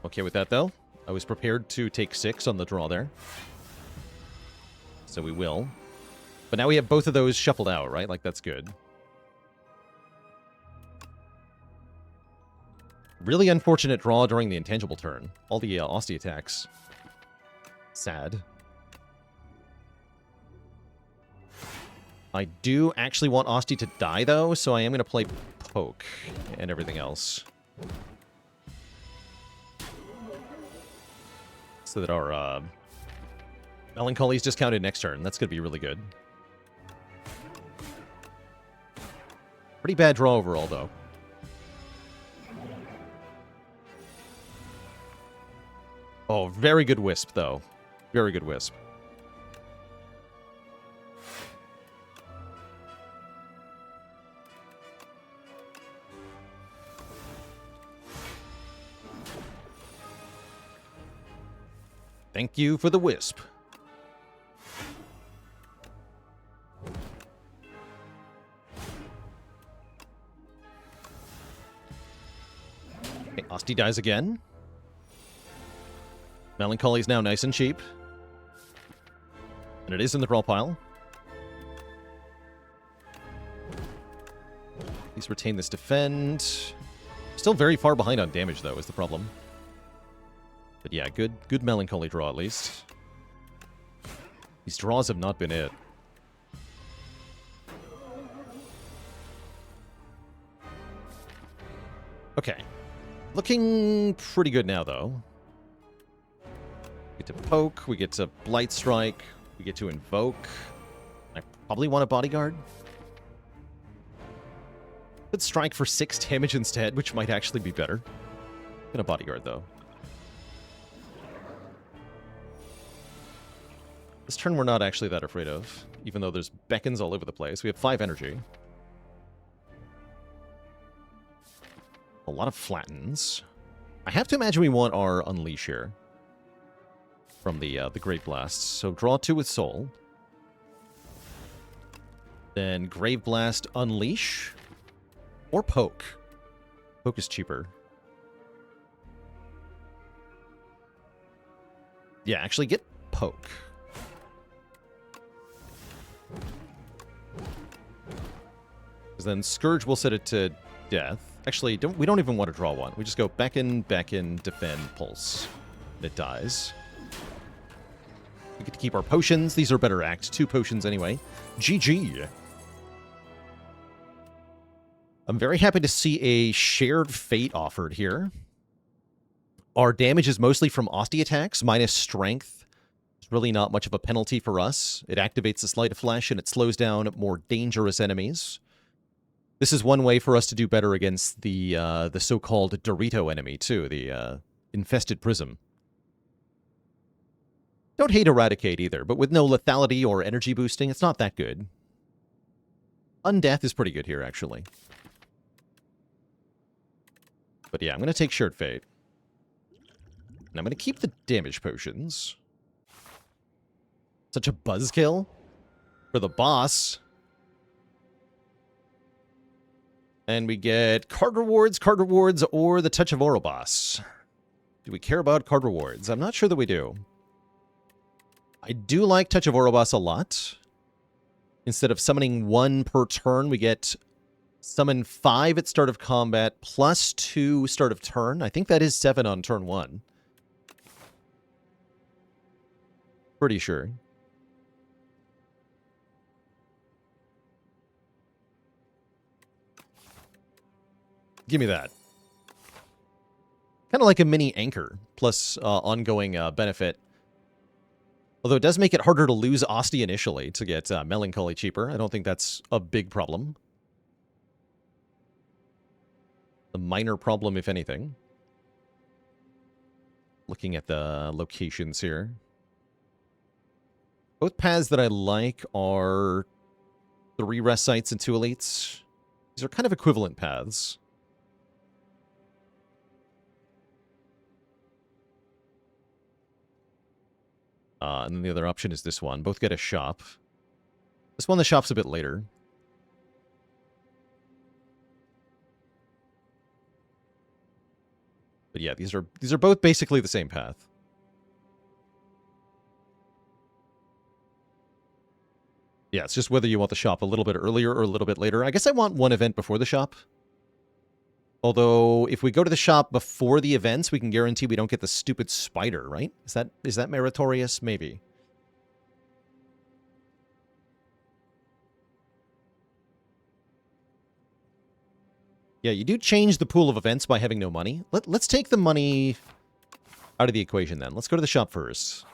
Okay with that, though. I was prepared to take 6 on the draw there. So we will. But now we have both of those shuffled out, right? Like, that's good. Really unfortunate draw during the intangible turn. All the Austie attacks. Sad. I do actually want Austie to die, though, so I am going to play Poke and everything else. So that our Melancholy is discounted next turn. That's going to be really good. Pretty bad draw overall, though. Oh, very good Wisp, though. Very good Wisp. Thank you for the Wisp. Okay, Austie dies again. Melancholy is now nice and cheap. And it is in the draw pile. Please retain this defend. Still very far behind on damage, though, is the problem. But yeah, good Melancholy draw, at least. These draws have not been it. Okay. Looking pretty good now, though. We get to Poke, we get to Blight Strike, we get to Invoke. I probably want a Bodyguard. Could Strike for 6 damage instead, which might actually be better than a Bodyguard, though. This turn we're not actually that afraid of, even though there's beckons all over the place. We have 5 energy. A lot of flattens. I have to imagine we want our Unleash here from the Grave Blast. So draw 2 with Soul. Then Grave Blast, Unleash, or Poke. Poke is cheaper. Yeah, actually get Poke. Because then Scourge will set it to death. Actually, we don't even want to draw one. We just go beckon, defend, pulse. And it dies. We get to keep our potions. These are better Act 2 potions anyway. GG. I'm very happy to see a Shared Fate offered here. Our damage is mostly from Austie attacks, minus Strength. It's really not much of a penalty for us. It activates the Sleight of Flesh, and it slows down more dangerous enemies. This is one way for us to do better against the so-called Dorito enemy, too, the Infested Prism. Don't hate Eradicate either, but with no lethality or energy boosting, it's not that good. Undeath is pretty good here, actually. But yeah, I'm going to take Shared Fate. And I'm going to keep the damage potions. Such a buzzkill for the boss. And we get card rewards, or the Touch of Orobos. Do we care about card rewards? I'm not sure that we do. I do like Touch of Orobos a lot. Instead of summoning 1 per turn, we get summon 5 at start of combat, plus 2 start of turn. I think that is 7 on turn 1. Pretty sure. Give me that. Kind of like a mini anchor, plus ongoing benefit. Although it does make it harder to lose Austie initially to get Melancholy cheaper. I don't think that's a big problem. A minor problem, if anything. Looking at the locations here. Both paths that I like are 3 rest sites and 2 elites. These are kind of equivalent paths. And then the other option is this one. Both get a shop. This one, the shop's a bit later. But yeah, these are both basically the same path. Yeah, it's just whether you want the shop a little bit earlier or a little bit later. I guess I want one event before the shop. Although, if we go to the shop before the events, we can guarantee we don't get the stupid spider, right? Is that meritorious? Maybe. Yeah, you do change the pool of events by having no money. Let's take the money out of the equation then. Let's go to the shop first.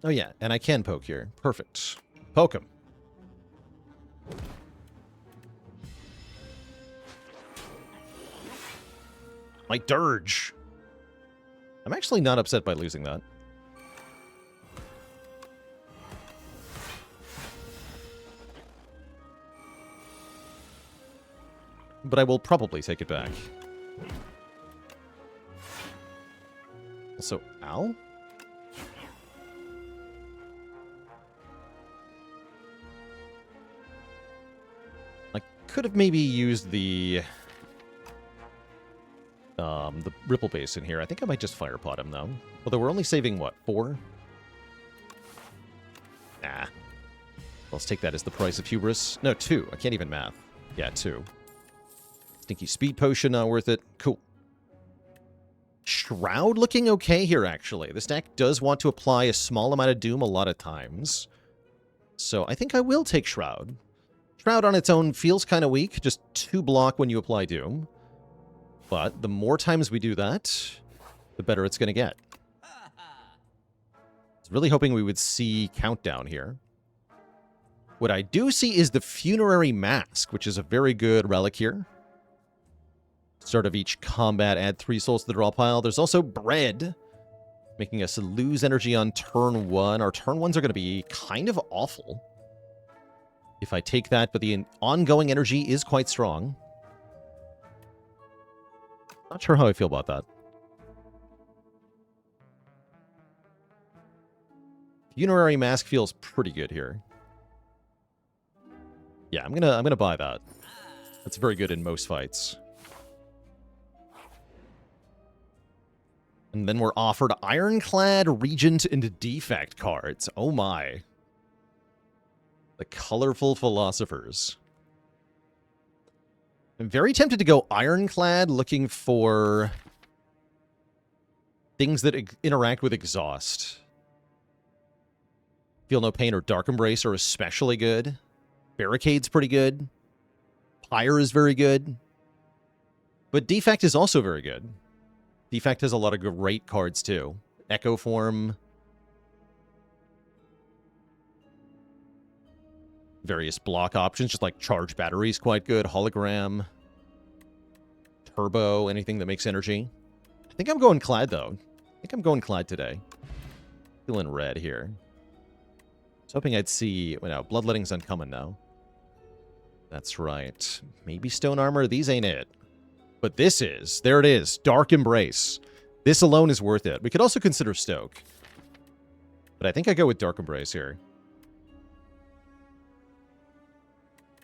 Oh yeah, and I can poke here. Perfect. Poke him. My dirge. I'm actually not upset by losing that. But I will probably take it back. Also, ow? I could have maybe used the Ripple Basin here. I think I might just Fire Pot him, though. Although we're only saving, what, 4? Nah. Let's take that as the price of hubris. No, 2. I can't even math. Yeah, 2. Stinky Speed Potion, not worth it. Cool. Shroud looking okay here, actually. This deck does want to apply a small amount of Doom a lot of times. So I think I will take Shroud. Shroud on its own feels kind of weak. Just 2 block when you apply Doom. But the more times we do that, the better it's going to get. I was really hoping we would see Countdown here. What I do see is the Funerary Mask, which is a very good relic here. Start of each combat, add 3 souls to the draw pile. There's also Bread, making us lose energy on turn 1. Our turn 1s are going to be kind of awful if I take that, but the ongoing energy is quite strong. Not sure how I feel about that. Funerary Mask feels pretty good here. Yeah, I'm gonna buy that. That's very good in most fights. And then we're offered Ironclad, Regent, and Defect cards. Oh my. The colorful philosophers. I'm very tempted to go Ironclad, looking for things that interact with Exhaust. Feel No Pain or Dark Embrace are especially good. Barricade's pretty good. Pyre is very good. But Defect is also very good. Defect has a lot of great cards, too. Echo Form. Various block options, just like Charge Battery is quite good. Hologram. Turbo, anything that makes energy. I think I'm going Clad, though. I think I'm going Clad today. Feeling red here. I was hoping I'd see... Well, no, Bloodletting's uncommon now. That's right. Maybe Stone Armor. These ain't it. But this is. There it is. Dark Embrace. This alone is worth it. We could also consider Stoke. But I think I go with Dark Embrace here.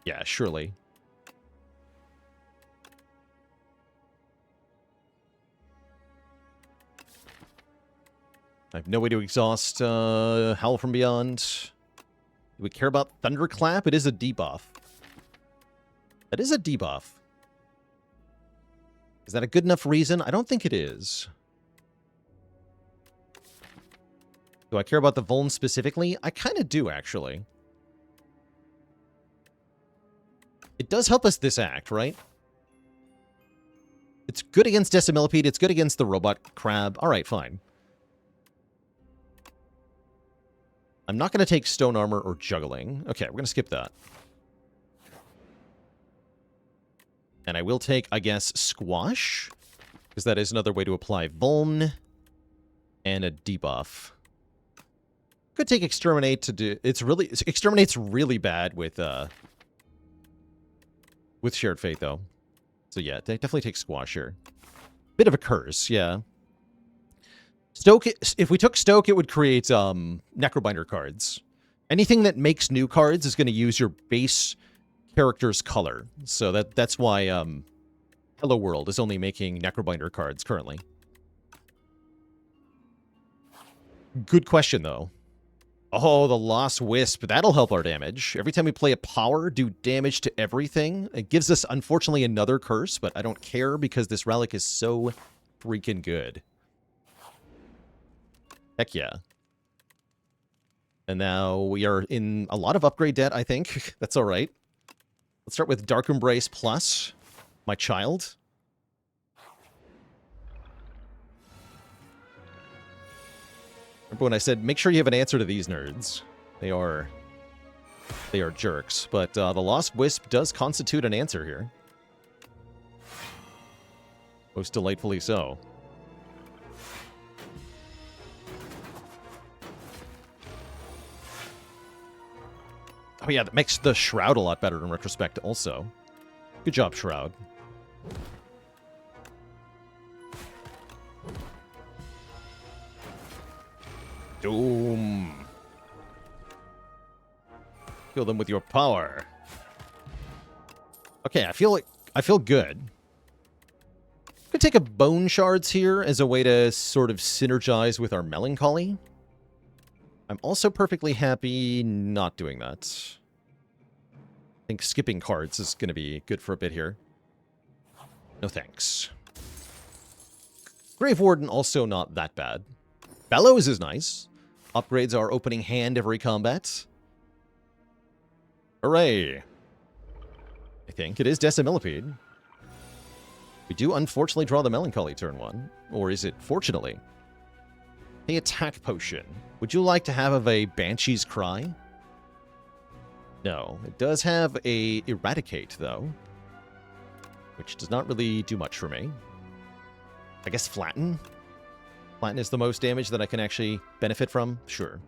Yeah, surely. I have no way to exhaust Howl from Beyond. Do we care about Thunderclap? It is a debuff. That is a debuff. Is that a good enough reason? I don't think it is. Do I care about the Vuln specifically? I kind of do, actually. It does help us this act, right? It's good against Decimillipede. It's good against the Robot Crab. All right, fine. I'm not going to take Stone Armor or Juggling. Okay, we're going to skip that. And I will take, I guess, Squash, because that is another way to apply Vuln and a debuff. Could take Exterminate to do... Exterminate's really bad with Shared Fate, though. So yeah, definitely take Squash here. Bit of a curse, yeah. Stoke, if we took Stoke, it would create Necrobinder cards. Anything that makes new cards is going to use your base character's color. So that's why Hello World is only making Necrobinder cards currently. Good question, though. Oh, the Lost Wisp. That'll help our damage. Every time we play a power, do damage to everything. It gives us, unfortunately, another curse, but I don't care because this relic is so freaking good. Heck yeah. And now we are in a lot of upgrade debt, I think. That's all right. Let's start with Dark Embrace Plus, my child. Remember when I said, make sure you have an answer to these nerds. They are jerks. But the Lost Wisp does constitute an answer here. Most delightfully so. Oh yeah, that makes the Shroud a lot better in retrospect also. Good job, Shroud. Doom. Kill them with your power. Okay, I feel good. Could take a Bone Shards here as a way to sort of synergize with our Melancholy. I'm also perfectly happy not doing that. I think skipping cards is going to be good for a bit here. No thanks. Grave Warden also not that bad. Bellows is nice. Upgrades our opening hand every combat. Hooray! I think it is Decimillipede. We do unfortunately draw the Melancholy turn 1. Or is it fortunately? A attack potion. Would you like to have a Banshee's Cry? No. It does have a Eradicate, though. Which does not really do much for me. I guess Flatten? Flatten is the most damage that I can actually benefit from? Sure.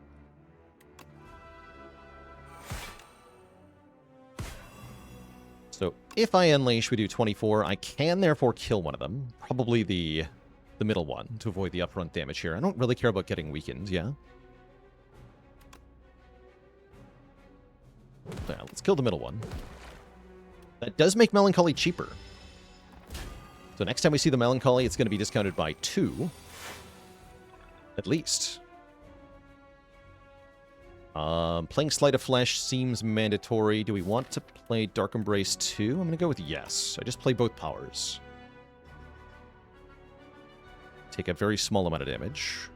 So, if I Unleash, we do 24. I can, therefore, kill one of them. Probably the middle one, to avoid the upfront damage here. I don't really care about getting weakened, yeah? Yeah, let's kill the middle one. That does make Melancholy cheaper. So next time we see the Melancholy, it's going to be discounted by 2. At least. Playing Sleight of Flesh seems mandatory. Do we want to play Dark Embrace 2? I'm going to go with yes. I just play both powers. Take a very small amount of damage.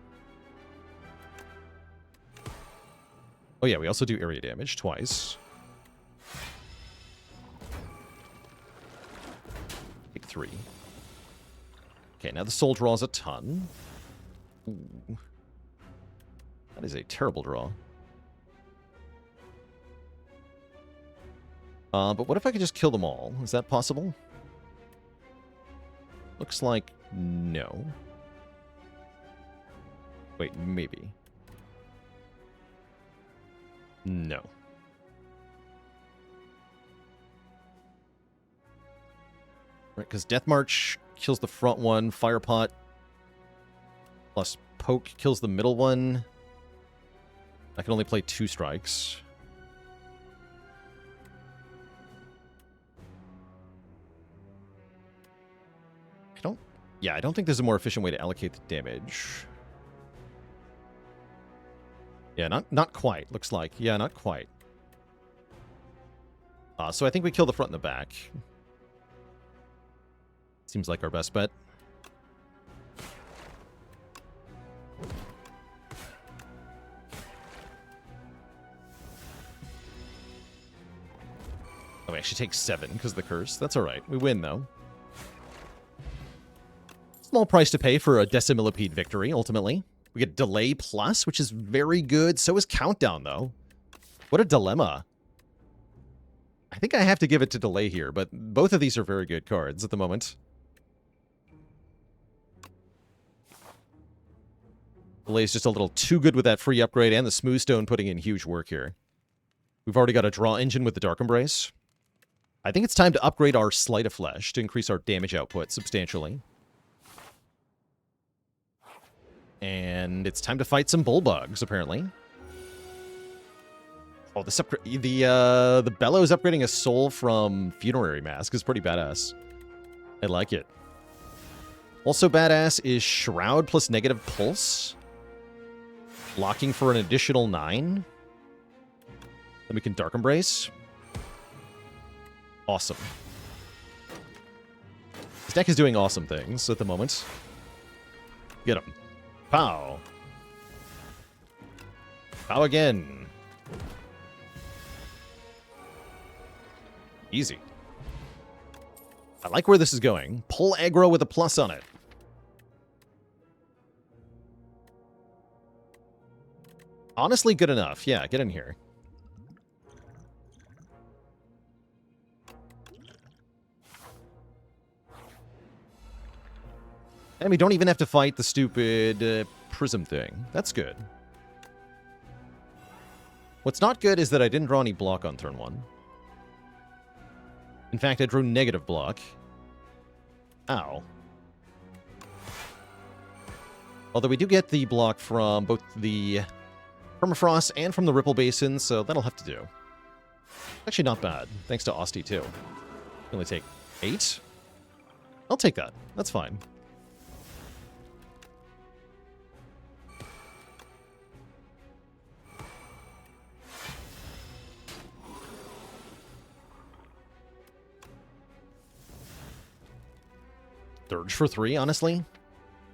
Oh yeah, we also do area damage twice. Take 3. Okay, now the soul draws a ton. Ooh. That is a terrible draw. But what if I could just kill them all? Is that possible? Looks like no. Wait, maybe. No. Right, because Death March kills the front one, Firepot plus Poke kills the middle one. I can only play 2 strikes. I don't think there's a more efficient way to allocate the damage. Yeah, not quite, looks like. Yeah, not quite. So I think we kill the front and the back. Seems like our best bet. Oh, we actually take 7 because of the curse. That's alright. We win, though. Small price to pay for a Decimillipede victory, ultimately. We get Delay Plus, which is very good. So is Countdown, though. What a dilemma. I think I have to give it to Delay here, but both of these are very good cards at the moment. Delay's just a little too good with that free upgrade, and the Smooth Stone putting in huge work here. We've already got a draw engine with the Dark Embrace. I think it's time to upgrade our Sleight of Flesh to increase our damage output substantially. And it's time to fight some Bullbugs, apparently. Oh, the Bellows upgrading a soul from Funerary Mask is pretty badass. I like it. Also badass is Shroud plus negative pulse. Blocking for an additional 9. Then we can Dark Embrace. Awesome. This deck is doing awesome things at the moment. Get him. Pow. Pow again. Easy. I like where this is going. Pull aggro with a plus on it. Honestly, good enough. Yeah, get in here. And we don't even have to fight the stupid prism thing. That's good. What's not good is that I didn't draw any block on turn 1. In fact, I drew negative block. Ow. Although we do get the block from both the Permafrost and from the Ripple Basin, so that'll have to do. Actually not bad, thanks to Osti too. Only take 8? I'll take that. That's fine. Dirge for 3, honestly?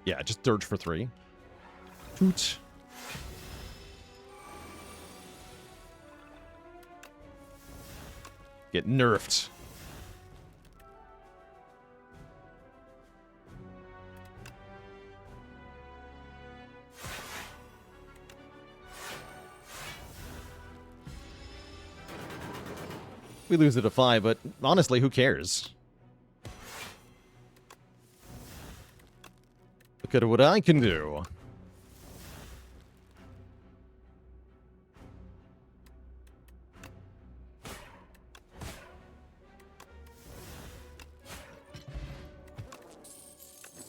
Yeah, just Dirge for 3. Toot. Get nerfed. We lose it to 5, but honestly, who cares? Look at what I can do.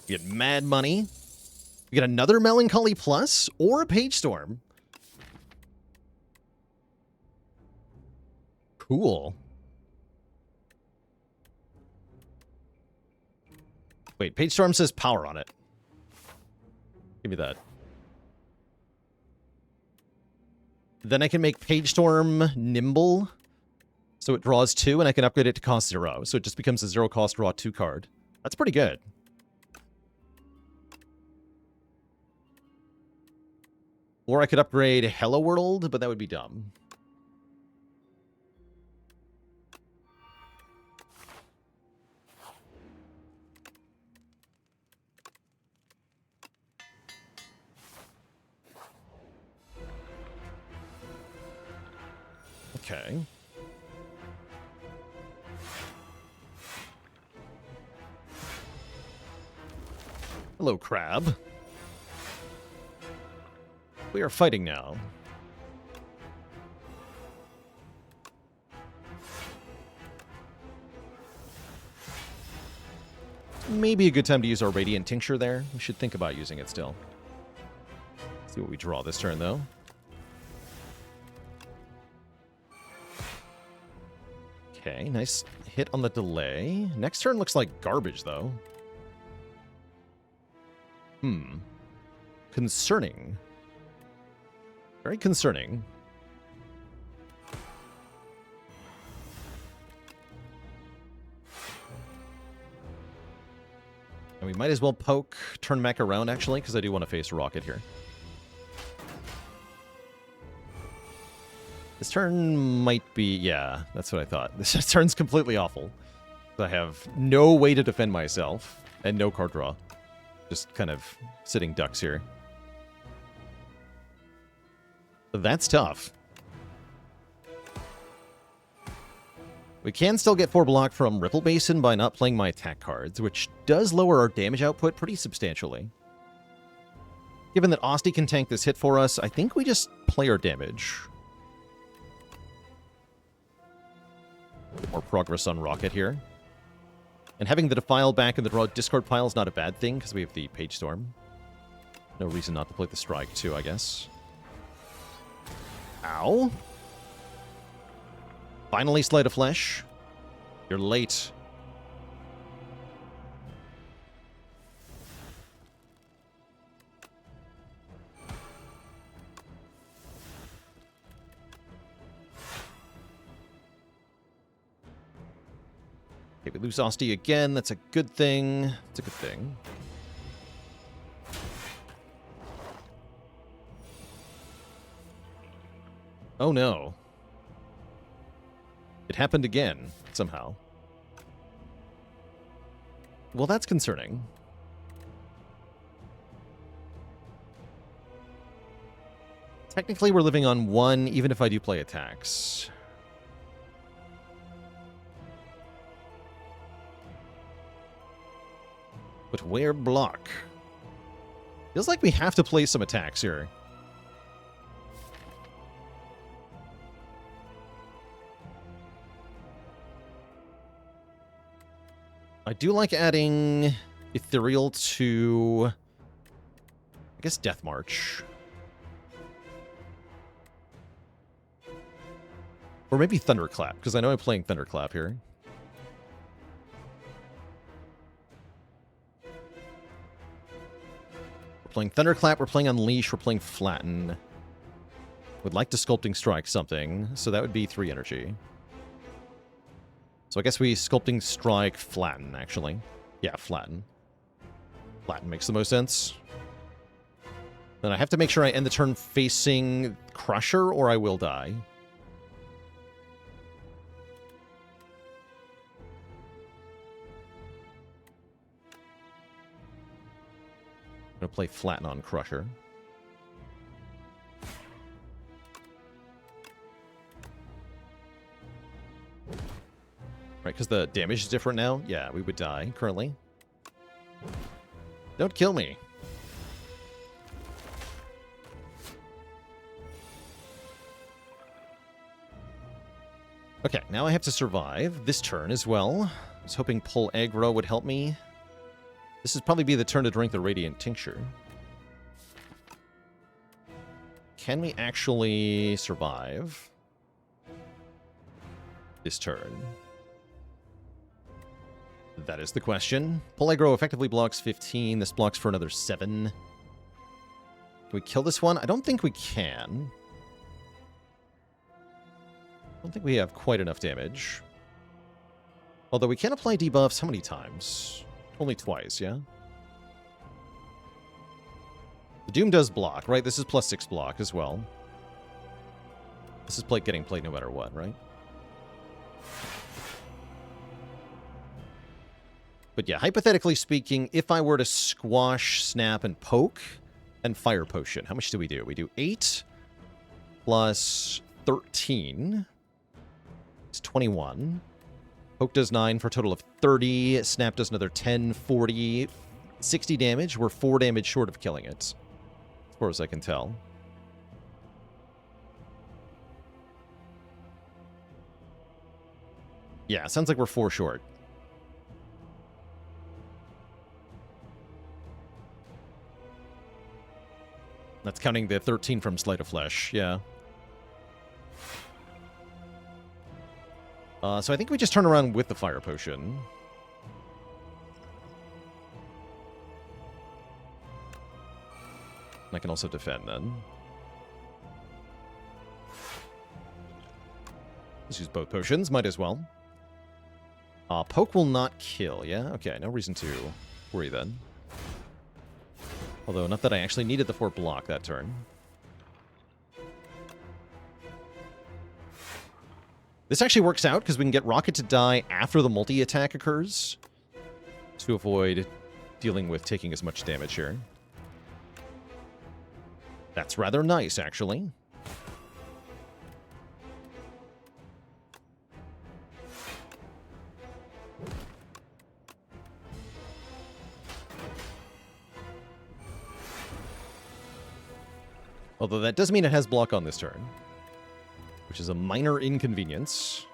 Get mad money. We get another Melancholy Plus or a Page Storm. Cool. Wait, Page Storm says power on it. Give me that. Then I can make Page Storm nimble. So it draws 2, and I can upgrade it to cost 0. So it just becomes a 0-cost draw 2 card. That's pretty good. Or I could upgrade Hello World, but that would be dumb. Okay. Hello, Crab. We are fighting now. Maybe a good time to use our Radiant Tincture there. We should think about using it still. See what we draw this turn, though. Okay, nice hit on the delay. Next turn looks like garbage, though. Concerning. Very concerning. And we might as well poke, turn back around, actually, because I do want to face Rocket here. This turn might be... Yeah, that's what I thought. This turn's completely awful. I have no way to defend myself, and no card draw. Just kind of sitting ducks here. That's tough. We can still get 4 block from Ripple Basin by not playing my attack cards, which does lower our damage output pretty substantially. Given that Osti can tank this hit for us, I think we just play our damage. Bit more progress on Rocket here. And having the Defile back in the discard pile is not a bad thing, because we have the Page Storm. No reason not to play the Strike, too, I guess. Ow. Finally, Sleight of Flesh. You're late. Okay, we lose Osti again. That's a good thing. It's a good thing. Oh no. It happened again, somehow. Well, that's concerning. Technically, we're living on 1, even if I do play attacks. But where block? Feels like we have to play some attacks here. I do like adding Ethereal to, I guess, Death March. Or maybe Thunderclap, because I know I'm playing Thunderclap here. We're playing Thunderclap, we're playing Unleash, we're playing Flatten. Would like to Sculpting Strike something, so that would be 3 energy. So I guess we Sculpting Strike, Flatten, actually. Yeah, Flatten. Flatten makes the most sense. Then I have to make sure I end the turn facing Crusher, or I will die. I'm going to play Flatten on Crusher. Right, because the damage is different now? Yeah, we would die, currently. Don't kill me. Okay, now I have to survive this turn as well. I was hoping Pull Aggro would help me. This would probably be the turn to drink the Radiant Tincture. Can we actually survive this turn? That is the question. Pull Aggro effectively blocks 15. This blocks for another 7. Can we kill this one? I don't think we can. I don't think we have quite enough damage. Although we can apply debuffs how many times? Only twice, yeah? The Doom does block, right? This is +6 block as well. This is getting played no matter what, right? But yeah, hypothetically speaking, if I were to squash, snap, and poke, and fire potion, how much do? We do 8 plus 13. It's 21. Poke does 9 for a total of 30. Snap does another 10, 40, 60 damage. We're 4 damage short of killing it, as far as I can tell. Yeah, sounds like we're 4 short. That's counting the 13 from Sleight of Flesh, yeah. So I think we just turn around with the Fire Potion. I can also defend then. Let's use both potions, might as well. Poke will not kill, yeah? Okay, no reason to worry then. Although, not that I actually needed the 4 block that turn. This actually works out, because we can get Rocket to die after the multi-attack occurs, to avoid dealing with taking as much damage here. That's rather nice, actually. Although that does mean it has block on this turn, which is a minor inconvenience.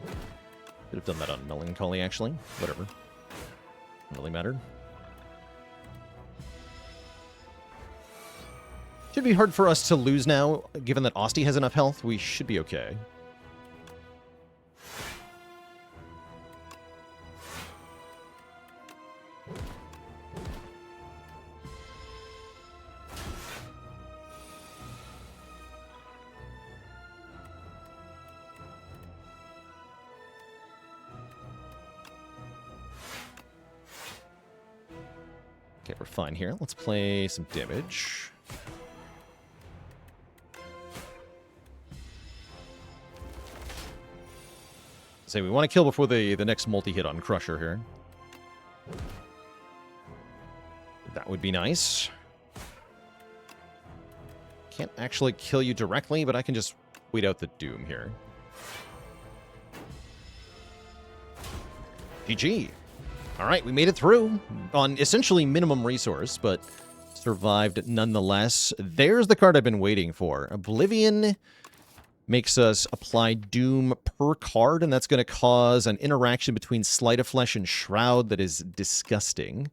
Could have done that on Melancholy, actually. Whatever. Doesn't really matter. Should be hard for us to lose now, given that Osti has enough health. We should be okay. Okay, we're fine here. Let's play some damage. Say we want to kill before the next multi-hit on Crusher here. That would be nice. Can't actually kill you directly, but I can just wait out the Doom here. GG. All right, we made it through on essentially minimum resource, but survived nonetheless. There's the card I've been waiting for. Oblivion makes us apply Doom per card, and that's going to cause an interaction between Sleight of Flesh and Shroud that is disgusting.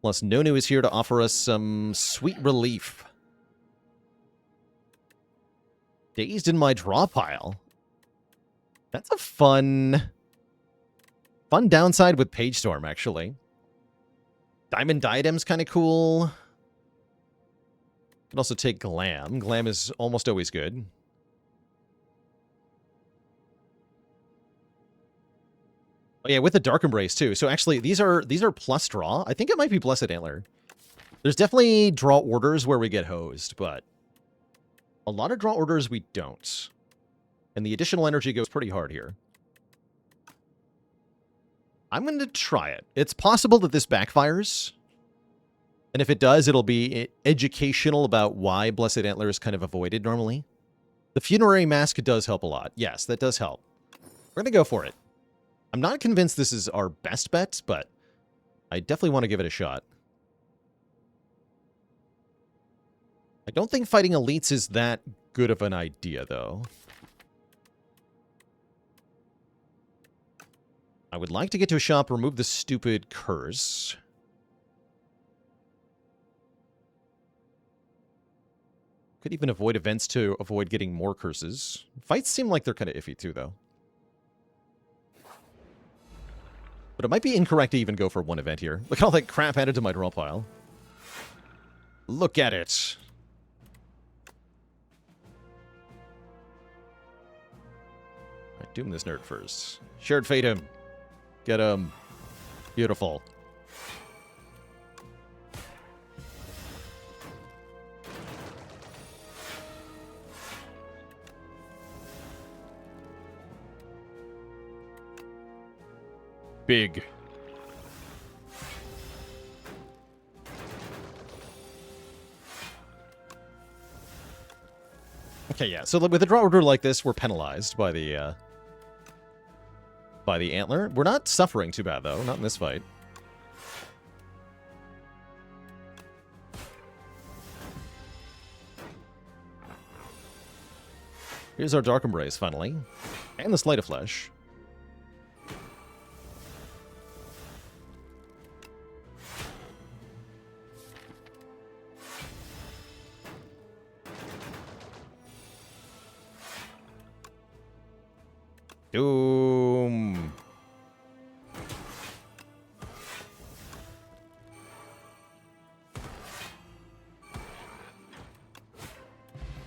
Plus, Nonu is here to offer us some sweet relief. Dazed in my draw pile. That's a fun downside with Page Storm, actually. Diamond Diadem's kind of cool. Can also take Glam. Glam is almost always good. Oh yeah, with the Dark Embrace too. So actually, these are plus draw. I think it might be Blessed Antler. There's definitely draw orders where we get hosed, but a lot of draw orders we don't. And the additional energy goes pretty hard here. I'm going to try it. It's possible that this backfires. And if it does, it'll be educational about why Blessed Antler is kind of avoided normally. The Funerary Mask does help a lot. Yes, that does help. We're going to go for it. I'm not convinced this is our best bet, but I definitely want to give it a shot. I don't think fighting elites is that good of an idea, though. I would like to get to a shop, remove the stupid curse. Could even avoid events to avoid getting more curses. Fights seem like they're kind of iffy too, though. But it might be incorrect to even go for one event here. Look at all that crap added to my draw pile. Look at it. Alright, doom this nerd first. Shared Fate him. Get him. Beautiful. Big. Okay, yeah. So with a draw order like this, we're penalized by the antler. We're not suffering too bad though, not in this fight. Here's our Dark Embrace finally, and the Sleight of Flesh. Doom.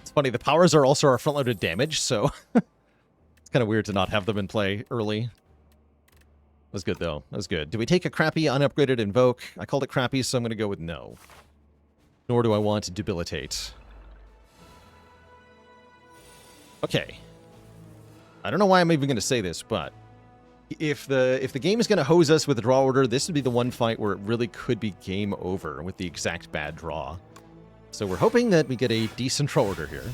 It's funny, the powers are also our front-loaded damage, so it's kind of weird to not have them in play early. That was good, though. That was good. Do we take a crappy unupgraded Invoke? I called it crappy, so I'm going to go with no. Nor do I want to Debilitate. Okay. I don't know why I'm even going to say this, but if the game is going to hose us with a draw order, this would be the one fight where it really could be game over with the exact bad draw. So we're hoping that we get a decent draw order here.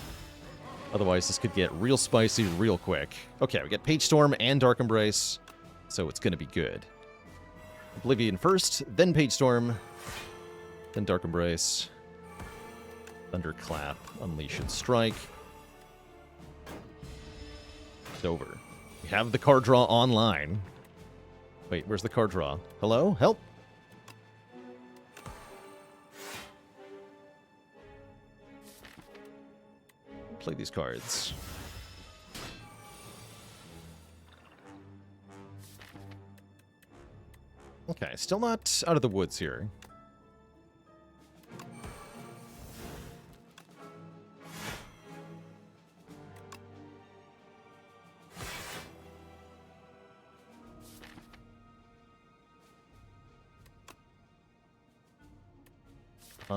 Otherwise, this could get real spicy real quick. Okay, we get Page Storm and Dark Embrace, so it's going to be good. Oblivion first, then Page Storm, then Dark Embrace, Thunderclap, Unleash and Strike. It's over. We have the card draw online. Wait, where's the card draw? Hello? Help? Play these cards. Okay, still not out of the woods here.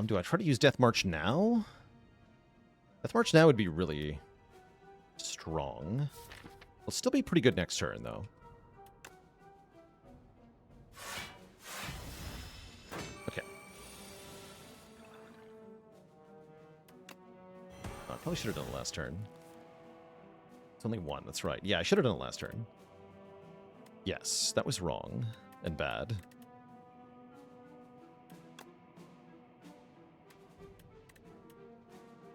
Do I try to use Death March now? Death March now would be really strong. It'll still be pretty good next turn, though. Okay. I probably should have done it last turn. It's only one, that's right. Yeah, I should have done it last turn. Yes, that was wrong and bad.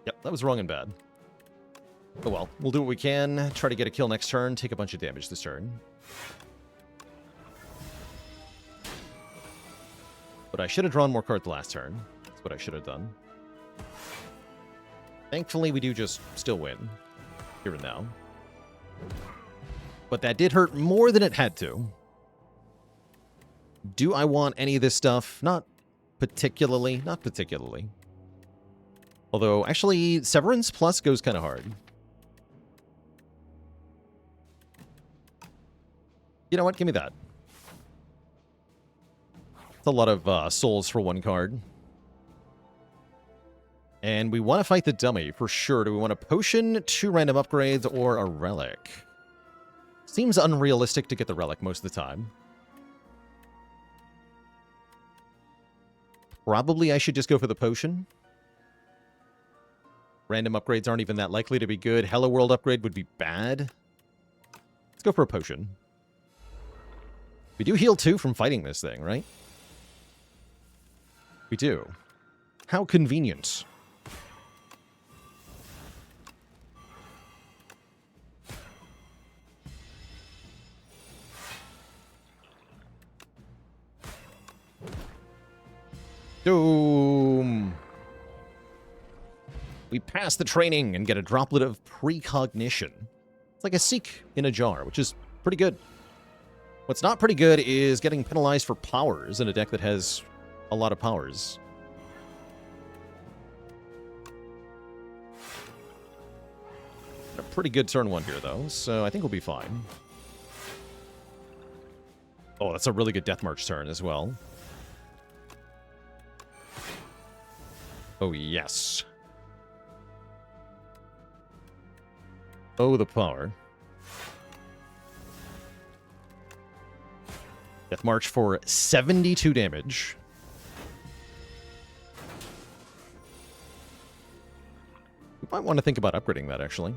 Yep, that was wrong and bad. Oh well, we'll do what we can. Try to get a kill next turn, take a bunch of damage this turn. But I should have drawn more cards last turn. That's what I should have done. Thankfully, we do just still win. Here and now. But that did hurt more than it had to. Do I want any of this stuff? Not particularly. Not particularly. Although, actually, Severance Plus goes kind of hard. You know what? Give me that. It's a lot of souls for one card. And we want to fight the dummy, for sure. Do we want a potion, 2 random upgrades, or a relic? Seems unrealistic to get the relic most of the time. Probably I should just go for the potion. Random upgrades aren't even that likely to be good. Hello World upgrade would be bad. Let's go for a potion. We do heal 2 from fighting this thing, right? We do. How convenient. Doom! We pass the training and get a droplet of precognition. It's like a Seek in a jar, which is pretty good. What's not pretty good is getting penalized for powers in a deck that has a lot of powers. A pretty good turn 1 here, though, so I think we'll be fine. Oh, that's a really good Death March turn as well. Oh, yes. Oh, the power. Death March for 72 damage. We might want to think about upgrading that, actually.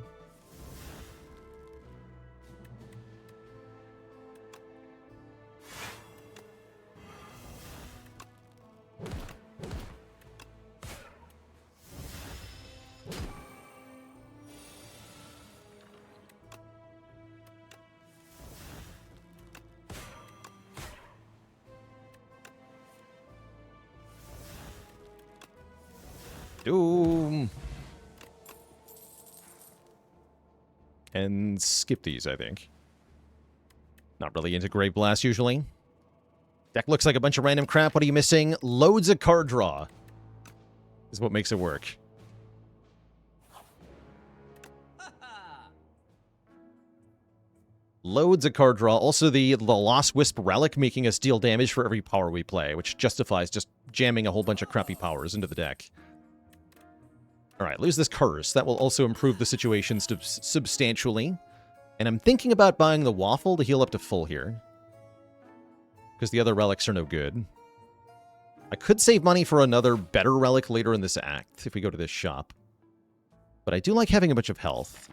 Doom. And skip these, I think. Not really into Grave Blast, usually. Deck looks like a bunch of random crap. What are you missing? Loads of card draw is what makes it work. Loads of card draw. Also, the Lost Wisp Relic making us deal damage for every power we play, which justifies just jamming a whole bunch of crappy powers into the deck. Alright, lose this curse. That will also improve the situation substantially. And I'm thinking about buying the waffle to heal up to full here. Because the other relics are no good. I could save money for another better relic later in this act if we go to this shop. But I do like having a bunch of health.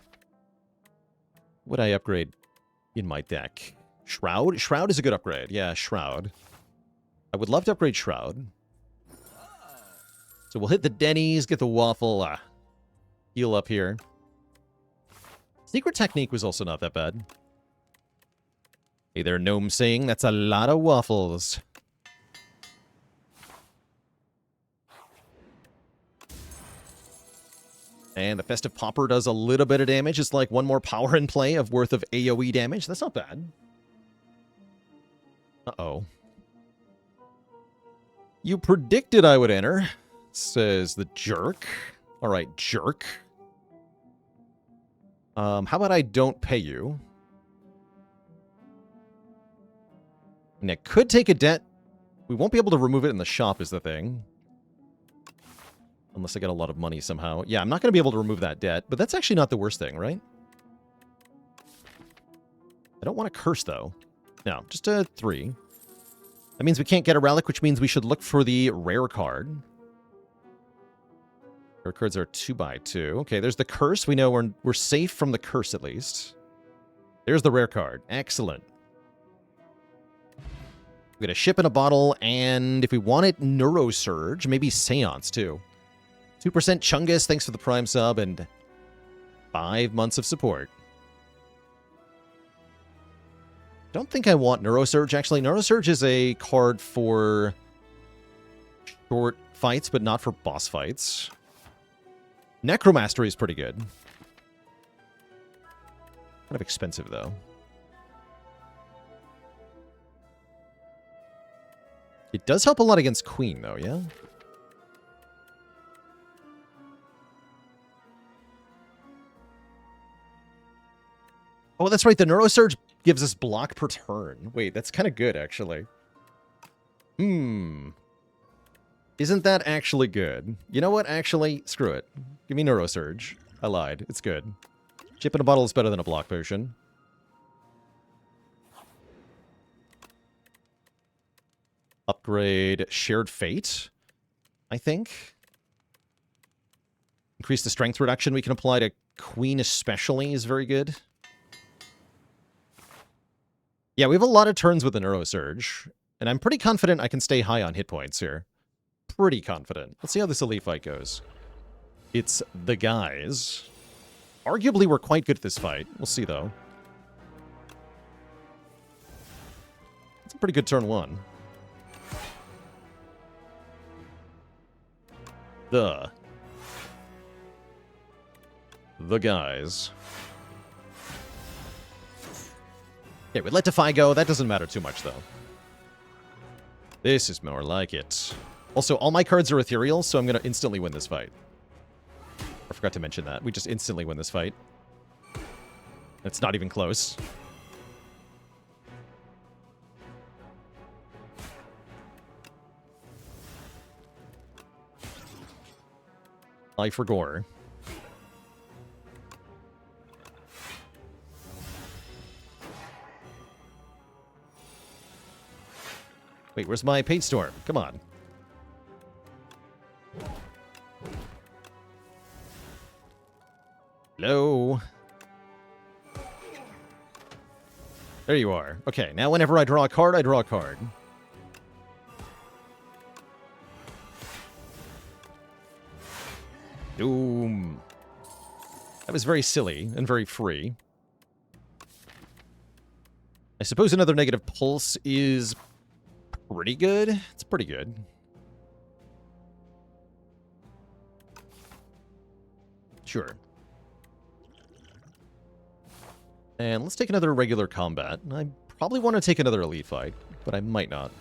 Would I upgrade in my deck? Shroud? Shroud is a good upgrade. Yeah, Shroud. I would love to upgrade Shroud. So we'll hit the Denny's, get the waffle, heal up here. Secret Technique was also not that bad. Hey there, Gnome saying that's a lot of waffles. And the Festive Popper does a little bit of damage. It's like one more power in play of worth of AoE damage. That's not bad. Uh-oh. You predicted I would enter, says the jerk. All right, jerk. How about I don't pay you? And it could take a debt. We won't be able to remove it in the shop is the thing. Unless I get a lot of money somehow. Yeah, I'm not going to be able to remove that debt, but that's actually not the worst thing, right? I don't want to curse, though. No, just a 3. That means we can't get a relic, which means we should look for the rare card. Rare cards are 2x2. Okay, there's the curse. We know we're safe from the curse, at least. There's the rare card. Excellent. We get a ship in a bottle, and if we want it, Neurosurge. Maybe Seance, too. 2% Chungus, thanks for the Prime sub, and 5 months of support. Don't think I want Neurosurge, actually. Neurosurge is a card for short fights, but not for boss fights. Necromastery is pretty good. Kind of expensive, though. It does help a lot against Queen, though, yeah? Oh, that's right. The Neurosurge gives us block per turn. Wait, that's kind of good, actually. Isn't that actually good? You know what? Actually, screw it. Give me Neurosurge. I lied. It's good. Chip in a bottle is better than a block potion. Upgrade Shared Fate, I think. Increase the strength reduction we can apply to Queen especially is very good. Yeah, we have a lot of turns with the Neurosurge, and I'm pretty confident I can stay high on hit points here. Pretty confident. Let's see how this elite fight goes. It's the guys. Arguably, we're quite good at this fight. We'll see, though. It's a pretty good turn 1. The guys. Okay, we let Defy go. That doesn't matter too much, though. This is more like it. Also, all my cards are ethereal, so I'm going to instantly win this fight. I forgot to mention that. We just instantly win this fight. It's not even close. Eye for Gore. Wait, where's my Paint Storm? Come on. Hello? There you are. Okay, now whenever I draw a card, I draw a card. Doom. That was very silly and very free. I suppose another negative pulse is pretty good. It's pretty good. Sure. And let's take another regular combat. I probably want to take another elite fight, but I might not.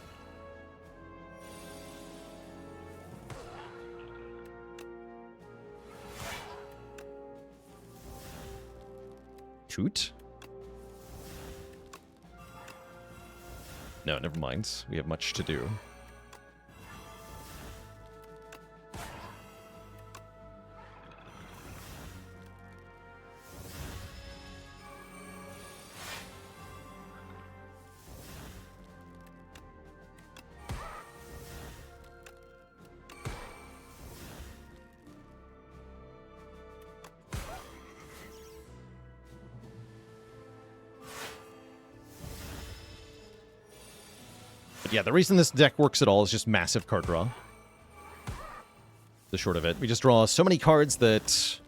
Toot? No, never mind. We have much to do. But yeah, the reason this deck works at all is just massive card draw. The short of it. We just draw so many cards that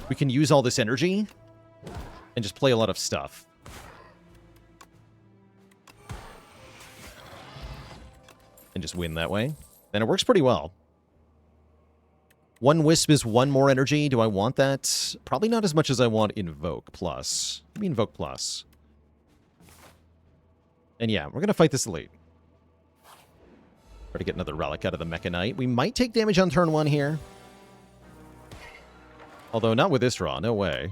we can use all this energy and just play a lot of stuff. And just win that way. And it works pretty well. One Wisp is one more energy. Do I want that? Probably not as much as I want Invoke Plus. I mean Invoke Plus. And yeah, we're going to fight this late. Try to get another Relic out of the Mechanite. We might take damage on turn 1 here. Although not with this draw. No way.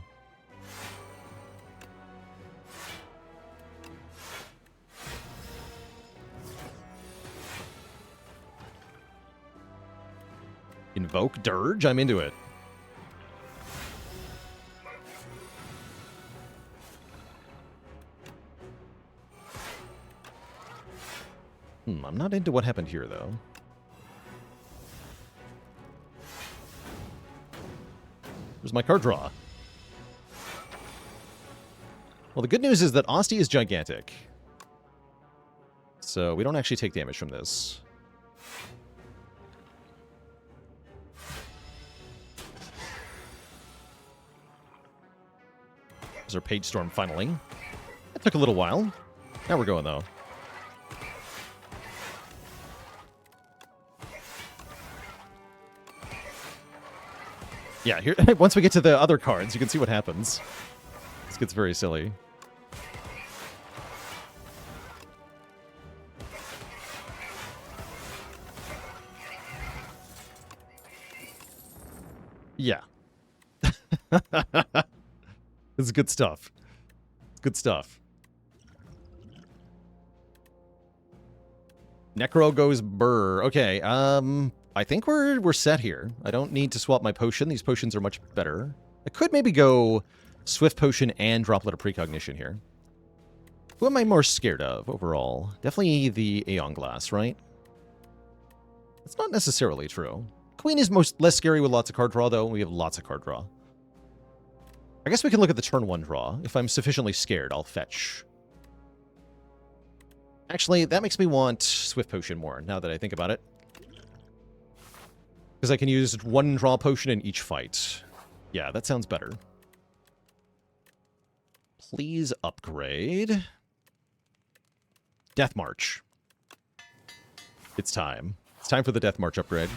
Invoke Dirge? I'm into it. I'm not into what happened here, though. Where's my card draw? Well, the good news is that Asti is gigantic. So we don't actually take damage from this. There's our Page Storm finally. That took a little while. Now we're going, though. Yeah, here once we get to the other cards, you can see what happens. This gets very silly. Yeah. This is good stuff. It's good stuff. Necro goes burr. Okay, I think we're set here. I don't need to swap my potion. These potions are much better. I could maybe go Swift Potion and Droplet of Precognition here. Who am I more scared of overall? Definitely the Aeon Glass, right? That's not necessarily true. Queen is less scary with lots of card draw, though. We have lots of card draw. I guess we can look at the turn 1 draw. If I'm sufficiently scared, I'll fetch. Actually, that makes me want Swift Potion more, now that I think about it. Because I can use one draw potion in each fight. Yeah, that sounds better. Please upgrade. Death March. It's time. It's time for the Death March upgrade.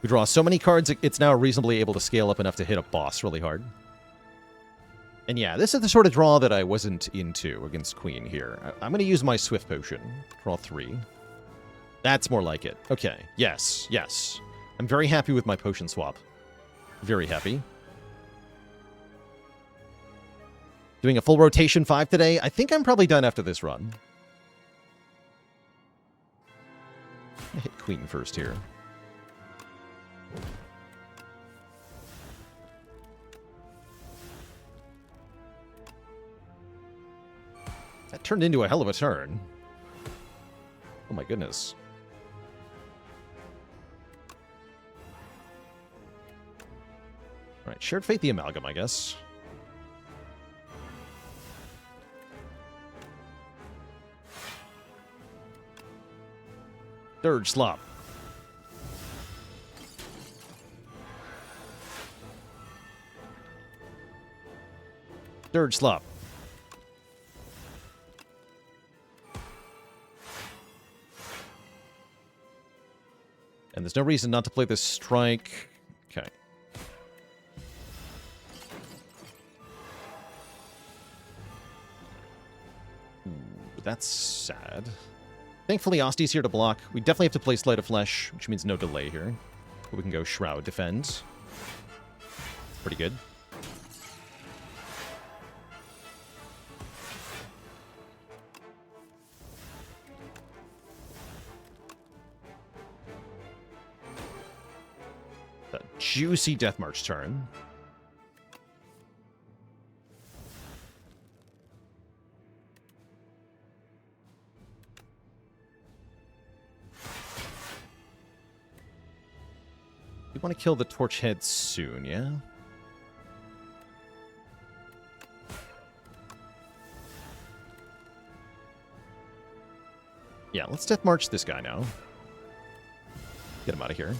We draw so many cards, it's now reasonably able to scale up enough to hit a boss really hard. And yeah, this is the sort of draw that I wasn't into against Queen here. I'm going to use my Swift Potion. Draw 3. That's more like it. Okay. Yes. Yes. I'm very happy with my potion swap. Very happy. Doing a full rotation 5 today. I think I'm probably done after this run. I hit Queen first here. That turned into a hell of a turn. Oh my goodness. Alright, Shared Fate the Amalgam, I guess. Dirge Slop. Dirge Slop. And there's no reason not to play this strike. Okay. Ooh, that's sad. Thankfully, Asti's here to block. We definitely have to play Sleight of Flesh, which means no delay here. But we can go Shroud Defend. Pretty good. The juicy Death March turn. We want to kill the Torch Head soon, yeah? Yeah, let's Death March this guy now. Get him out of here.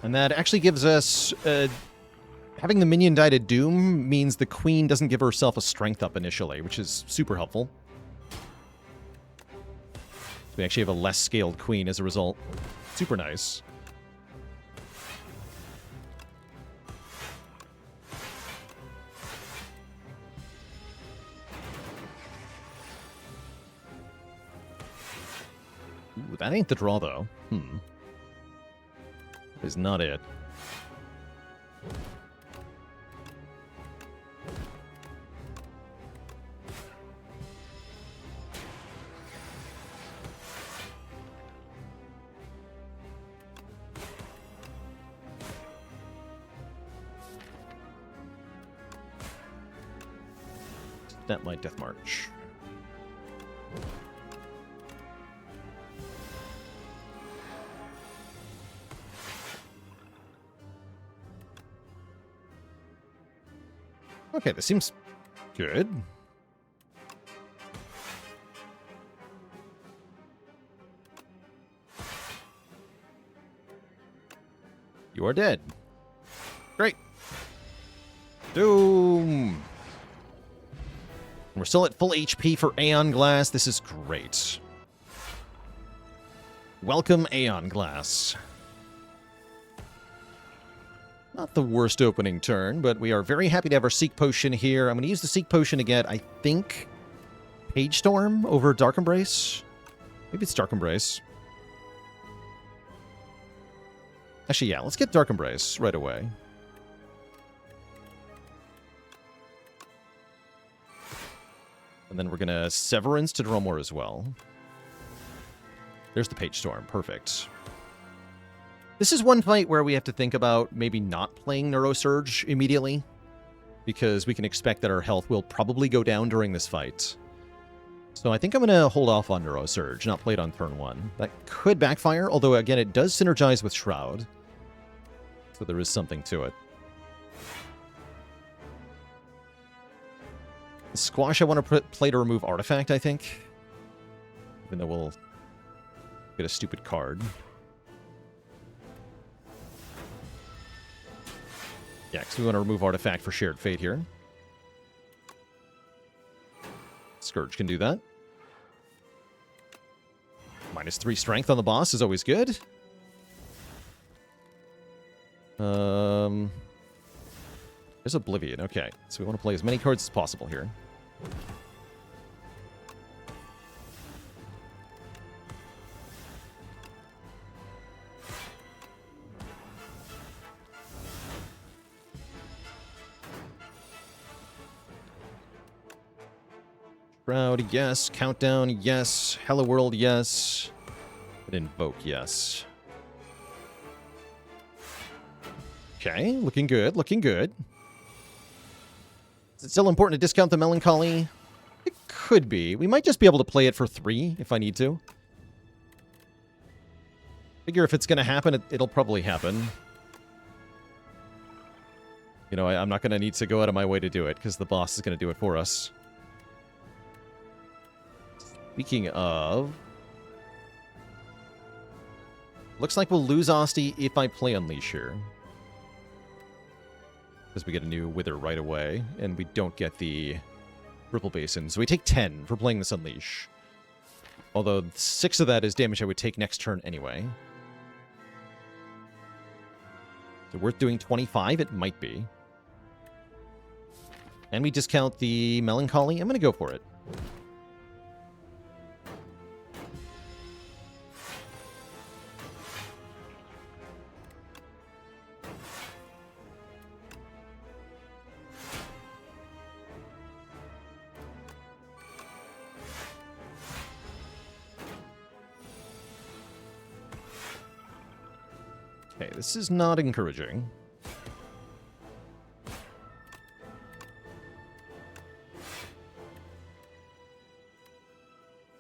And that actually gives us... having the minion die to Doom means the queen doesn't give herself a strength up initially, which is super helpful. So we actually have a less scaled queen as a result. Super nice. Ooh, that ain't the draw, though. Is not it. That might Death March. Okay, this seems good. You are dead. Great. Doom. We're still at full HP for Aeon Glass. This is great. Welcome, Aeon Glass. Not the worst opening turn, but we are very happy to have our Seek Potion here. I'm going to use the Seek Potion to get, I think, Page Storm over Dark Embrace. Maybe it's Dark Embrace. Actually, yeah, let's get Dark Embrace right away. And then we're going to Severance to draw more as well. There's the Page Storm. Perfect. This is one fight where we have to think about maybe not playing Neurosurge immediately, because we can expect that our health will probably go down during this fight. So I think I'm going to hold off on Neurosurge, not play it on turn 1. That could backfire, although again it does synergize with Shroud. So there is something to it. Squash I want to play to remove Artifact, I think. Even though we'll get a stupid card. Yeah, because we want to remove Artifact for Shared Fate here. Scourge can do that. -3 strength on the boss is always good. There's Oblivion. Okay, so we want to play as many cards as possible here. Shroud, yes. Countdown, yes. Hello World, yes. And Invoke, yes. Okay, looking good, looking good. Is it still important to discount the Melancholy? It could be. We might just be able to play it for 3 if I need to. Figure if it's going to happen, it'll probably happen. You know, I'm not going to need to go out of my way to do it, because the boss is going to do it for us. Speaking of... Looks like we'll lose Asti if I play Unleash here. Because we get a new Wither right away, and we don't get the Ripple Basin. So we take 10 for playing this Unleash. Although 6 of that is damage I would take next turn anyway. So worth doing 25? It might be. And we discount the Melancholy. I'm going to go for it. Okay, this is not encouraging.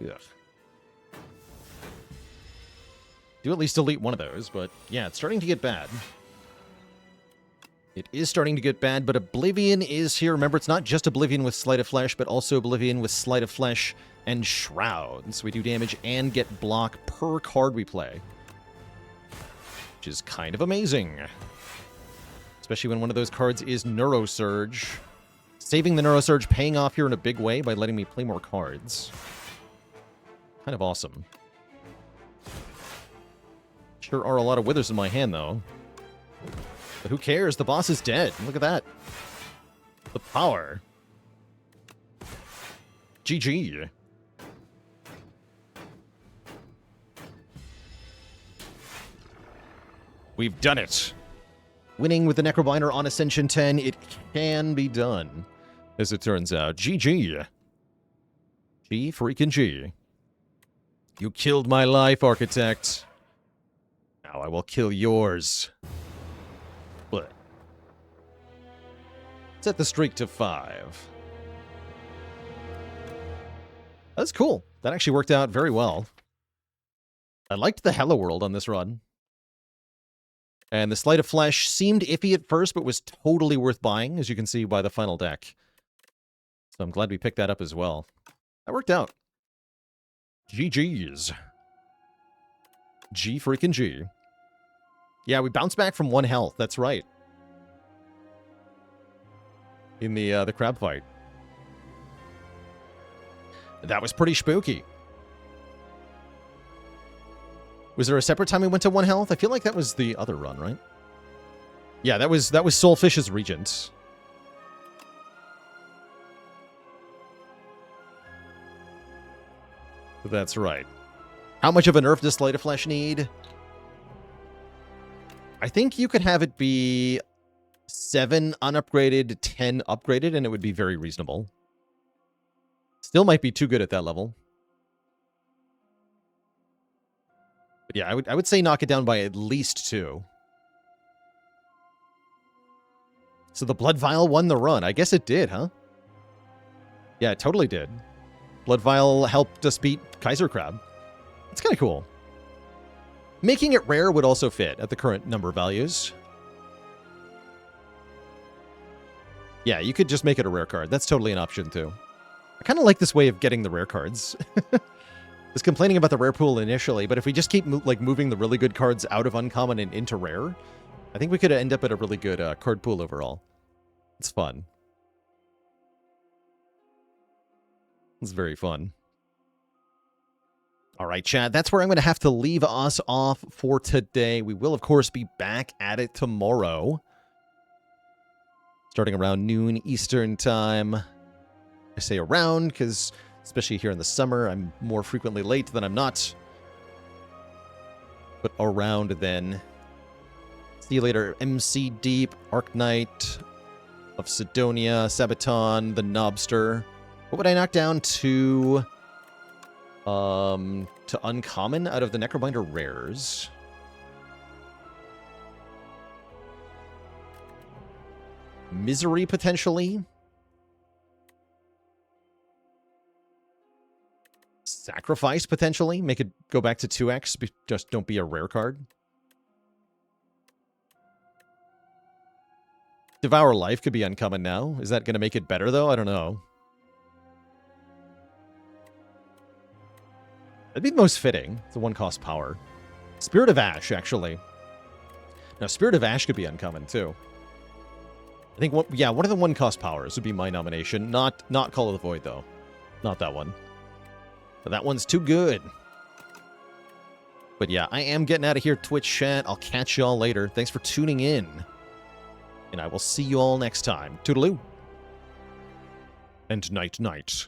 Ugh. Do at least delete one of those, but yeah, it's starting to get bad. It is starting to get bad, but Oblivion is here. Remember, it's not just Oblivion with Sleight of Flesh, but also Oblivion with Sleight of Flesh and Shroud. So we do damage and get block per card we play, which is kind of amazing. Especially when one of those cards is Neurosurge. Saving the Neurosurge paying off here in a big way by letting me play more cards. Kind of awesome. Sure are a lot of withers in my hand, though. But who cares? The boss is dead. Look at that. The power. GG. We've done it. Winning with the Necrobinder on Ascension 10, it can be done, as it turns out. GG. G freaking G. You killed my life, Architect. Now I will kill yours. What? Set the streak to 5. That's cool. That actually worked out very well. I liked the Hello World on this run. And the Sleight of Flesh seemed iffy at first, but was totally worth buying, as you can see by the final deck. So I'm glad we picked that up as well. That worked out. GG's. G freaking G. Yeah, we bounced back from 1 health. That's right. In the crab fight. That was pretty spooky. Was there a separate time we went to 1 health? I feel like that was the other run, right? Yeah, that was Soulfish's Regent. That's right. How much of a nerf does Sleight of Flesh need? I think you could have it be 7 unupgraded, 10 upgraded, and it would be very reasonable. Still might be too good at that level. But yeah, I would say knock it down by at least 2. So the Blood Vial won the run. I guess it did, huh? Yeah, it totally did. Blood Vial helped us beat Kaiser Crab. It's kind of cool. Making it rare would also fit at the current number values. Yeah, you could just make it a rare card. That's totally an option, too. I kind of like this way of getting the rare cards. I was complaining about the rare pool initially, but if we just keep moving the really good cards out of uncommon and into rare, I think we could end up at a really good card pool overall. It's fun. It's very fun. All right, chat, that's where I'm going to have to leave us off for today. We will, of course, be back at it tomorrow, starting around noon Eastern time. I say around because, especially here in the summer, I'm more frequently late than I'm not. But around then. See you later, MC Deep, Arknight of Sidonia, Sabaton, the Knobster. What would I knock down to uncommon out of the Necrobinder rares? Misery, potentially? Sacrifice, potentially? Make it go back to 2x, just don't be a rare card. Devour Life could be uncommon now. Is that going to make it better, though? I don't know. That'd be the most fitting. It's a 1-cost power. Spirit of Ash, actually. Now, Spirit of Ash could be uncommon, too. I think, one of the 1-cost powers would be my nomination. Not Call of the Void, though. Not that one. But that one's too good. But yeah, I am getting out of here, Twitch chat. I'll catch y'all later. Thanks for tuning in. And I will see you all next time. Toodaloo. And night-night.